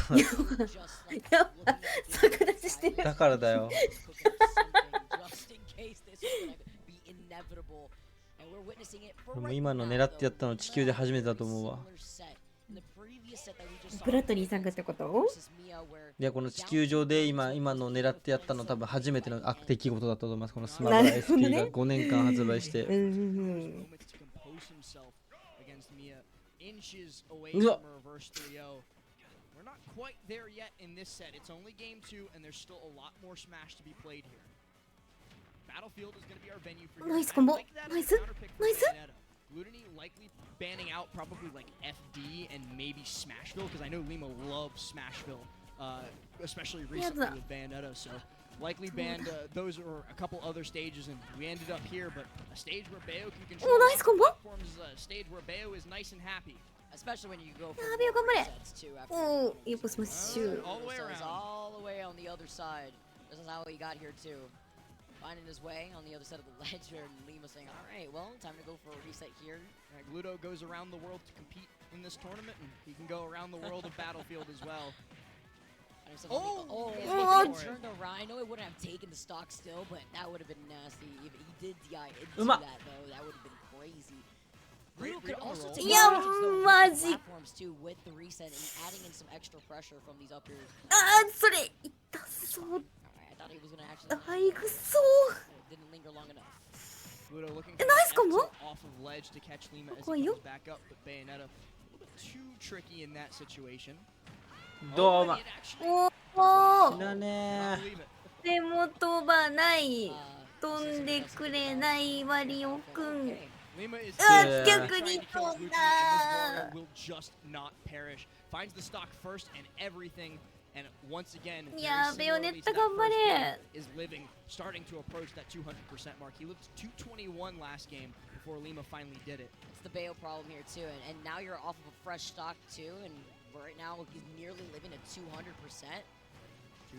逆立ちしてる。だからだよ。もう今の狙ってやったの地球で初めてだと思うわ。ブラッドリーさんがってこと？いや、この地球上で今の狙ってやったの多分初めての出来事だったと思います。このスマブラ SP が5年間発売して。うわっ。ナイスコンボ。ナイスナイス。Ludini likely banning out probably like FD and maybe Smashville, because I know Lima loves Smashville, especially recently with Bayonetta, so likely banned those or a couple other stages, and we ended up here, but a stage where Bayo can control platforms is a stage where Bayo is nice and happy. Especially when you go for sets too. Oh, you put my shoe. All the way around. All the way on the other side. This is how he got here too. Finding his way on the other side of the ledge there, and Lima saying, all right, well, time to go for a reset here. Right, Gluto goes around the world to compete in this tournament, and he can go around the world of Battlefield as well. Oh, turned around. I know it wouldn't have taken the stock still, but that would have been nasty. If he did DI into that, though, that would have been crazy. いや、マジ。あー、それ痛そう。あいくそう。え、ナイスかも？怖いよ。どうも。おお。死なねー。でも飛ばない。飛んでくれないワリオくん。あ、逆に飛んだ。いや、ベヨネッタ頑張れ。starting to approach that 200% mark. He lived 221 last game before Lima finally did it. It's the Bayo problem here too, and now you're off of a fresh stock too, and right now he's nearly living at 200%.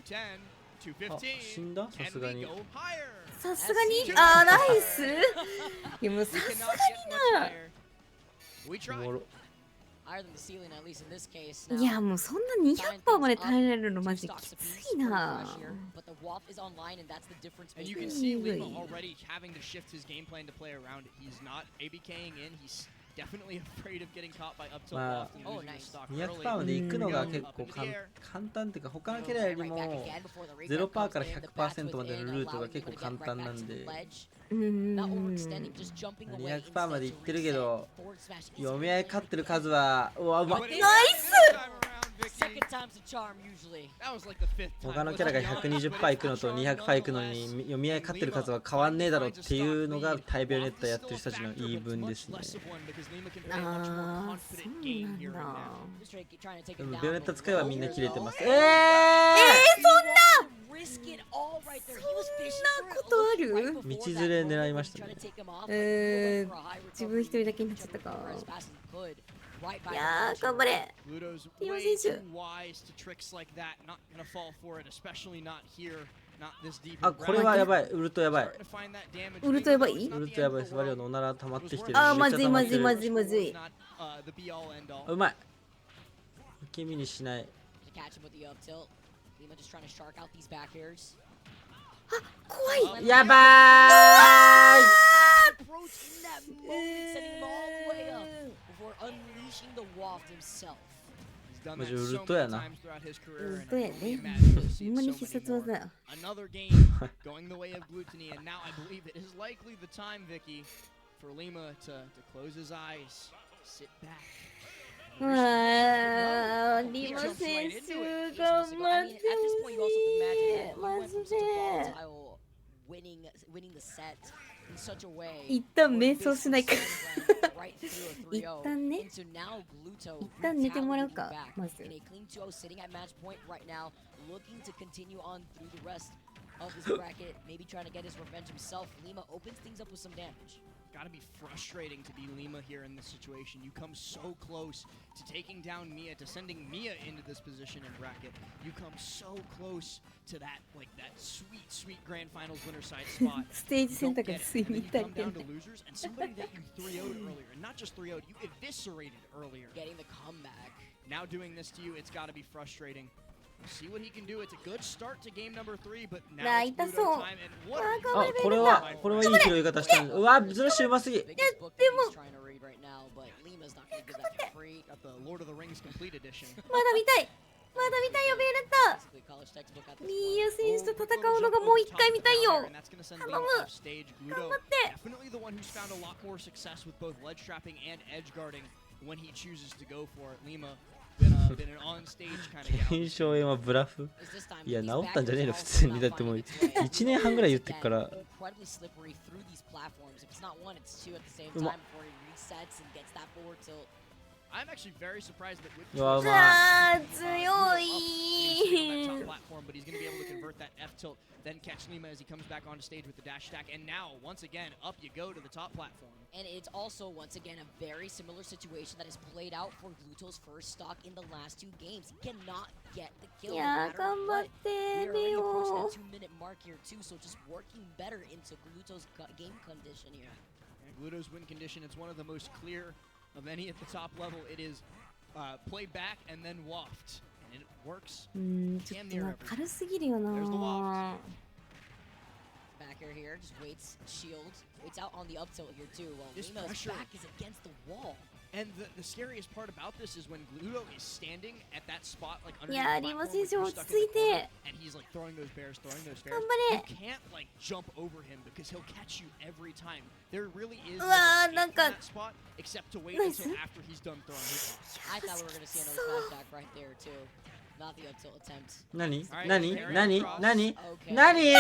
210, 215. 死んだ？さすがに。さすがに？あー、ナイス。いや、もうさすがにな。We try. いや、もうそんな 200% まで耐えられるのマジきついな。And you can see Lima already having to shift his game plan to play around it. He's not ABKing in. He's definitely afraid of getting caught by up tilt loft and losing his stock early. 200% まで行くのが結構簡単っていうか、他のキャラよりも 0% から 100% までのルートが結構簡単なんで、200% まで行ってるけど、読み合い勝ってる数は、うわ、うまっ。ナイス！他のキャラが 120% 行くのと 200% 行くのに読み合い勝ってる数は変わんねえだろっていうのが大病ネットやってる人たちの言い分ですね。ああ、そうなんだ。でもビオネット使いはみんな切れてます。そんなことある？道連れ狙いましたね。自分一人だけになっちゃったか。いやー、頑張れ。リオ選手。あ、これはやばい。ウルトやばい。ウルトやばい？ウルトやばいです。ワリオのおなら溜まってきてる。あー、まずいまずいまずいまずい。うまい。受け身にしない。あ、怖い。やばーい。マジウルトやな。ウルトやね。ほんまに必殺技や。Another game going the way of Gluttony, and now I believe it is likely the time, Vicky, for Lima to close his eyes, sit back. わー、リマ選手頑張ってほしい。マジで。一旦瞑想しないか。一旦ね。一旦寝てもらうか。まず。Gotta be frustrating to be Lima here in this situation. You come so close to taking down Mia, to sending Mia into this position in bracket. You come so close to that, like that sweet, sweet grand finals winner side spot. ステージ選択で睡眠体験。 Down to losers and somebody that you 3-0'd earlier, and not just 3-0'd, you eviscerated earlier. Getting the comeback. Now doing this to you, it's gotta be frustrating. We'll see what he can do. It's a good start to game number 3, but now it's Pluto time, and whatあ、これはいい拾い方したんだ。うわ、ずらしうますぎ。いや、でも。Got the Lord of the Rings complete edition. まだ見たい。まだ見たいよ、ベルタ。ミーヤ選手と戦うのがもう一回見たいよ。頼む。頑張って。 Definitely the one who's found a lot more success with both ledge trapping and edge guarding when he chooses to go for it. Lima been an on stage kind of 腱鞘炎はブラフ。いや、治ったんじゃねえの普通に。だってもう1年半ぐらい言ってっから。うまっ。I'm actually very surprised that with うわ、うまい。強い。 but he's going to be able to convert that F tilt, then catch Lima as he comes back onto stage with the dash attack, and now once again up you go to the top platform. And it's also once again a very similar situation that has played out for Gluto's first stock in the last 2 games. He cannot get the kill. Yeah, come on, we already approached that 2-minute mark here too, so just working better into Gluto's game condition here. And Gluto's win condition, it's one of the most clear of any at the top level. It is play back and then waft, and it works. ちょっとな軽すぎるよな。 There's the waft. Backer here just waits, shield, waits out on the up tilt here too. While Lima's back is against the wall. And the scariest part about this is when Gluto is standing at that spot, like い underneath やー、 the リーマ platform, 選手 you're 落ち stuck 着 in い the て corner,。and he's like throwing those bears, throwing those bears. 頑張れ。 You can't like jump over him because he'll catch you every time. There really is う no わー、 escape なん from か that spot except to wait ナイス。 until after he's done throwing his bombs. I thought we were gonna see another flashback right there too. Not the until attempt. 何 Alright, 何 Aaron 何 Cross. 何 Okay. 何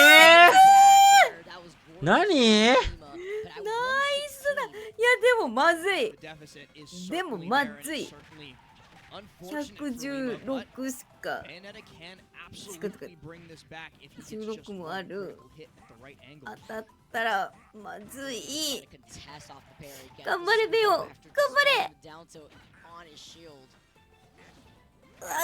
That was gorgeous. 何 Lima, but I ナイ wanted ス to だ。 see いや、でもまずい。 The deficit is でも certainly ま there, and ず it's い。 certainly unfortunate for Lima, but 116しか。 Bayonetta can absolutely bring this back if he gets just 16も one ある。 critical hit at the right angle. 当たったらまずい。 contest off the parry. Get 頑張れベオ。頑張れ。 down to on his shield.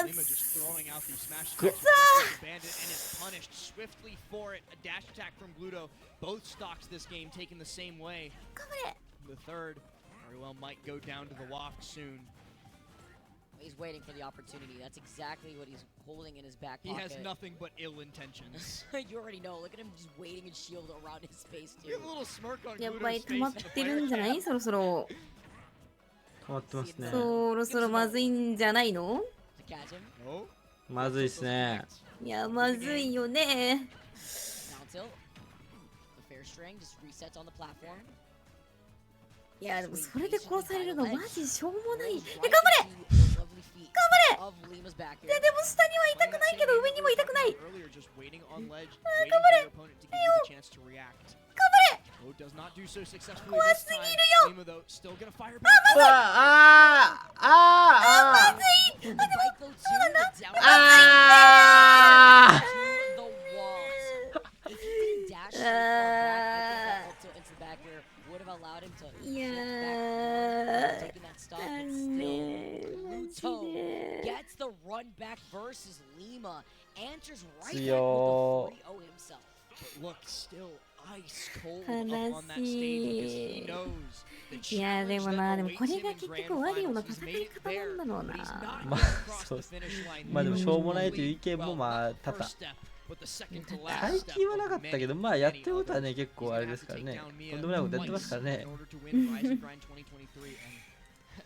Lima just throwing out these smash Good. attacks with the bandit and is punished swiftly for it. A dash attack from Gluto. Both stocks this game taken the same way. The third very well might go down to the waft soon. He's waiting for the opportunity. That's exactly what he's holding in his back He pocket. has nothing but ill intentions. You already know. Look at him just waiting his shield around his face too. You have a little smirk on やっぱ Gluto's り溜 face ま in っ the てる player んじゃない？そろそろ。溜まってますね。そろそろまずいんじゃないの？ To catch him. まずいっすね。いや、まずいよね。 Down tilt. The fair string just resets on the platform. いや、でもそれで殺されるのマジしょうもない。頑張れ。 Of Lima's back いや、でも下には痛くないけど上にも痛くない。 earlier just waiting on ledge, 頑 waiting 張 for れ。 your opponent to give you the chance to react. 頑張れ。 Oh, does not do so successfully 怖 this すぎ time. るよ。 Lima though still gonna fire あ、まずい。 back. あ、まずい。あ、でもそうだな。あ The walls. If he didn't dash so far back, I think that tilt into the back air would have allowed him to いや taking ー。 that stop, だ but ね。 still, マジ Gluto で。 gets the run back versus Lima. Answers right back with the 強 40-0 himself. But look, still ice cold 悲 up on that stage because し he knows the い。いや、で challenge も that な、でも awaits これ him が in 結 grand 局ワリオの finals. 戦 He's い made it 方なん there, だろう but he's な。 not ま yet あ across そう the finish line. まあでもしょうもないという Usually, 意見も well, まあ not 多 the 々 first step, but the second to last 最 step 近は of なかった many, けどまあやって many ることは others. ね結構あれですからねとんでもないことやってますからね In order to win Rise and Grind 2023,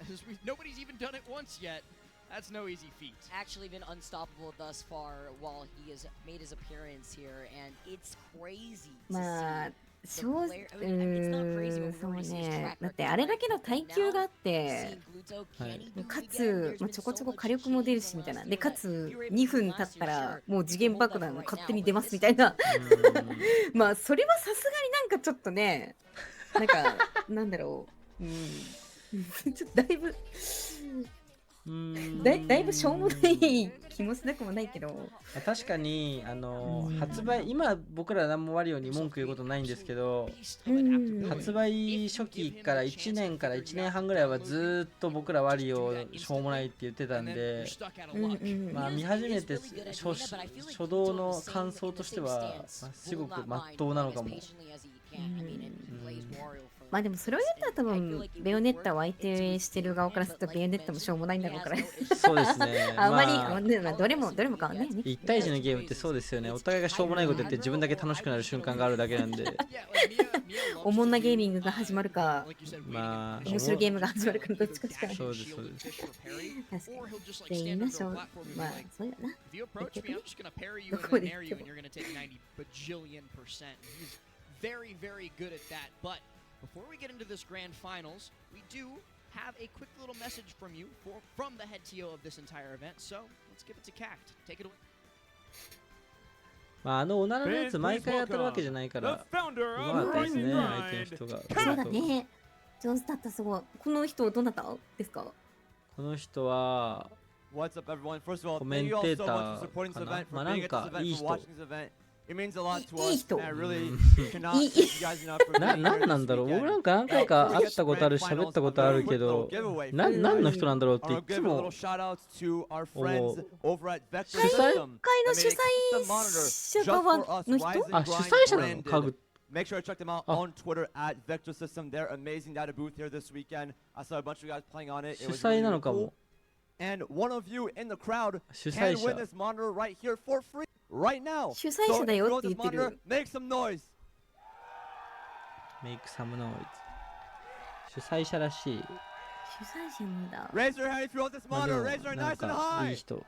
and as nobody's even done it once yet. That's no easy feat. Actually been unstoppable thus far while he has made his appearance here, and it's crazy to まあ、 see 正 the 直 player. I mean, it's not crazy when we そう already see his ね。 track だって record, あれだ right? けの But 耐久があっ now, て seeing Gluto, can he do it か again? つ、 There's まあ、 been ちょこちょ so こ much 火力も出る change し in み the たいな。 last で、 year か that つ you were able 2 to 分 do 経 last った year, ら sure. もう次元爆弾 You 勝 can 手に hold 出 that ま for す right みたいな。 うんまあ、それはさすがになんかちょっとね、なんか、なんだろう。うん。ちょっとだいぶ、だいぶしょうもない気もしなくもないけど。確かに発売今僕ら何もワリオに文句言うことないんですけど発売初期から1年から1年半ぐらいはずっと僕らワリオしょうもないって言ってたんでまあ見始めて初動の感想としてはすごく真っ当なのかも。まあでもそれを言ったら多分ベヨネッタを相手してる側からするとベヨネッタもしょうもないんだろうからそうですねあんまり、まあどれも変わんないね。1対1のゲームってそうですよね。お互いがしょうもないこと言って自分だけ楽しくなる瞬間があるだけなんでおもんなゲーミングが始まるか、まあ面白いゲームが始まるかのどっちかしかない。そうですそうです確かに。で、みんなしょう、まあそうやな。 If you approach 結 me, 局 I'm just gonna parry you ど and こ then で nair 言 you, って and も you're gonna take 90 bajillion%. He's very, very good at that. But before we get into this grand finals, we do have a quick little message from you from the head TO of this entire event. So let's give it to Cact. Take it away. まあおならのやつ毎回やってるわけじゃないからうまかったですね相手の人が。そうだね。上手だったすごい。この人どなたですか？この人は What's up, everyone? First of all, コメ thank ン you テ all ー so タ much for ー supporting か this な event, ま for あな being ん at か this いい event, 人 for watching this event. It means a lot to いい us, 人 and I really うん cannot thank you guys enough for な being なん here な this んだろう僕 weekend. なんか何回か会ったことある喋ったことあるけど何の人なんだろうってい I'll つ give a も little shout outs to our 思 friends う over at Vector 主催 System. 会の They 主 made a custom 催 monitor 者 just 側 for us, の人 Rise and あ主 Grind 催者なの branded. 家具 Make sure to check them out on Twitter at Vector System. They're amazing. They had a booth here this weekend. I saw a bunch of guys playing on it. It 主 was 催 really, な really のか cool. も And one of you in the crowd 主 can 催 win 者 this monitor right here for free right now. 主 So 催者 if だ you よ want って this 言ってる monitor,。make some noise. Make some noise 主催者らしい主催者なんだ。Raise your hand if you want this monitor. Raise your hand nice and high. いい人。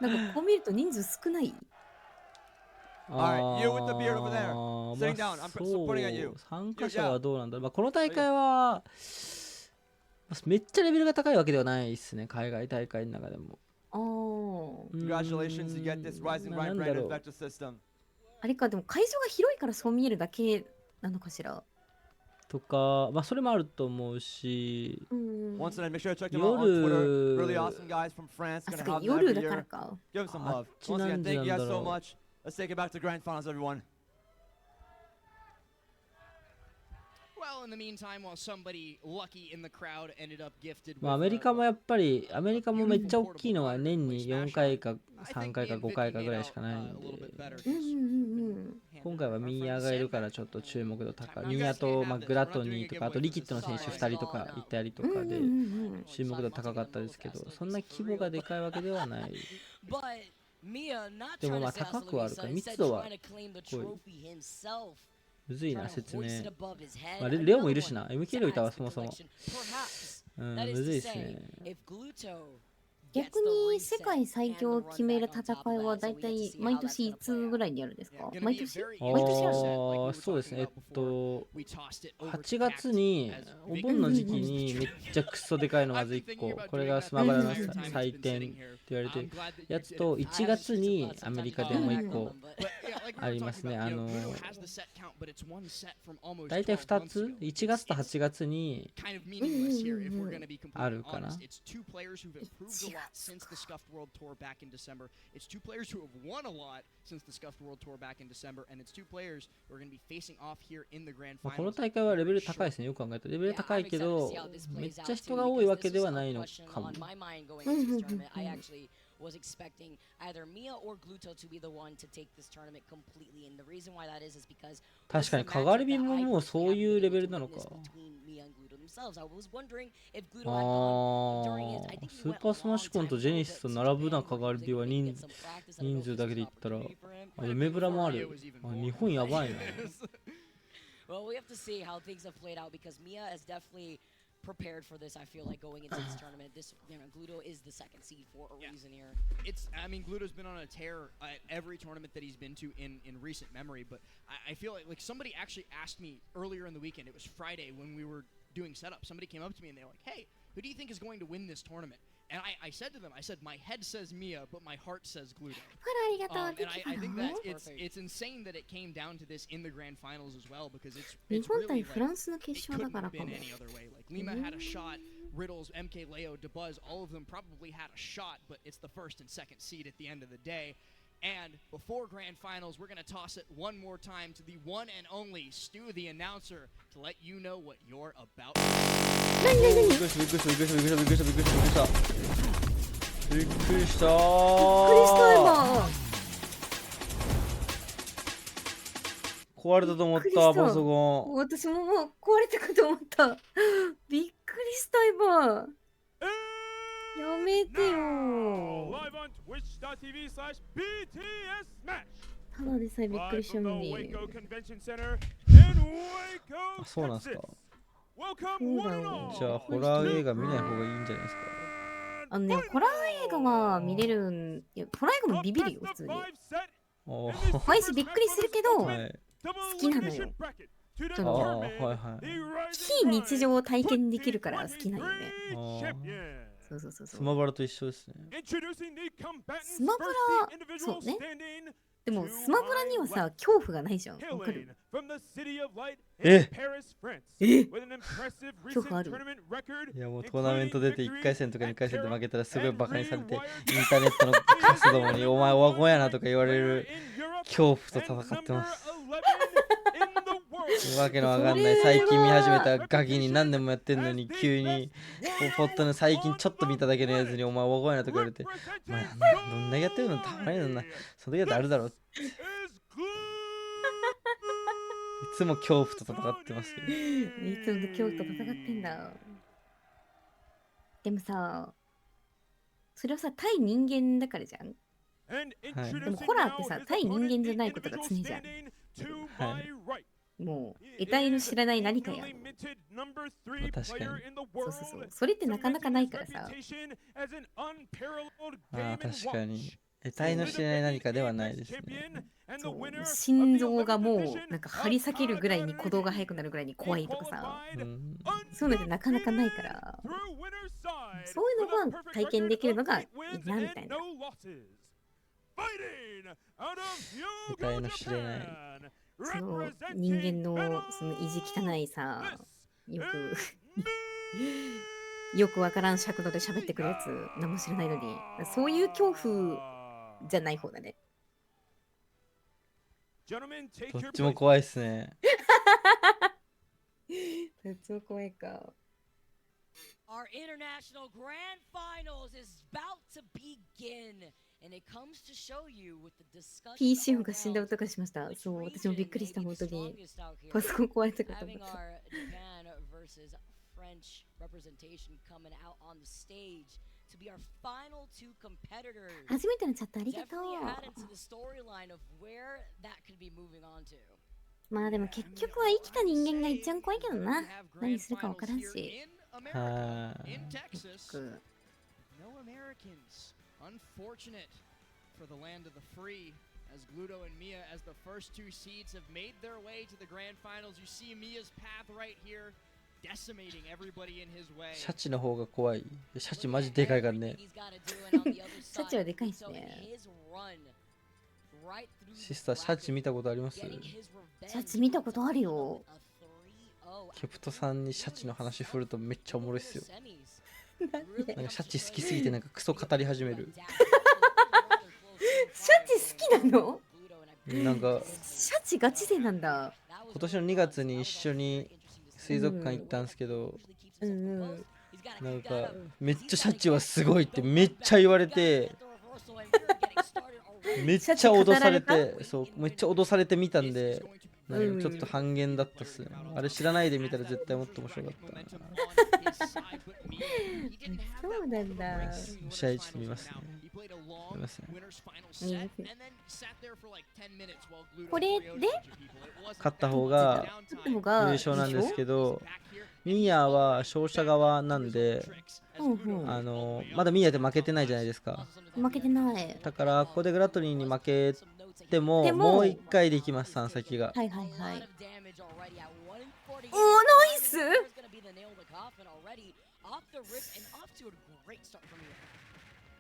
なんかこう見ると人数少ない。Alright, you with the beard over there. Sitting down. I'm pointing at you. 参加者はどうなんだろう。まあこの大会はめっちゃレベルが高いわけではないですね。海外大会の中でも。Congratulations, you get this Rising Grind branded vector system. あれか、でも会場が広いからそう見えるだけなのかしら。とか、まあそれもあると思うし。Once again, make sure to check them out on Twitter. Really awesome guys from France. Gonna have them every year. Give them some love. Once again, thank you guys so much. Let's take it back to grand finals, everyone. Well, in the meantime, while somebody lucky in the crowd ended up gifted. まあアメリカもやっぱりアメリカもめっちゃ大きいのは年に4回か3回か5回かぐらいしかないので、今回はミーヤがいるからちょっと注目度高い。ミーヤとまあグラトニーとかあとリキッドの選手2人とかいたりとかで注目度高かったですけど、そんな規模がでかいわけではない。でもまあ高くはあるから密度はすごい。むずいな説明。まあ、レオもいるしな。MK レオいたわそもそも。むずいですね。逆に世界最強を決める戦いはだいたい毎年いつぐらいにやるんですか？毎年？毎年やるの？そうですね。8月にお盆の時期にめっちゃクソでかいのまず1個、これがスマブラの祭典って言われてるやつと、1月にアメリカでもう1個ありますね。だいたい2つ、1月と8月にあるかな。since the Scuffed World Tour back in December. It's two players who have won a lot since the Scuffed World Tour back in December, and it's two players who are going to be facing off here in the Grand Finals. この大会はレベル高いですね。よく考えたらレベル高いけど、めっちゃ人が多いわけではないのかも。was expecting either Mia or Gluto to be the one to take this tournament completely, and the reason why that is because 確かにかがり火ももうそういうレベルなのか。スーパースマッシュコンとジェニスと並ぶなかがり火は人数だけで言ったら梅ブラもある。日本やばいな。Well, we have to see how things have played out because Mia has definitely prepared for this. I feel like going into this tournament, this Gluto is the second seed for a reason here. I mean, Gluto's been on a tear at every tournament that he's been to in recent memory. But I feel like somebody actually asked me earlier in the weekend. It was Friday when we were doing setup. Somebody came up to me and they were like, "Hey, who do you think is going to win this tournament?" And I said to them, I said, my head says Mia, but my heart says Gluto. And I think that it's insane that it came down to this in the grand finals as well, because it's really like, it couldn't have been any other way. Like Lima had a shot, Riddles, MK Leo, DeBuzz, all of them probably had a shot, but it's the first and second seed at the end of the day. And before grand finals, we're going to toss it one more time to the one and only Stu, the announcer, to let you know what you're about to do. びっくりした。壊れたと思った、パソコン。私ももう壊れたかと思った。びっくりした今。やめてよ。ただでさえびっくりしたのに。あ、そうなんすか。じゃあホラー映画見ない方がいいんじゃないですか。ホラー映画は見れるん。いや、ホラー映画もビビるよ普通に。毎週びっくりするけど、好きなのよ。非日常を体験できるから好きなのよね。そうそうそうそう。スマブラと一緒ですね。スマブラ、そうね。でもスマブラにはさ、恐怖がないじゃん。わかる？恐怖ある？いやもうトーナメント出て1回戦とか2回戦で負けたらすごいバカにされて、インターネットのカスどもにお前オワコンやなとか言われる恐怖と戦ってます。わけのわかんない。最近見始めたガキに何年もやってんのに急にポットの最近ちょっと見ただけのやつにお前わかんないとか言われて、お前どんだけやってるのたまになんな、その時だってあるだろ。いつも恐怖と戦ってますけど。いつも恐怖と戦ってんだ。でもさ、それはさ対人間だからじゃん。はい、でもホラーってさ対人間じゃないことが常じゃん。もう得体の知らない何かや。確かに。そうそうそう。それってなかなかないからさ。確かに。得体の知れない何かではないですね。心臓がもうなんか張り裂けるぐらいに鼓動が速くなるぐらいに怖いとかさ、そういうのってなかなかないから、そういうのが体験できるのがいいなみたいな。得体の知れない。その人間のその意地汚いさ、よくわからん尺度で喋ってくるやつ何も知らないのに、そういう恐怖じゃない方だね。どっちも怖いっすね。どっちも怖いか。Our international grand finals is about to begin, and it comes to show you with the discussion. PC 音が死んだ音がしました。そう、私もびっくりした、本当に。パソコン壊れたかと思った。French representation coming out on the stage to be our final two competitors. 初めてのチャットありがとう。 Definitely add into the storyline of where that could be moving on to. まあでも結局は生きた人間が一番怖いけどな。何するか分からんし。In Texas, no Americans. Unfortunate for the land of the free. As Gluto and Mia, as the first two seeds, have made their way to the grand finals. You see Mia's path right here, decimating everybody in his way. シャチの方が怖い。シャチマジでかいからね。シャチはでかいっすね。シスター、シャチ見たことあります？シャチ見たことあるよ。ケプトさんにシャチの話振るとめっちゃおもろいっすよ。なんかシャチ好きすぎてなんかクソ語り始める。シャチ好きなの？なんかシャチガチ勢なんだ。今年の2月に一緒に水族館行ったんですけど、なんかめっちゃシャチはすごいってめっちゃ言われて、めっちゃ脅されて、そうめっちゃ脅されてみたんで、なんかちょっと半減だったっすね。あれ知らないで見たら絶対もっと面白かった。そうなんだ。試合ちょっと見ますね。見ますね。これで勝った方が優勝なんですけど、ミーヤは勝者側なんで、まだミーヤで負けてないじゃないですか。負けてない。だからここでグラトリーに負けてももう1回できます、3先が。はいはいはい。おー、ナイス。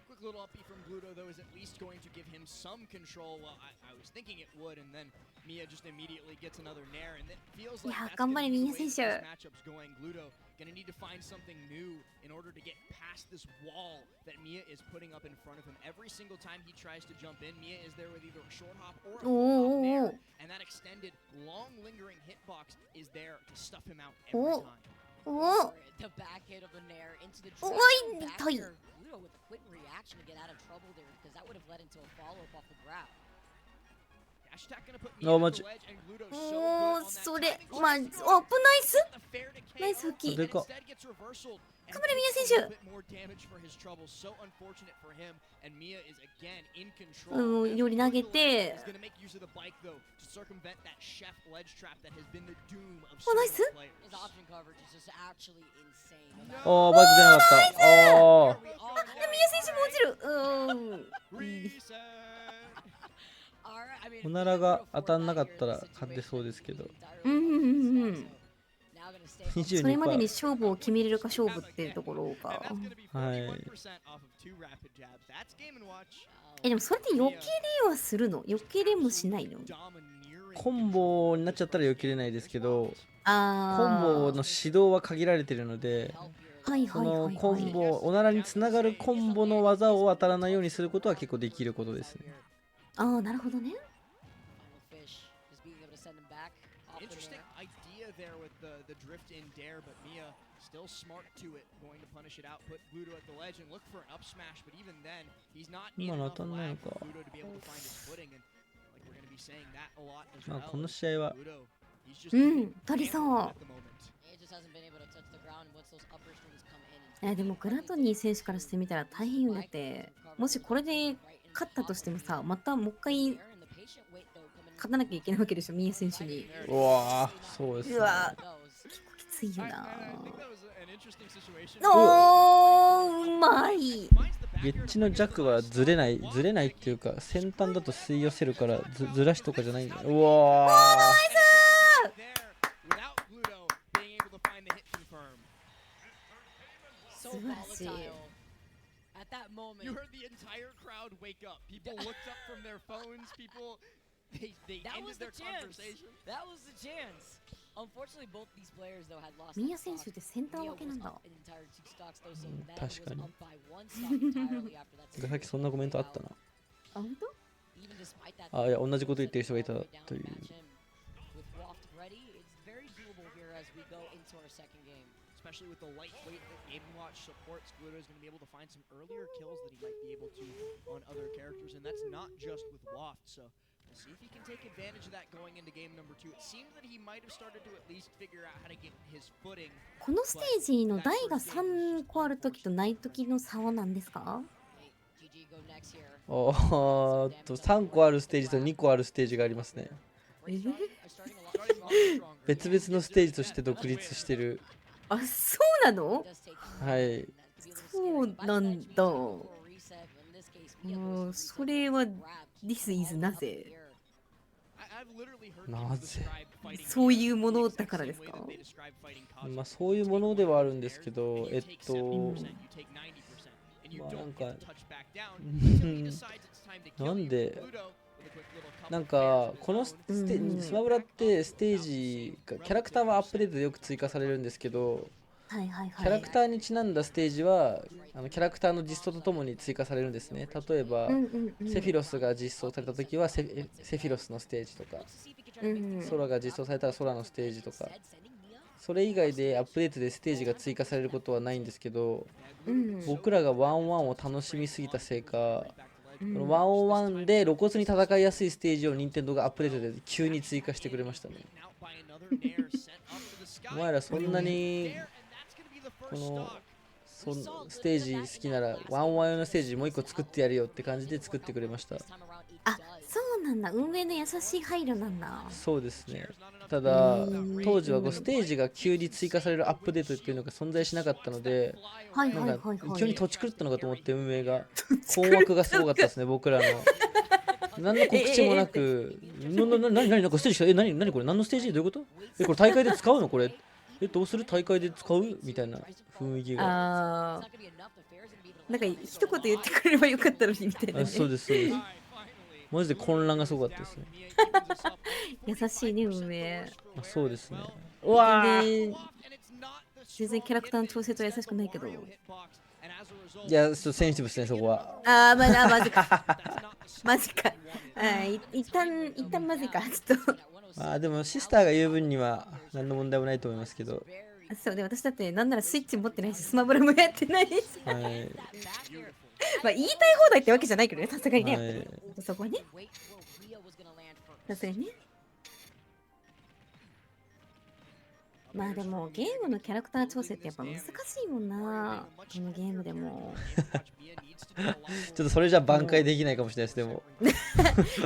Quick little upbeat from Gluto, though, is at least going to give him some control. Well, I was thinking it would, and then Mia just immediately gets another nair, and it feels like that's going to be the way this matchup's going. Gluto going to need to find something new in order to get past this wall that Mia is putting up in front of him. Every single time he tries to jump in, Mia is there with either a short hop or a hop nair, and that extended, long, lingering hitbox is there to stuff him out every time. The back hit of the nair into the trap. Gluto with a quick reaction to get out of trouble there, because that would have led into a follow-up off the grab. おー、それ、まあ、お、ナイスナイス復帰。頑張れ、ミヤ選手。より投げて。お、ナイス。おー、バイク出なかった。おー。ミヤ選手も落ちる。おならが当たんなかったら勝てそうですけど。それまでに勝負を決めれるか勝負っていうところか。はい。でもそれって余計ではするの？余計でもしないの？コンボになっちゃったら避けれないですけど、コンボの指導は限られてるので、そのコンボ、おならにつながるコンボの技を当たらないようにすることは結構できることですね。ああ、なるほどね。Interesting idea there with the drift in dare, but Mia still smart to it, going to punish it out, put Gluto at the ledge and look for an up smash, but even then, he's not in enough lag for Gluto to be able to find his footing, and like we're going to be saying that a lot as well. この試合は取りそう。でもグラトニー選手からしてみたら大変よ。だってもしこれで勝ったとしてもさ、またもう一回勝たなきゃいけないわけでしょ、ミヤ選手に。うわー、そうですね。うわ結構きついよな。おー、うまい。ゲッジの弱はずれないっていうか、先端だと吸い寄せるからずらしとかじゃないんだよ。うわー、ナイス素晴らしい。At that moment, you heard the entire crowd wake up. People looked up from their phones. People, they ended their conversation. That was the chance. Unfortunately, both these players though had lost. ミヤ選手ってセンター分けなんだ。確かに。さっきそんなコメントあったな。あ、本当？あ、いや、同じこと言ってる人がいたという。Especially with the lightweight that Game & Watch supports, Gluto is going to be able to find some earlier kills that he might be able to on other characters, and that's not just with Waft, so we'll see if he can take advantage of that going into game number 2. It seems that he might have started to at least figure out how to get his footing. このステージの台が3個あるときとないときの差は何ですか？3個あるステージと2個あるステージがありますね。別々のステージとして独立してる。あ、そうなの？はい。そうなんだ。それは This is なぜ？なぜ？そういうものだからですか？まあそういうものではあるんですけど、まあなんかなんかこのスマブラってステージキャラクターはアップデートでよく追加されるんですけど、キャラクターにちなんだステージはキャラクターの実装とともに追加されるんですね。例えばセフィロスが実装された時はセフィロスのステージとか、ソラが実装されたらソラのステージとか、それ以外でアップデートでステージが追加されることはないんですけど、僕らが1-1を楽しみすぎたせいか、1-1で露骨に戦いやすいステージを任天堂がアップデートで急に追加してくれましたね。お前らそんなにこのステージ好きなら1-1用のステージもう一個作ってやるよって感じで作ってくれました。あ、そうなんだ。運営の優しい配慮なんだ。そうですね。ただ当時はステージが急に追加されるアップデートっていうのが存在しなかったので、なんか急に土地狂ったのかと思って運営が困惑がすごかったですね。僕らの何の告知もなくなんかステージ何これ何のステージどういうことこれ大会で使うのこれどうする大会で使うみたいな雰囲気が。なんか一言言ってくれればよかったのにみたいな、ね。そうですそうです。マジで混乱がすごかったですね。優しいね運営。そうですね。うわ全然キャラクターの調整と優しくないけど。いや、ちょっとセンシティブですねそこは。マジか。マジか。一旦マジかちょっと。でもシスターが言う分には何の問題もないと思いますけど。そうで、私だってなんならスイッチ持ってないしスマブラもやってないし。まあ言いたい放題ってわけじゃないけどね、さすがにね。そこはね。さすがにね。まあでもゲームのキャラクター調整ってやっぱ難しいもんな、このゲームでも。ちょっとそれじゃ挽回できないかもしれないです。でも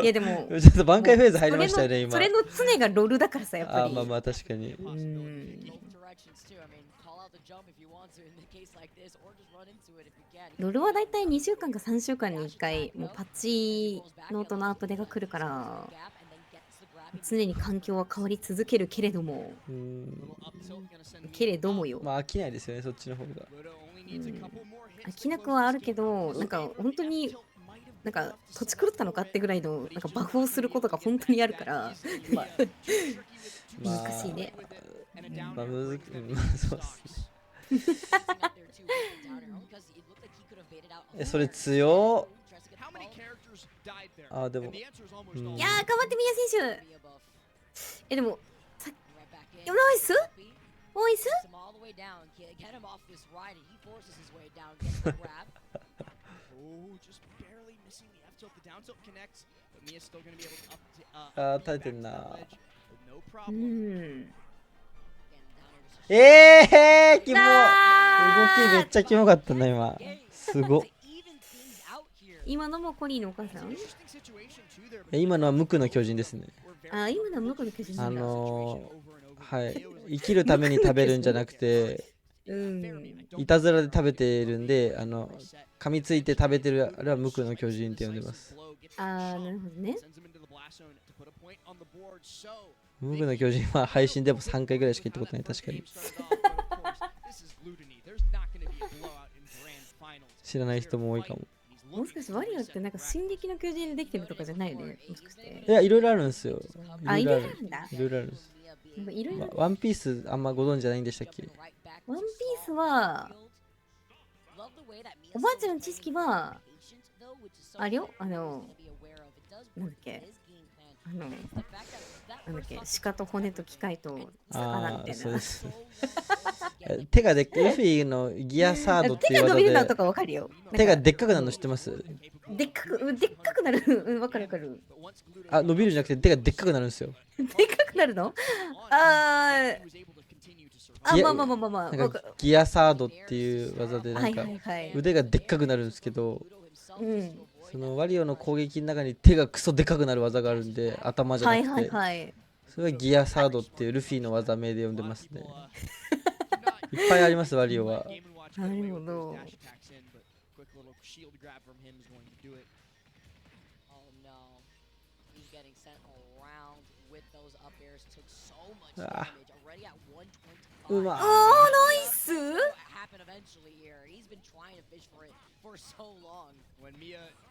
いやでもちょっと挽回フェーズ入りましたよね今。それの常がロールだからさ、やっぱり。まあ確かに。ロールはだいたい2週間か3週間に1回もうパッチノートのアップデが来るから、常に環境は変わり続けるけれども、よ。まあ飽きないですよね、そっちの方が。飽きなくはあるけど、なんか本当になんか土地狂ったのかってぐらいのなんかバフをすることが本当にあるから難しいね。そうですね。それ強っ。でもいやー頑張って宮選手。でもナイスナイス。耐えてんな。キモ。動きめっちゃキモかったな今。すご。今のもコリーのお母さん？今のは無垢の巨人ですね。あ、今のは無垢の巨人なんだ。はい、生きるために食べるんじゃなくて、いたずらで食べてるんで、噛みついて食べてるあれは無垢の巨人って呼んでます。あー、なるほどね。無垢の巨人は配信でも3回ぐらいしか言ったことない、確かに。知らない人も多いかも。もしかしてワリオってなんか進撃の巨人でできてるとかじゃないよね、もしかして。いや、いろいろあるんですよ。あ、いろいろあるんだ。いろいろあるんです。いろいろ。ワンピースあんまご存知じゃないんでしたっけ？ワンピースは、おばあちゃんの知識は、あれよ、なんだっけ、なんだっけ、鹿と骨と機械と魚みたいな。そうです。手がでっかい、ルフィのギアサードっていう技で手が伸びるのとかわかるよ。手がでっかくなるの知ってます？でっかくなる。わかるわかる。あ、伸びるじゃなくて手がでっかくなるんですよ。でっかくなるの？まあ。ギアサードっていう技でなんか腕がでっかくなるんですけど、そのワリオの攻撃の中に手がクソでかくなる技があるんで、頭じゃなくて、それがギアサードっていうルフィの技名で呼んでますね。いっぱいあります、ワリオは。なるほど。うまっ。ナイス。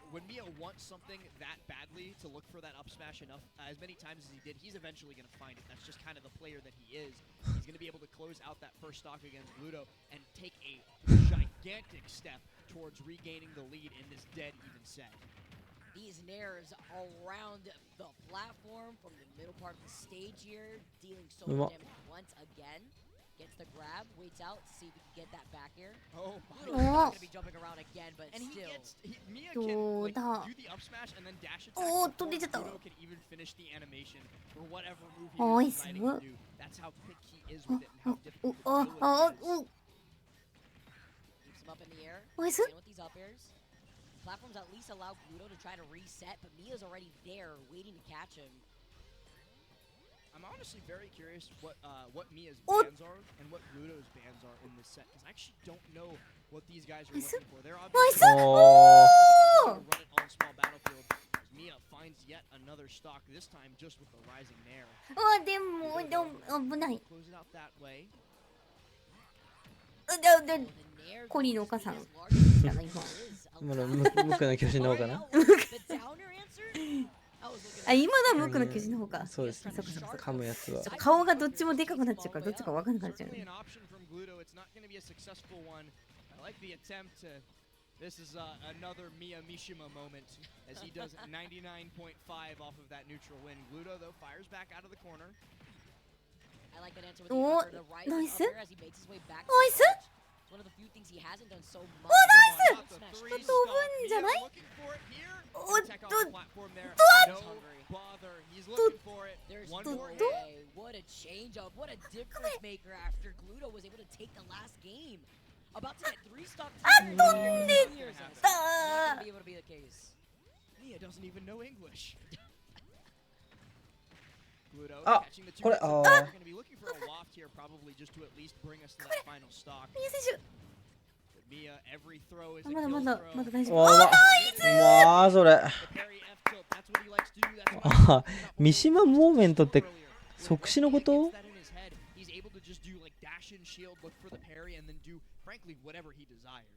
When Mia wants something that badly to look for that up smash enough as many times as he did, he's eventually going to find it. That's just kind of the player that he is. He's going to be able to close out that first stock against Ludo and take a gigantic step towards regaining the lead in this dead even set. These nairs around the platform from the middle part of the stage here, dealing so much damage once again. Gets the grab, waits out to see if he can get that back air. Oh my god. Gonna be jumping around again, but and still. Mia can like, do the up smash and then dash attack. Ludo can even finish the animation for whatever move he is deciding to do. That's how quick he is with it and how difficult it is. Keeps him up in the air. With these up airs. Platforms at least allow Ludo to try to reset, but Mia's already there waiting to catch him. I'm honestly very curious what Mia's bans are and what Ludo's bans are in this set, because I actually don't know what these guys are looking for. They're obviously run it on small battlefield. Mia finds yet another stock, this time just with the rising nair. Close it out that way. コリーのお母さん。今の無垢の巨人の方かな。あ、今のは無垢の巨人の方か。そうですね。噛むやつは。顔がどっちもでかくなっちゃうから、どっちか分かんなくなっちゃう。This is another Mia Mishima moment as he does 99.5 off of that neutral win. Gluto though fires back out of the corner. I like that answer with the upper to the right as he makes his way back. Nice. One of the few things he hasn't done so much. Oh, nice! 飛ぶんじゃない？おっと、What a change up! What a difference maker after Gluto was able to take the last game. About to get 3 stocks. 飛んでったー。 Be able to be the case. Mia doesn't even know English. あ、これまだ大丈夫。わあ、それ。三島モーメントって即死のこと？ frankly, whatever he desires.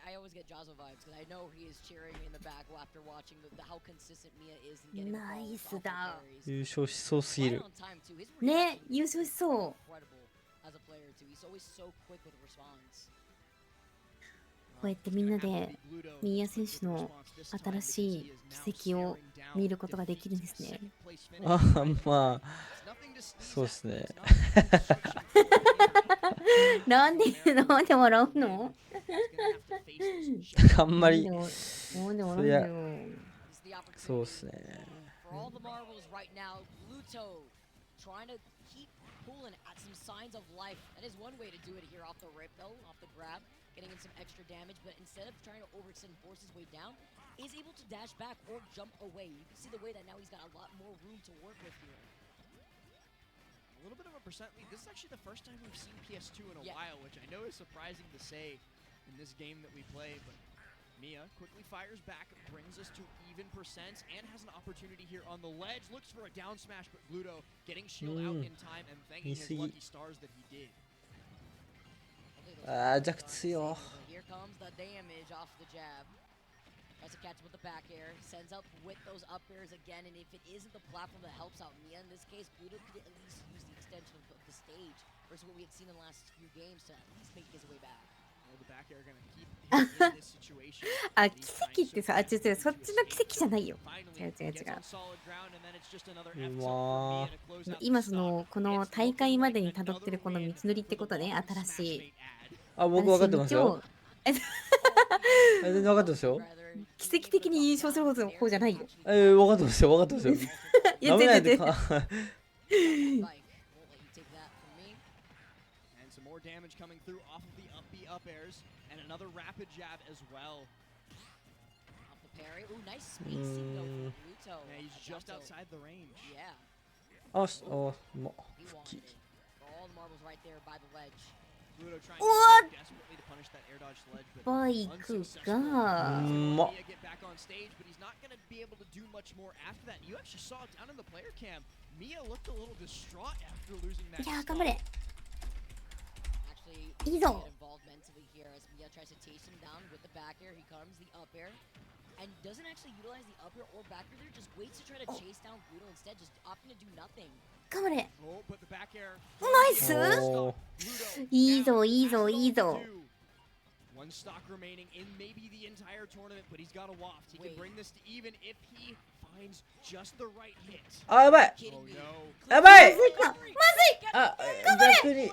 I always get Jazzo vibes because I know he is cheering in the back after watching how consistent Mia is in getting Nice だ。優勝しそうすぎる。ね、優勝しそう。こうやってみんなでミーア選手の新しい奇跡を見ることができるんですね。あ、まあ、そうですね。なんで笑うの？あんまり。そりゃ、そうですね。pulling at some signs of life. That is one way to do it here off the rip, though, off the grab. getting in some extra damage, but instead of trying to overextend and force his way down, is able to dash back or jump away. You can see the way that now he's got a lot more room to work with here. A little bit of a percent lead. This is actually the first time we've seen PS2 in a while, which I know is surprising to say in this game that we play, but Mia quickly fires back, brings us to even percents, and has an opportunity here on the ledge. Looks for a down smash, but Gluto getting shield out in time and thanking his lucky stars that he did. Here comes the damage off the jab. Tries to catch him with the back air, sends up with those up airs again, and if it isn't the platform that helps out Mia in this case, Gluto could at least use the extension of the stage versus what we had seen in the last few games to at least make his way back. あ、奇跡ってさ、違う違う、そっちの奇跡じゃないよ。違う違う違う。今そのこの大会までに辿ってるこの道のりってことね、新しい。あ、僕分かってますよ。全然分かってますよ。奇跡的に優勝する方じゃないよ。分かってますよ、分かってますよ。いや、全然。Damage coming through off of the up airs and another rapid jab as well. Off the parry. Ooh, nice spacing though from Gluto. Yeah, he's just outside the range. Yeah. Oh, fuki. All the marbles right there by the ledge. Gluto trying so desperately to punish that air dodge ledge, but unsuccessful. Mia get back on stage, but he's not going to be able to do much more after that. You actually saw it down in the player cam. Mia looked a little distraught after losing that. いや、頑張れ。いいぞ。Involved mentally here as Mia tries to chase him down with the back air. He comes the up air and doesn't actually utilize the up air or back air there. Just waits to try to chase down Gluto instead, just opting to do nothing. 頑張れ。Oh, but the back air. ナイス。いいぞいいぞいいぞ。One stock remaining in maybe the entire tournament, but he's got a waft. He can bring this to even if he finds just the right hit. あ、やばい。Oh no. やばい。まずい。あ、逆に。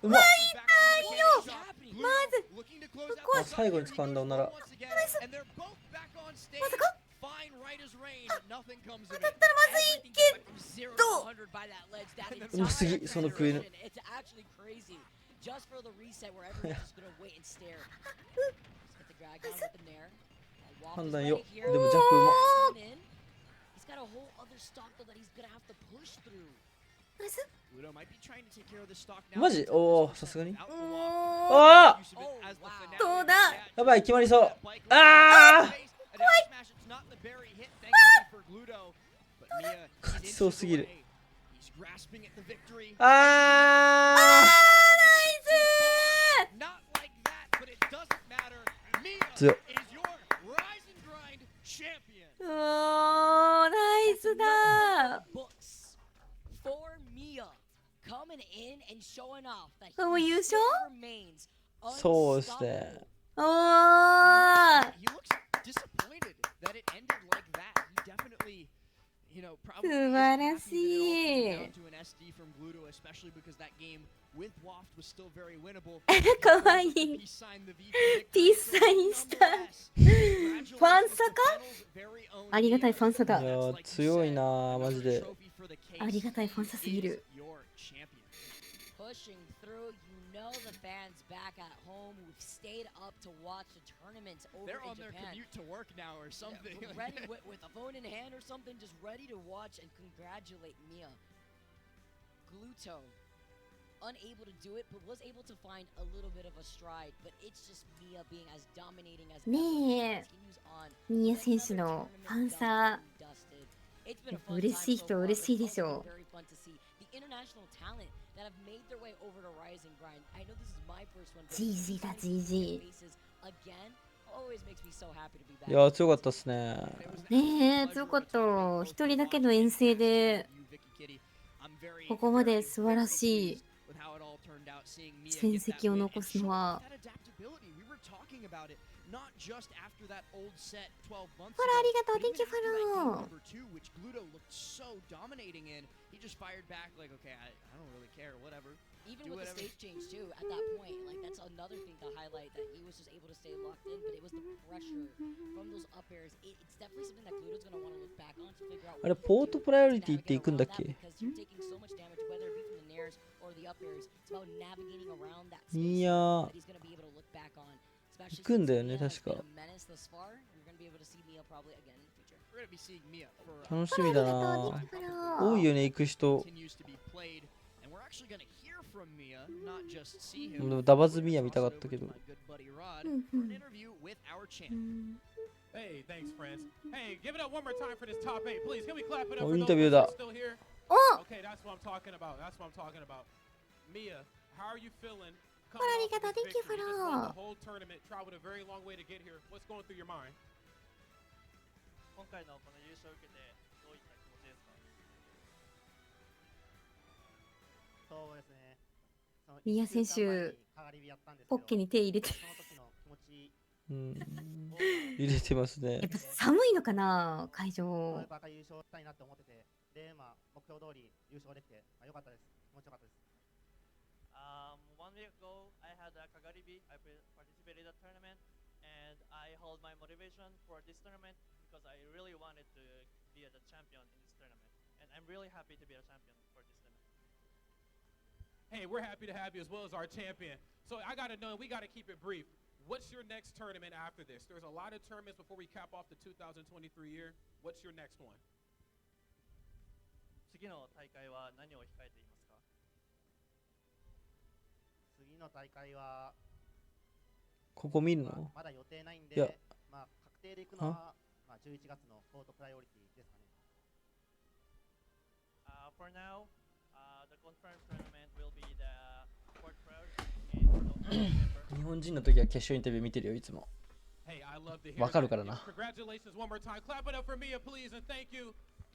うまっ。最後に掴んだおなら。まさか。当たったらまずいけど。うますぎ、そのクイーン。Just for the reset where everyone's just gonna wait and stare. Let's get the drag down with the nair. 判断よ。でもジャックうま。He's got a whole other stock though that he's gonna have to push through. マジ？おお、さすがに。おお。どうだ。やばい、決まりそう。ああ。怖い。勝ちそうすぎる。ああ。強い。おー、ナイスだ。もう優勝？そうですね。おー。素晴らしい。かわいい。ピースサインした。ファンサか？ありがたいファンサだ。いや強いなマジで。ありがたいファンサすぎる。Pushing through, you know the fans back at home who've stayed up to watch the tournament over They're in on their Japan. commute to work now or something. Yeah, ready with a phone in hand or something, just ready to watch and congratulate Mia. Gluto, unable to do it, but was able to find a little bit of a stride. But it's just Mia being as dominating asねえ、ミア選手のファンサ嬉しい人は嬉しいでしょう。GG だ GG。いや強かったっすね。ねえ強かった。一人だけの遠征でここまで素晴らしい戦績を残すのは。ほらありがとう。Thank you for Even with the stage change too, at that point, like that's another thing to highlight that he was just able to stay locked in, but it was the pressure from those up airs. It's definitely something that Gluto's gonna want to look back on to figure out. あれポートプライオリティっていくんだっけ？Because you're taking so much damage, whether it be from the nairs or the the up airs. It's about navigating around that い space や that he's going to be able to look back on. 行くんだよね、 Mia has 確 been か。 a menace thus far. We're going to be able to see Mia probably again in the future. We're going to be seeing Mia for 楽しみだな。多いよね、行く人。 continues to be played, and we're actually going to hear from Mia, not just see で him. もダバズミア見たかったけど。 My good buddy Rod for an interview with our champ. Hey, thanks, friends. Hey, give it up one more time for this top 8, please. Can we clap it up お for イン those タビュー that だ are。still here? Okay, that's what I'm talking about. That's what I'm talking about. Mia, how are you feeling? Coming off of this victory? You just won the whole tournament, traveled a very long way to get here. What's going through your mind? 今回のこの優勝を受けてどういった気持ちですか？そうですね。ミア選手、ポッケに手入れてる。うん。入れてますね。やっぱ寒いのかな、会場。また優勝したいなって思ってて、で、目標通り優勝できて、良かったです。気持ちよかったです。1 week ago, I had a Kagaribi. I participated in the tournament, and I hold my motivation for this tournament because I really wanted to be the champion in this tournament, and I'm really happy to be a champion for this tournament. Hey, we're happy to have you as well as our champion. So I got to know, we got to keep it brief. What's your next tournament after this? There's a lot of tournaments before we cap off the 2023 year. What's your next one? 次の大会は何を控えていますか？次の大会はここ見るの？まだ予定ないんで、いや、確定で行くのは11月のフォートプライオリティですかね。For now, the confirmed tournament will be the fourth priority. 日本人の時は決勝インタビュー見てるよ、いつも。わかるからな。Congratulations one more time. Clap it up for Mia, please, and thank you.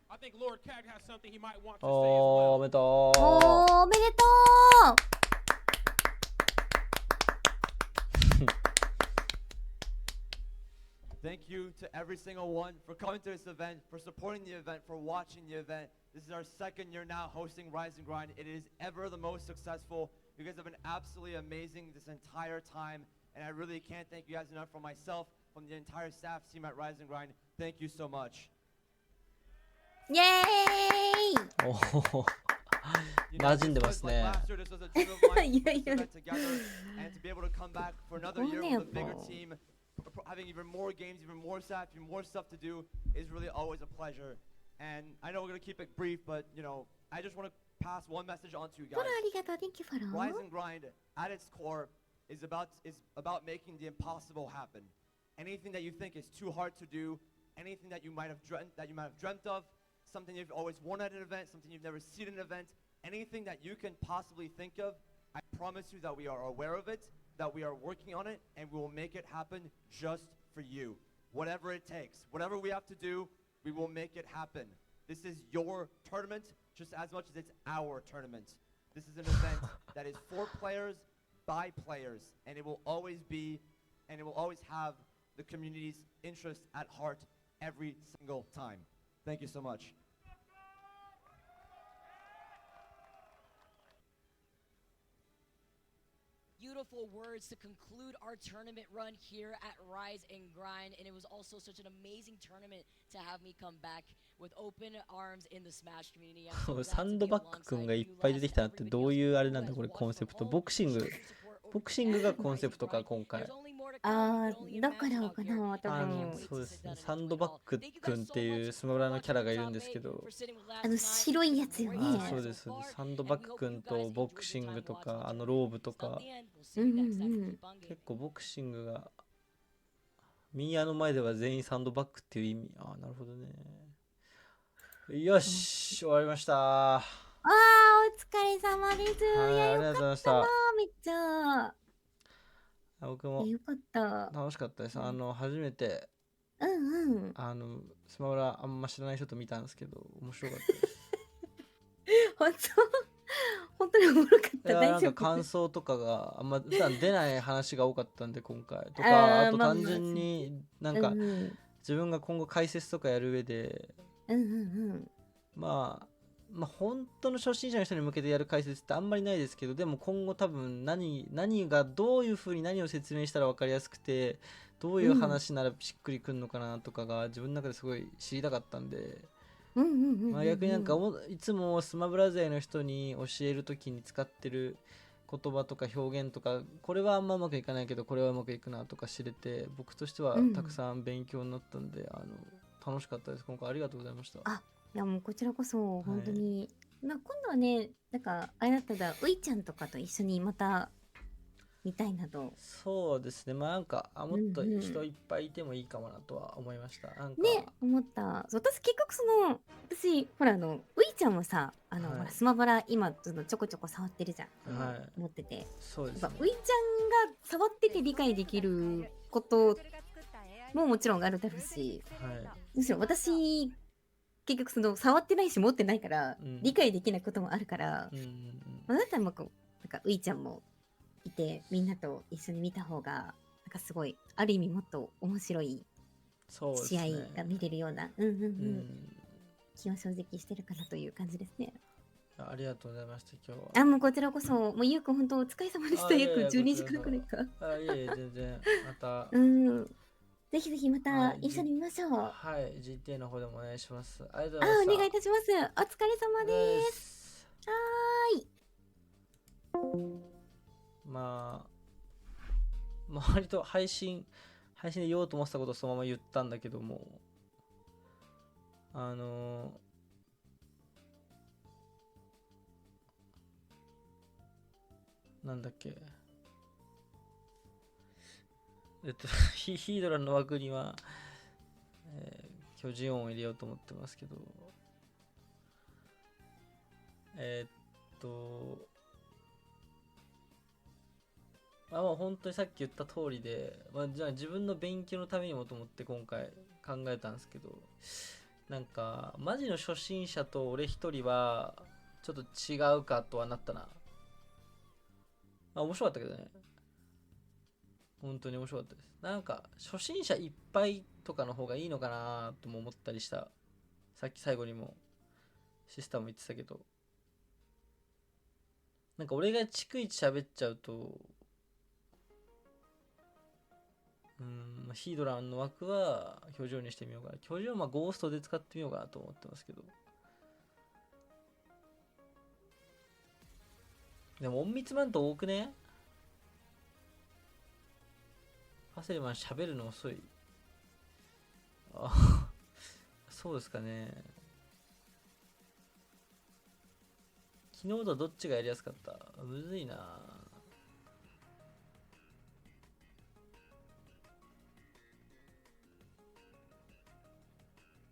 I think Lord Cat has something he might want to say as well. おめでとう。おめでとう。Thank you to every single one for coming to this event, for supporting the event, for watching the event. This is our second year now hosting Rise and Grind. It is ever the most successful. You guys have been absolutely amazing this entire time, and I really can't thank you guys enough from myself, from the entire staff team at Rise and Grind. Thank you so much. イエーイ。おお。馴染んでますね。いやいや。And to be able to come back for another year with a bigger team, having even more games, even more staff, even more stuff to do is really always a pleasure. And I know we're gonna keep it brief, but you know, I just want to pass one message on to you guys. Rise and Grind, at its core, is about making the impossible happen. Anything that you think is too hard to do, anything that you might have dreamt of, something you've always wanted at an event, something you've never seen at an event, anything that you can possibly think of, I promise you that we are aware of it, that we are working on it, and we will make it happen just for you. Whatever it takes, whatever we have to do, we will make it happen. This is your tournament just as much as it's our tournament. This is an event that is for players, by players, and it will always be, and it will always have the community's interest at heart every single time. Thank you so much. Beautiful words to conclude our tournament run here at Rise and Grind, and it was also such an amazing tournament to have me come back with open arms in the Smash community. サンドバック君がいっぱい出てきたってどういうあれなんだこれコンセプト。ボクシングがコンセプトか今回。あー、だからかな、多分。そうですね。サンドバック君っていうスマブラのキャラがいるんですけど。白いやつよね。そうです。サンドバック君とボクシングとかローブとか。結構ボクシングがミーアの前では全員サンドバックっていう意味。ああ、なるほどね。よし、終わりました。あー、お疲れ様です。はい、ありがとうございました。めっちゃ。僕もよかった。楽しかったです。初めてスマブラあんま知らない人と見たんですけど面白かったです。本当におもろかった。大丈夫。なんか感想とかがあんま普段出ない話が多かったんで今回とか、あと単純になんか自分が今後解説とかやる上で、まあ本当の初心者の人に向けてやる解説ってあんまりないですけど、でも今後多分何がどういう風に何を説明したら分かりやすくて、どういう話ならしっくりくるのかなとかが自分の中ですごい知りたかったんで、逆になんかいつもスマブラ勢の人に教えるときに使ってる言葉とか表現とか、これはあんまうまくいかないけどこれはうまくいくなとか知れて、僕としてはたくさん勉強になったんで、楽しかったです。今回ありがとうございました。いやもうこちらこそ本当に、今度はね、なんかあれだったらういちゃんとかと一緒にまた見たいなと。そうですね。なんかもっと人いっぱいいてもいいかもなとは思いました。なんかね、思った。私結局私ほらういちゃんもさ、ほらスマブラ今ちょこちょこ触ってるじゃん。持ってて。そうですね。ういちゃんが触ってて理解できることももちろんあるだろうし、むしろ私結局触ってないし持ってないから、理解できないこともあるから、だったらなんかういちゃんもいてみんなと一緒に見た方がなんかすごいある意味もっと面白い試合が見れるような気は正直してるかなという感じですね。ありがとうございました。今日はもうこちらこそ、もうゆうくん本当お疲れ様でした。約12時間くらいか。いえいえ、全然またぜひぜひまた一緒に見ましょう。はい、GT の方でもお願いします。ありがとうございました。お願いいたします。お疲れ様です。割と配信で言おうと思ってたことをそのまま言ったんだけども、なんだっけ、ヒードラの枠には、巨人音を入れようと思ってますけど、本当にさっき言った通りで、じゃあ自分の勉強のためにもと思って今回考えたんですけど、なんかマジの初心者と俺一人はちょっと違うかとはなったな。面白かったけどね。本当に面白かったです。なんか初心者いっぱいとかの方がいいのかなとも思ったりした。さっき最後にもシスターも言ってたけど、なんか俺が逐一喋っちゃうと、ヒードランの枠は表情にしてみようかな。表情はゴーストで使ってみようかなと思ってますけど。でも隠密マント多くね？パセリマン喋るの遅い。そうですかね。昨日とどっちがやりやすかった？むずいな。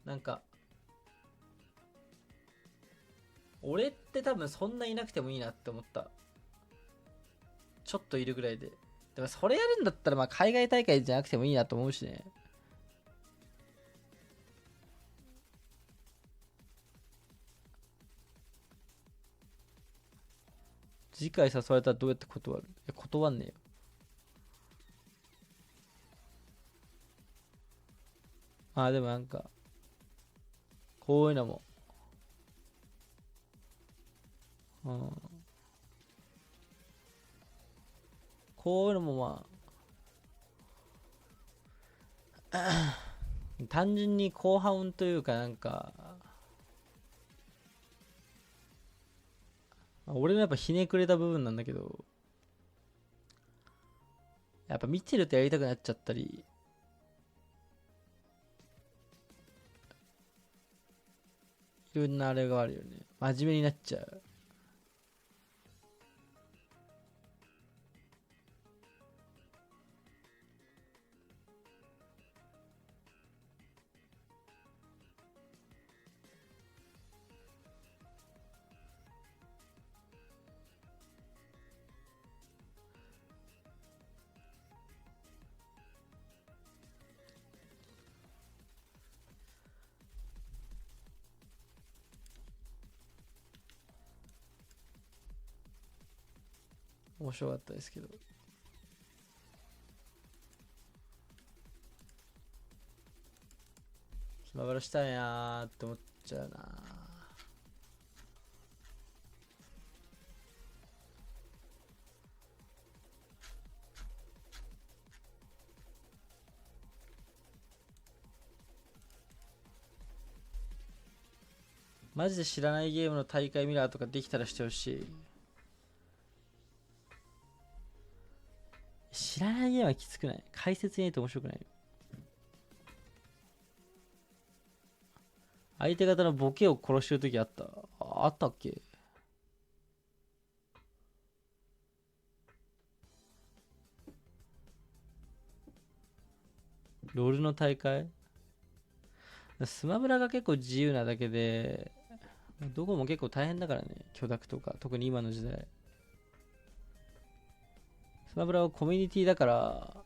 なんか俺って多分そんないなくてもいいなって思った。ちょっといるぐらいで。でもそれやるんだったら海外大会じゃなくてもいいなと思うしね。次回誘われたらどうやって断る？断んねえよ。でもなんかこういうのも、こういうのも単純に後半というかなんか、俺のやっぱひねくれた部分なんだけど、やっぱ見てるとやりたくなっちゃったり、いろんなあれがあるよね。真面目になっちゃう。面白かったですけど、スマブラしたいなーって思っちゃうな。マジで知らないゲームの大会ミラーとかできたらしてほしい。知らないゲームはきつくない？解説にないと面白くない？相手方のボケを殺してるときあった？あったっけ？ロールの大会？スマブラが結構自由なだけで、どこも結構大変だからね、許諾とか、特に今の時代。スマブラはコミュニティだから、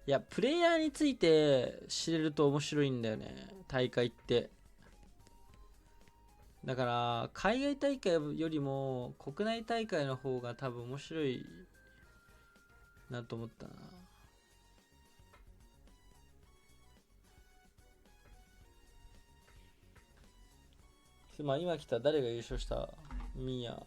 いや、プレイヤーについて知れると面白いんだよね、大会って。だから、海外大会よりも国内大会の方が多分面白いなと思ったな。まあ今来た誰が優勝した？ミヤ。